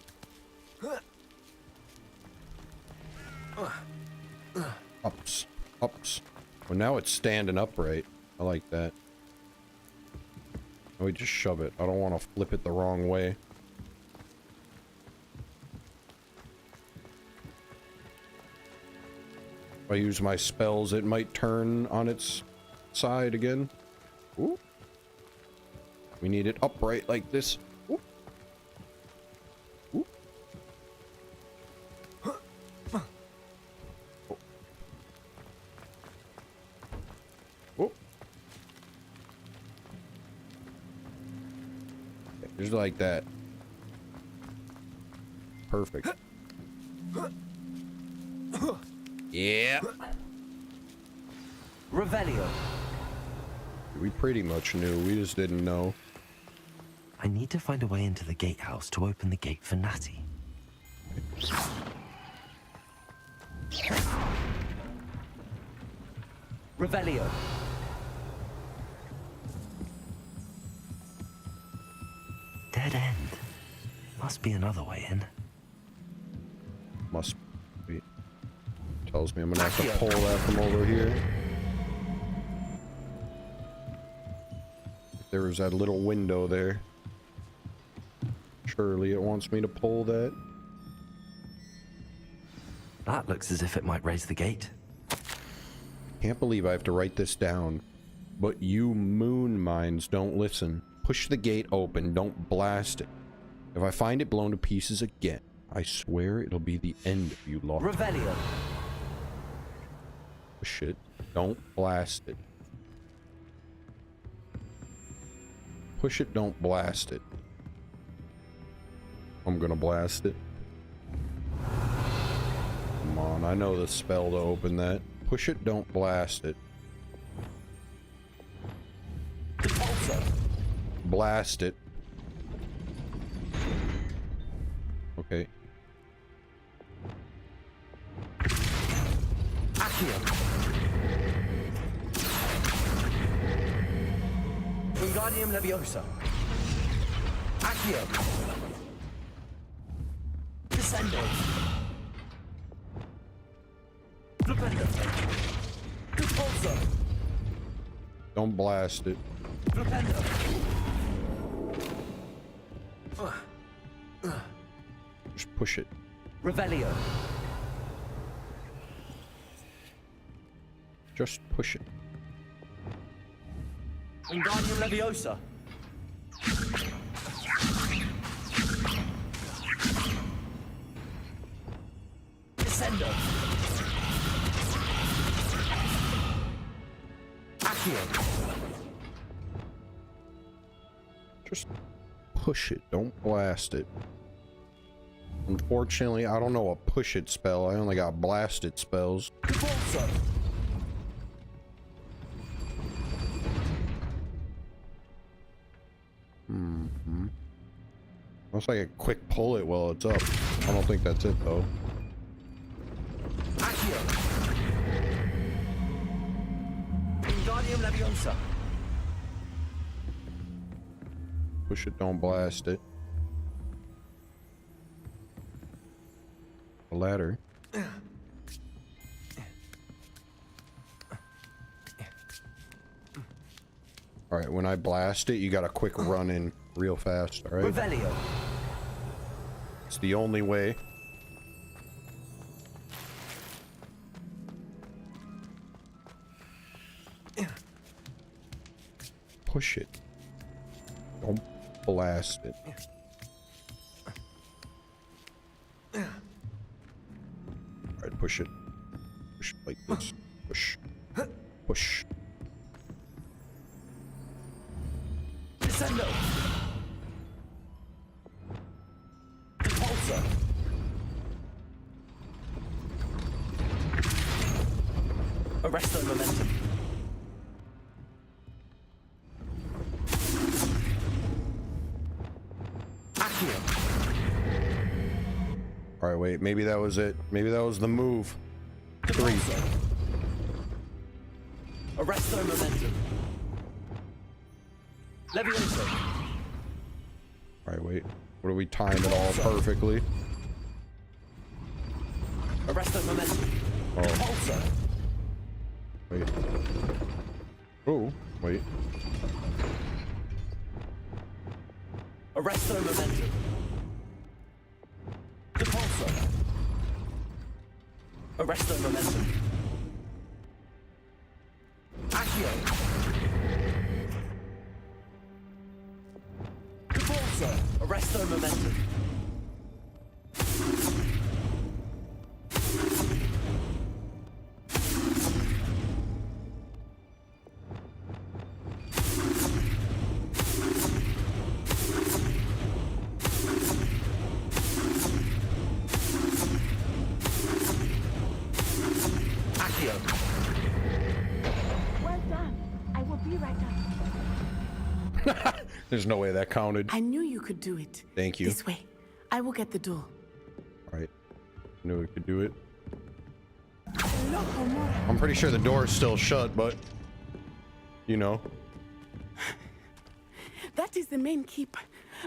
Ups. Ups. Well, now it's standing upright. I like that. Now we just shove it. I don't want to flip it the wrong way. If I use my spells, it might turn on its side again. Ooh. We need it upright like this. Ooh. Ooh. Oh. Just like that. Perfect. Yeah. Revelio. We pretty much knew. We just didn't know. I need to find a way into the gatehouse to open the gate for Natty. Revelio. Dead end. Must be another way in. Must be. Tells me I'm gonna have to pull that from over here. There was that little window there. Surely it wants me to pull that. That looks as if it might raise the gate. Can't believe I have to write this down. But you moon minds don't listen. Push the gate open, don't blast it. If I find it blown to pieces again, I swear it'll be the end of you lot. Revelio. Push it. Don't blast it. Push it, don't blast it. I'm gonna blast it. Come on, I know the spell to open that. Push it, don't blast it. Blast it. Okay. Wingardium Leviosa. Accio. Descendo. Flipendo. Repulso. Don't blast it. Flipendo. Just push it. Revelio. Just push it. Wingardium Leviosa. Descendo. Accio. Just push it. Don't blast it. Unfortunately, I don't know a push it spell. I only got blasted spells. Repulso. Looks like a quick pull it while it's up. I don't think that's it though. Accio. Wingardium Leviosa. Push it, don't blast it. The ladder. All right, when I blast it, you got a quick run in real fast. All right. Revelio. It's the only way. Push it. Don't blast it. All right, push it. Push it like this. Push. Push. Descendo. Repulso. Arresto momentum. Accio. All right, wait. Maybe that was it. Maybe that was the move. 3. Arresto momentum. Leviosa. All right, wait. What do we time it all perfectly? Arresto momentum. Oh. Repulso. Wait. Oh, wait. Arresto momentum. Repulso. Arresto momentum. Accio. Repulso. Arresto momentum. Well done. I will be right up. There's no way that counted. I knew you could do it. Thank you. This way. I will get the door. All right. Knew we could do it. I'm pretty sure the door is still shut, but you know. That is the main keep.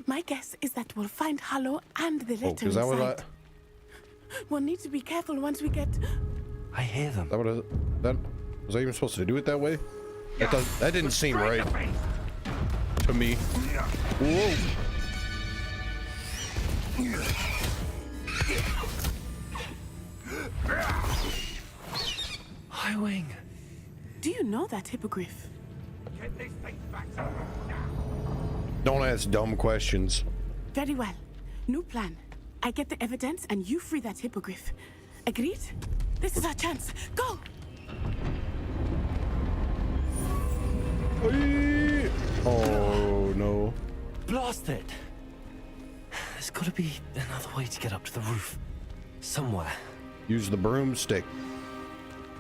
My guess is that we'll find Hollow and the letter is that what inside. We'll need to be careful once we get... I hear them. That was I even supposed to do it that way? That didn't seem right to me. Whoa. High Wing. Do you know that hippogriff? Get these things back. Don't ask dumb questions. Very well. New plan. I get the evidence and you free that hippogriff. Agreed? This is our chance. Go! Oh no. Blast it! There's gotta be another way to get up to the roof. Somewhere. Use the broomstick.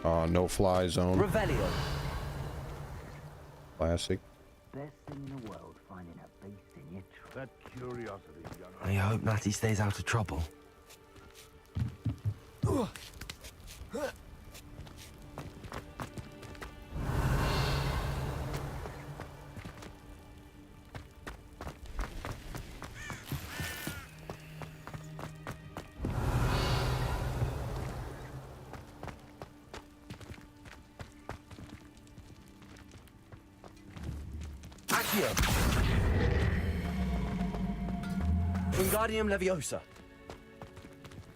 No fly zone. Revelio. Classic. Best thing in the world, finding a beast in your That curiosity, young. I hope Natty stays out of trouble. Wingardium Leviosa.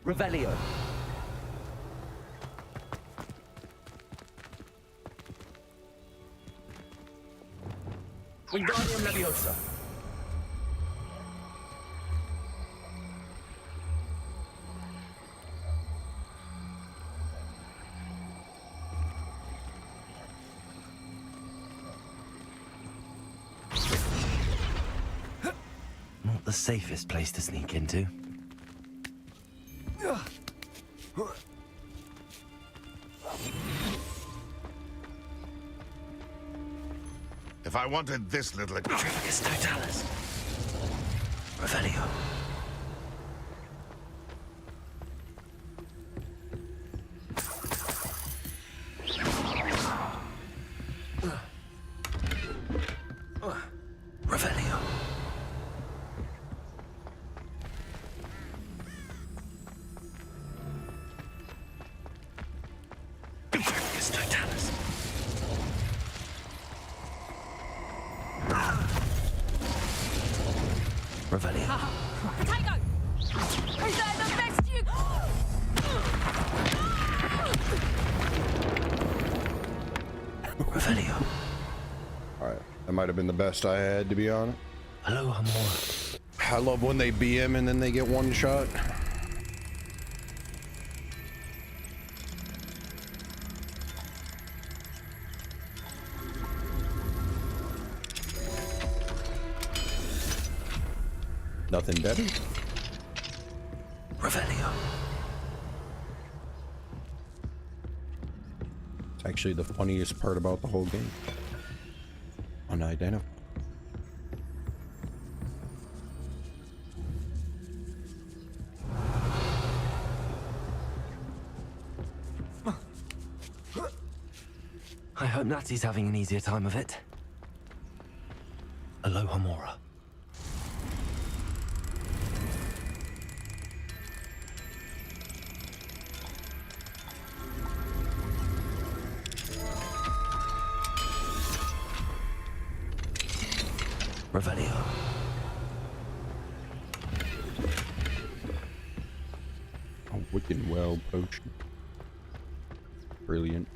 Revelio. Wingardium Leviosa. Not the safest place to sneak into. If I wanted this little... Trigus Totalis. Revelio. Revelio. Trigus Totalis. Revelio. Potato! Is that the best you... Revelio. Alright, that might have been the best I had, to be honest. Hello, Hamora. I love when they BM and then they get one shot. Nothing better. Revelio. It's actually the funniest part about the whole game. Unidentified. I hope Natty's having an easier time of it. Aloha Mora. Revelio. A wicked well potion. Brilliant.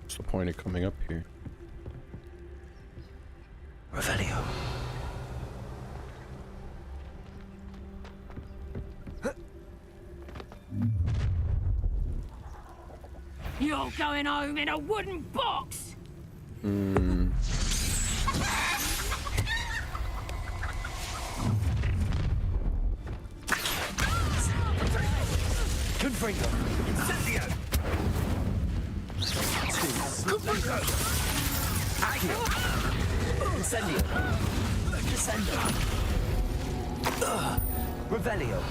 What's the point of coming up here? Revelio. You're going home in a wooden box! Confringo. Incendio. Accio. Incendio. Descendo. Revelio.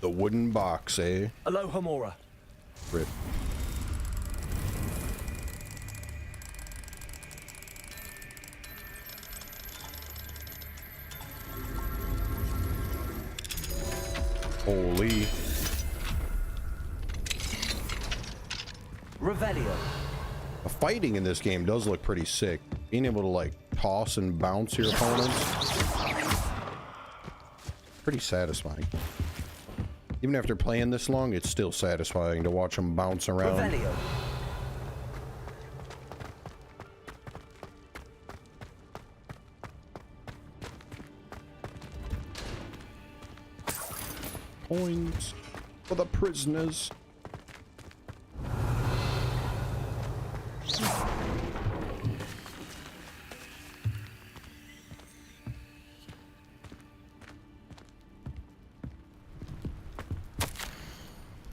The wooden box, eh? Aloha Mora. Rip. Holy. Revelio. The fighting in this game does look pretty sick. Being able to like toss and bounce your opponents. Pretty satisfying. Even after playing this long, it's still satisfying to watch them bounce around. Revelio. Coins for the prisoners.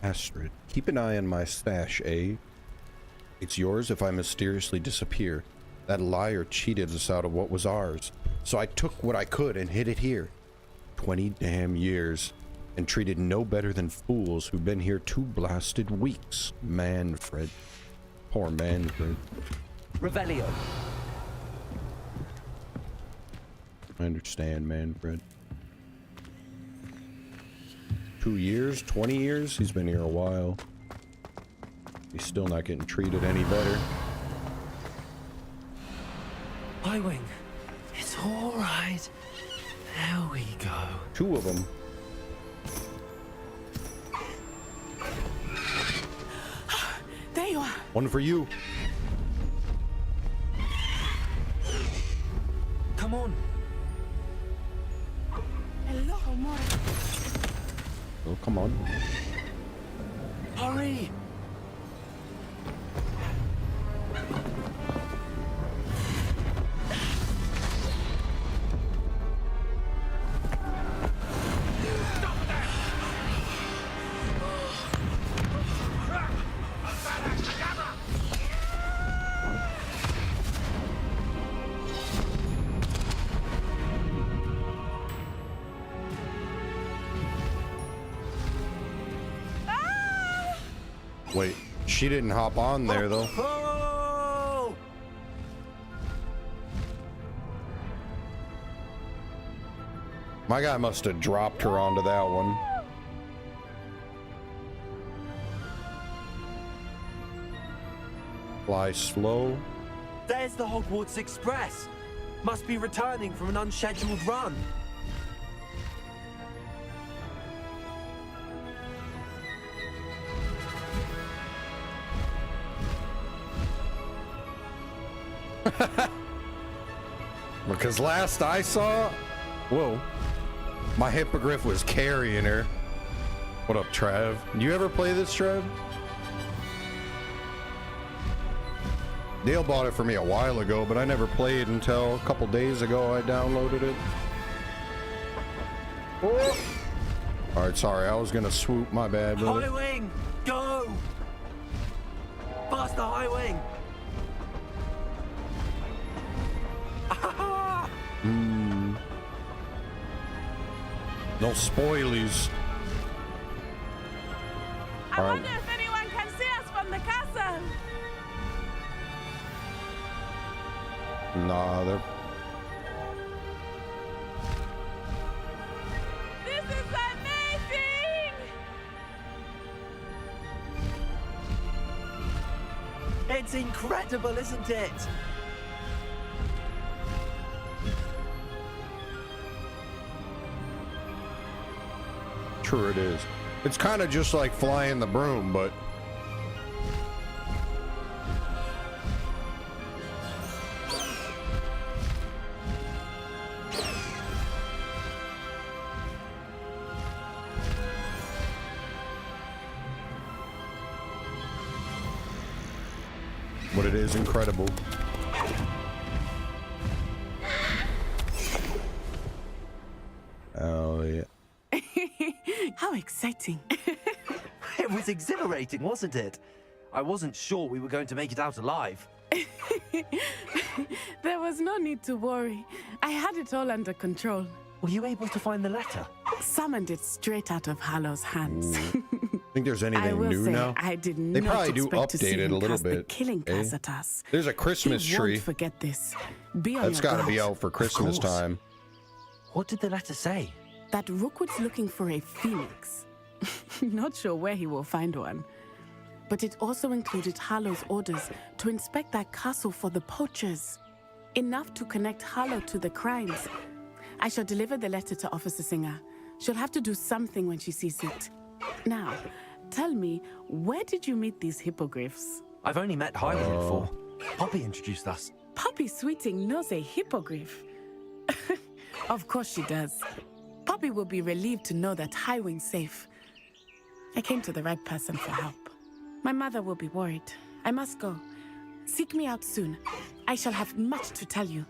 Astrid, keep an eye on my stash, eh? It's yours if I mysteriously disappear. That liar cheated us out of what was ours. So I took what I could and hid it here. 20 damn years. And treated no better than fools who've been here 2 blasted weeks. Manfred. Poor Manfred. Revelio. I understand, Manfred. 2 years? 20 years? He's been here a while. He's still not getting treated any better. Highwing. It's all right. There we go. 2 of them. There you are. One for you. Come on. Hello, amore. Oh, come on. Hurry. Wait, she didn't hop on there, though. Oh! My guy must have dropped her onto that one. Fly slow. There's the Hogwarts Express. Must be returning from an unscheduled run. Because last I saw, whoa, my hippogriff was carrying her. What up, Trav? Do you ever play this, Trav? Dale bought it for me a while ago, but I never played until a couple days ago. I downloaded it. Oh. All right, sorry, I was gonna swoop. My bad, brother. High wing, go! Faster, high wing! No spoilies. I wonder if anyone can see us from the castle. Nah, they're... This is amazing! It's incredible, isn't it? Sure it is. It's kind of just like flying the broom, but... But it is incredible. Oh, yeah. How exciting. It was exhilarating, wasn't it? I wasn't sure we were going to make it out alive. There was no need to worry. I had it all under control. Were you able to find the letter? Summoned it straight out of Hallow's hands. Think there's anything I will new say, now? I did They not probably do expect to see update it him a little cast the bit. killing eh? curse at us. There's a Christmas He tree. won't forget this. Be on That's your got to be guard. out for Christmas course. time. What did the letter say? That Rookwood's looking for a phoenix. Not sure where he will find one. But it also included Harlow's orders to inspect that castle for the poachers. Enough to connect Harlow to the crimes. I shall deliver the letter to Officer Singer. She'll have to do something when she sees it. Now, tell me, where did you meet these hippogriffs? I've only met Highway before. Poppy introduced us. Poppy Sweeting knows a hippogriff. Of course she does. Poppy will be relieved to know that Highwing's safe. I came to the right person for help. My mother will be worried. I must go. Seek me out soon. I shall have much to tell you.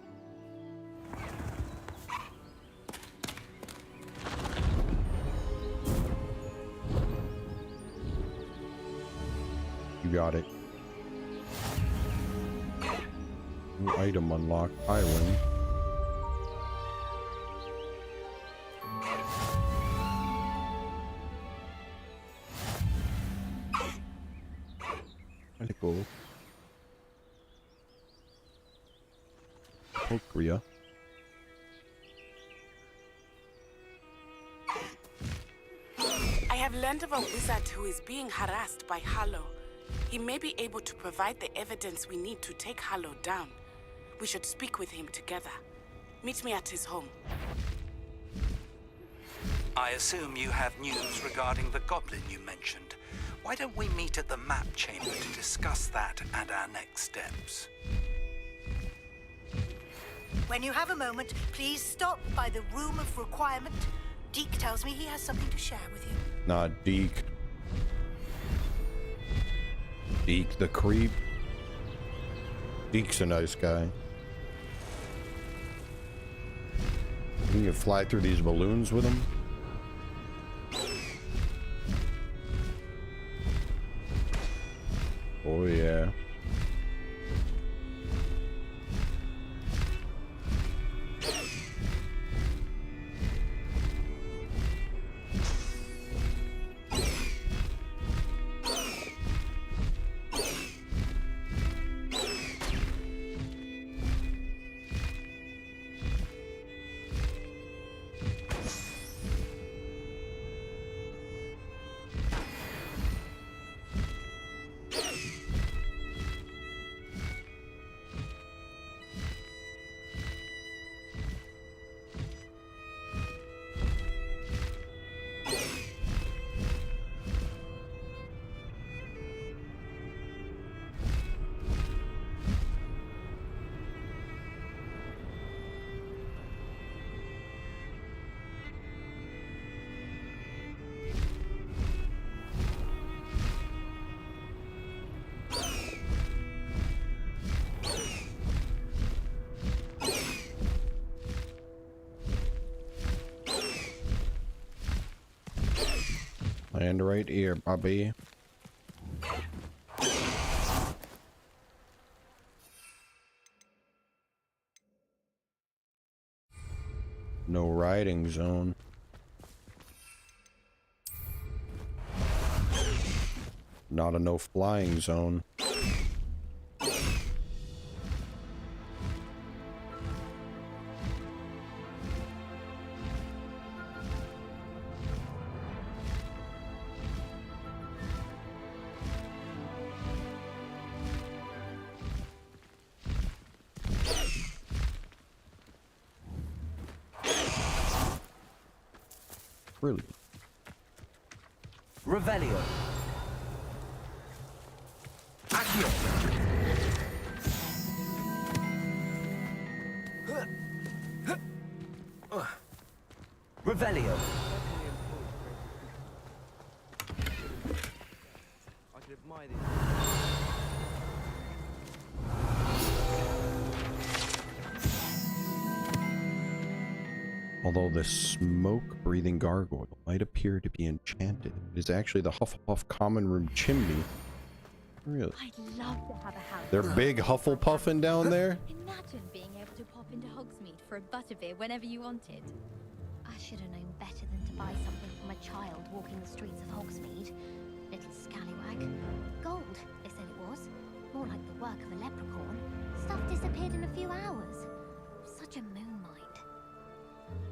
You got it. New item unlocked. Highwing. Really cool. Okria. I have learned of a wizard who is being harassed by Harlow. He may be able to provide the evidence we need to take Harlow down. We should speak with him together. Meet me at his home. I assume you have news regarding the goblin you mentioned. Why don't we meet at the map chamber to discuss that and our next steps? When you have a moment, please stop by the room of requirement. Deke tells me he has something to share with you. Nah, Deke. Deke the creep. Deke's a nice guy. You can fly through these balloons with him. Oh yeah. Land right here, Bobby. No riding zone. Not a no flying zone. Really? Revelio. Accio. Revelio. I could admire these. Although the smoke-breathing gargoyle might appear to be enchanted, it is actually the Hufflepuff common room chimney. Really? I'd love to have a house. They're big Hufflepuffing down there? Imagine being able to pop into Hogsmeade for a Butterbeer whenever you wanted. I should have known better than to buy something from a child walking the streets of Hogsmeade. Little scallywag. Gold, they said it was. More like the work of a leprechaun. Stuff disappeared in a few hours. Such a moon mind.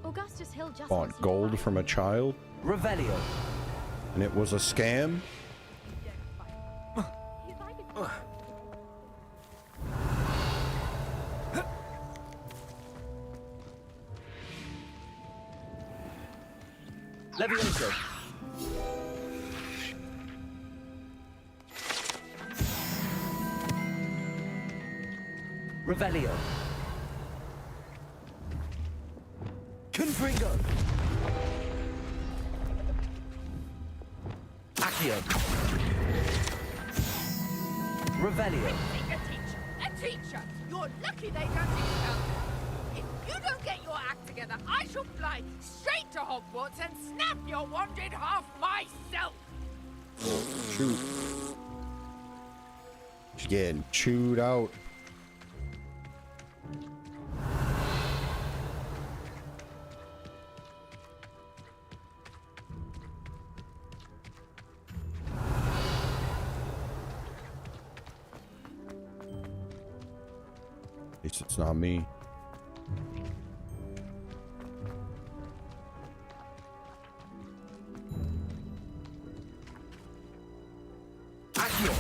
Augustus Hill just Bought gold from a child? Revelio. And it was a scam? Levioso. Revelio. Confringo. Accio. Revelio. A teacher! You're lucky they got it. If you don't get your act together, I shall fly straight to Hogwarts and snap your wand in half myself! Shoot. She's getting chewed out. At least it's not me. Accio.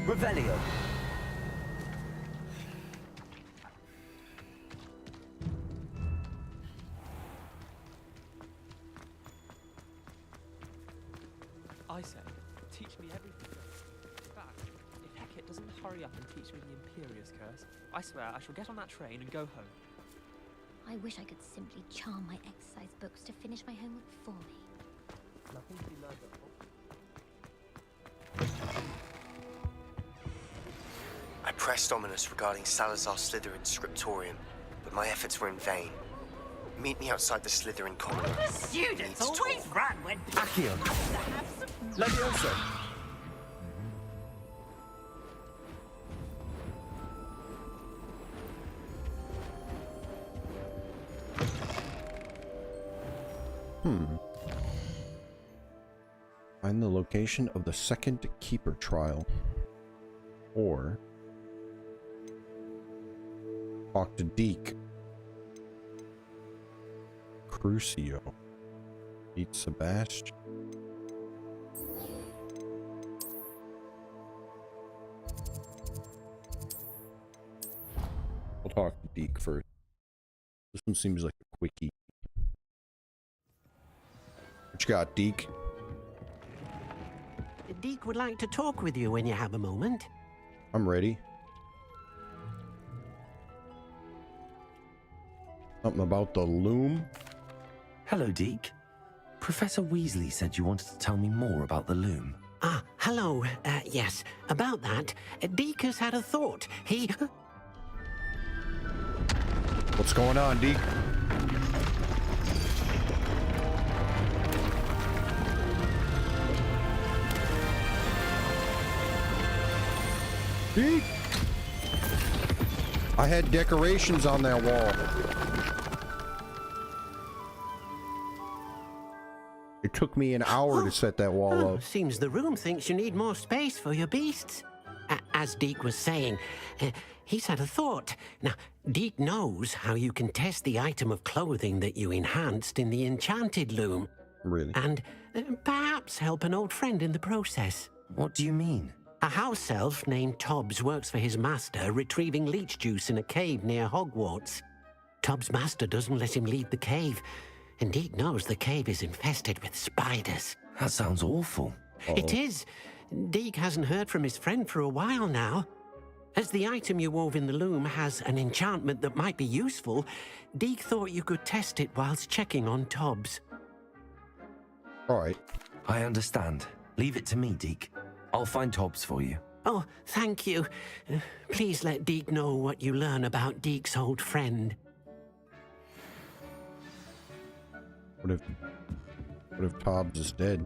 Revelio. I say, teach me everything. In fact, if Hecate doesn't hurry up and teach me the Imperious Curse, I swear I shall get on that train and go home. I wish I could simply charm my exercise books to finish my homework for me. Nothing to be learned. I pressed Ominous regarding Salazar Slytherin's scriptorium, but my efforts were in vain. Meet me outside the Slytherin common room. The students always run when Accio. Levioso. Find the location of the second Keeper trial. Or talk to Deke. Crucio. Meet Sebastian. We'll talk to Deke first. This one seems like a quickie. What you got, Deke? Deke would like to talk with you when you have a moment. I'm ready. Something about the loom? Hello, Deke. Professor Weasley said you wanted to tell me more about the loom. Ah, hello. Yes, about that. Deke has had a thought. He... What's going on, Deke? Deke! I had decorations on that wall. It took me an hour to set that wall up. Seems the room thinks you need more space for your beasts. As Deke was saying, he's had a thought. Now, Deke knows how you can test the item of clothing that you enhanced in the enchanted loom. Really? And perhaps help an old friend in the process. What do you mean? A house elf named Tobbs works for his master, retrieving leech juice in a cave near Hogwarts. Tobbs' master doesn't let him leave the cave, and Deke knows the cave is infested with spiders. That sounds awful. It is. Deke hasn't heard from his friend for a while now. As the item you wove in the loom has an enchantment that might be useful, Deke thought you could test it whilst checking on Tobbs. All right. I understand. Leave it to me, Deke. I'll find Tobbs for you. Oh, thank you. Please let Deke know what you learn about Deke's old friend. What if Tobbs is dead?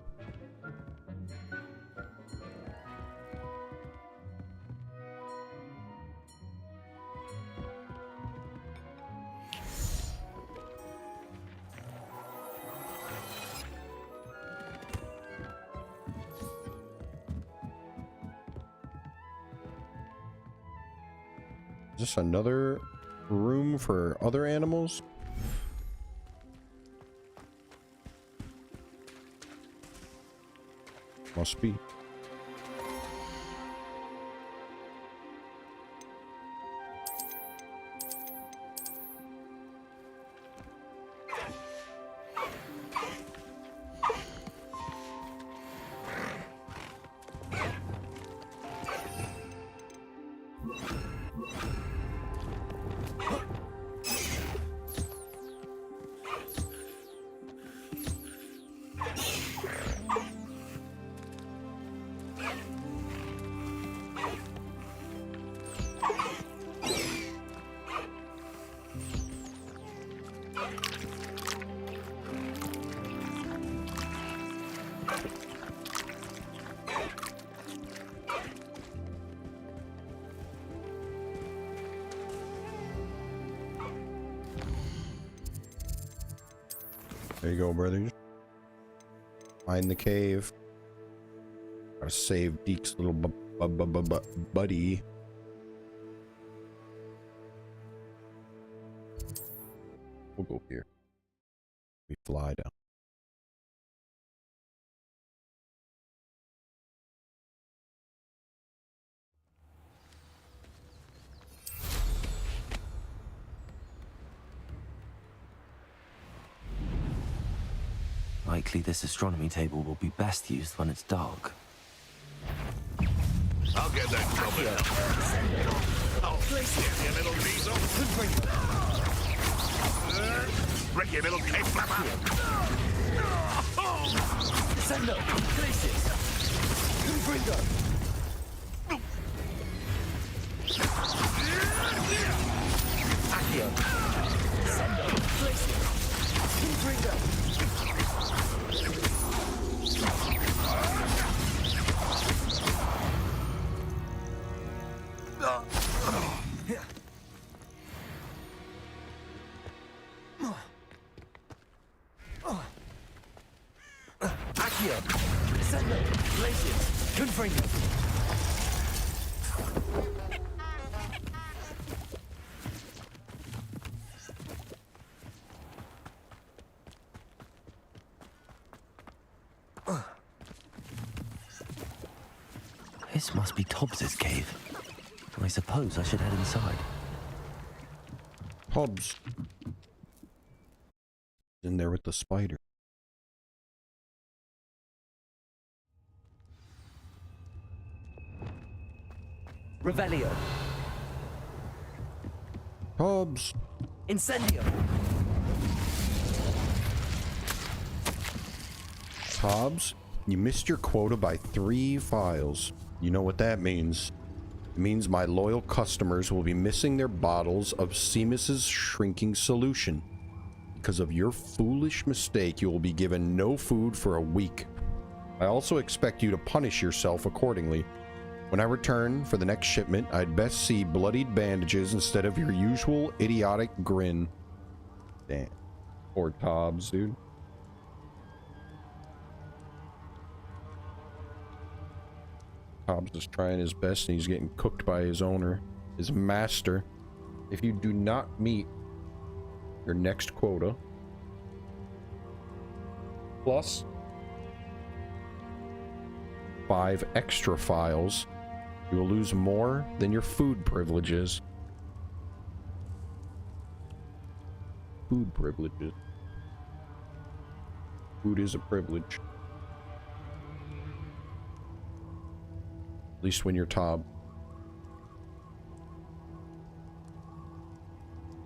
Is this another room for other animals? Must be. There you go, brothers. Find the cave. Gotta save Deke's little buddy. We'll go here. We fly down. Likely this astronomy table will be best used when it's dark. I'll get that covered. Oh, yeah, you little weasel. Rick, you little cave flapper. Send up. Places. Confringo. Accio. Send up. Places. Confringo. Accio. Send up. Places. Confringo. This must be Tobbs's cave. I suppose I should head inside. Hobbs. In there with the spider. Revelio. Hobbs. Incendio. Hobbs, you missed your quota by 3 files. You know what that means. It means my loyal customers will be missing their bottles of Seamus's shrinking solution. Because of your foolish mistake, you will be given no food for a week. I also expect you to punish yourself accordingly. When I return for the next shipment, I'd best see bloodied bandages instead of your usual idiotic grin. Damn. Poor Tobbs, dude. Tobbs is trying his best and he's getting cooked by his owner, his master. If you do not meet your next quota, plus 5 extra files, you will lose more than your food privileges. Food privileges. Food is a privilege. At least when you're Tob.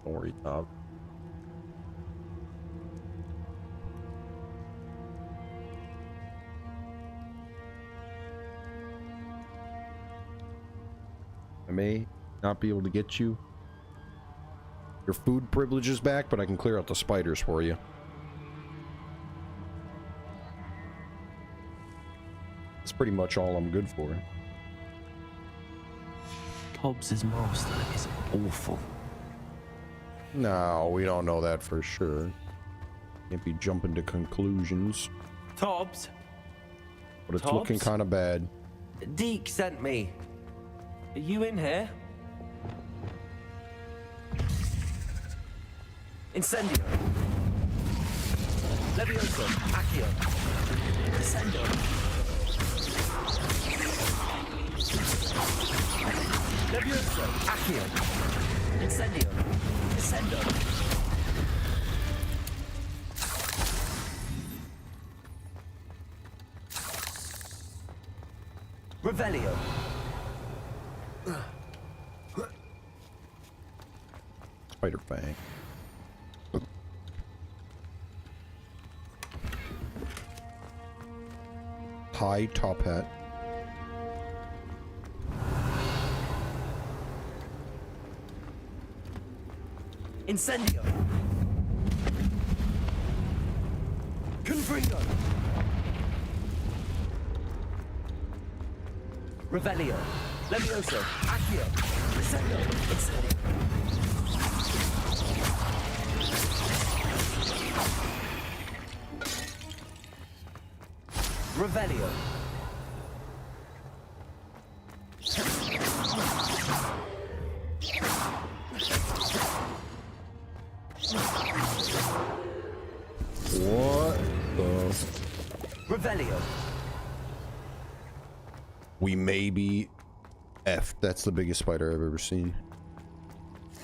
Don't worry, Tob. I may not be able to get you your food privileges back, but I can clear out the spiders for you. That's pretty much all I'm good for. Hobbs's master is awful. No, we don't know that for sure. Can't be jumping to conclusions. Tobbs? But it's looking kind of bad. Deke sent me. Are you in here? Incendio. Levioso. Accio. Descendo. Levioso. Accio. Incendio. Descendo. Revelio. Spider Fang. High top hat. Incendio. Confringo. Revelio. Levioso. Accio. Descendo. Incendio. Revelio. What the? Revelio. We may be effed. That's the biggest spider I've ever seen.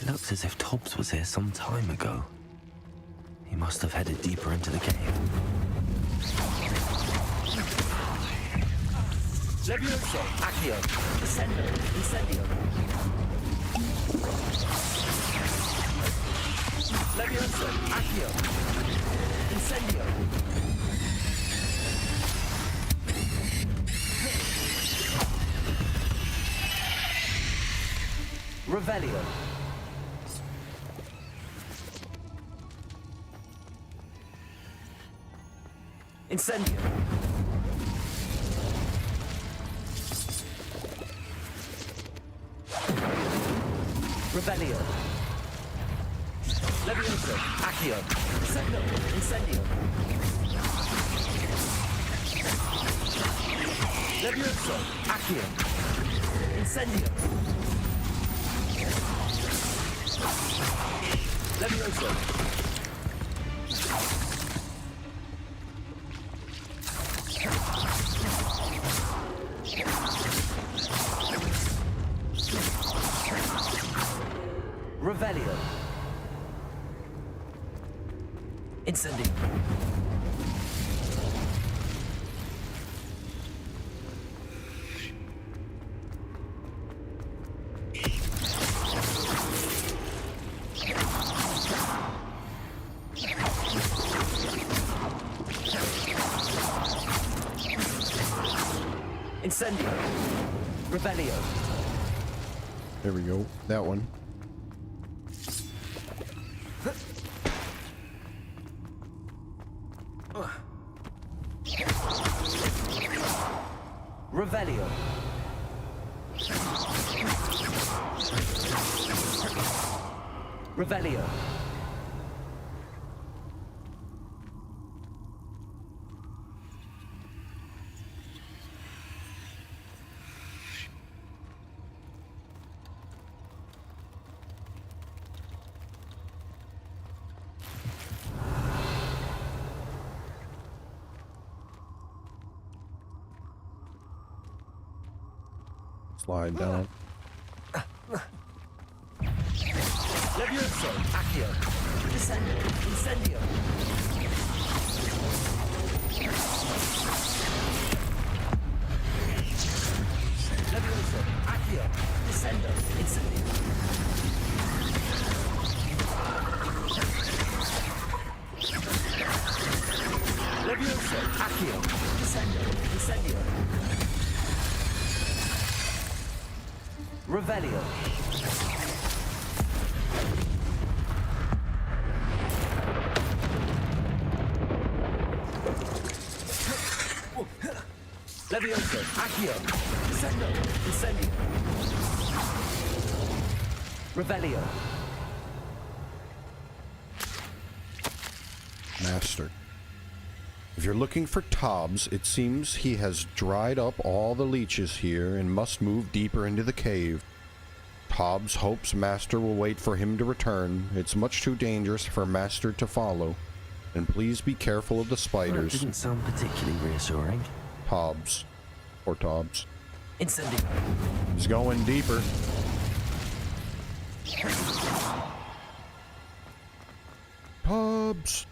It looks as if Tobbs was here some time ago. He must have headed deeper into the cave. Levioso, Accio, Descendo, Incendio. Levioso, Accio, Incendio. Revelio. Incendio. Revelio. Levioso. Accio. Descendo. Incendio. Levioso. Accio. Incendio. Levioso. Revelio. Incendio. Incendio. Revelio. There we go. That one. Revelio. Revelio. Slide down. Levioso, Accio, Descendo, Incendio. Levioso, Accio, Descendo, Incendio. Levioso, Accio, Descendo, Incendio. Revelio. Levioso, Accio, Descendo, Incendio. Revelio. Master. If you're looking for Tobbs, it seems he has dried up all the leeches here and must move deeper into the cave. Tobbs hopes Master will wait for him to return. It's much too dangerous for Master to follow. And please be careful of the spiders. That didn't sound particularly reassuring. Tobbs. Or Tobbs. Incendio. He's going deeper. Tobbs.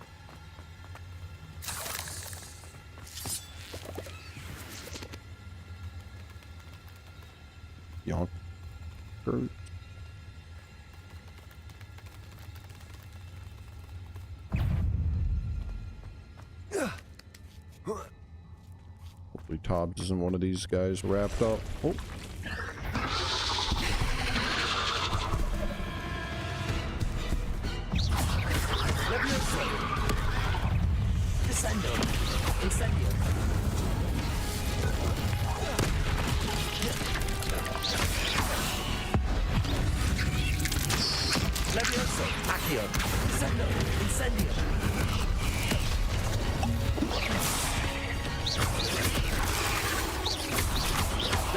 Yonk. Hopefully Tobbs isn't one of these guys wrapped up. Oh. Descendo. Incendio. Levioso, Accio, Descendo, Incendio.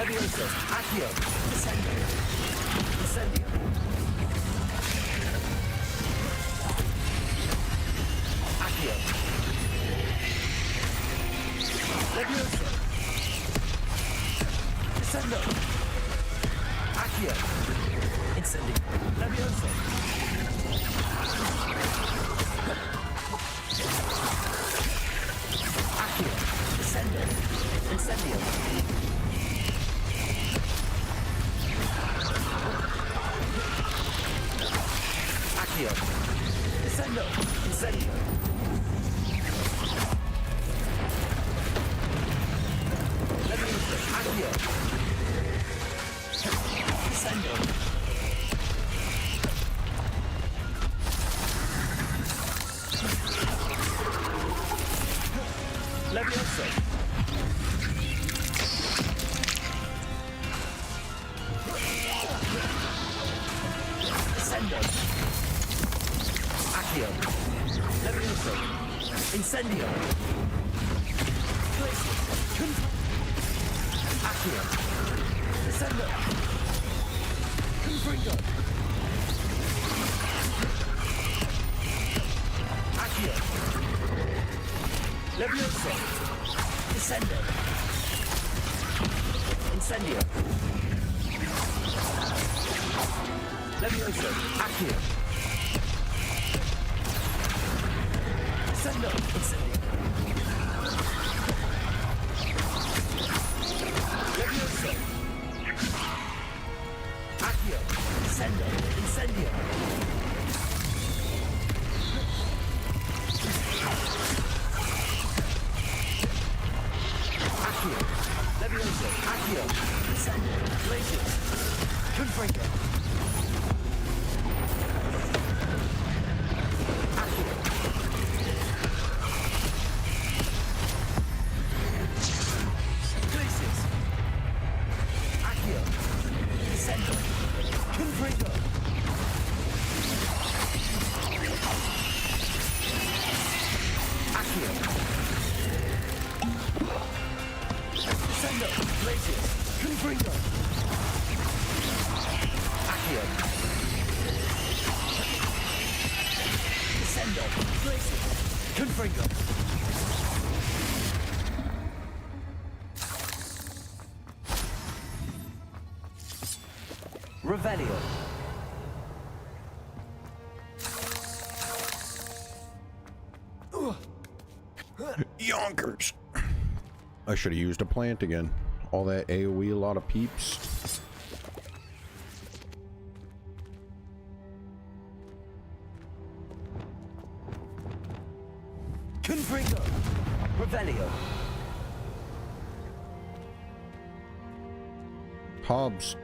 Levioso. Accio. Descendo. Incendio. Accio. Levioso. Descendo. Accio. Incendio. Levioso. Accio. Descendo. Incendio. Accio. Descendo. Incendio. Levioso. Accio. Descendo. Levioso. Descendo. Accio. Levioso. Incendio. Accio. Descendo. Confringo. Accio. Levioso. Descendo. Incendio. Levioso. Accio. Descendo. Incendio. Levioso. Accio. Descendo. Incendio. Accio. Levioso. Accio. Descendo. Glacius. Confringo. Accio. Glacius. Accio. Descendo. Confringo. Accio. Descendo. Glacius. Confringo. Accio. Descendo. Glacius. Confringo. Revelio. Yonkers. I should have used a plant again. All that AoE, a lot of peeps. Confringo. Revelio. Tobbs.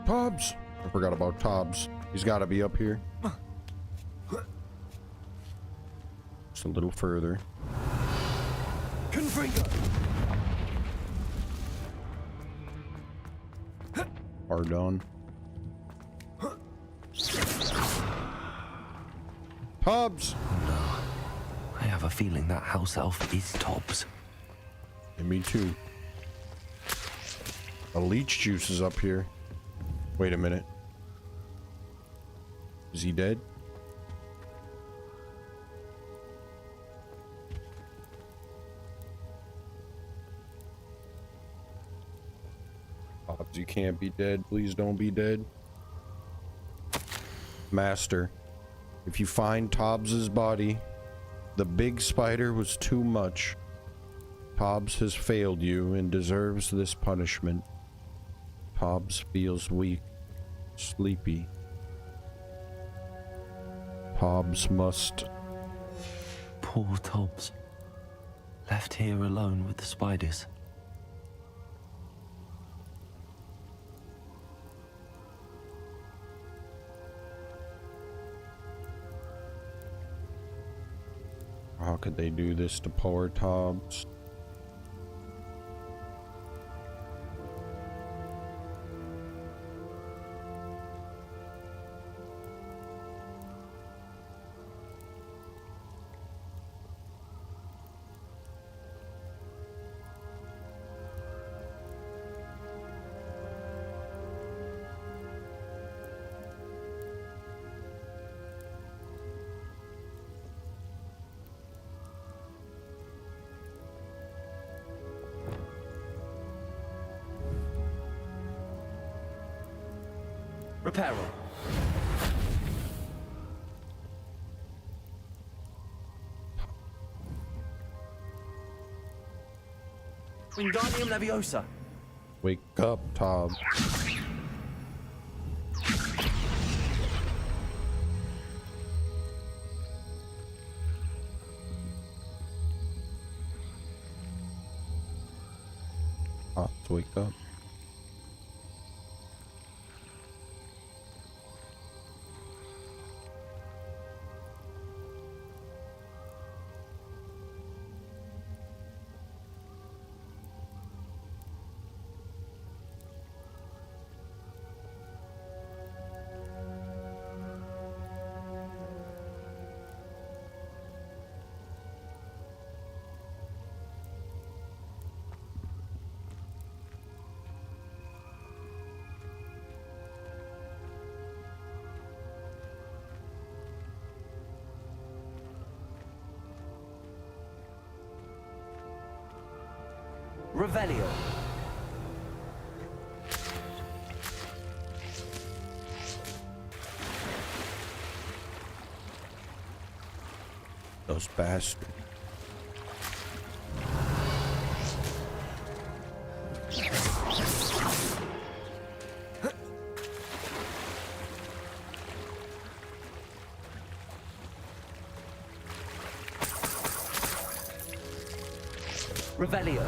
Tobbs. I forgot about Tobbs. He's got to be up here. Just a little further. Confringo. Hard on. Tobbs. No. I have a feeling that house elf is Tobbs. And me too. A leech juice is up here. Wait a minute. Is he dead? Tobbs, you can't be dead. Please don't be dead. Master, if you find Tobbs's body, the big spider was too much. Tobbs has failed you and deserves this punishment. Tobbs feels weak, sleepy. Tobbs must... Poor Tobbs. Left here alone with the spiders. How could they do this to poor Tobbs? Repair on. Wingardium Leviosa. Wake up, Tom. Wake up. Revelio. Those bastards. Revelio.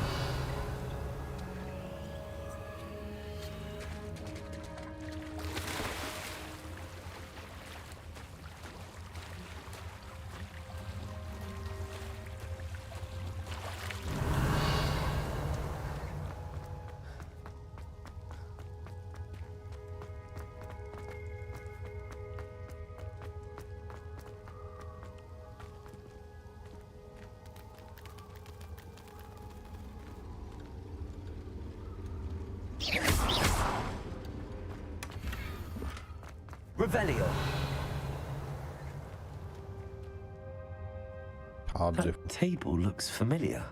Revelio. That table looks familiar.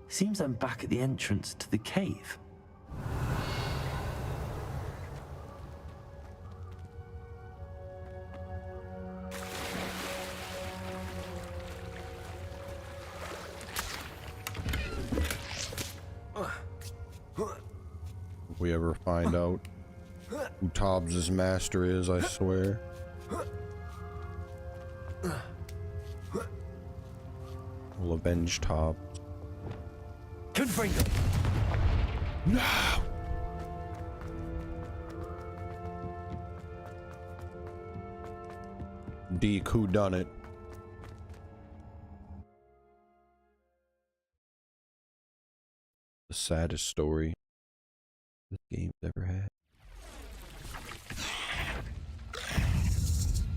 Seems I'm back at the entrance to the cave. If we ever find out who Tobbs' master is, I swear. We'll avenge Tobbs. Confringo. No! Deke, who done it? The saddest story this game's ever had.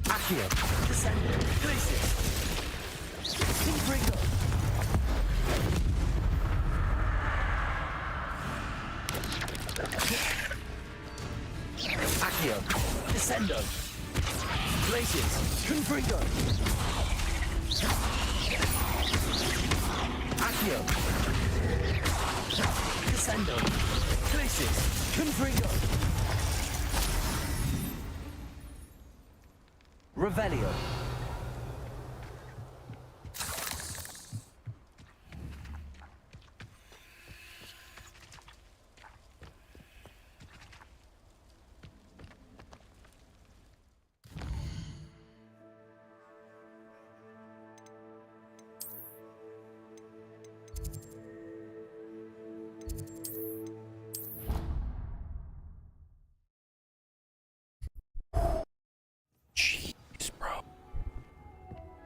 Accio. Descendant. Glacius. Confringo. Accio. Descendo. Glacius. Confringo. Accio. Descendo. Glacius. Confringo. Revelio.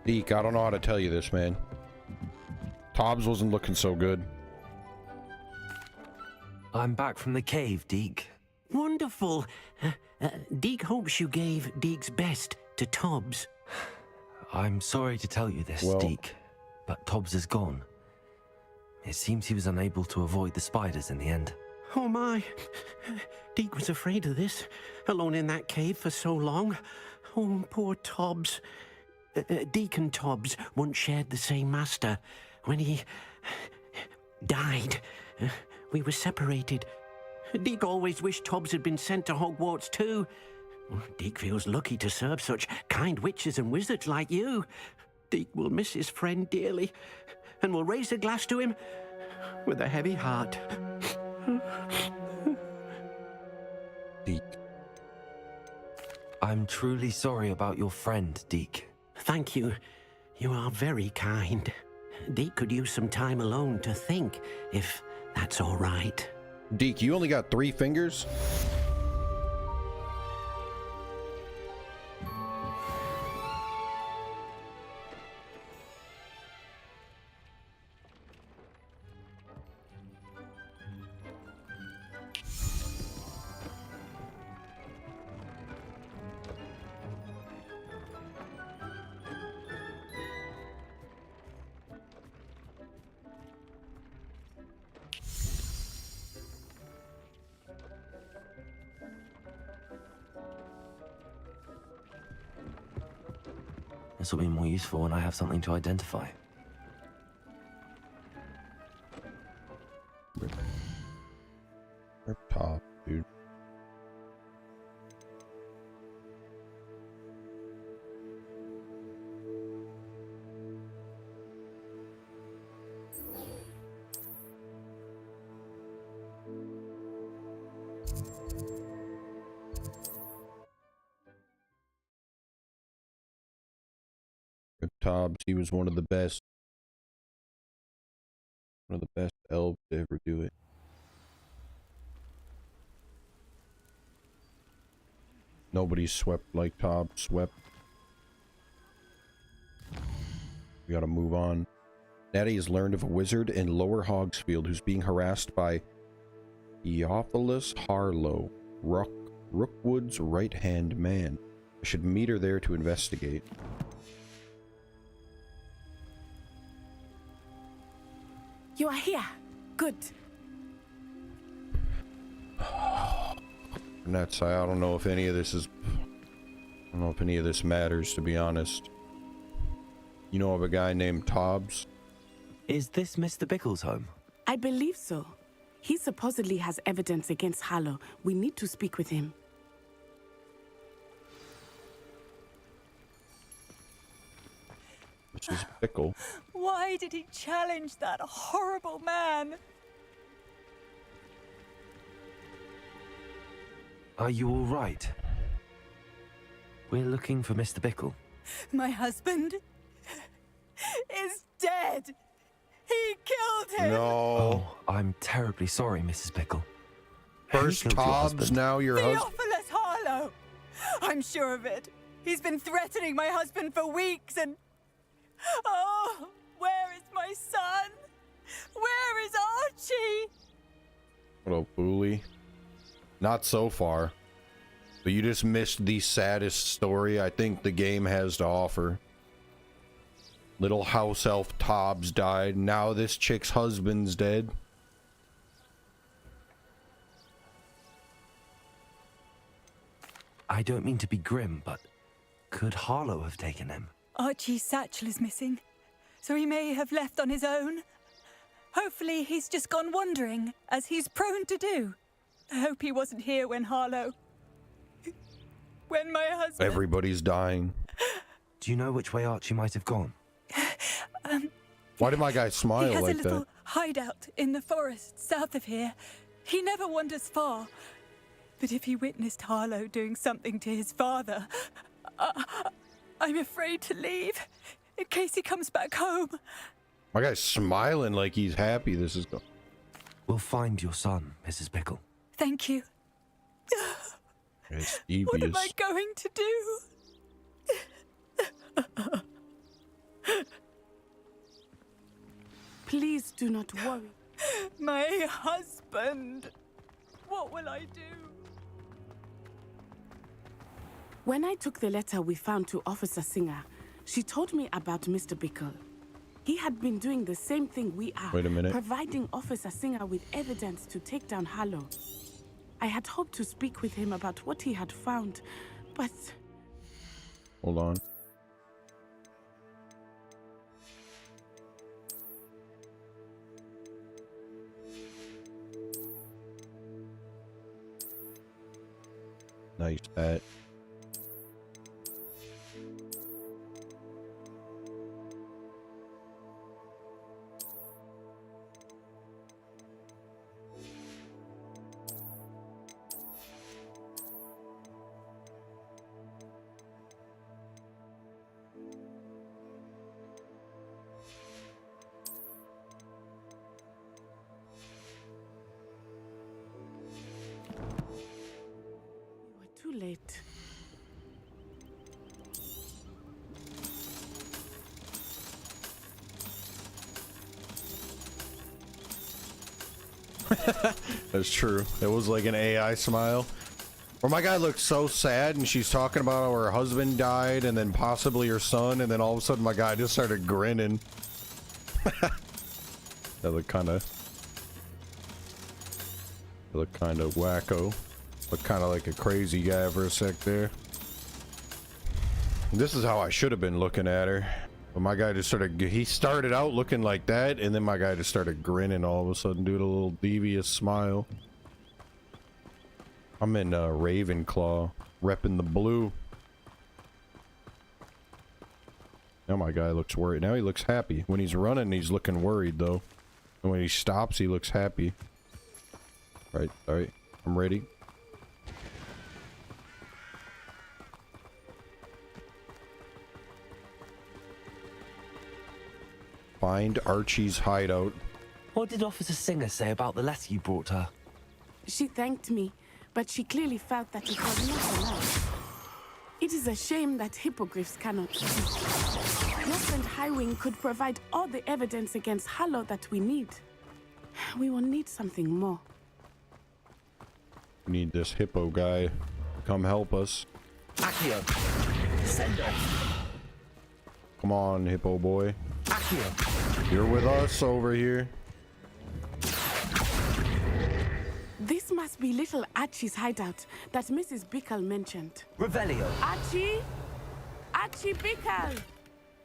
Deke, I don't know how to tell you this, man. Tobbs wasn't looking so good. I'm back from the cave, Deke. Wonderful. Deke hopes you gave Deke's best to Tobbs. I'm sorry to tell you this, Deke, but Tobbs is gone. It seems he was unable to avoid the spiders in the end. Oh my. Deke was afraid of this, alone in that cave for so long. Oh, poor Tobbs. Deke and Tobbs once shared the same master. When he died, we were separated. Deke always wished Tubbs had been sent to Hogwarts too. Deke feels lucky to serve such kind witches and wizards like you. Deke will miss his friend dearly, and will raise a glass to him with a heavy heart. Deke. I'm truly sorry about your friend, Deke. Thank you. You are very kind. Deke could use some time alone to think, if that's all right. Deke, you only got 3 fingers? This will be more useful when I have something to identify. Rip top, dude. Rip Tobbs, he was one of the best. One of the best elves to ever do it. Nobody swept like Tobbs swept. We gotta move on. Natty has learned of a wizard in Lower Hogsfield who's being harassed by Theophilus Harlow, Rookwood's right-hand man. I should meet her there to investigate. You are here. Good. And that's, I don't know if any of this is, I don't know if any of this matters, to be honest. You know of a guy named Tobbs? Is this Mr. Bickle's home? I believe so. He supposedly has evidence against Harlow. We need to speak with him. This is Bickle. Why did he challenge that horrible man? Are you all right? We're looking for Mr. Bickle. My husband is dead. He killed him. No. Oh, I'm terribly sorry, Mrs. Bickle. First Tobbs, now your husband. Theophilus Harlow. I'm sure of it. He's been threatening my husband for weeks and... Oh, where is my son? Where is Archie? What a bully. Not so far. But you just missed the saddest story I think the game has to offer. Little house elf Tobbs died. Now this chick's husband's dead. I don't mean to be grim, but could Harlow have taken him? Archie's satchel is missing, so he may have left on his own. Hopefully he's just gone wandering, as he's prone to do. I hope he wasn't here when Harlow... When my husband... Everybody's dying. Do you know which way Archie might have gone? Why did my guy smile he has like a little that? hideout in the forest south of here. He never wanders far. But if he witnessed Harlow doing something to his father, I'm afraid to leave in case he comes back home. My guy's smiling like he's happy this is going. We'll find your son, Mrs. Bickle. Thank you. It's What am I going to do? Please do not worry. My husband. What will I do? When I took the letter we found to Officer Singer, she told me about Mr. Bickle. He had been doing the same thing we are. Wait a minute. Providing Officer Singer with evidence to take down Harlow. I had hoped to speak with him about what he had found, but... Hold on. Nice hat. Too late. That's true. It was like an AI smile. Or my guy looked so sad, and she's talking about how her husband died, and then possibly her son, and then all of a sudden my guy just started grinning. That looked kind of wacko. Looked kind of like a crazy guy for a sec there. This is how I should have been looking at her. But my guy just he started out looking like that, and then my guy just started grinning all of a sudden, doing a little devious smile. I'm in Ravenclaw, repping the blue. Now my guy looks worried. Now he looks happy. When he's running, he's looking worried, though. And when he stops, he looks happy. Right, alright. I'm ready. Find Archie's hideout. What did Officer Singer say about the letter you brought her? She thanked me, but she clearly felt that it was not enough. It is a shame that hippogriffs cannot speak. Your friend Highwing could provide all the evidence against Harlow that we need. We will need something more. We need this hippo guy to come help us. Accio, send off. Come on, hippo boy. Accio. You're with us over here. This must be little Archie's hideout that Mrs. Bickle mentioned. Revelio. Archie? Archie Bickle!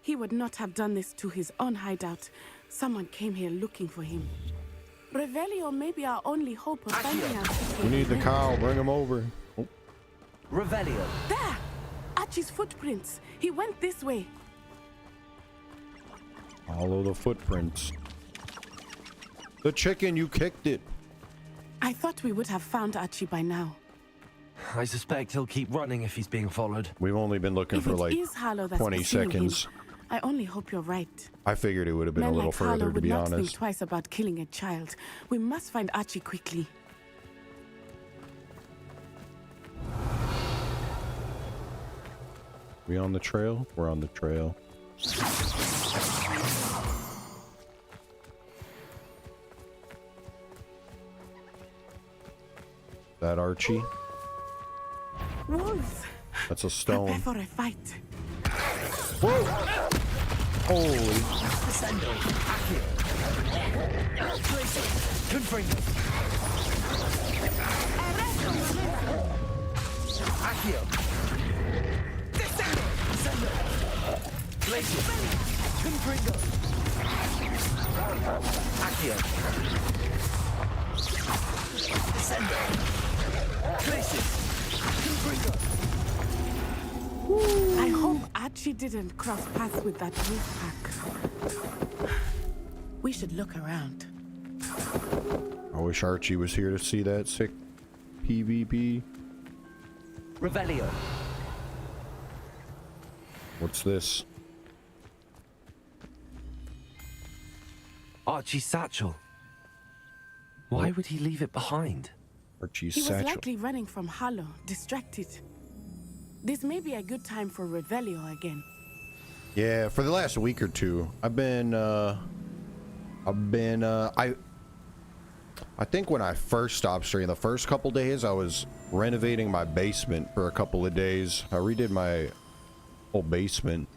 He would not have done this to his own hideout. Someone came here looking for him. Revelio may be our only hope of finding out. We need the cow. Bring him over. Oh. Revelio. There! Archie's footprints. He went this way. Follow the footprints. The chicken, you kicked it. I thought we would have found Archie by now. I suspect he'll keep running if he's being followed. We've only been looking for like 20 seconds. Him, I only hope you're right. I figured it would have been Men a little like further, Harlow to would be not honest. think twice about killing a child. We must find Archie quickly. We on the trail? We're on the trail. That Archie? Wolves! That's a stone. Prepare for a fight. Whoa! Holy. Descendo. Accio. Confringo. Accio. Descendo. Glacier. Confringo. Accio. Descendo. Glacier. Confringo. I hope Archie didn't cross paths with that wolf pack. We should look around. I wish Archie was here to see that sick PvP. Revelio. What's this? Archie's satchel. Why would he leave it behind? Archie's He was satchel. likely running from Harlow, distracted. This may be a good time for Revelio again. Yeah, for the last week or two, I think when I first stopped streaming, the first couple days, I was renovating my basement for a couple of days. I redid my whole basement.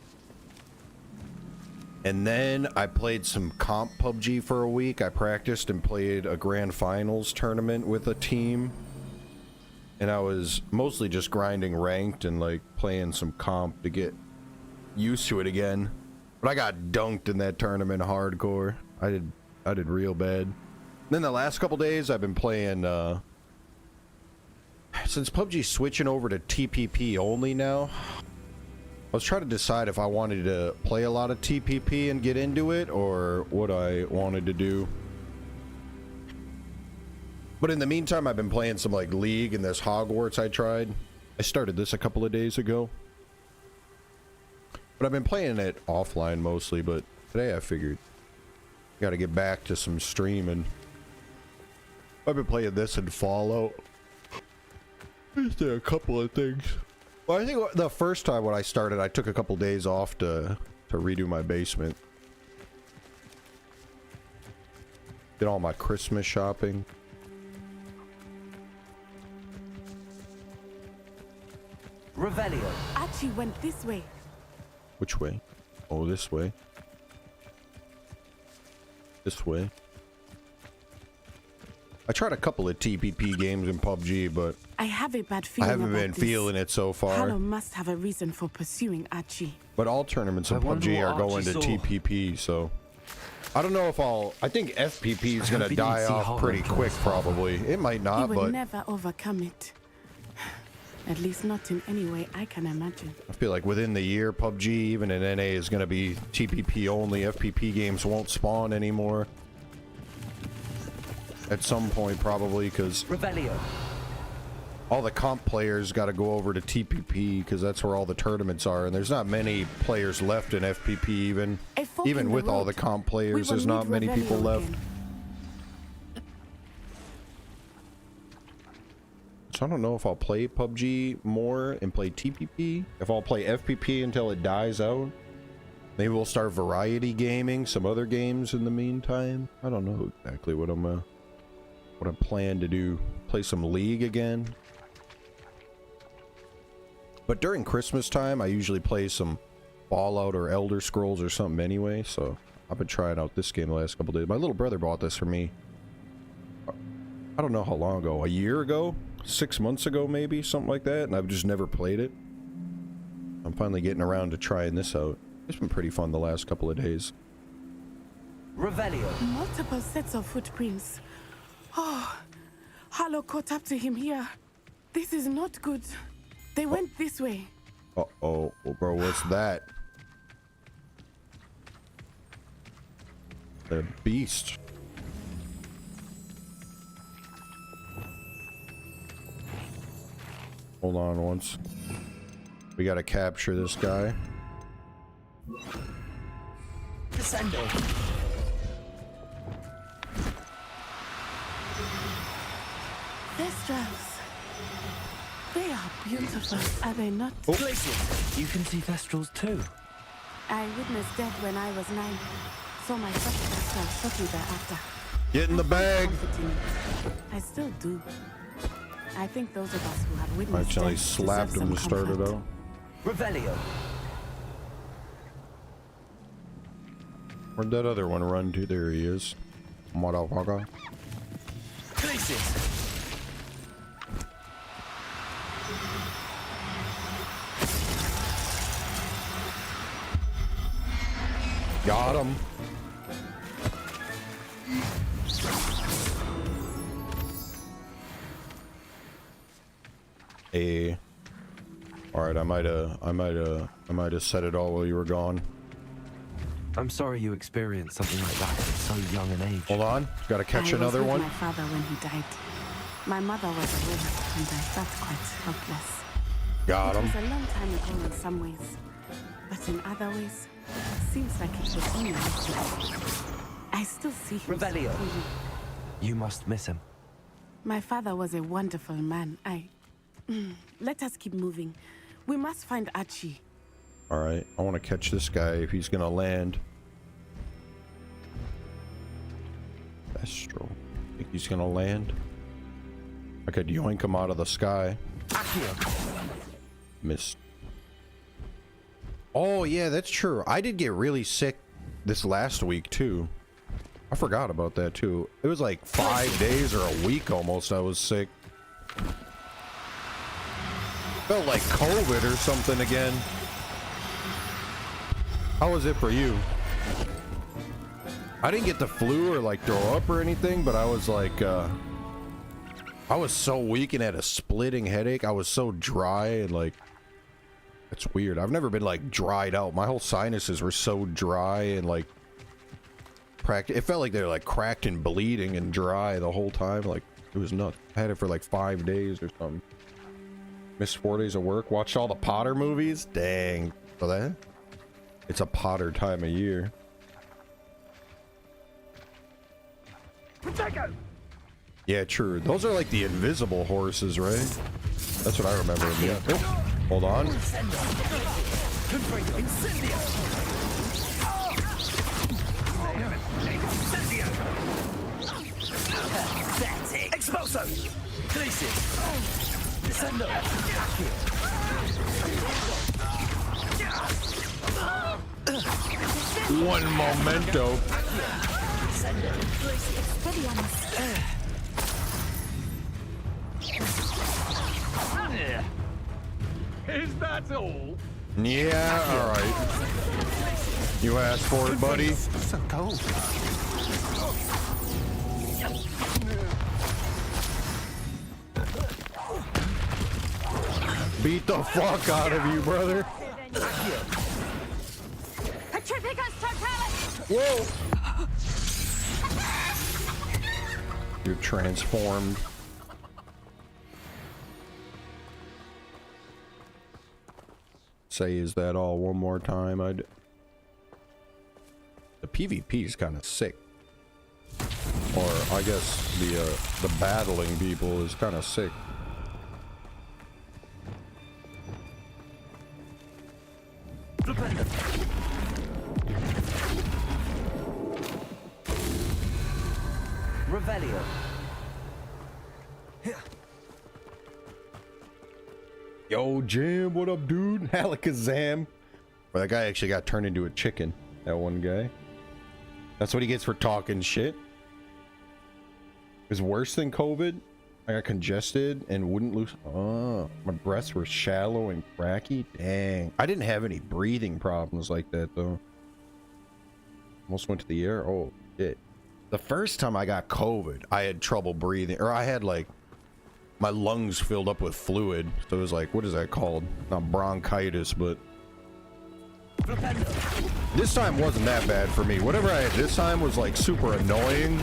And then I played some comp PUBG for a week. I practiced and played a grand finals tournament with a team. And I was mostly just grinding ranked and like playing some comp to get used to it again. But I got dunked in that tournament hardcore. I did real bad. Then the last couple days I've been playing since PUBG's switching over to TPP only now, I was trying to decide if I wanted to play a lot of TPP and get into it, or what I wanted to do. But in the meantime, I've been playing some like League and this Hogwarts I tried. I started this a couple of days ago. But I've been playing it offline mostly, but today I figured I gotta get back to some streaming. I've been playing this and Fallout. Just a couple of things. Well, I think the first time when I started, I took a couple days off to redo my basement. Did all my Christmas shopping. Revelio. Archie went this way. Which way? Oh, this way. This way. I tried a couple of TPP games in PUBG, but I have a bad I feeling haven't about been this. feeling it so far. Harlow must have a reason for pursuing Archie. But all tournaments in PUBG are going to TPP, so I don't know if I think FPP is going to die off pretty quick, probably. It might He not, will but never overcome it. At least not in any way I can imagine. I feel like within the year, PUBG, even in NA, is going to be TPP only. FPP games won't spawn anymore. At some point, probably, because all the comp players got to go over to TPP, because that's where all the tournaments are, and there's not many players left in FPP, even with all the comp players, there's not many people left. So I don't know if I'll play PUBG more and play TPP. If I'll play FPP until it dies out. Maybe we'll start variety gaming, some other games in the meantime. I don't know exactly what I plan to do. Play some League again. But during Christmas time, I usually play some Fallout or Elder Scrolls or something anyway. So I've been trying out this game the last couple days. My little brother bought this for me. I don't know how long ago. A year ago? 6 months ago, maybe? Something like that. And I've just never played it. I'm finally getting around to trying this out. It's been pretty fun the last couple of days. Revelio. Multiple sets of footprints. Oh, Harlow caught up to him here. This is not good. They went this way. Uh-oh. Well, bro, what's that? The beast. Hold on once. We gotta capture this guy. Descendo. Thestrals. They are beautiful, are they not? Oh. You can see Thestrals too. I witnessed death when I was 9. Saw my first Thestral shortly thereafter. Get in the bag. I still do. I think those of us who have witnessed Actually death slapped deserve him to some start it comfort. out. Revelio. Where'd that other one run to? There he is. Motherfucker. Places. Got him. Hey. All right, I might have said it all while you were gone. I'm sorry you experienced something like that at so young an age. Hold on, gotta catch another I was one. with my father when he died. My mother was a widow, and I felt quite helpless. Got him. It was a long time ago in some ways, but in other ways, it seems like it was only yesterday. I still see him. Revelio. You must miss him. My father was a wonderful man. Let us keep moving. We must find Archie. All right, I want to catch this guy if he's gonna land. Thestral. Think he's gonna land? I could yoink him out of the sky. Missed. Oh yeah, that's true. I did get really sick this last week too. I forgot about that too. It was like 5 days or a week almost I was sick. Felt like COVID or something again. How was it for you? I didn't get the flu or like throw up or anything, but I was like, I was so weak and had a splitting headache. I was so dry and like, it's weird. I've never been like dried out. My whole sinuses were so dry and like cracked. It felt like they were like cracked and bleeding and dry the whole time. Like it was nuts. I had it for like 5 days or something. Missed 4 days of work. Watched all the Potter movies. Dang. For that? It's a Potter time of year. Potato! Yeah, true. Those are like the invisible horses, right? That's what I remember. Yeah. Oh, hold on. Expulso! Glacius! Descendo! One momento. Is that all? Yeah, alright. You asked for it, buddy. So cold. Beat the fuck out of you, brother. Whoa! You're transformed. Say, is that all one more time? The PvP is kind of sick. Or I guess the battling people is kind of sick. Revelio. Yo, Jim, what up, dude? Alakazam. Well, that guy actually got turned into a chicken. That one guy. That's what he gets for talking shit. It's worse than COVID. I got congested and wouldn't lose. Oh, my breaths were shallow and cracky. Dang. I didn't have any breathing problems like that, though. Almost went to the air. Oh, shit. The first time I got COVID, I had trouble breathing. Or I had, like, my lungs filled up with fluid. So it was like, what is that called? Not bronchitis, but... This time wasn't that bad for me. Whatever I had this time was, like, super annoying.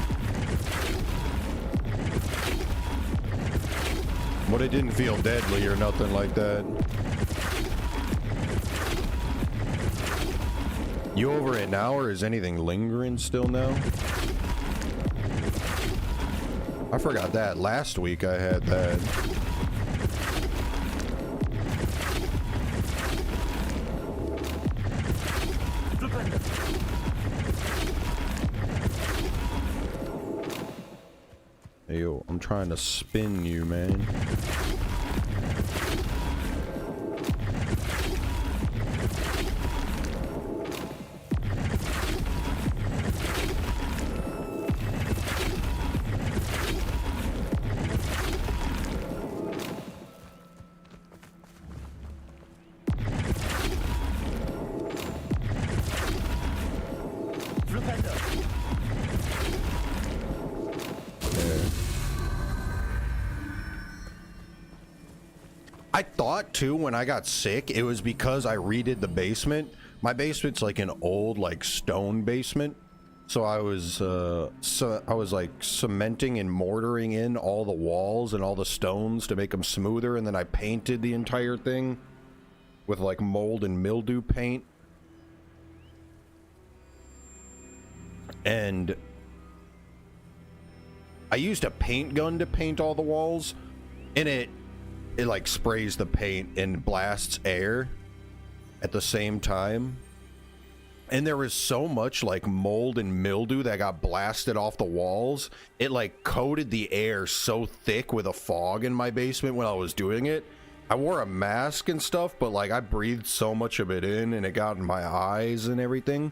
But it didn't feel deadly or nothing like that. You over it now, or is anything lingering still now? I forgot that. Last week I had that. Hey, yo, I'm trying to spin you, man. I thought too when I got sick it was because I redid the basement. My basement's like an old like stone basement, so I was like cementing and mortaring in all the walls and all the stones to make them smoother, and then I painted the entire thing with like mold and mildew paint. And I used a paint gun to paint all the walls, and it like sprays the paint and blasts air at the same time. And there was so much like mold and mildew that got blasted off the walls. It like coated the air so thick with a fog in my basement when I was doing it. I wore a mask and stuff, but like I breathed so much of it in and it got in my eyes and everything.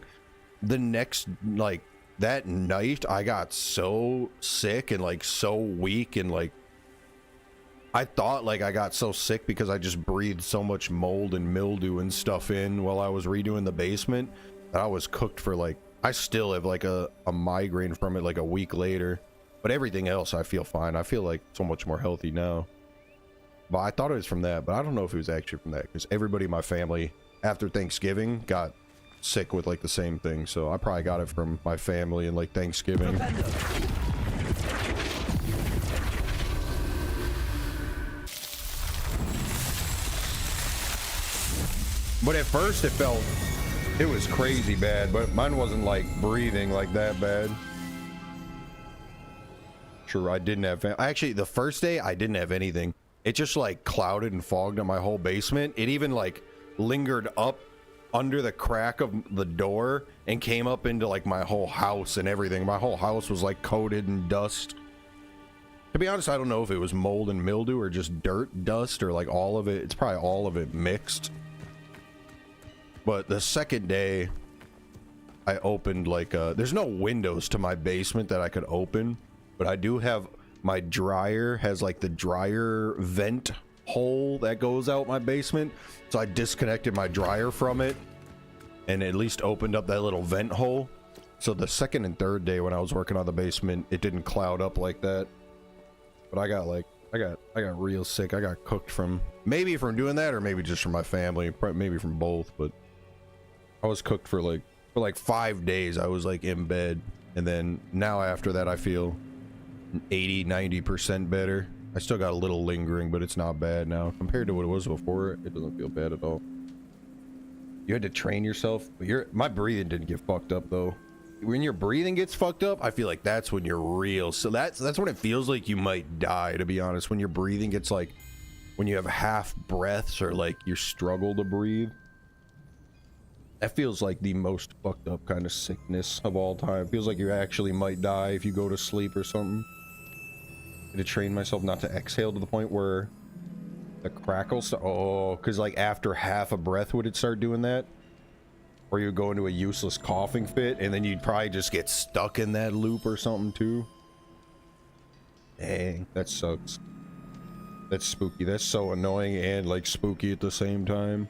The next, like that night, I got so sick and like so weak, and like I thought like I got so sick because I just breathed so much mold and mildew and stuff in while I was redoing the basement that I was cooked for like, I still have like a migraine from it like a week later. But everything else, I feel fine. I feel like so much more healthy now. But I thought it was from that, but I don't know if it was actually from that, because everybody in my family after Thanksgiving got sick with like the same thing. So I probably got it from my family and like Thanksgiving. But at first it was crazy bad, but mine wasn't like breathing like that bad. Sure, I didn't have, actually the first day I didn't have anything. It just like clouded and fogged on my whole basement. It even like lingered up under the crack of the door and came up into like my whole house and everything. My whole house was like coated in dust. To be honest, I don't know if it was mold and mildew or just dirt dust or like all of it. It's probably all of it mixed. But the second day I opened like there's no windows to my basement that I could open, but I do have my dryer has like the dryer vent hole that goes out my basement. So I disconnected my dryer from it and at least opened up that little vent hole. So the second and third day when I was working on the basement, it didn't cloud up like that. But I got real sick. I got cooked from maybe from doing that or maybe just from my family, maybe from both, but I was cooked for like 5 days. I was like in bed, and then now after that I feel 80-90% better. I still got a little lingering, but it's not bad now compared to what it was before. It doesn't feel bad at all. You had to train yourself, but my breathing didn't get fucked up though. When your breathing gets fucked up, I feel like that's when you're real. So that's when it feels like you might die, to be honest. When your breathing gets like, when you have half breaths or like you struggle to breathe. That feels like the most fucked up kind of sickness of all time. It feels like you actually might die if you go to sleep or something. I had to train myself not to exhale to the point where the crackles. Oh, because like after half a breath would it start doing that? Or you would go into a useless coughing fit and then you'd probably just get stuck in that loop or something too. Dang, that sucks. That's spooky. That's so annoying and like spooky at the same time.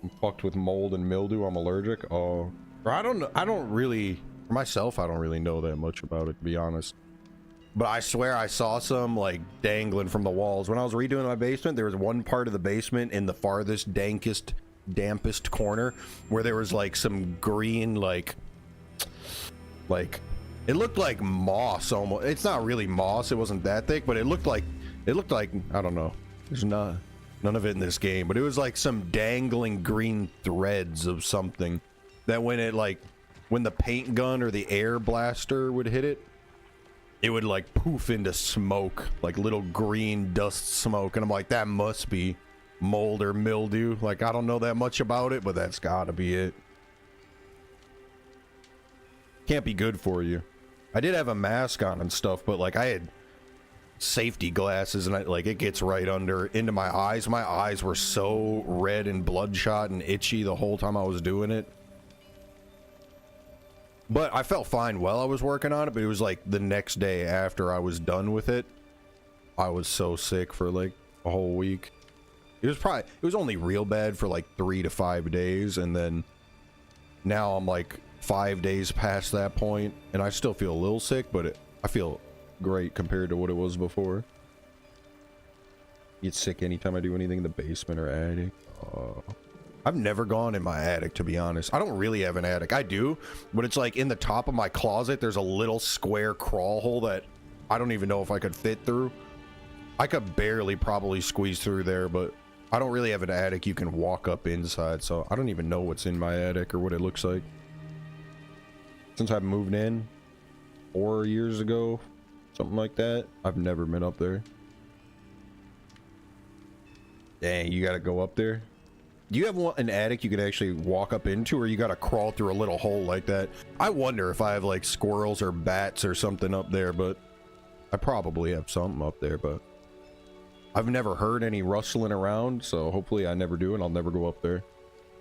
I'm fucked with mold and mildew. I'm allergic. Oh, or I don't really, for myself, I don't really know that much about it, to be honest. But I swear I saw some like dangling from the walls. When I was redoing my basement, there was one part of the basement in the farthest, dampest corner where there was like some green, like it looked like moss almost. It's not really moss. It wasn't that thick, but it looked like, I don't know. There's none of it in this game, but it was like some dangling green threads of something that when the paint gun or the air blaster would hit it, it would like poof into smoke, like little green dust smoke. And I'm like, that must be mold or mildew. Like, I don't know that much about it, but that's gotta be it. Can't be good for you. I did have a mask on and stuff, but like I had safety glasses and it gets right into my eyes. My eyes were so red and bloodshot and itchy the whole time I was doing it. But I felt fine while I was working on it, but it was like the next day after I was done with it, I was so sick for like a whole week. It was only real bad for like 3 to 5 days, and then now I'm like 5 days past that point and I still feel a little sick, but I feel great compared to what it was before. Get sick anytime I do anything in the basement or attic. I've never gone in my attic, to be honest. I don't really have an attic. I do, but it's like in the top of my closet there's a little square crawl hole that I don't even know if I could fit through. I could barely probably squeeze through there, but I don't really have an attic you can walk up inside, so I don't even know what's in my attic or what it looks like. Since I've moved in 4 years ago, something like that, I've never been up there. Dang, you gotta go up there? Do you have an attic you can actually walk up into, or you gotta crawl through a little hole like that? I wonder if I have like squirrels or bats or something up there, but I probably have something up there, but I've never heard any rustling around, so hopefully I never do and I'll never go up there.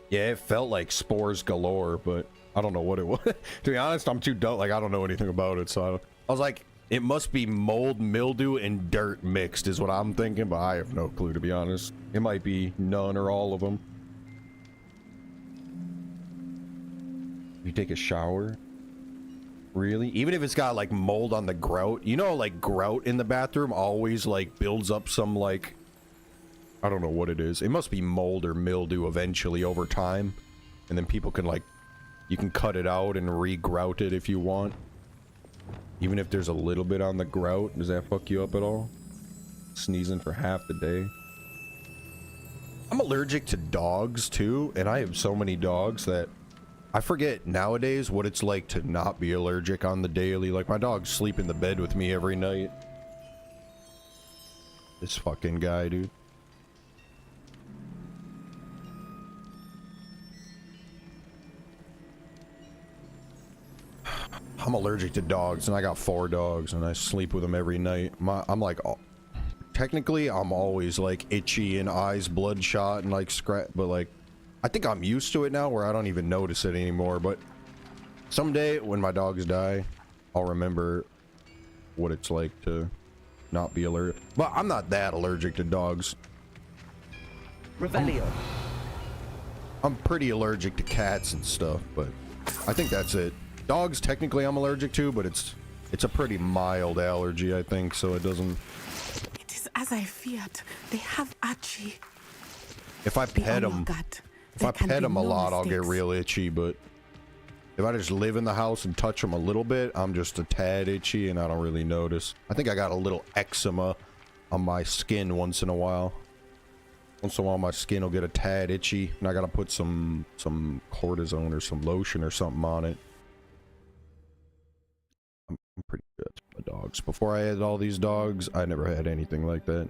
Yeah, it felt like spores galore, but I don't know what it was. To be honest, I'm too dumb. Like, I don't know anything about it, so I was like, it must be mold, mildew, and dirt mixed is what I'm thinking, but I have no clue, to be honest. It might be none or all of them. You take a shower? Really? Even if it's got like mold on the grout? You know, like grout in the bathroom always like builds up some like, I don't know what it is. It must be mold or mildew eventually over time. And then people can like, you can cut it out and re-grout it if you want. Even if there's a little bit on the grout, does that fuck you up at all? Sneezing for half the day. I'm allergic to dogs too, and I have so many dogs that I forget nowadays what it's like to not be allergic on the daily. Like, my dogs sleep in the bed with me every night. This fucking guy, dude. I'm allergic to dogs, and I got 4 dogs, and I sleep with them every night. I'm like, technically, I'm always like itchy and eyes bloodshot and like scratch, but like, I think I'm used to it now where I don't even notice it anymore. But someday when my dogs die, I'll remember what it's like to not be allergic. But I'm not that allergic to dogs. Revelio. I'm pretty allergic to cats and stuff, but I think that's it. Dogs, technically, I'm allergic to, but it's a pretty mild allergy, I think, so it doesn't... It is as I feared. They have Archie. If I pet them, a lot, I'll get real itchy, but if I just live in the house and touch them a little bit, I'm just a tad itchy, and I don't really notice. I think I got a little eczema on my skin once in a while. Once in a while, my skin will get a tad itchy, and I gotta put some cortisone or some lotion or something on it. I'm pretty good with my dogs. Before I had all these dogs, I never had anything like that.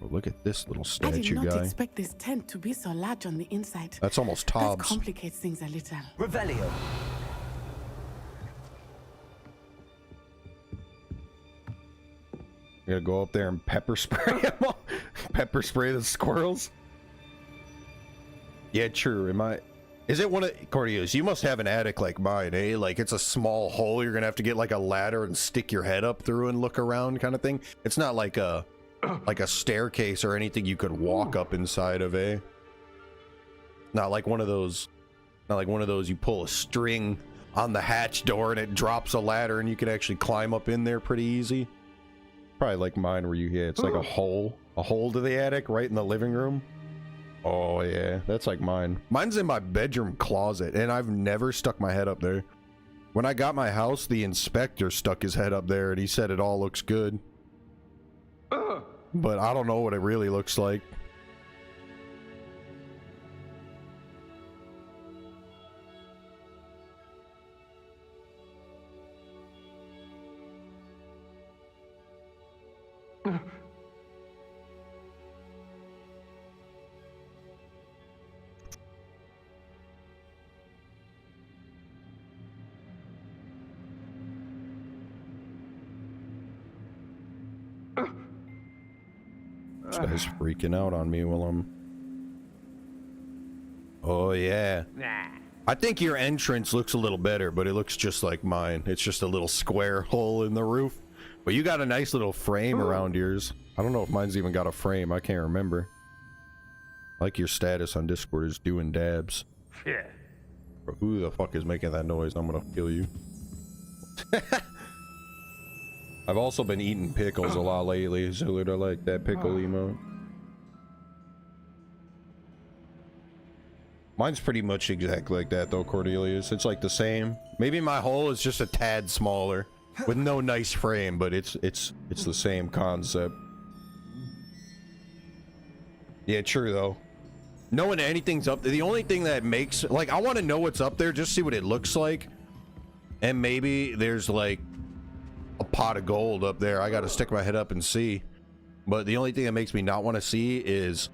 Oh, look at this little statue guy. I did not expect this tent to be so large on the inside. That's almost Tobbs. That complicates things a little. Revelio. You gotta go up there and pepper spray them all. Pepper spray the squirrels. Yeah, true. Is it one of Cordios? You must have an attic like mine, eh? Like it's a small hole. You're gonna have to get like a ladder and stick your head up through and look around, kind of thing. It's not like a staircase or anything you could walk up inside of, eh? Not like one of those. Not like one of those you pull a string on the hatch door and it drops a ladder and you can actually climb up in there pretty easy. Probably like mine where it's like a hole to the attic right in the living room. Oh yeah, that's like mine. Mine's in my bedroom closet and I've never stuck my head up there. When I got my house, the inspector stuck his head up there and he said it all looks good. But I don't know what it really looks like. This guy's freaking out on me while I'm... Oh, yeah. I think your entrance looks a little better, but it looks just like mine. It's just a little square hole in the roof. But you got a nice little frame around yours. I don't know if mine's even got a frame. I can't remember. I like your status on Discord is doing dabs. Yeah. Bro, who the fuck is making that noise? I'm gonna kill you. I've also been eating pickles a lot lately, so I like that pickle emote. Mine's pretty much exactly like that though, Cordelius. It's like the same. Maybe my hole is just a tad smaller with no nice frame, but it's the same concept. Yeah, true though. Knowing anything's up there, the only thing that makes, like, I want to know what's up there, just see what it looks like. And maybe there's like a pot of gold up there. I got to stick my head up and see. But the only thing that makes me not want to see is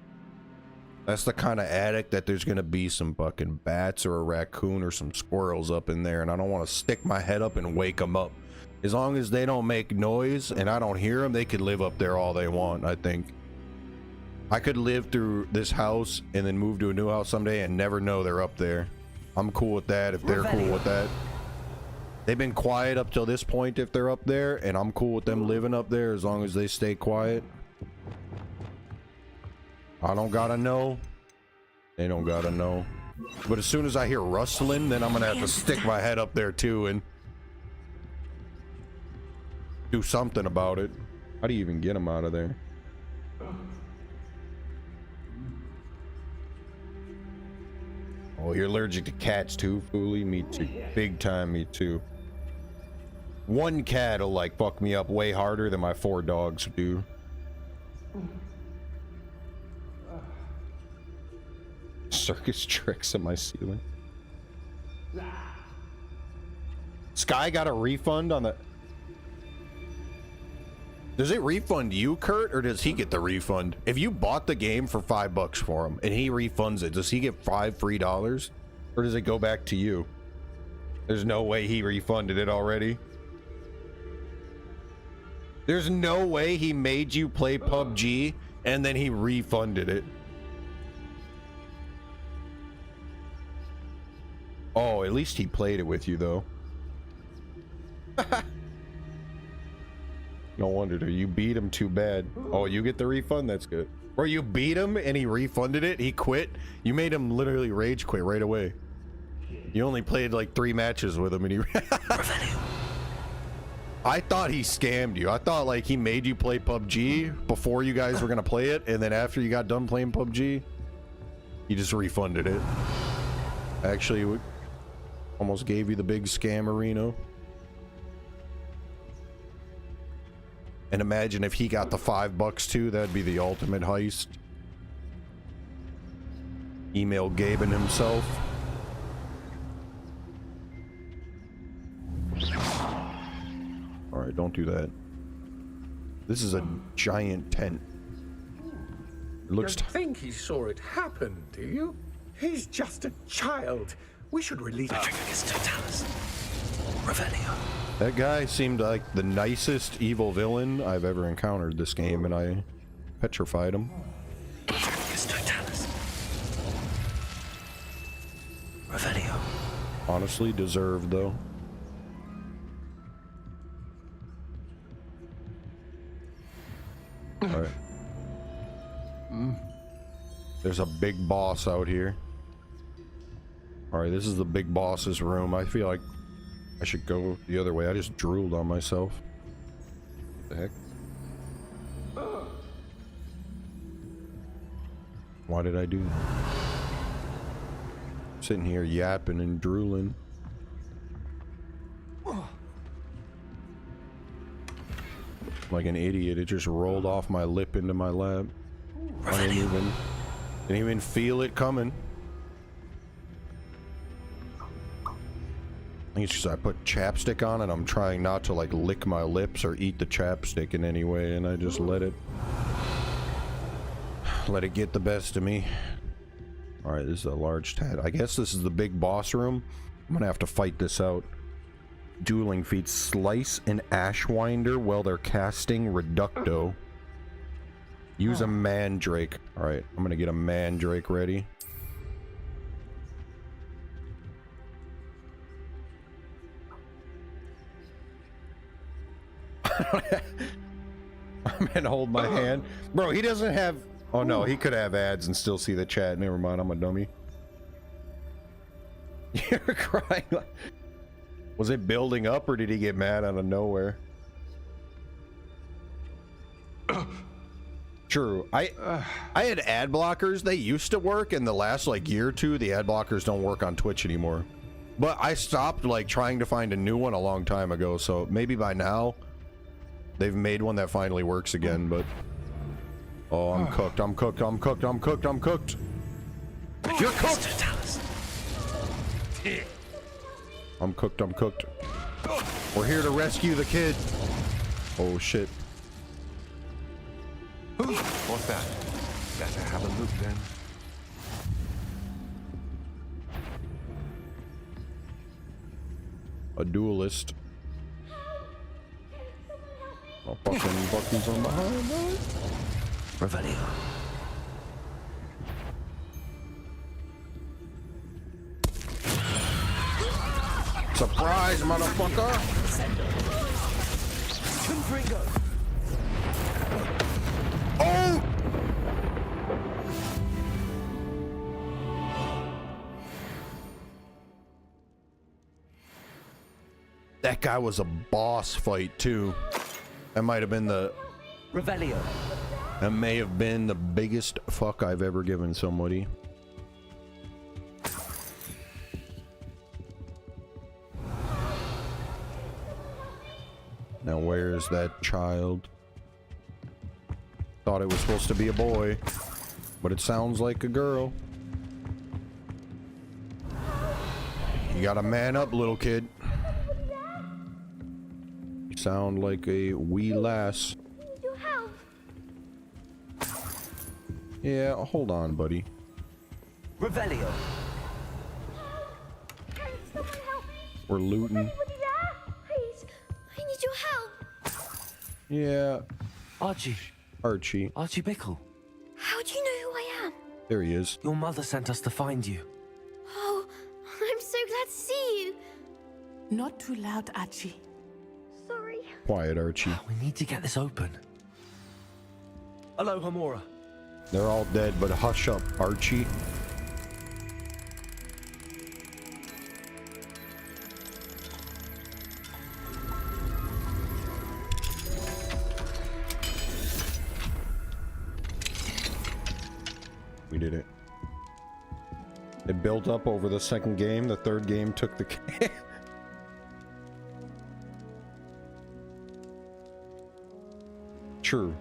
that's the kind of attic that there's going to be some fucking bats or a raccoon or some squirrels up in there. And I don't want to stick my head up and wake them up. As long as they don't make noise and I don't hear them, they could live up there all they want, I think. I could live through this house and then move to a new house someday and never know they're up there. I'm cool with that if they're cool with that. They've been quiet up till this point if they're up there, and I'm cool with them living up there as long as they stay quiet. I don't gotta know. They don't gotta know. But as soon as I hear rustling, then I'm gonna have to stick my head up there too and do something about it. How do you even get him out of there? Oh, you're allergic to cats too, Fooly? Me too. Big time, me too. One cat will like fuck me up way harder than my 4 dogs do. Circus tricks in my ceiling. Sky got a refund on the... Does it refund you, Kurt, or does he get the refund? If you bought the game for $5 for him and he refunds it, does he get $5 free, or does it go back to you? There's no way he refunded it already. There's no way he made you play PUBG and then he refunded it. Oh, at least he played it with you, though. No wonder. You beat him too bad. Oh, you get the refund? That's good. Or you beat him and he refunded it? He quit? You made him literally rage quit right away. You only played like 3 matches with him and he... I thought he scammed you. I thought like he made you play PUBG before you guys were gonna play it, and then after you got done playing PUBG, he just refunded it. Actually, almost gave you the big scammerino. And imagine if he got the $5 too, that'd be the ultimate heist. Email Gabe and himself. Alright, don't do that. This is a giant tent. It looks... Don't think he saw it happen, do you? He's just a child. We should release him. That guy seemed like the nicest evil villain I've ever encountered this game, and I petrified him. Honestly, deserved though. Alright. There's a big boss out here. Alright, this is the big boss's room. I feel like I should go the other way. I just drooled on myself. What the heck? Why did I do that? Sitting here yapping and drooling. Like an idiot, it just rolled off my lip into my lap. I didn't even feel it coming. I think it's just I put chapstick on and I'm trying not to like lick my lips or eat the chapstick in any way, and I just let it get the best of me. Alright, this is a large tat. I guess this is the big boss room. I'm gonna have to fight this out. Dueling feats. Slice an Ashwinder while they're casting Reducto. Use a Mandrake. Alright, I'm gonna get a Mandrake ready. I'm gonna hold my hand. Bro, he doesn't have... Oh no, he could have ads and still see the chat. Never mind, I'm a dummy. You're crying like... Was it building up or did he get mad out of nowhere? True. I had ad blockers. They used to work, and the last like year or two, the ad blockers don't work on Twitch anymore. But I stopped like trying to find a new one a long time ago, so maybe by now they've made one that finally works again, but... Oh, I'm cooked, I'm cooked, I'm cooked, I'm cooked, I'm cooked. You're cooked! I'm cooked, I'm cooked. We're here to rescue the kid. Oh shit. What's that? Better have a look then. A duelist. Oh, fucking Bucky's on behind, boy. Revelio. Surprise, motherfucker! Oh! That guy was a boss fight too. That might have been the Revelio. That may have been the biggest fuck I've ever given somebody. Now where's that child? Thought it was supposed to be a boy, but it sounds like a girl. You gotta man up, little kid. You sound like a wee lass. Yeah, hold on, buddy. Revelio. We're looting. Please, I need your help. Yeah. Archie. Archie. Archie Bickle. How do you know who I am? There he is. Your mother sent us to find you. Oh, I'm so glad to see you. Not too loud, Archie. Sorry. Quiet, Archie. We need to get this open. Hello, Hamora. They're all dead, but hush up, Archie. We did it. It built up over the second game. The third game took the game. True.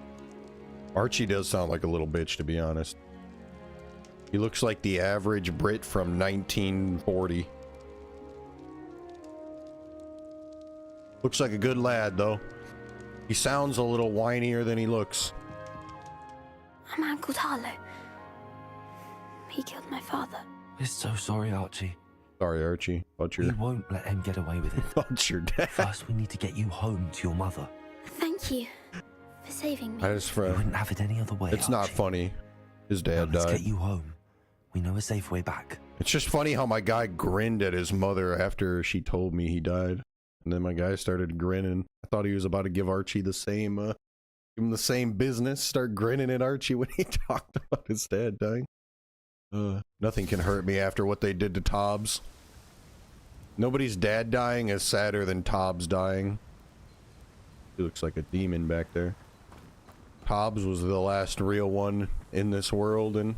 Archie does sound like a little bitch, to be honest. He looks like the average Brit from 1940. Looks like a good lad, though. He sounds a little whinier than he looks. A man called Harlow. He killed my father. We're so sorry, Archie. Sorry, Archie. But We won't let him get away with it. But your dad. First, we need to get you home to your mother. Thank you for saving me. I just We wouldn't have it any other way. It's not funny. His dad Let's died. get you home. We know a safe way back. It's just funny how my guy grinned at his mother after she told me he died. And then my guy started grinning. I thought he was about to give Archie the same, give him the same business. Start grinning at Archie when he talked about his dad dying. Nothing can hurt me after what they did to Tobbs. Nobody's dad dying is sadder than Tobbs dying. He looks like a demon back there. Tobbs was the last real one in this world, and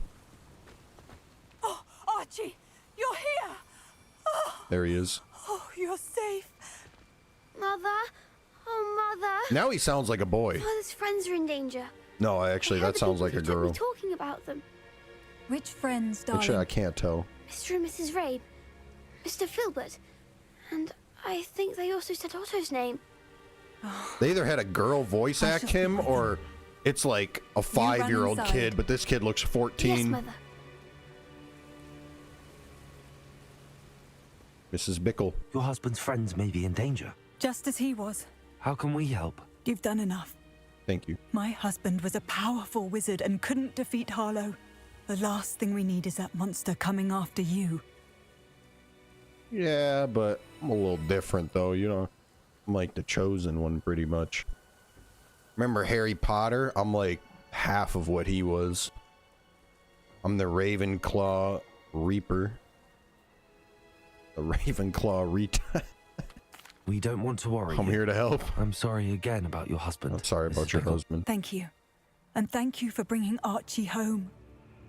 Oh, Archie, you're here. Oh, there he is. oh, you're safe. Mother? Oh, Mother. Now he sounds like a boy. Father's friends are in danger. No, actually, that sounds like a girl. Talking about them. Which friends, darling? Actually, I can't tell. Mr. and Mrs. Rabe. Mr. Filbert. And I think they also said Otto's name. They either had a girl voice act him, or it's like a 5-year-old inside. kid, but this kid looks 14. Yes, Mother. Mrs. Bickle. Your husband's friends may be in danger. Just as he was. How can we help? You've done enough. Thank you. My husband was a powerful wizard and couldn't defeat Harlow. The last thing we need is that monster coming after you. Yeah, but I'm a little different, though. You know, I'm like the chosen one, pretty much. Remember Harry Potter? I'm like half of what he was. I'm the Ravenclaw Reaper. The Ravenclaw Rita. We don't want to worry. I'm here to help. I'm sorry again about your husband. I'm sorry about your husband. Thank you. And thank you for bringing Archie home.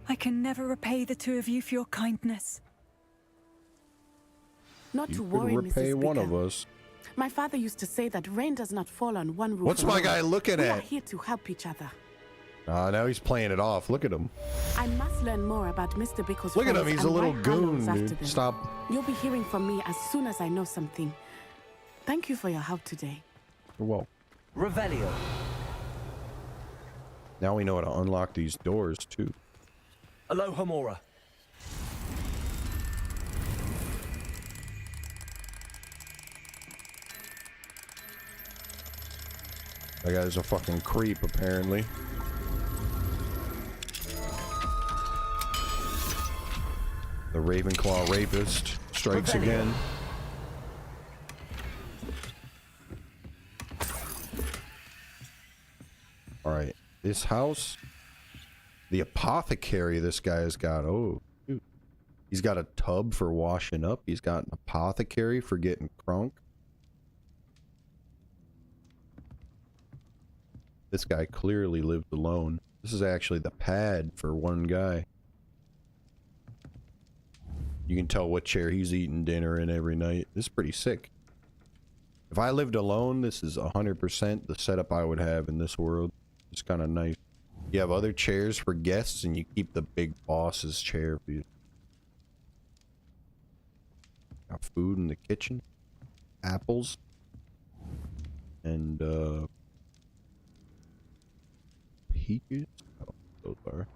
I can never repay the two of you for your kindness. Not You to could worry, repay Mrs. one Bickle. of us. My father used to say that rain does not fall on one roof. What's my alone. guy looking We at? are here to help each other. Now he's playing it off. Look at him. I must learn more about Mr. Bickle's Look at him. friends He's a and little why Harlow is goon, after dude. them. Stop. You'll be hearing from me as soon as I know something. Thank you for your help today. You're welcome. Revelio. Now we know how to unlock these doors, too. Hello, Hamora. That guy's a fucking creep, apparently. The Ravenclaw rapist strikes again. Alright, this house. The apothecary this guy's got. Oh, dude. He's got a tub for washing up. He's got an apothecary for getting crunk. This guy clearly lived alone. This is actually the pad for one guy. You can tell what chair he's eating dinner in every night. This is pretty sick. If I lived alone, this is 100% the setup I would have in this world. It's kind of nice. You have other chairs for guests, and you keep the big boss's chair for you. Got food in the kitchen. Apples. And, peaches? Oh, those are.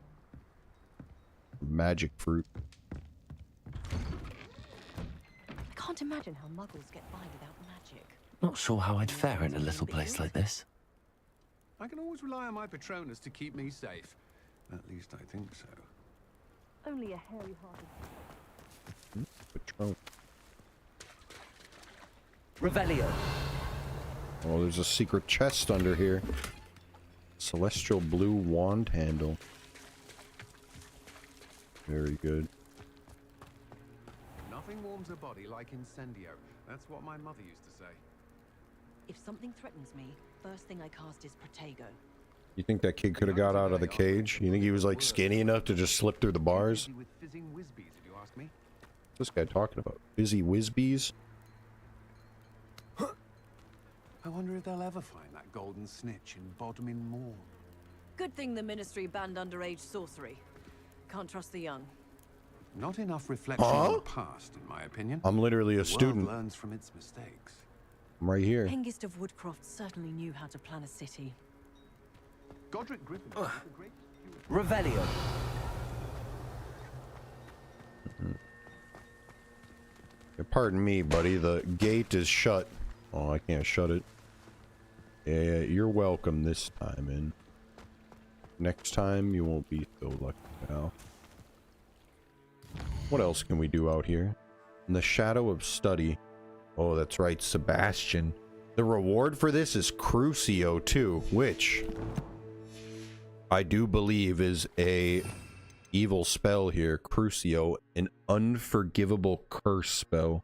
Magic fruit. I can't imagine how muggles get by without magic. Not sure how I'd fare in a little place like this. I can always rely on my Patronus to keep me safe. At least I think so. Only a hairy-hearted... Patron. Revelio. Oh, there's a secret chest under here. Celestial blue wand handle. Very good. Nothing warms a body like incendio. That's what my mother used to say. If something threatens me, first thing I cast is Protego. You think that kid could have got out of the cage? You think he was like skinny enough to just slip through the bars? With fizzing whizbees, if you ask me. What's this guy talking about? Fizzy whizbees? I wonder if they'll ever find that golden snitch in Bodmin Moor. Good thing the Ministry banned underage sorcery. Can't trust the young. Not enough reflection on the past, in my opinion. I'm literally a student. The world learns from its mistakes. I'm right here. Hengist of Woodcroft certainly knew how to plan a city. Godric Griffin. Revelio. Pardon me, buddy. The gate is shut. Oh, I can't shut it. Yeah, you're welcome this time, and next time you won't be so lucky, pal. What else can we do out here? In the shadow of study. Oh, that's right, Sebastian. The reward for this is Crucio too, which I do believe is a evil spell here. Crucio, an unforgivable curse spell.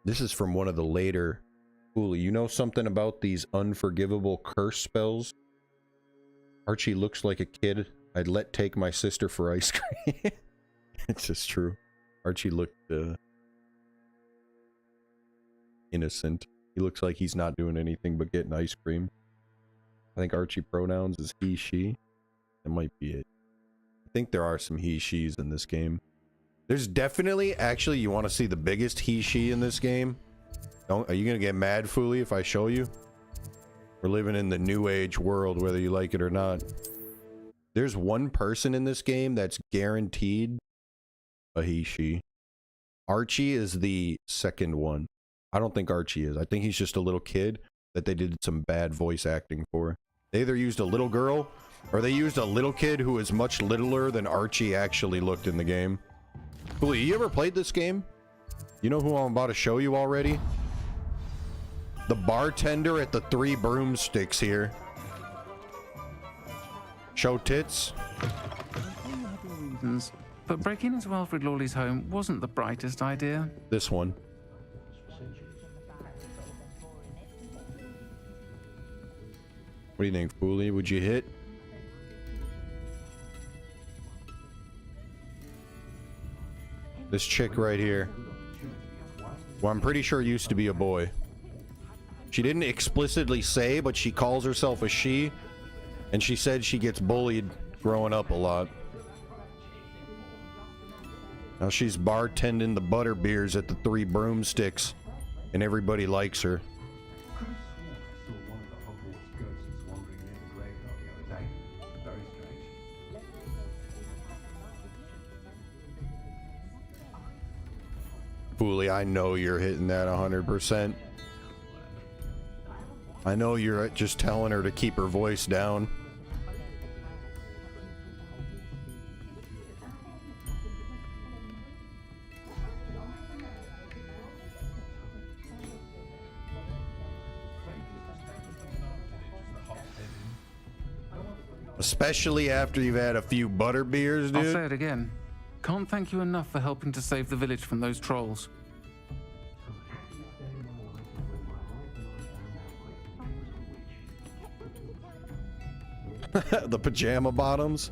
This is from one of the later... Cooley, you know something about these unforgivable curse spells? Archie looks like a kid I'd let take my sister for ice cream. It's just true. Archie looked innocent. He looks like he's not doing anything but getting ice cream. I think Archie pronouns is he, she. That might be it. I think there are some he, she's in this game. There's definitely, actually, you want to see the biggest he, she in this game? Are you going to get mad, Fooly, if I show you? We're living in the new age world, whether you like it or not. There's one person in this game that's guaranteed a he, she. Archie is the second one. I don't think Archie is. I think he's just a little kid that they did some bad voice acting for. They either used a little girl, or they used a little kid who is much littler than Archie actually looked in the game. Fooly, you ever played this game? You know who I'm about to show you already? The bartender at the Three Broomsticks here. Show tits. But breaking into Alfred Lawley's home wasn't the brightest idea. This one. What do you think, Fooly? Would you hit? This chick right here. Well, I'm pretty sure used to be a boy. She didn't explicitly say, but she calls herself a she. And she said she gets bullied growing up a lot. Now she's bartending the Butterbeers at the Three Broomsticks. And everybody likes her. Fooly, I know you're hitting that 100%. I know you're just telling her to keep her voice down. Especially after you've had a few Butterbeers, dude. I'll say it again. Can't thank you enough for helping to save the village from those trolls. The pajama bottoms.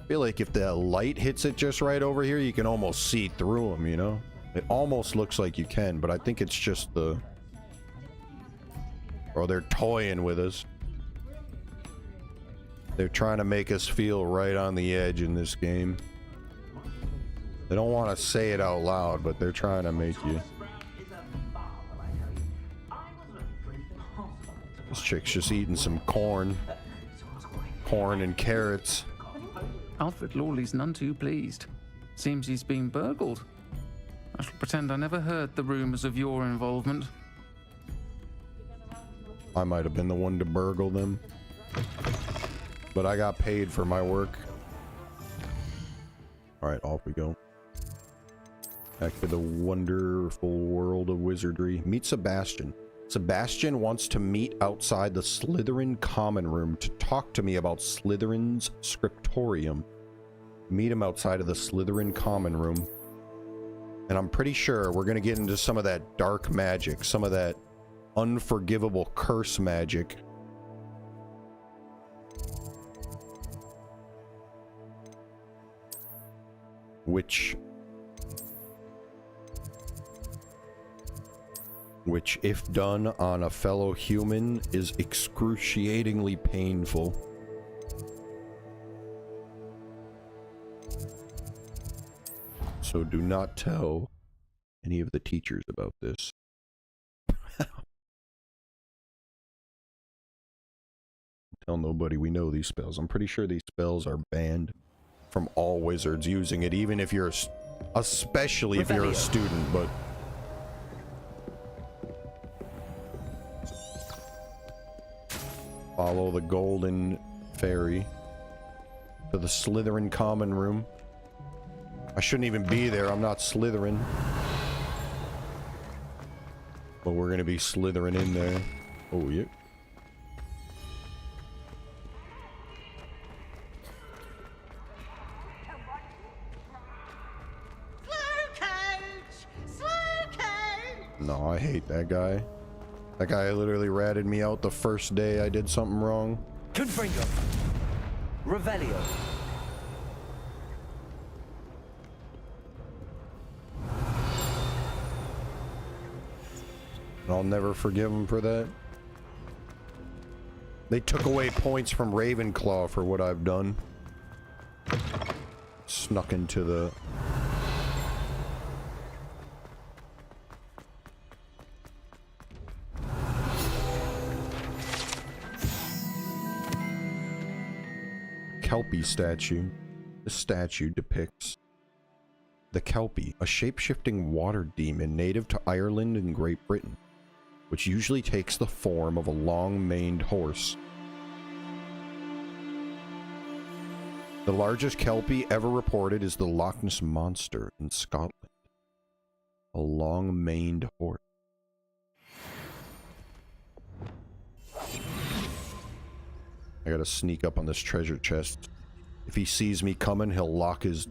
I feel like if the light hits it just right over here, you can almost see through them, you know? It almost looks like you can, but I think it's just the... Or they're toying with us. They're trying to make us feel right on the edge in this game. They don't want to say it out loud, but they're trying to make you. This chick's just eating some corn. Corn and carrots. Alfred Lawley's none too pleased. Seems he's been burgled. I shall pretend I never heard the rumors of your involvement. I might have been the one to burgle them. But I got paid for my work. Alright, off we go. Back to the wonderful world of wizardry. Meet Sebastian. Sebastian wants to meet outside the Slytherin common room to talk to me about Slytherin's scriptorium. Meet him outside of the Slytherin common room. And I'm pretty sure we're going to get into some of that dark magic, some of that unforgivable curse magic. Which if done on a fellow human is excruciatingly painful. So do not tell any of the teachers about this. Tell nobody we know these spells. I'm pretty sure these spells are banned from all wizards using it, even if you're especially if you're a student, but follow the golden fairy to the Slytherin common room. I shouldn't even be there. I'm not Slytherin. But we're gonna be Slytherin in there. Oh, yeah. No, I hate that guy. That guy literally ratted me out the first day I did something wrong. Confringo. Revelio. And I'll never forgive him for that. They took away points from Ravenclaw for what I've done. Snuck into the... Kelpie statue. The statue depicts the Kelpie, a shape-shifting water demon native to Ireland and Great Britain, which usually takes the form of a long-maned horse. The largest Kelpie ever reported is the Loch Ness Monster in Scotland. A long-maned horse. I gotta sneak up on this treasure chest. If he sees me coming, he'll lock his...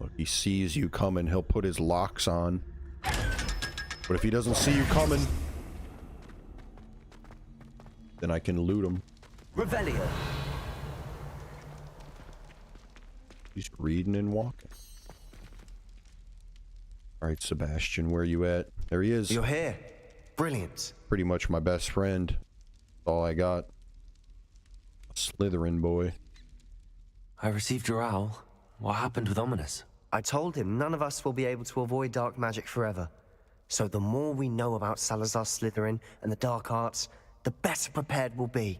Look, he sees you coming, he'll put his locks on. But if he doesn't see you coming, then I can loot him. Revelio. He's reading and walking. Alright, Sebastian, where you at? There he is. You're here. Brilliant. Pretty much my best friend. That's all I got. A Slytherin boy. I received your owl. What happened with Ominous? I told him none of us will be able to avoid dark magic forever. So the more we know about Salazar Slytherin and the dark arts, the better prepared we'll be.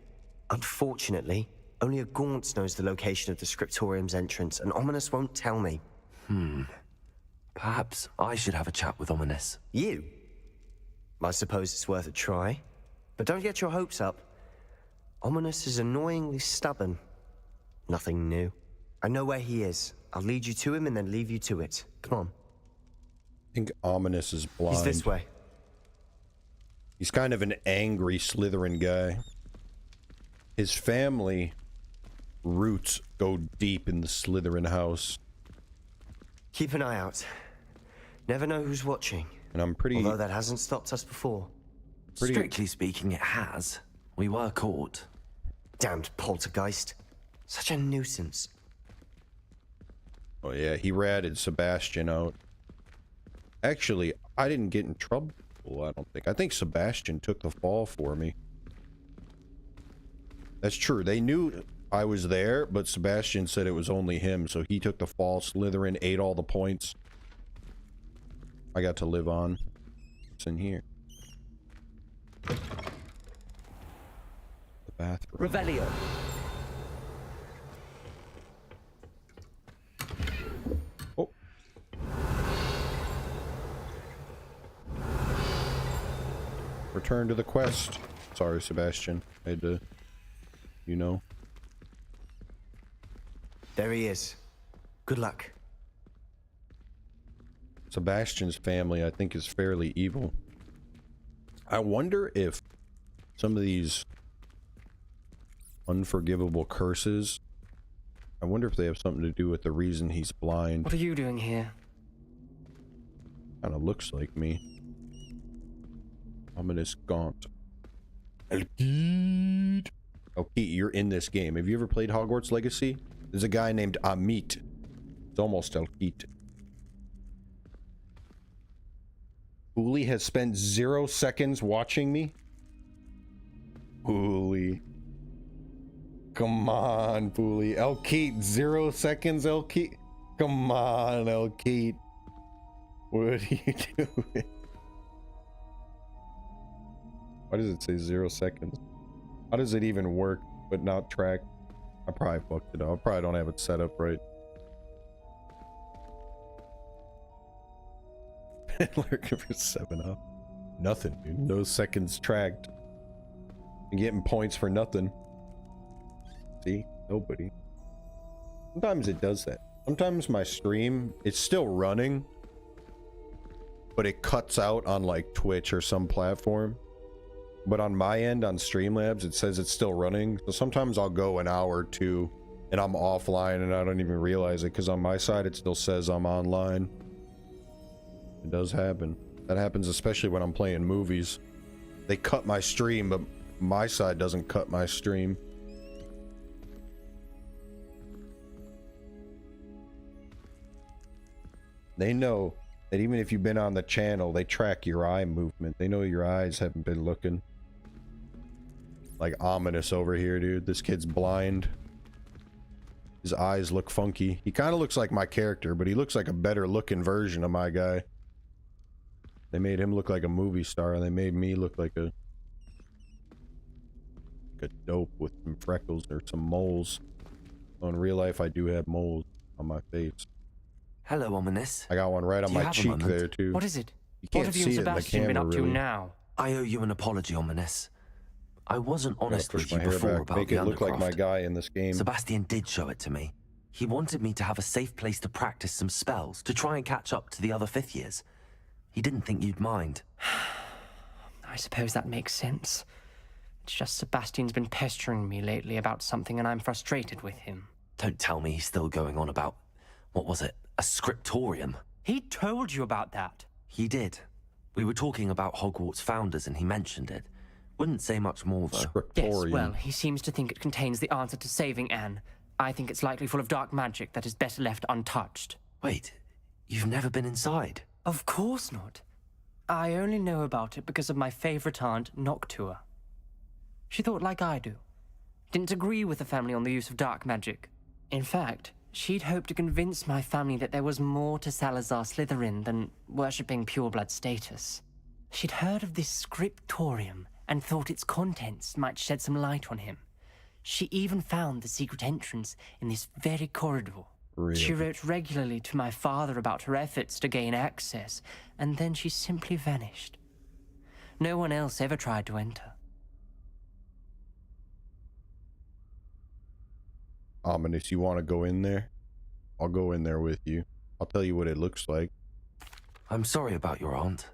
Unfortunately, only a Gaunt knows the location of the Scriptorium's entrance, and Ominous won't tell me. Perhaps I should have a chat with Ominous. You? I suppose it's worth a try. But don't get your hopes up. Ominous is annoyingly stubborn. Nothing new. I know where he is. I'll lead you to him and then leave you to it. Come on. I think Ominous is blind. He's this way. He's kind of an angry Slytherin guy. His family roots go deep in the Slytherin house. Keep an eye out. Never know who's watching. And I'm pretty... Although that hasn't stopped us before. Strictly speaking, it has. We were caught. Damned poltergeist. Such a nuisance. Oh yeah, he ratted Sebastian out. Actually, I didn't get in trouble, I don't think. I think Sebastian took the fall for me. That's true. They knew I was there, but Sebastian said it was only him, so he took the fall. Slytherin ate all the points. I got to live on. What's in here? The bathroom. Revelio. Oh. Return to the quest. Sorry, Sebastian. I had to, you know. There he is. Good luck. Sebastian's family, I think, is fairly evil. I wonder if some of these unforgivable curses, I wonder if they have something to do with the reason he's blind. What are you doing here? Kind of looks like me. Ominous gaunt. Elkeet. Elkeet, you're in this game. Have you ever played Hogwarts Legacy? There's a guy named Amit. It's almost Elkeet. Uli has spent 0 seconds watching me. Uli. Come on, Uli. Elkeet, 0 seconds, Elkeet. Come on, Elkeet. What are you doing? Why does it say 0 seconds? How does it even work but not track? I probably fucked it up. I probably don't have it set up right. Lurking for 7-up. Nothing, dude. No seconds tracked. I'm getting points for nothing. See? Nobody. Sometimes it does that. Sometimes my stream, it's still running, but it cuts out on like Twitch or some platform. But on my end, on Streamlabs, it says it's still running. So sometimes I'll go an hour or two and I'm offline and I don't even realize it because on my side, it still says I'm online. It does happen. That happens especially when I'm playing movies. They cut my stream, but my side doesn't cut my stream. They know that even if you've been on the channel, they track your eye movement. They know your eyes haven't been looking. Like ominous over here, dude. This kid's blind. His eyes look funky. He kind of looks like my character, but he looks like a better looking version of my guy. They made him look like a movie star, and they made me look like a dope with some freckles or some moles. Well, in real life, I do have moles on my face. Hello, Ominous. I got one right on my cheek there, too. What is it? You What can't have you see and it in the Sebastian been camera, up to really. now? I owe you an apology, Ominous. I wasn't honest Push with you my hair before back, about make the it look like my Undercroft. guy in this game. Sebastian did show it to me. He wanted me to have a safe place to practice some spells, to try and catch up to the other 5th years. He didn't think you'd mind. I suppose that makes sense. It's just Sebastian's been pestering me lately about something and I'm frustrated with him. Don't tell me he's still going on about, what was it, a scriptorium? He told you about that. He did. We were talking about Hogwarts founders and he mentioned it. Wouldn't say much more, though. Yes, well, he seems to think it contains the answer to saving Anne. I think it's likely full of dark magic that is better left untouched. Wait, you've never been inside? Of course not. I only know about it because of my favorite aunt, Noctua. She thought like I do. Didn't agree with the family on the use of dark magic. In fact, she'd hoped to convince my family that there was more to Salazar Slytherin than worshipping pureblood status. She'd heard of this scriptorium and thought its contents might shed some light on him. She even found the secret entrance in this very corridor. Really? She wrote regularly to my father about her efforts to gain access, and then she simply vanished. No one else ever tried to enter. Ominous, you want to go in there? I'll go in there with you. I'll tell you what it looks like. I'm sorry about your aunt.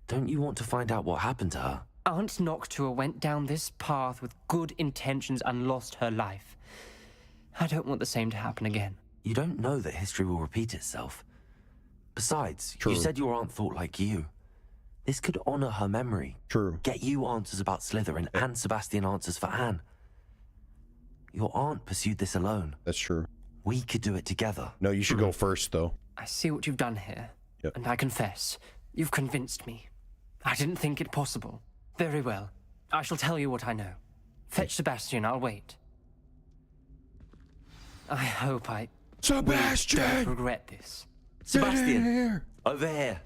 Don't you want to find out what happened to her? Aunt Noctua went down this path with good intentions and lost her life. I don't want the same to happen again. You don't know that history will repeat itself. Besides, True. you said your aunt thought like you. This could honor her memory. True. Get you answers about Slytherin and Sebastian answers for Anne. Your aunt pursued this alone. That's true. We could do it together. No, you should go first, though. I see what you've done here. Yep. And I confess, you've convinced me. I didn't think it possible. Very well. I shall tell you what I know. Fetch Sebastian, I'll wait. I hope I Sebastian! don't regret this. Sebastian! Over here.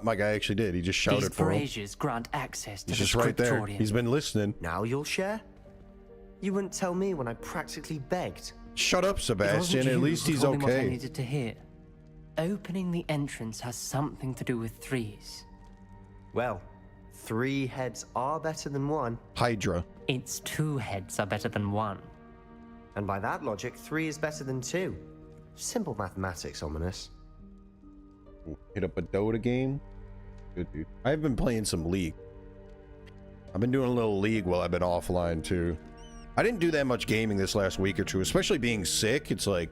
My guy actually did. He just shouted These for him. braziers grant access to He's the just right there. scriptorium. He's been listening. Now you'll share? You wouldn't tell me when I practically begged. Shut up, Sebastian. At least he's What I okay. needed to hear. Opening the entrance has something to do with threes. Well, 3 heads are better than 1. Hydra. It's 2 heads are better than 1. And by that logic, 3 is better than 2. Simple mathematics, Ominous. Hit up a Dota game. Good dude. I've been playing some League. I've been doing a little League while I've been offline too. I didn't do that much gaming this last week or two, especially being sick. It's like,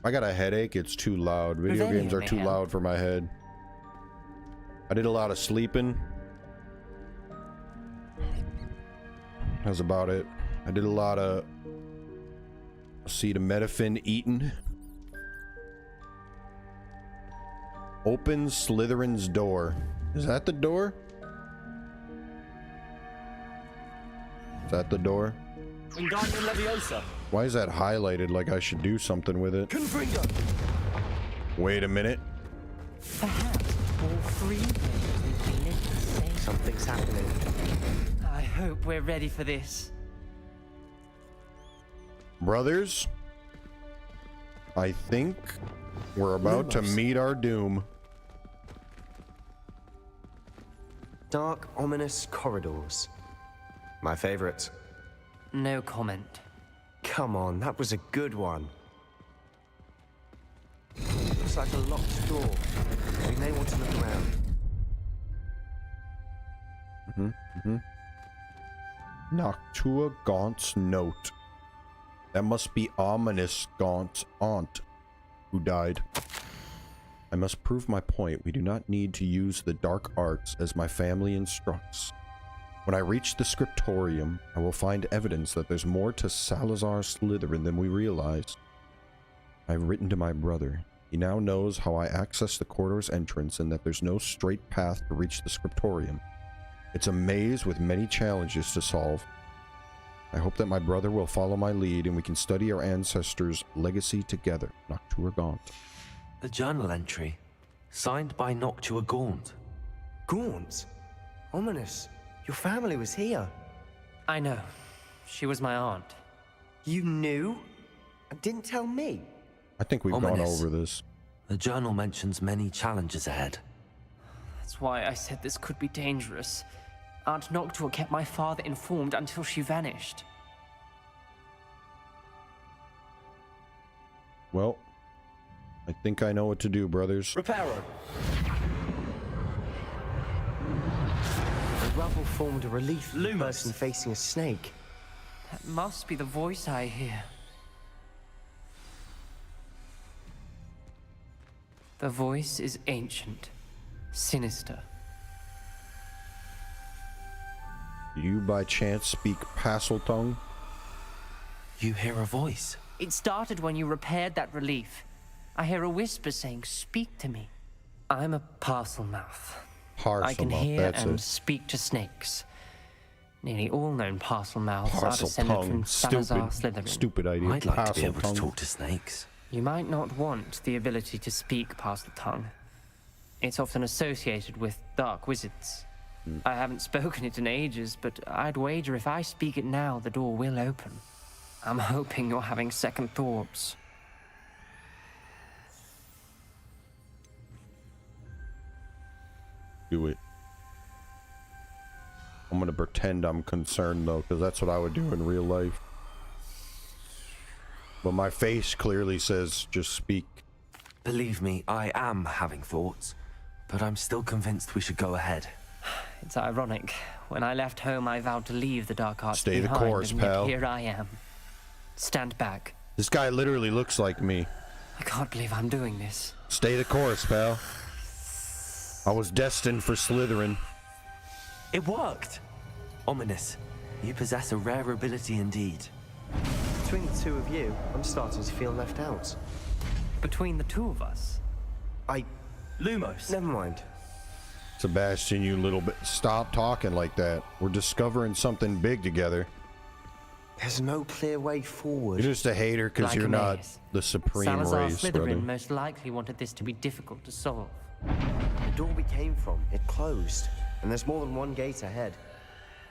I got a headache. It's too loud. Video games are too loud for my head. I did a lot of sleeping. That's about it. I did a lot of acetaminophen eating. Open Slytherin's door. Is that the door? Is that the door? Wingardium Leviosa. Why is that highlighted like I should do something with it? Confringo. Wait a minute. Perhaps all 3 players need to live the same. Something's happening. I hope we're ready for this. Brothers, I think we're about to meet our doom. Dark, ominous corridors. My favorite. No comment. Come on, that was a good one. Looks like a locked door. We may want to look around. Noctua Gaunt's note. That must be ominous Gaunt's aunt who died. I must prove my point. We do not need to use the dark arts as my family instructs. When I reach the scriptorium, I will find evidence that there's more to Salazar Slytherin than we realize. I've written to my brother. He now knows how I access the corridor's entrance and that there's no straight path to reach the scriptorium. It's a maze with many challenges to solve. I hope that my brother will follow my lead and we can study our ancestors' legacy together. Noctua Gaunt. The journal entry. Signed by Noctua Gaunt. Gaunt? Ominous. Your family was here. I know. She was my aunt. You knew? And didn't tell me? I think we've gone over this. The journal mentions many challenges ahead. That's why I said this could be dangerous. Aunt Noctua kept my father informed until she vanished. Well, I think I know what to do, brothers. Reparo. The rubble formed a relief of a person facing a snake. That must be the voice I hear. The voice is ancient, sinister. Do you by chance speak Parseltongue? You hear a voice. It started when you repaired that relief. I hear a whisper saying, "Speak to me." I'm a parcel mouth. I can hear and speak to snakes. Nearly all known parcel mouths are descended from Salazar Slytherin. Stupid idea. I'd like to be able to talk to snakes. You might not want the ability to speak parcel tongue. It's often associated with dark wizards. I haven't spoken it in ages, but I'd wager if I speak it now, the door will open. I'm hoping you're having second thoughts. Do it. I'm gonna pretend I'm concerned though, because that's what I would do in real life. But my face clearly says, just speak. Believe me, I am having thoughts, but I'm still convinced we should go ahead. It's ironic. When I left home, I vowed to leave the dark arts Stay the behind, course, and yet pal. here I am. Stand back. This guy literally looks like me. I can't believe I'm doing this. Stay the course, pal. I was destined for Slytherin. It worked! Ominous, you possess a rare ability indeed. Between the two of you, I'm starting to feel left out. Between the two of us? Lumos. Never mind. Sebastian, you little bit. Stop talking like that. We're discovering something big together. There's no clear way forward. You're just a hater because Like you're a not maze. the supreme Salazar race, Slytherin brother. most likely wanted this to be difficult to solve. The door we came from, it closed. And there's more than one gate ahead.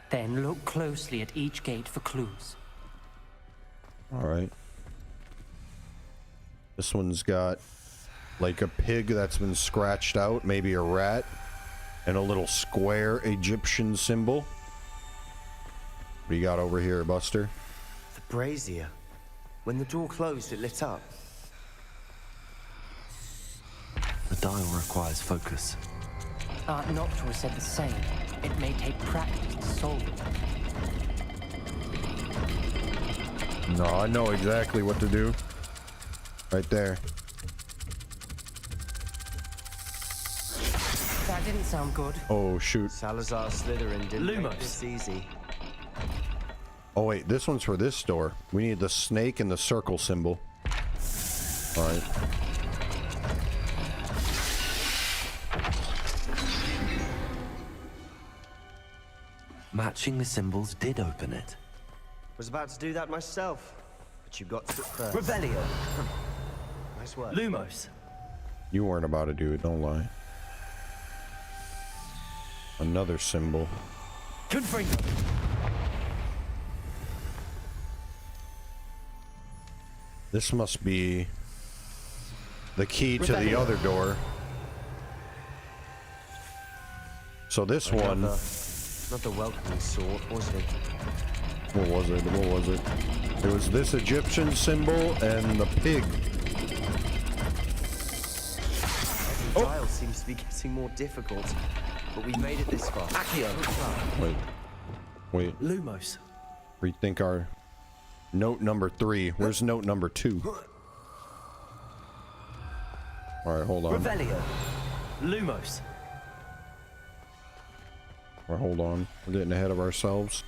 Then look closely at each gate for clues. All right. This one's got like a pig that's been scratched out, maybe a rat, and a little square Egyptian symbol. What do you got over here, Buster? The brazier. When the door closed, it lit up. The dial requires focus. Aunt Noctua said the same. It may take practice to solve it. No, I know exactly what to do. Right there. That didn't sound good. Oh, shoot. Salazar Slytherin didn't make this easy. Oh, wait. This one's for this door. We need the snake and the circle symbol. All right. Matching the symbols did open it. Was about to do that myself, but you got to it first. Revelio. Nice work. Lumos. You weren't about to do it, don't lie. Another symbol. Confringo. This must be the key to the other door. So this one... Not the welcoming sort, was it? What was it? What was it? It was this Egyptian symbol and the pig. The dial seems to be getting more difficult, but we've made it this far. Accio. Wait. Lumos. Rethink our note number 3. Where's note number 2? All right, hold on. Revelio. Lumos. All right, hold on. We're getting ahead of ourselves.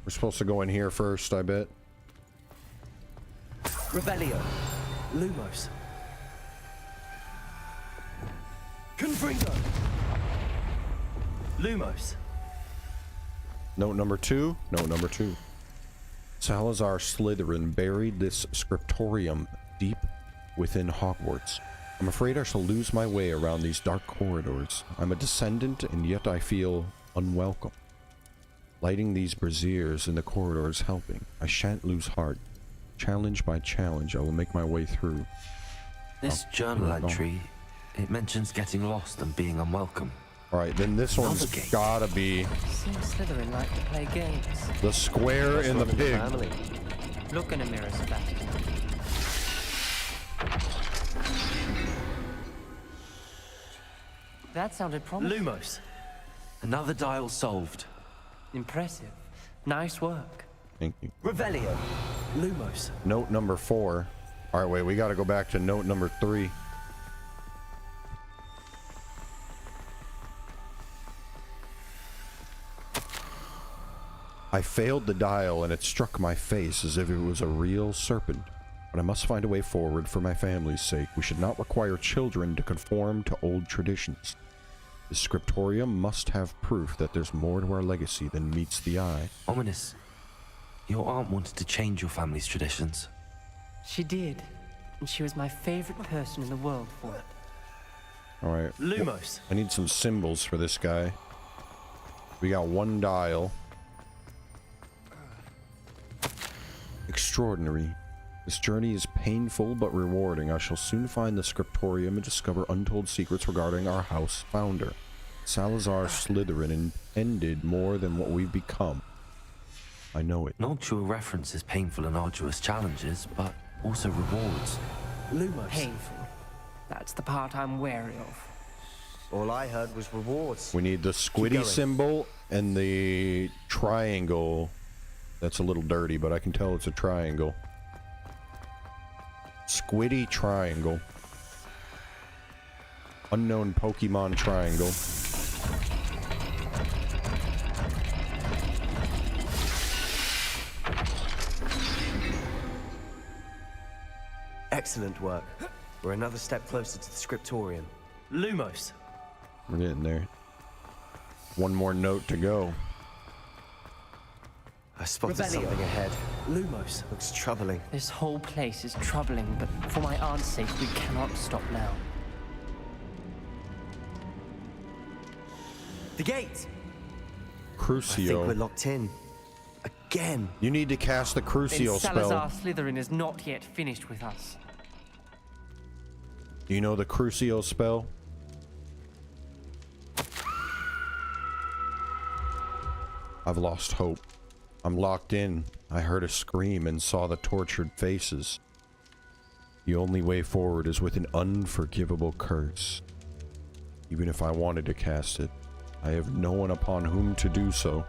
We're supposed to go in here first, I bet. Revelio. Lumos. Confringo. Lumos. Note number 2. Note number 2. Salazar Slytherin buried this scriptorium deep within Hogwarts. I'm afraid I shall lose my way around these dark corridors. I'm a descendant, and yet I feel unwelcome. Lighting these braziers in the corridors helping. I shan't lose heart. Challenge by challenge, I will make my way through. This journal entry, it mentions getting lost and being unwelcome. Alright, then this one's gotta be Seems Slytherin like to play games. the square in the pig. Look in a mirror, Sebastian. That sounded promising. Lumos. Another dial solved. Impressive. Nice work. Thank you. Revelio. Lumos. Note number 4. Alright, wait, we gotta go back to note number 3. I failed the dial and it struck my face as if it was a real serpent. But I must find a way forward for my family's sake. We should not require children to conform to old traditions. The scriptorium must have proof that there's more to our legacy than meets the eye. Ominous. Your aunt wanted to change your family's traditions. She did. And she was my favorite person in the world for it. Alright. Lumos. I need some symbols for this guy. We got one dial. Extraordinary. This journey is painful but rewarding. I shall soon find the scriptorium and discover untold secrets regarding our house founder. Salazar Slytherin intended more than what we've become. I know it. Noctua references painful and arduous challenges, but also rewards. Lumos. Painful. That's the part I'm wary of. All I heard was rewards. We need the squiddy symbol and the triangle. That's a little dirty, but I can tell it's a triangle. Squiddy triangle. Unknown Pokemon triangle. Excellent work. We're another step closer to the scriptorium. Lumos. We're getting there. One more note to go. I spotted Revelio. something ahead. Lumos. Looks troubling. This whole place is troubling, but for my aunt's sake, we cannot stop now. The gate! Crucio. I think we're locked in. Again. You need to cast the Crucio Salazar spell. Slytherin is not yet finished with us. You know the Crucio spell? I've lost hope. I'm locked in. I heard a scream and saw the tortured faces. The only way forward is with an unforgivable curse. Even if I wanted to cast it, I have no one upon whom to do so.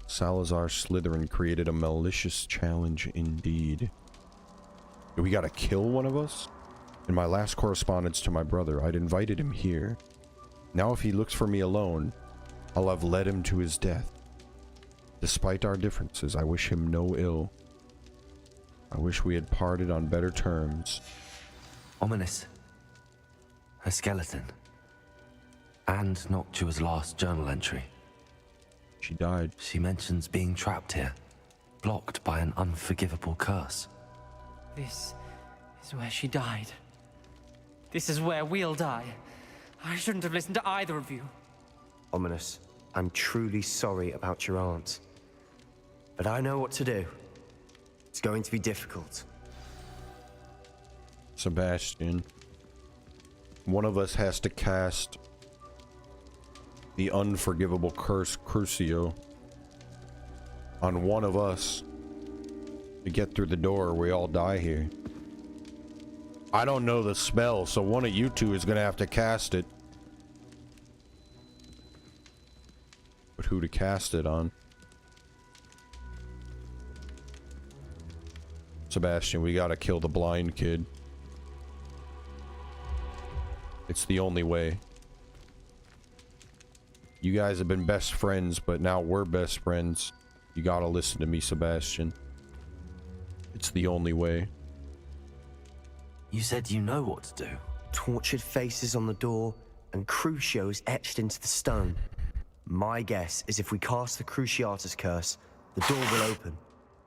Salazar Slytherin created a malicious challenge indeed. We gotta kill one of us? In my last correspondence to my brother, I'd invited him here. Now if he looks for me alone, I'll have led him to his death. Despite our differences, I wish him no ill. I wish we had parted on better terms. Ominous. A skeleton. And Noctua's last journal entry. She died. She mentions being trapped here, blocked by an unforgivable curse. This is where she died. This is where we'll die. I shouldn't have listened to either of you. Ominous, I'm truly sorry about your aunt. But I know what to do. It's going to be difficult. Sebastian, one of us has to cast the unforgivable curse Crucio on one of us to get through the door, or we all die here. I don't know the spell, so one of you two is gonna have to cast it. But who to cast it on? Sebastian, we gotta kill the blind kid. It's the only way. You guys have been best friends, but now we're best friends. You gotta listen to me, Sebastian. It's the only way. You said you know what to do. Tortured faces on the door and Crucios etched into the stone. My guess is if we cast the Cruciatus curse, the door will open.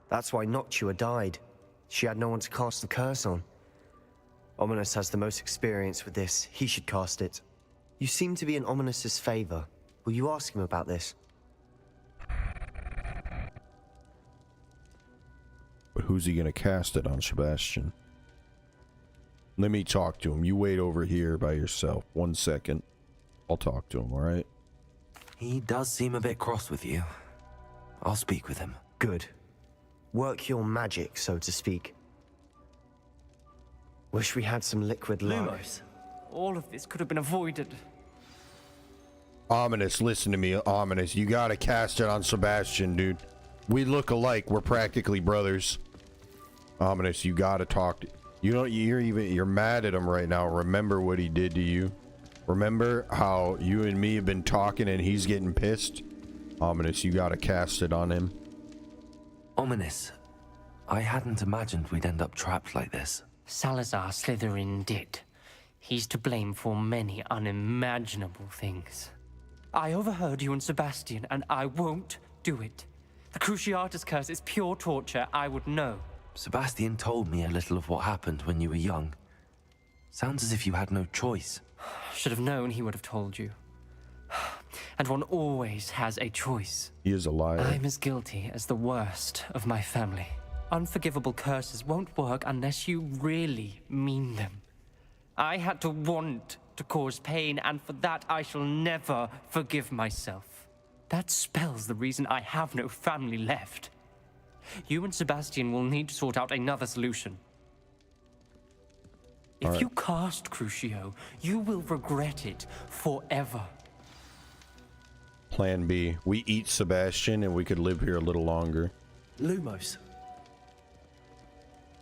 That's why Noctua died. She had no one to cast the curse on. Ominous has the most experience with this. He should cast it. You seem to be in Ominous's favor. Will you ask him about this? But who's he gonna cast it on, Sebastian? Let me talk to him. You wait over here by yourself. 1 second. I'll talk to him, alright? He does seem a bit cross with you. I'll speak with him. Good. Work your magic, so to speak. Wish we had some liquid Lumos. All of this could have been avoided. Ominous, listen to me, Ominous. You gotta cast it on Sebastian, dude. We look alike. We're practically brothers. Ominous, you gotta talk to... You know, you're mad at him right now. Remember what he did to you. Remember how you and me have been talking and he's getting pissed? Ominous, you gotta cast it on him. Ominous. I hadn't imagined we'd end up trapped like this. Salazar Slytherin did. He's to blame for many unimaginable things. I overheard you and Sebastian, and I won't do it. The Cruciatus curse is pure torture. I would know. Sebastian told me a little of what happened when you were young. Sounds as if you had no choice. Should have known he would have told you. And one always has a choice. He is a liar. I'm as guilty as the worst of my family. Unforgivable curses won't work unless you really mean them. I had to want to cause pain, and for that I shall never forgive myself. That spells the reason I have no family left. You and Sebastian will need to sort out another solution. If you cast Crucio, you will regret it forever. Plan B. We eat Sebastian and we could live here a little longer. Lumos.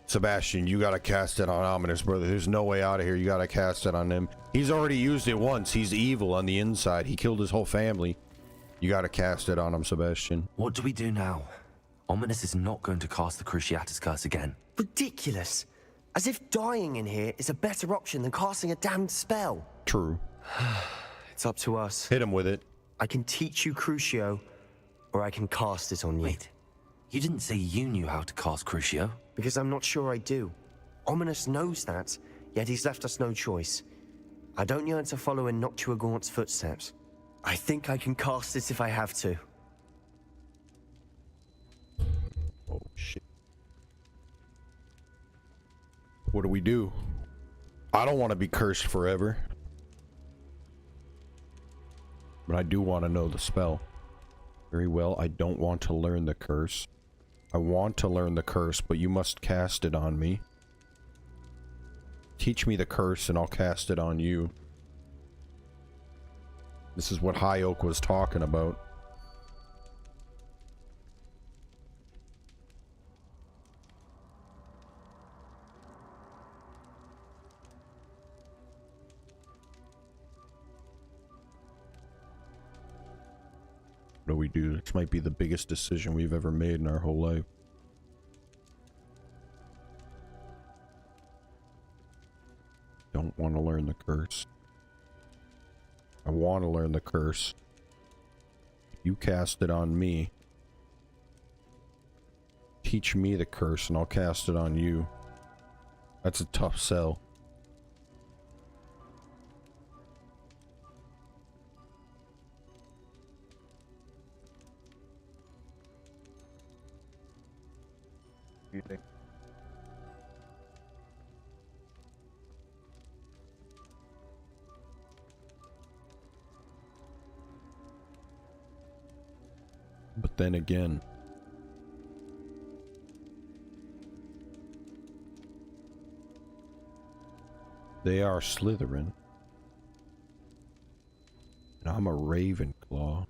Sebastian, you gotta cast it on Ominous, brother. There's no way out of here. You gotta cast it on him. He's already used it once. He's evil on the inside. He killed his whole family. You gotta cast it on him, Sebastian. What do we do now? Ominous is not going to cast the Cruciatus curse again. Ridiculous. As if dying in here is a better option than casting a damned spell. True. It's up to us. Hit him with it. I can teach you Crucio, or I can cast it on you. Wait, you didn't say you knew how to cast Crucio? Because I'm not sure I do. Ominous knows that, yet he's left us no choice. I don't yearn to follow in Noctuagaunt's footsteps. I think I can cast it if I have to. Oh, shit. What do we do? I don't want to be cursed forever. But I do want to know the spell. Very well, I don't want to learn the curse. I want to learn the curse, but you must cast it on me. Teach me the curse and I'll cast it on you. This is what High Oak was talking about. What do we do? This might be the biggest decision we've ever made in our whole life. Don't want to learn the curse. I want to learn the curse. You cast it on me. Teach me the curse and I'll cast it on you. That's a tough sell. You think? But then again, they are Slytherin, and I'm a Ravenclaw.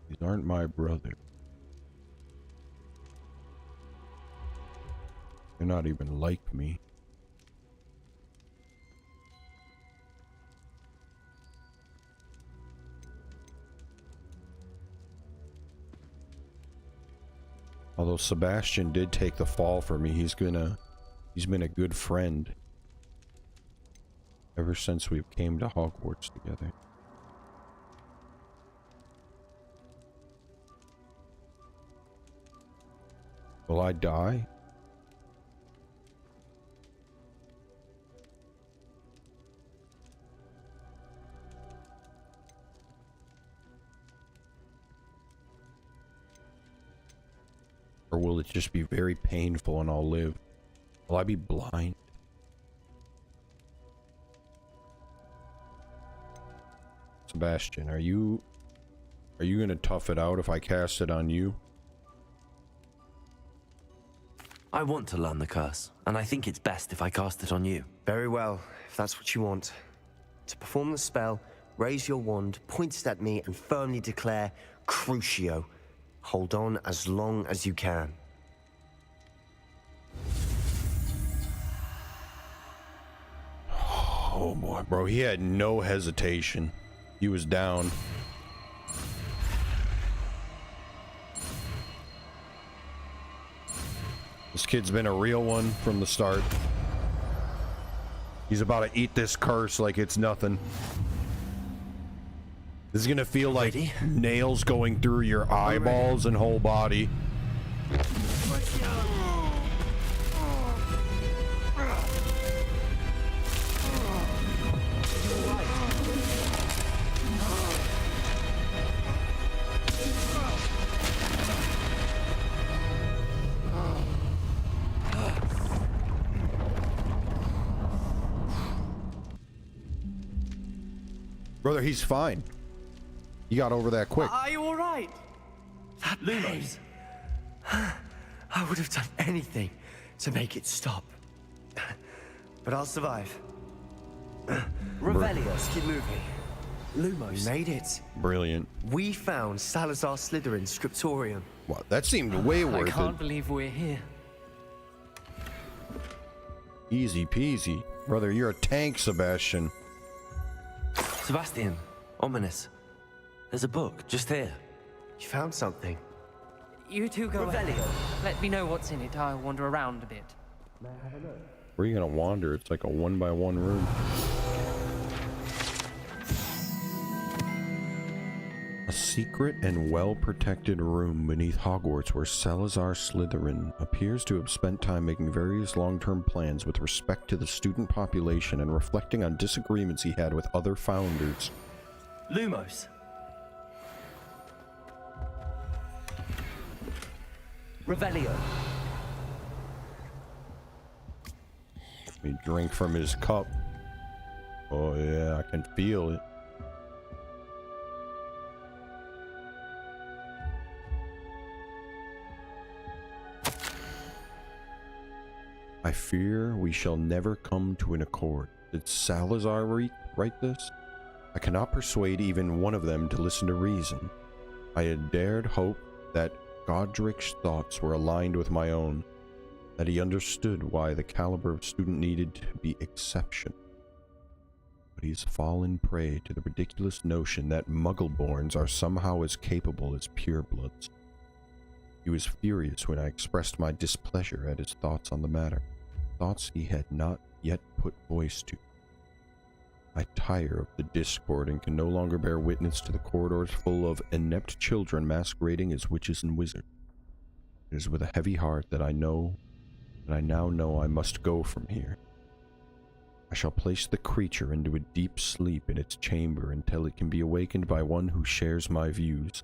These aren't my brother. They're not even like me. Although Sebastian did take the fall for me, he's been a good friend ever since we came to Hogwarts together. Will I die? Or will it just be very painful and I'll live? Will I be blind? Sebastian, are you gonna tough it out if I cast it on you? I want to learn the curse, and I think it's best if I cast it on you. Very well, if that's what you want. To perform the spell, raise your wand, point it at me, and firmly declare Crucio. Hold on as long as you can. Oh boy, bro, he had no hesitation. He was down. This kid's been a real one from the start. He's about to eat this curse like it's nothing. This is gonna feel like nails going through your eyeballs and whole body. Brother, he's fine. You got over that quick. Are you all right? That pain. I would have done anything to make it stop. But I'll survive. Revelio, let's keep moving. Lumos. We made it. Brilliant. We found Salazar Slytherin's scriptorium. Wow, that seemed way worth it. I can't believe we're here. Easy peasy. Brother, you're a tank, Sebastian. Sebastian, ominous. There's a book just here. You found something? You two go ahead. Revelio. Let me know what's in it. I'll wander around a bit. Where are you gonna wander? It's like a 1-by-1 room. A secret and well-protected room beneath Hogwarts where Salazar Slytherin appears to have spent time making various long-term plans with respect to the student population and reflecting on disagreements he had with other founders. Lumos. Revelio. He drank from his cup. Oh yeah, I can feel it. I fear we shall never come to an accord. Did Salazar write this? I cannot persuade even one of them to listen to reason. I had dared hope that Godric's thoughts were aligned with my own, that he understood why the caliber of student needed to be exception. But he's fallen prey to the ridiculous notion that Muggleborns are somehow as capable as purebloods. He was furious when I expressed my displeasure at his thoughts on the matter, thoughts he had not yet put voice to. I tire of the discord and can no longer bear witness to the corridors full of inept children masquerading as witches and wizards. It is with a heavy heart that I now know I must go from here. I shall place the creature into a deep sleep in its chamber until it can be awakened by one who shares my views,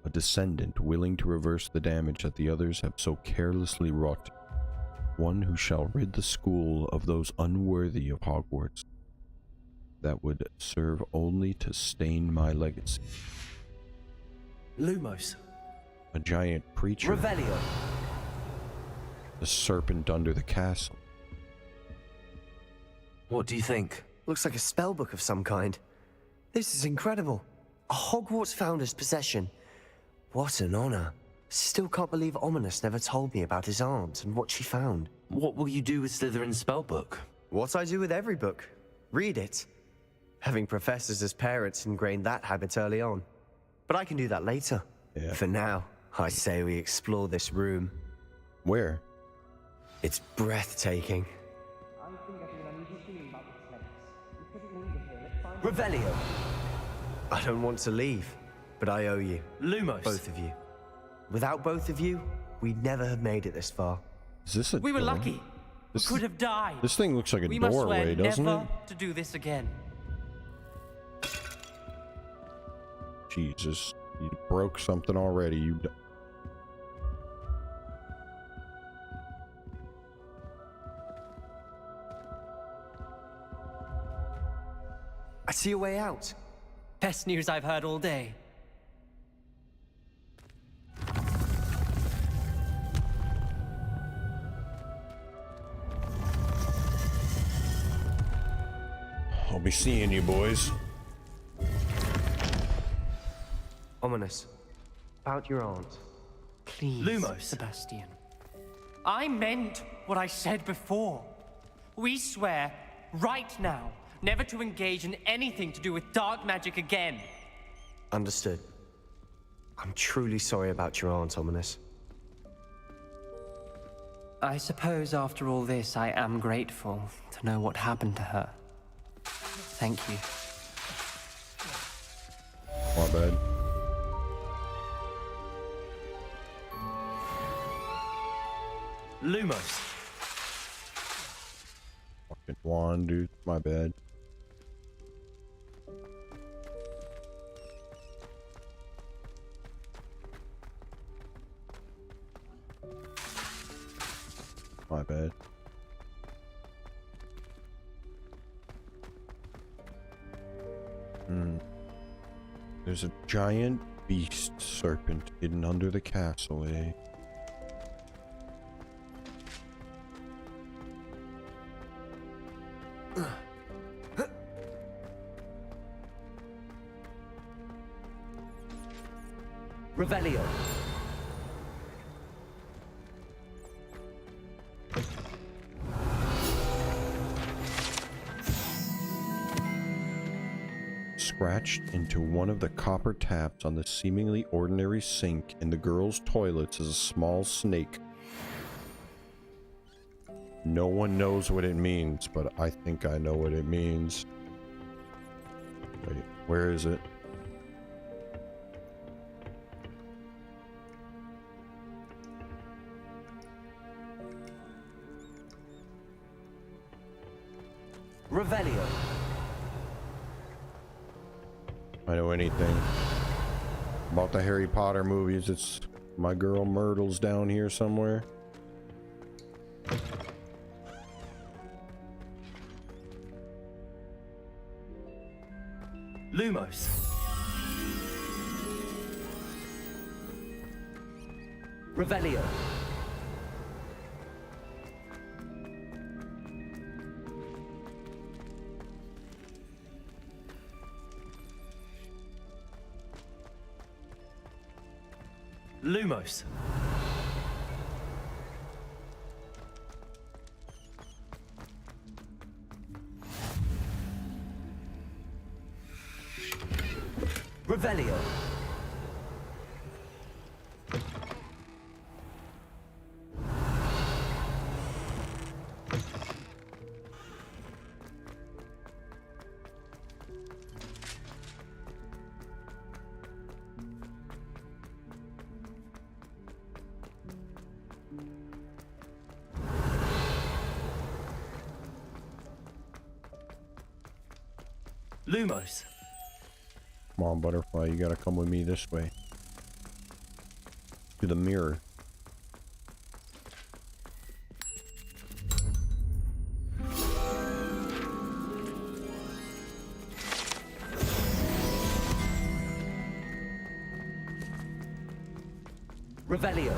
a descendant willing to reverse the damage that the others have so carelessly wrought, one who shall rid the school of those unworthy of Hogwarts that would serve only to stain my legacy. Lumos. A giant creature. Revelio. The serpent under the castle. What do you think? Looks like a spellbook of some kind. This is incredible. A Hogwarts founder's possession. What an honor. Still can't believe Ominous never told me about his aunt and what she found. What will you do with Slytherin's spellbook? What I do with every book. Read it. Having professors as parents ingrained that habit early on. But I can do that later. Yeah. For now, I say we explore this room. Where? It's breathtaking. Revelio. I don't want to leave, but I owe you. Lumos. Both of you. Without both of you, we'd never have made it this far. Is this a We were door? lucky. We could have died. This thing looks like a We must doorway, swear doesn't never it? to do this again. Jesus, you broke something already. I see a way out. Best news I've heard all day. I'll be seeing you, boys. Ominous. About your aunt. Please, Lumos. Sebastian. I meant what I said before. We swear, right now, never to engage in anything to do with dark magic again. Understood. I'm truly sorry about your aunt, Ominous. I suppose after all this, I am grateful to know what happened to her. Thank you. My bad. Lumos. Fucking wand, dude. My bad. My bad. There's a giant beast serpent hidden under the castle, eh? Revelio. Scratch attached into one of the copper taps on the seemingly ordinary sink in the girls' toilets is a small snake. No one knows what it means, but I think I know what it means. Wait, where is it? Revelio. I know anything about the Harry Potter movies. It's my girl Myrtle's down here somewhere. Lumos. Revelio. Lumos. Revelio. Lumos. Come on, Butterfly, you gotta come with me this way. To the mirror. Revelio.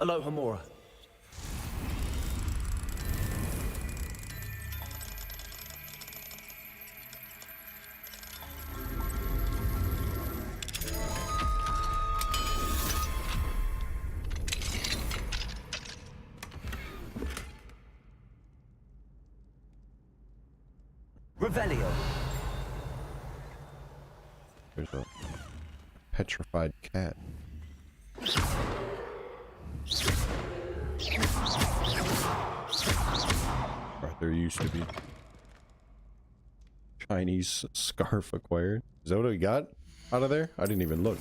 Aloha Mora. Revelio. There's a petrified cat. Right, there used to be. Chinese scarf acquired. Is that what we got out of there? I didn't even look.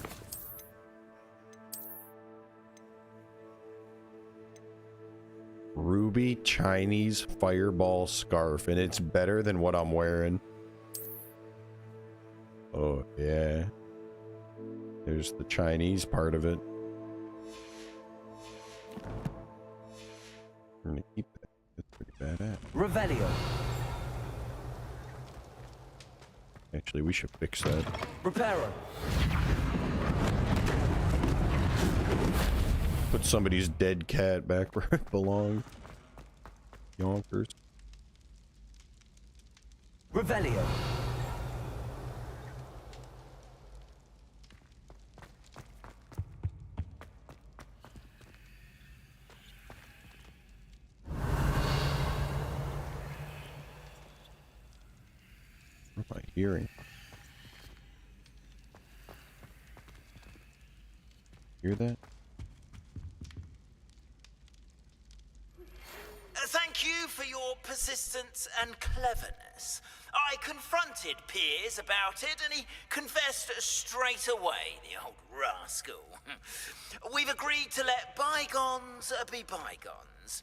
Ruby Chinese fireball scarf, and it's better than what I'm wearing. Oh, yeah. There's the Chinese part of it. I'm gonna keep that. That's pretty badass. Revelio. Actually, we should fix that. Reparo. Put somebody's dead cat back where it belonged. Yonkers. Revelio. What am I hearing? Hear that? Thank you for your persistence and cleverness. I confronted Piers about it, and he confessed straight away, the old rascal. We've agreed to let bygones be bygones.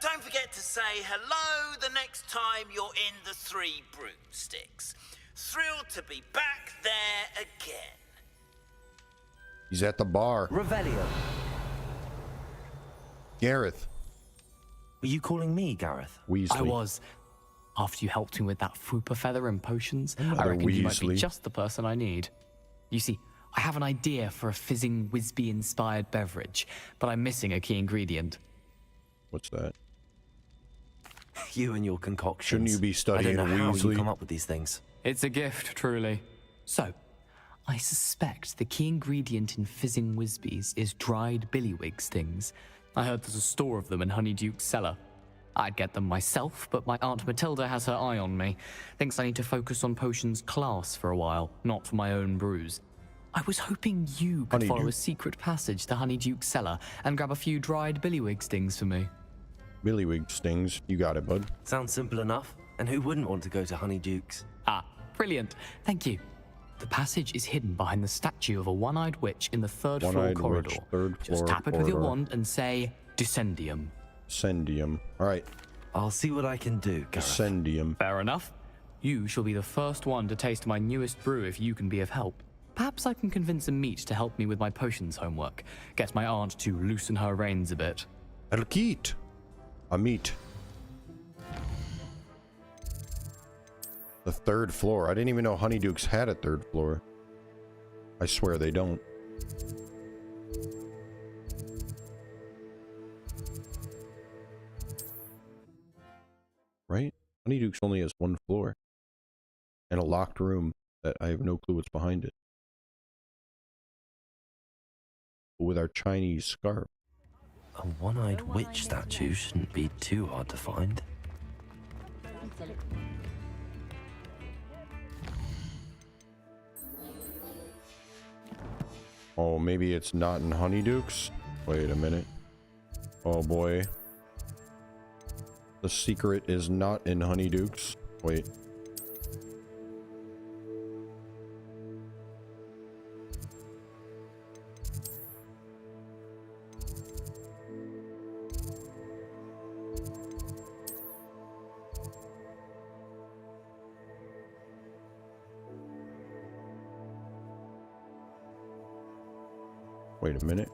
Don't forget to say hello the next time you're in the Three Broomsticks. Thrilled to be back there again. He's at the bar. Revelio. Gareth. Were you calling me, Gareth? Weasley. I was. After you helped me with that fupa feather and potions, I Another reckon you might be Weasley. just the person I need. You see, I have an idea for a fizzing Whizbee-inspired beverage, but I'm missing a key ingredient. What's that? You and your concoctions. Shouldn't you be studying I don't know how you Weasley? come up with these things. It's a gift, truly. So, I suspect the key ingredient in fizzing Whizbees is dried billywig stings. I heard there's a store of them in Honeyduke's cellar. I'd get them myself, but my Aunt Matilda has her eye on me. Thinks I need to focus on potions class for a while, not for my own brews. I was hoping you could follow a secret passage to Honeyduke's cellar and grab a few dried billywig stings for me. Billywig stings. You got it, bud. Sounds simple enough. And who wouldn't want to go to Honeyduke's? Ah, brilliant. Thank you. The passage is hidden behind the statue of a one-eyed witch in the third floor One-eyed corridor. witch, third Just floor tap it with your corridor. wand and say, Descendium. Descendium. All right. I'll see what I can do, Gareth. Descendium. Fair enough. You shall be the first one to taste my newest brew if you can be of help. Perhaps I can convince a meat to help me with my potions homework. Get my aunt to loosen her reins a bit. El Keat. A meat. The third floor. I didn't even know Honeyduke's had a third floor. I swear they don't. Right? Honeyduke's only has one floor. And a locked room that I have no clue what's behind it. With our Chinese scarf. A one-eyed witch statue shouldn't be too hard to find. Oh, maybe it's not in Honeyduke's? Wait a minute. Oh boy. The secret is not in Honeyduke's. Wait. Wait a minute.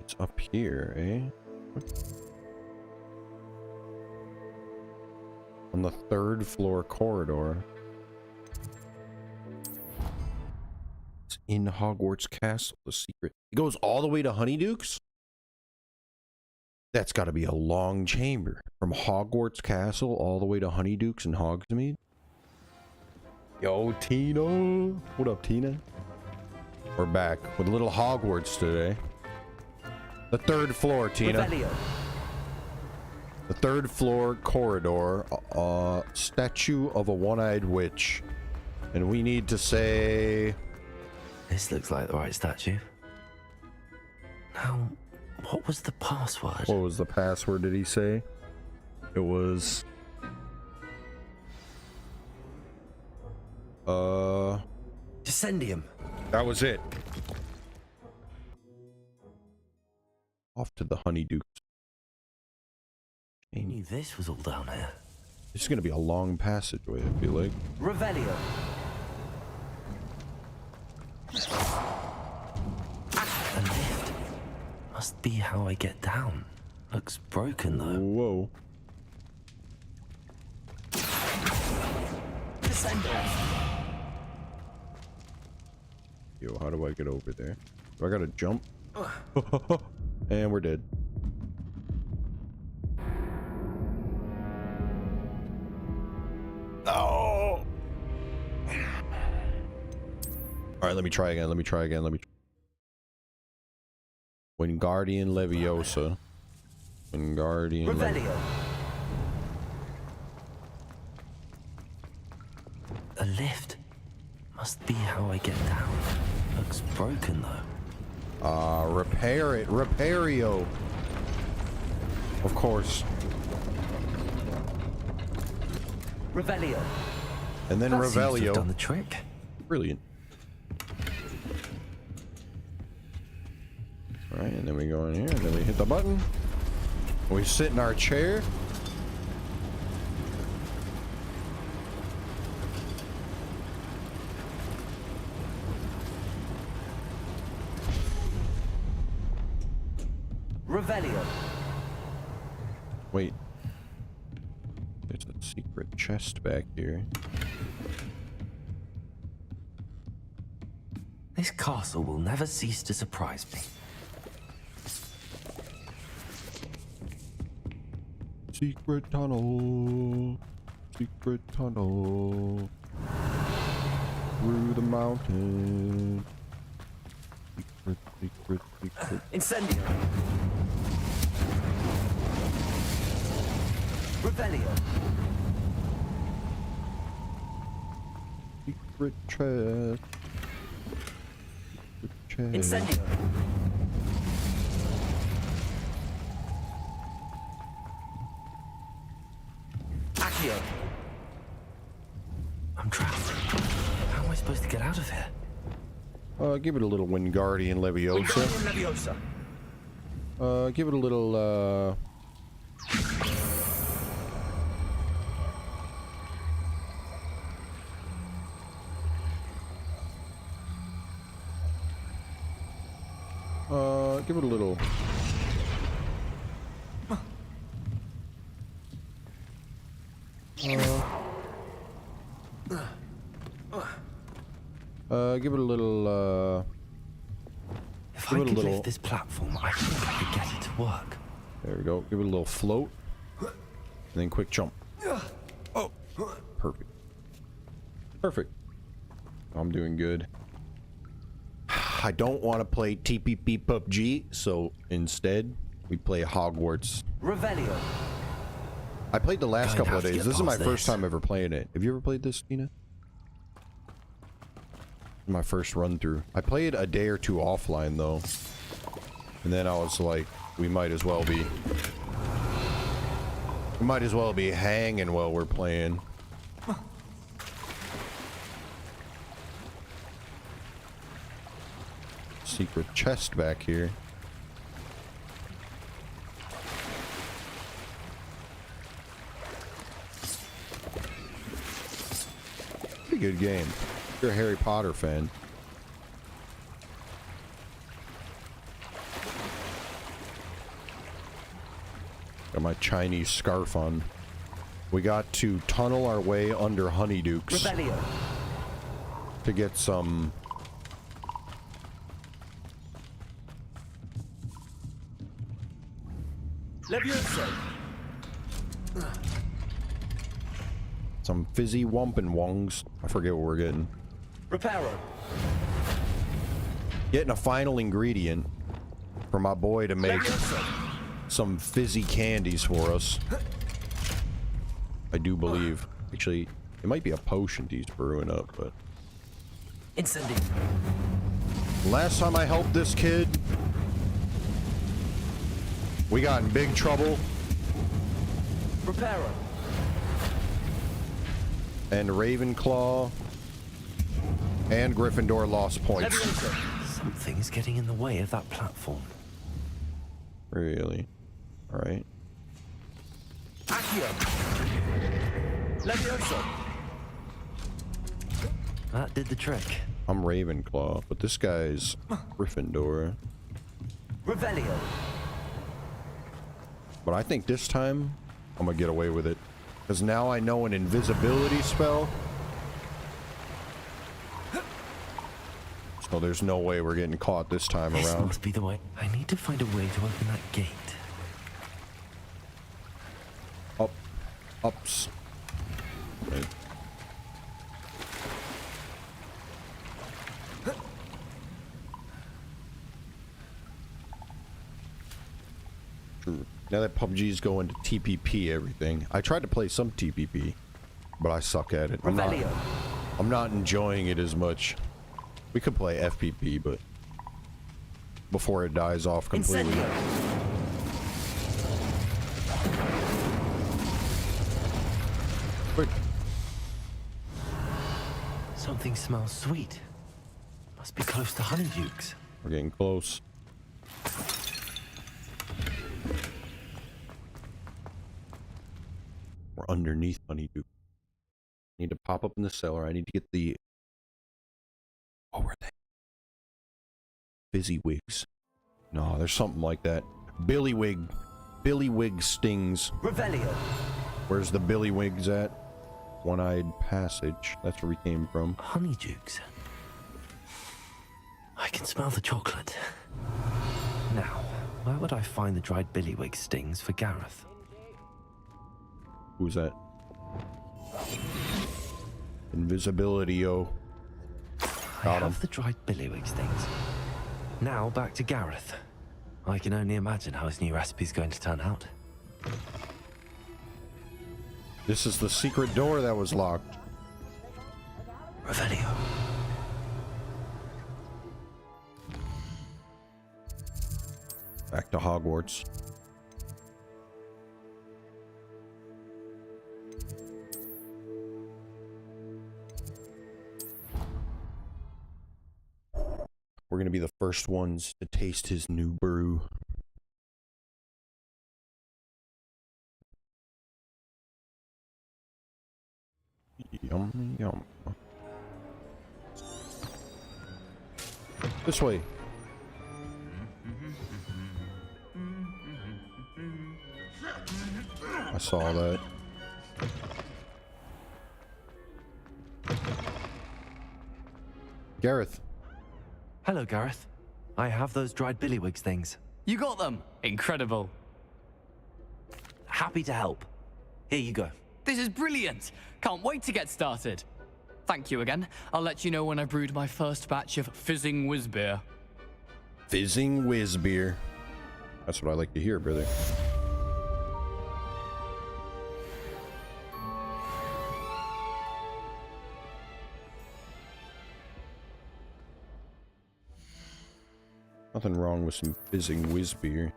It's up here, eh? On the third floor corridor. In Hogwarts Castle, the secret. It goes all the way to Honeyduke's? That's got to be a long chamber. From Hogwarts Castle all the way to Honeyduke's and Hogsmeade? Yo, Tina! What up, Tina? We're back with a little Hogwarts today. The third floor, Tina. Revelio. The third floor corridor. Statue of a one-eyed witch. And we need to say... This looks like the right statue. Now, what was the password? What was the password, did he say? It was... Descendium. That was it. Off to the Honeydukes. I knew this was all down here. This is going to be a long passageway, I feel like. Revelio. The lift. Must be how I get down. Looks broken though. Whoa. Yo, how do I get over there? Do I gotta jump? And we're dead. Oh! Alright, let me try again. Wingardium Leviosa. Wingardium Revelio. A lift. Must be how I get down. Looks broken though. Repair it. Repario. Of course. Revelio. And then That seems to have Revelio. done the trick. Brilliant. Alright, and then we go in here, and then we hit the button. We sit in our chair. Revelio. Wait. There's a secret chest back here. This castle will never cease to surprise me. Secret tunnel. Secret tunnel. Through the mountain. Secret, secret, secret. Incendio. Revelio. Secret chest. Secret chest. Incendio. Accio. I'm trapped. How am I supposed to get out of here? Give it a little Wingardium Leviosa. Wingardium Leviosa. Give it a little, give it a little... give it a little, If I could lift this platform, I think I could get it to work. There we go. Give it a little float. And then quick jump. Oh, perfect. Perfect. I'm doing good. I don't want to play TPP PUBG, so instead, we play Hogwarts. Revelio. I played the last couple of days. This is my past first this. time ever playing it. Have you ever played this, Tina? My first run through. I played a day or two offline though. And then I was like, we might as well be hanging while we're playing. Secret chest back here. Pretty good game. If you're a Harry Potter fan. Got my Chinese scarf on. We got to tunnel our way under Honeydukes Revelio. to get some Leviosa. fizzy Wumpin' Wongs. I forget what we're getting. Reparo. Getting a final ingredient for my boy to make some fizzy candies for us. I do believe. Actually, it might be a potion he's brewing up, but... Incendio. Last time I helped this kid, we got in big trouble. Reparo. And Ravenclaw and Gryffindor lost points. Something is getting in the way of that platform. Really? Alright. Accio. Leviosa. That did the trick. I'm Ravenclaw, but this guy's Gryffindor. Revelio. But I think this time, I'm gonna get away with it. Because now I know an invisibility spell. So there's no way we're getting caught this time This around. must be the way. I need to find a way to open that gate. Ups. Right. True. Now that PUBG's going to TPP everything. I tried to play some TPP, but I suck at it. I'm not enjoying it as much. We could play FPP, but before it dies off completely. Quick. Something smells sweet. Must be close to Honeydukes. We're getting close. We're underneath Honeydew. Need to pop up in the cellar. I need to get the... What were they? Fizzy wigs. No, there's something like that. Billywig stings. Revelio. Where's the Billywigs at? One-eyed passage. That's where we came from. Honeydukes. I can smell the chocolate. Now, where would I find the dried billywig stings for Gareth? Who's that? Invisibility, yo. I have the dried billywig stings. Now back to Gareth. I can only imagine how his new recipe's going to turn out. This is the secret door that was locked. Revelio. Back to Hogwarts. We're going to be the first ones to taste his new brew. Yum, yum. This way. I saw that. Gareth. Hello, Gareth. I have those dried billywig things. You got them! Incredible. Happy to help. Here you go. This is brilliant! Can't wait to get started. Thank you again. I'll let you know when I brewed my first batch of fizzing whiz beer. Fizzing whiz beer. That's what I like to hear, brother. Nothing wrong with some fizzing whiz beer.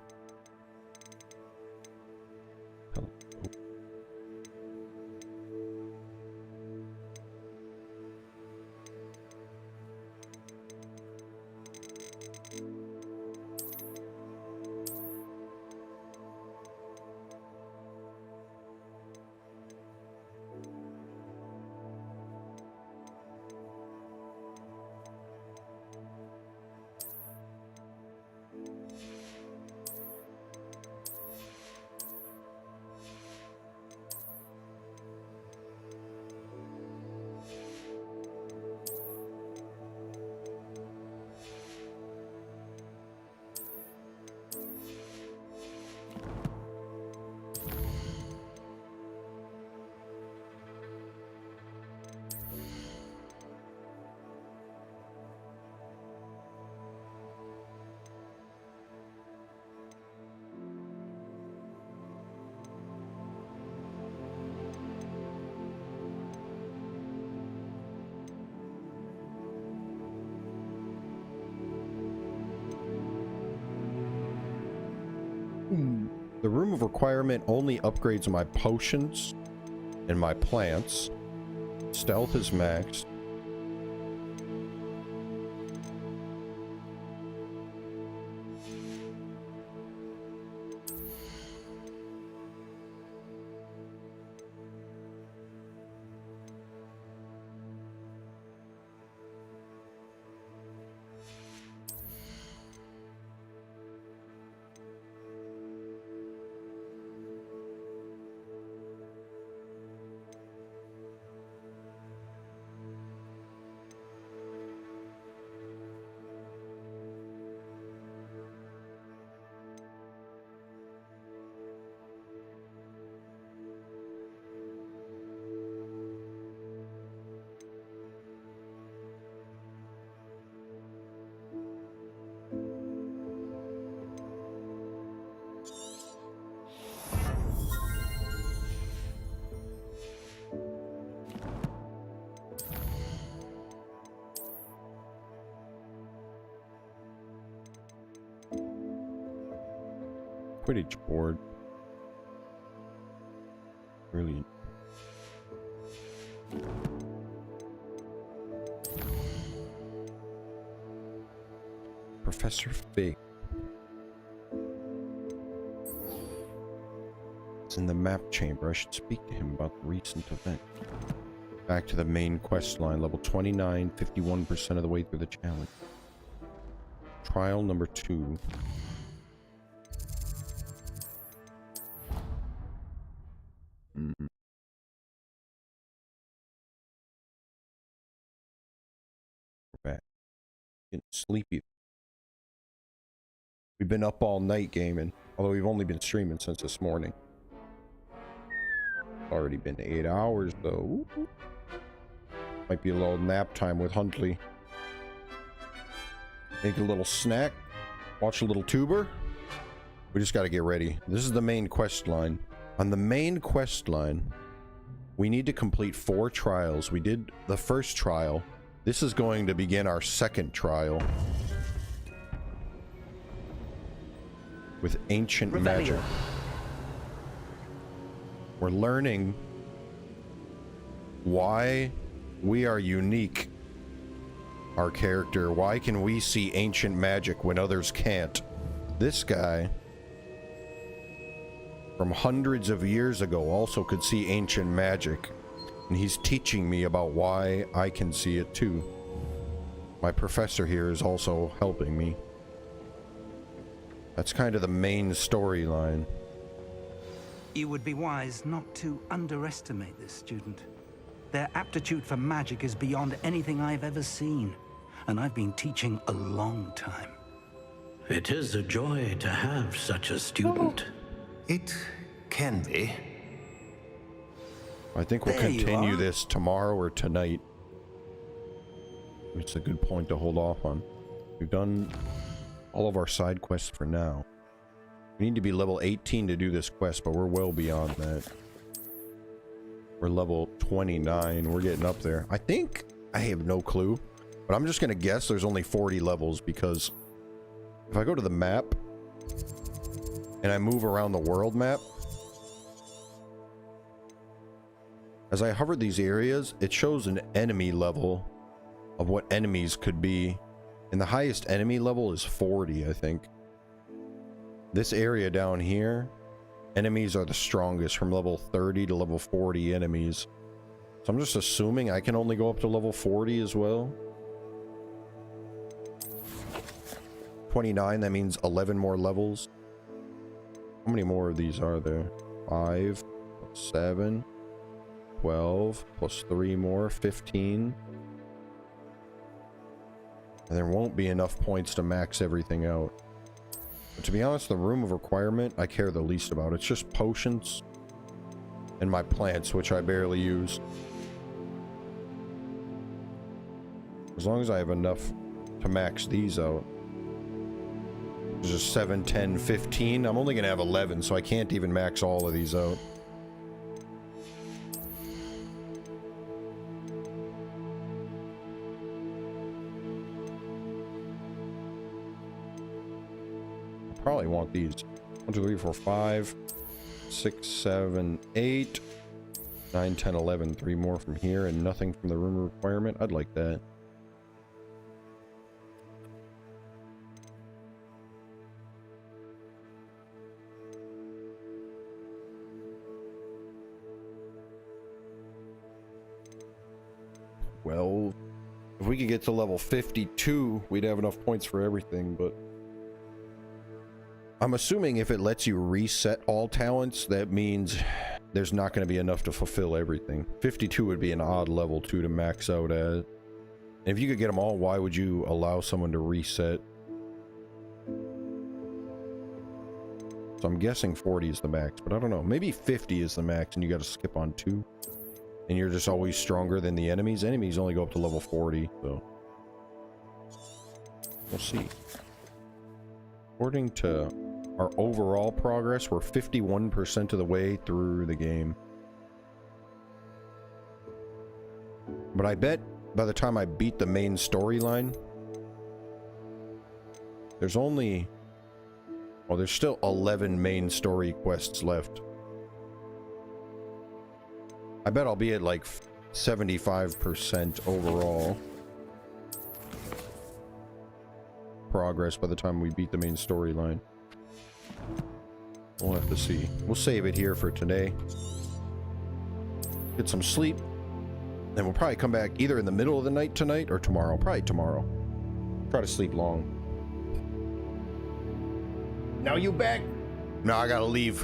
The room of requirement only upgrades my potions and my plants. Stealth is maxed. Quidditch board. Brilliant. Professor Fig. It's in the map chamber. I should speak to him about the recent event. Back to the main quest line. Level 29, 51% of the way through the challenge. Trial number 2. Getting sleepy. We've been up all night gaming, although we've only been streaming since this morning. It's already been 8 hours though. Might be a little nap time with Huntley. Make a little snack. Watch a little tuber. We just got to get ready. This is the main quest line. On the main quest line, we need to complete 4 trials. We did the first trial. This is going to begin our second trial. With ancient magic. We're learning why we are unique. Our character. Why can we see ancient magic when others can't? This guy from hundreds of years ago also could see ancient magic, and he's teaching me about why I can see it too. My professor here is also helping me. That's kind of the main storyline. You would be wise not to underestimate this student. Their aptitude for magic is beyond anything I've ever seen, and I've been teaching a long time. It is a joy to have such a student. It can be. I think we'll There you continue are. this tomorrow or tonight. It's a good point to hold off on. We've done all of our side quests for now. We need to be level 18 to do this quest, but we're well beyond that. We're level 29. We're getting up there. I think, I have no clue, but I'm just going to guess there's only 40 levels, because if I go to the map and I move around the world map, as I hover these areas, it shows an enemy level of what enemies could be. And the highest enemy level is 40, I think. This area down here, enemies are the strongest, from level 30 to level 40 enemies. So I'm just assuming I can only go up to level 40 as well. 29, that means 11 more levels. How many more of these are there? 5, 7, 12, plus 3 more, 15. And there won't be enough points to max everything out. But to be honest, the room of requirement I care the least about. It's just potions and my plants, which I barely use. As long as I have enough to max these out. There's just 7, 10, 15. I'm only going to have 11, so I can't even max all of these out. Probably want these. 1, 2, 3, 4, 5, 6, 7, 8, 9, 10, 11. 3 more from here and nothing from the room requirement. I'd like that. Well, if we could get to level 52, we'd have enough points for everything, but I'm assuming if it lets you reset all talents, that means there's not going to be enough to fulfill everything. 52 would be an odd level too to max out at. And if you could get them all, why would you allow someone to reset? So I'm guessing 40 is the max, but I don't know. Maybe 50 is the max and you got to skip on 2. And you're just always stronger than the enemies. Enemies only go up to level 40, so we'll see. According to our overall progress, we're 51% of the way through the game. But I bet by the time I beat the main storyline, there's only... well, there's still 11 main story quests left. I bet I'll be at like 75% overall progress by the time we beat the main storyline. We'll have to see. We'll save it here for today. Get some sleep. Then we'll probably come back either in the middle of the night tonight or tomorrow. Probably tomorrow. Try to sleep long. Now you back? No, I gotta leave.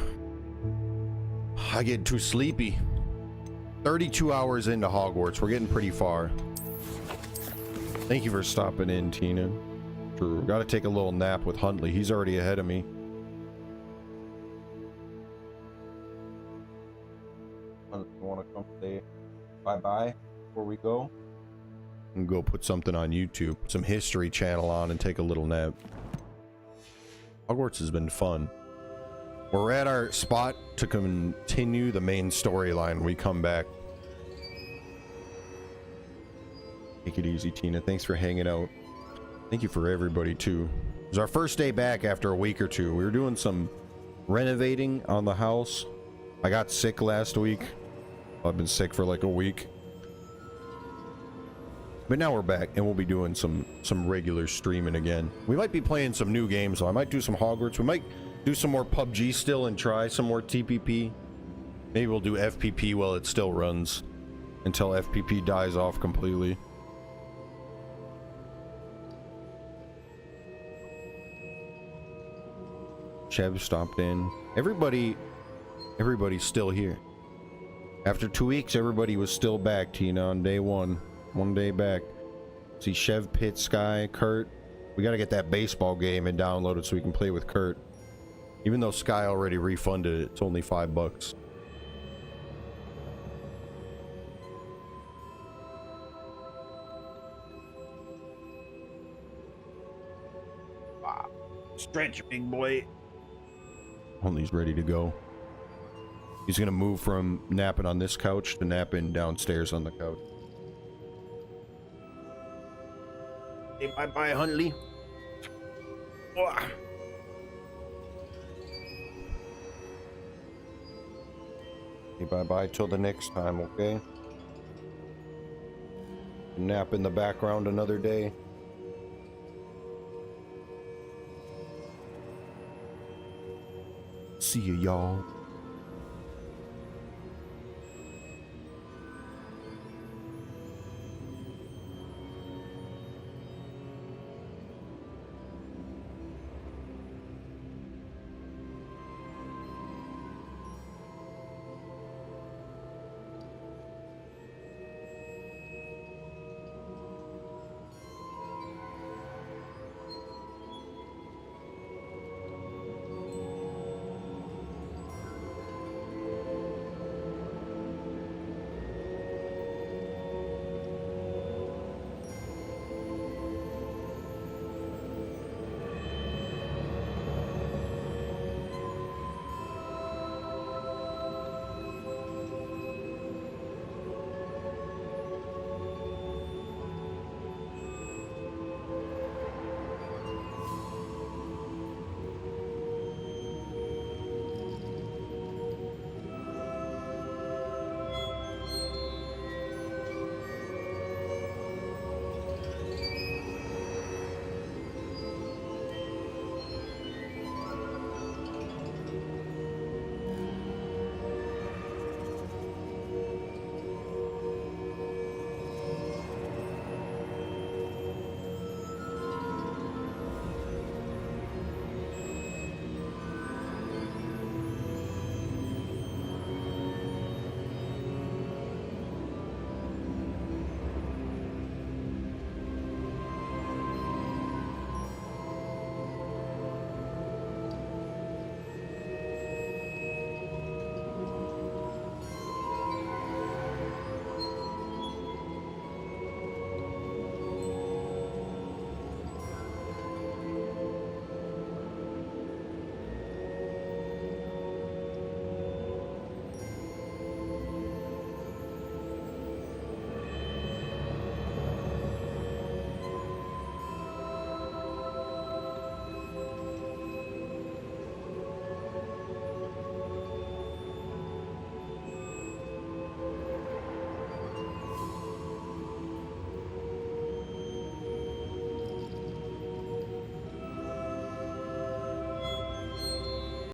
I get too sleepy. 32 hours into Hogwarts. We're getting pretty far. Thank you for stopping in, Tina. True. Gotta take a little nap with Huntley. He's already ahead of me. You wanna come say bye-bye before we go? And go put something on YouTube, some History Channel on, and take a little nap. Hogwarts has been fun. We're at our spot to continue the main storyline when we come back. Take it easy, Tina. Thanks for hanging out. Thank you for everybody, too. It was our first day back after a week or two. We were doing some renovating on the house. I got sick last week. I've been sick for like a week. But now we're back, and we'll be doing some regular streaming again. We might be playing some new games, though. I might do some Hogwarts. We might do some more PUBG still and try some more TPP. Maybe we'll do FPP while it still runs until FPP dies off completely. Chev stopped in. Everybody's still here. After 2 weeks, everybody was still back, Tina, on day one. 1 day back. See Chev, Pitt, Sky, Kurt. We gotta get that baseball game and download it so we can play with Kurt. Even though Sky already refunded it, it's only $5. Stretch, big boy. Huntley's ready to go. He's gonna move from napping on this couch to napping downstairs on the couch. Say bye-bye, Huntley. Say bye-bye till the next time, okay? Nap in the background another day. See ya, y'all.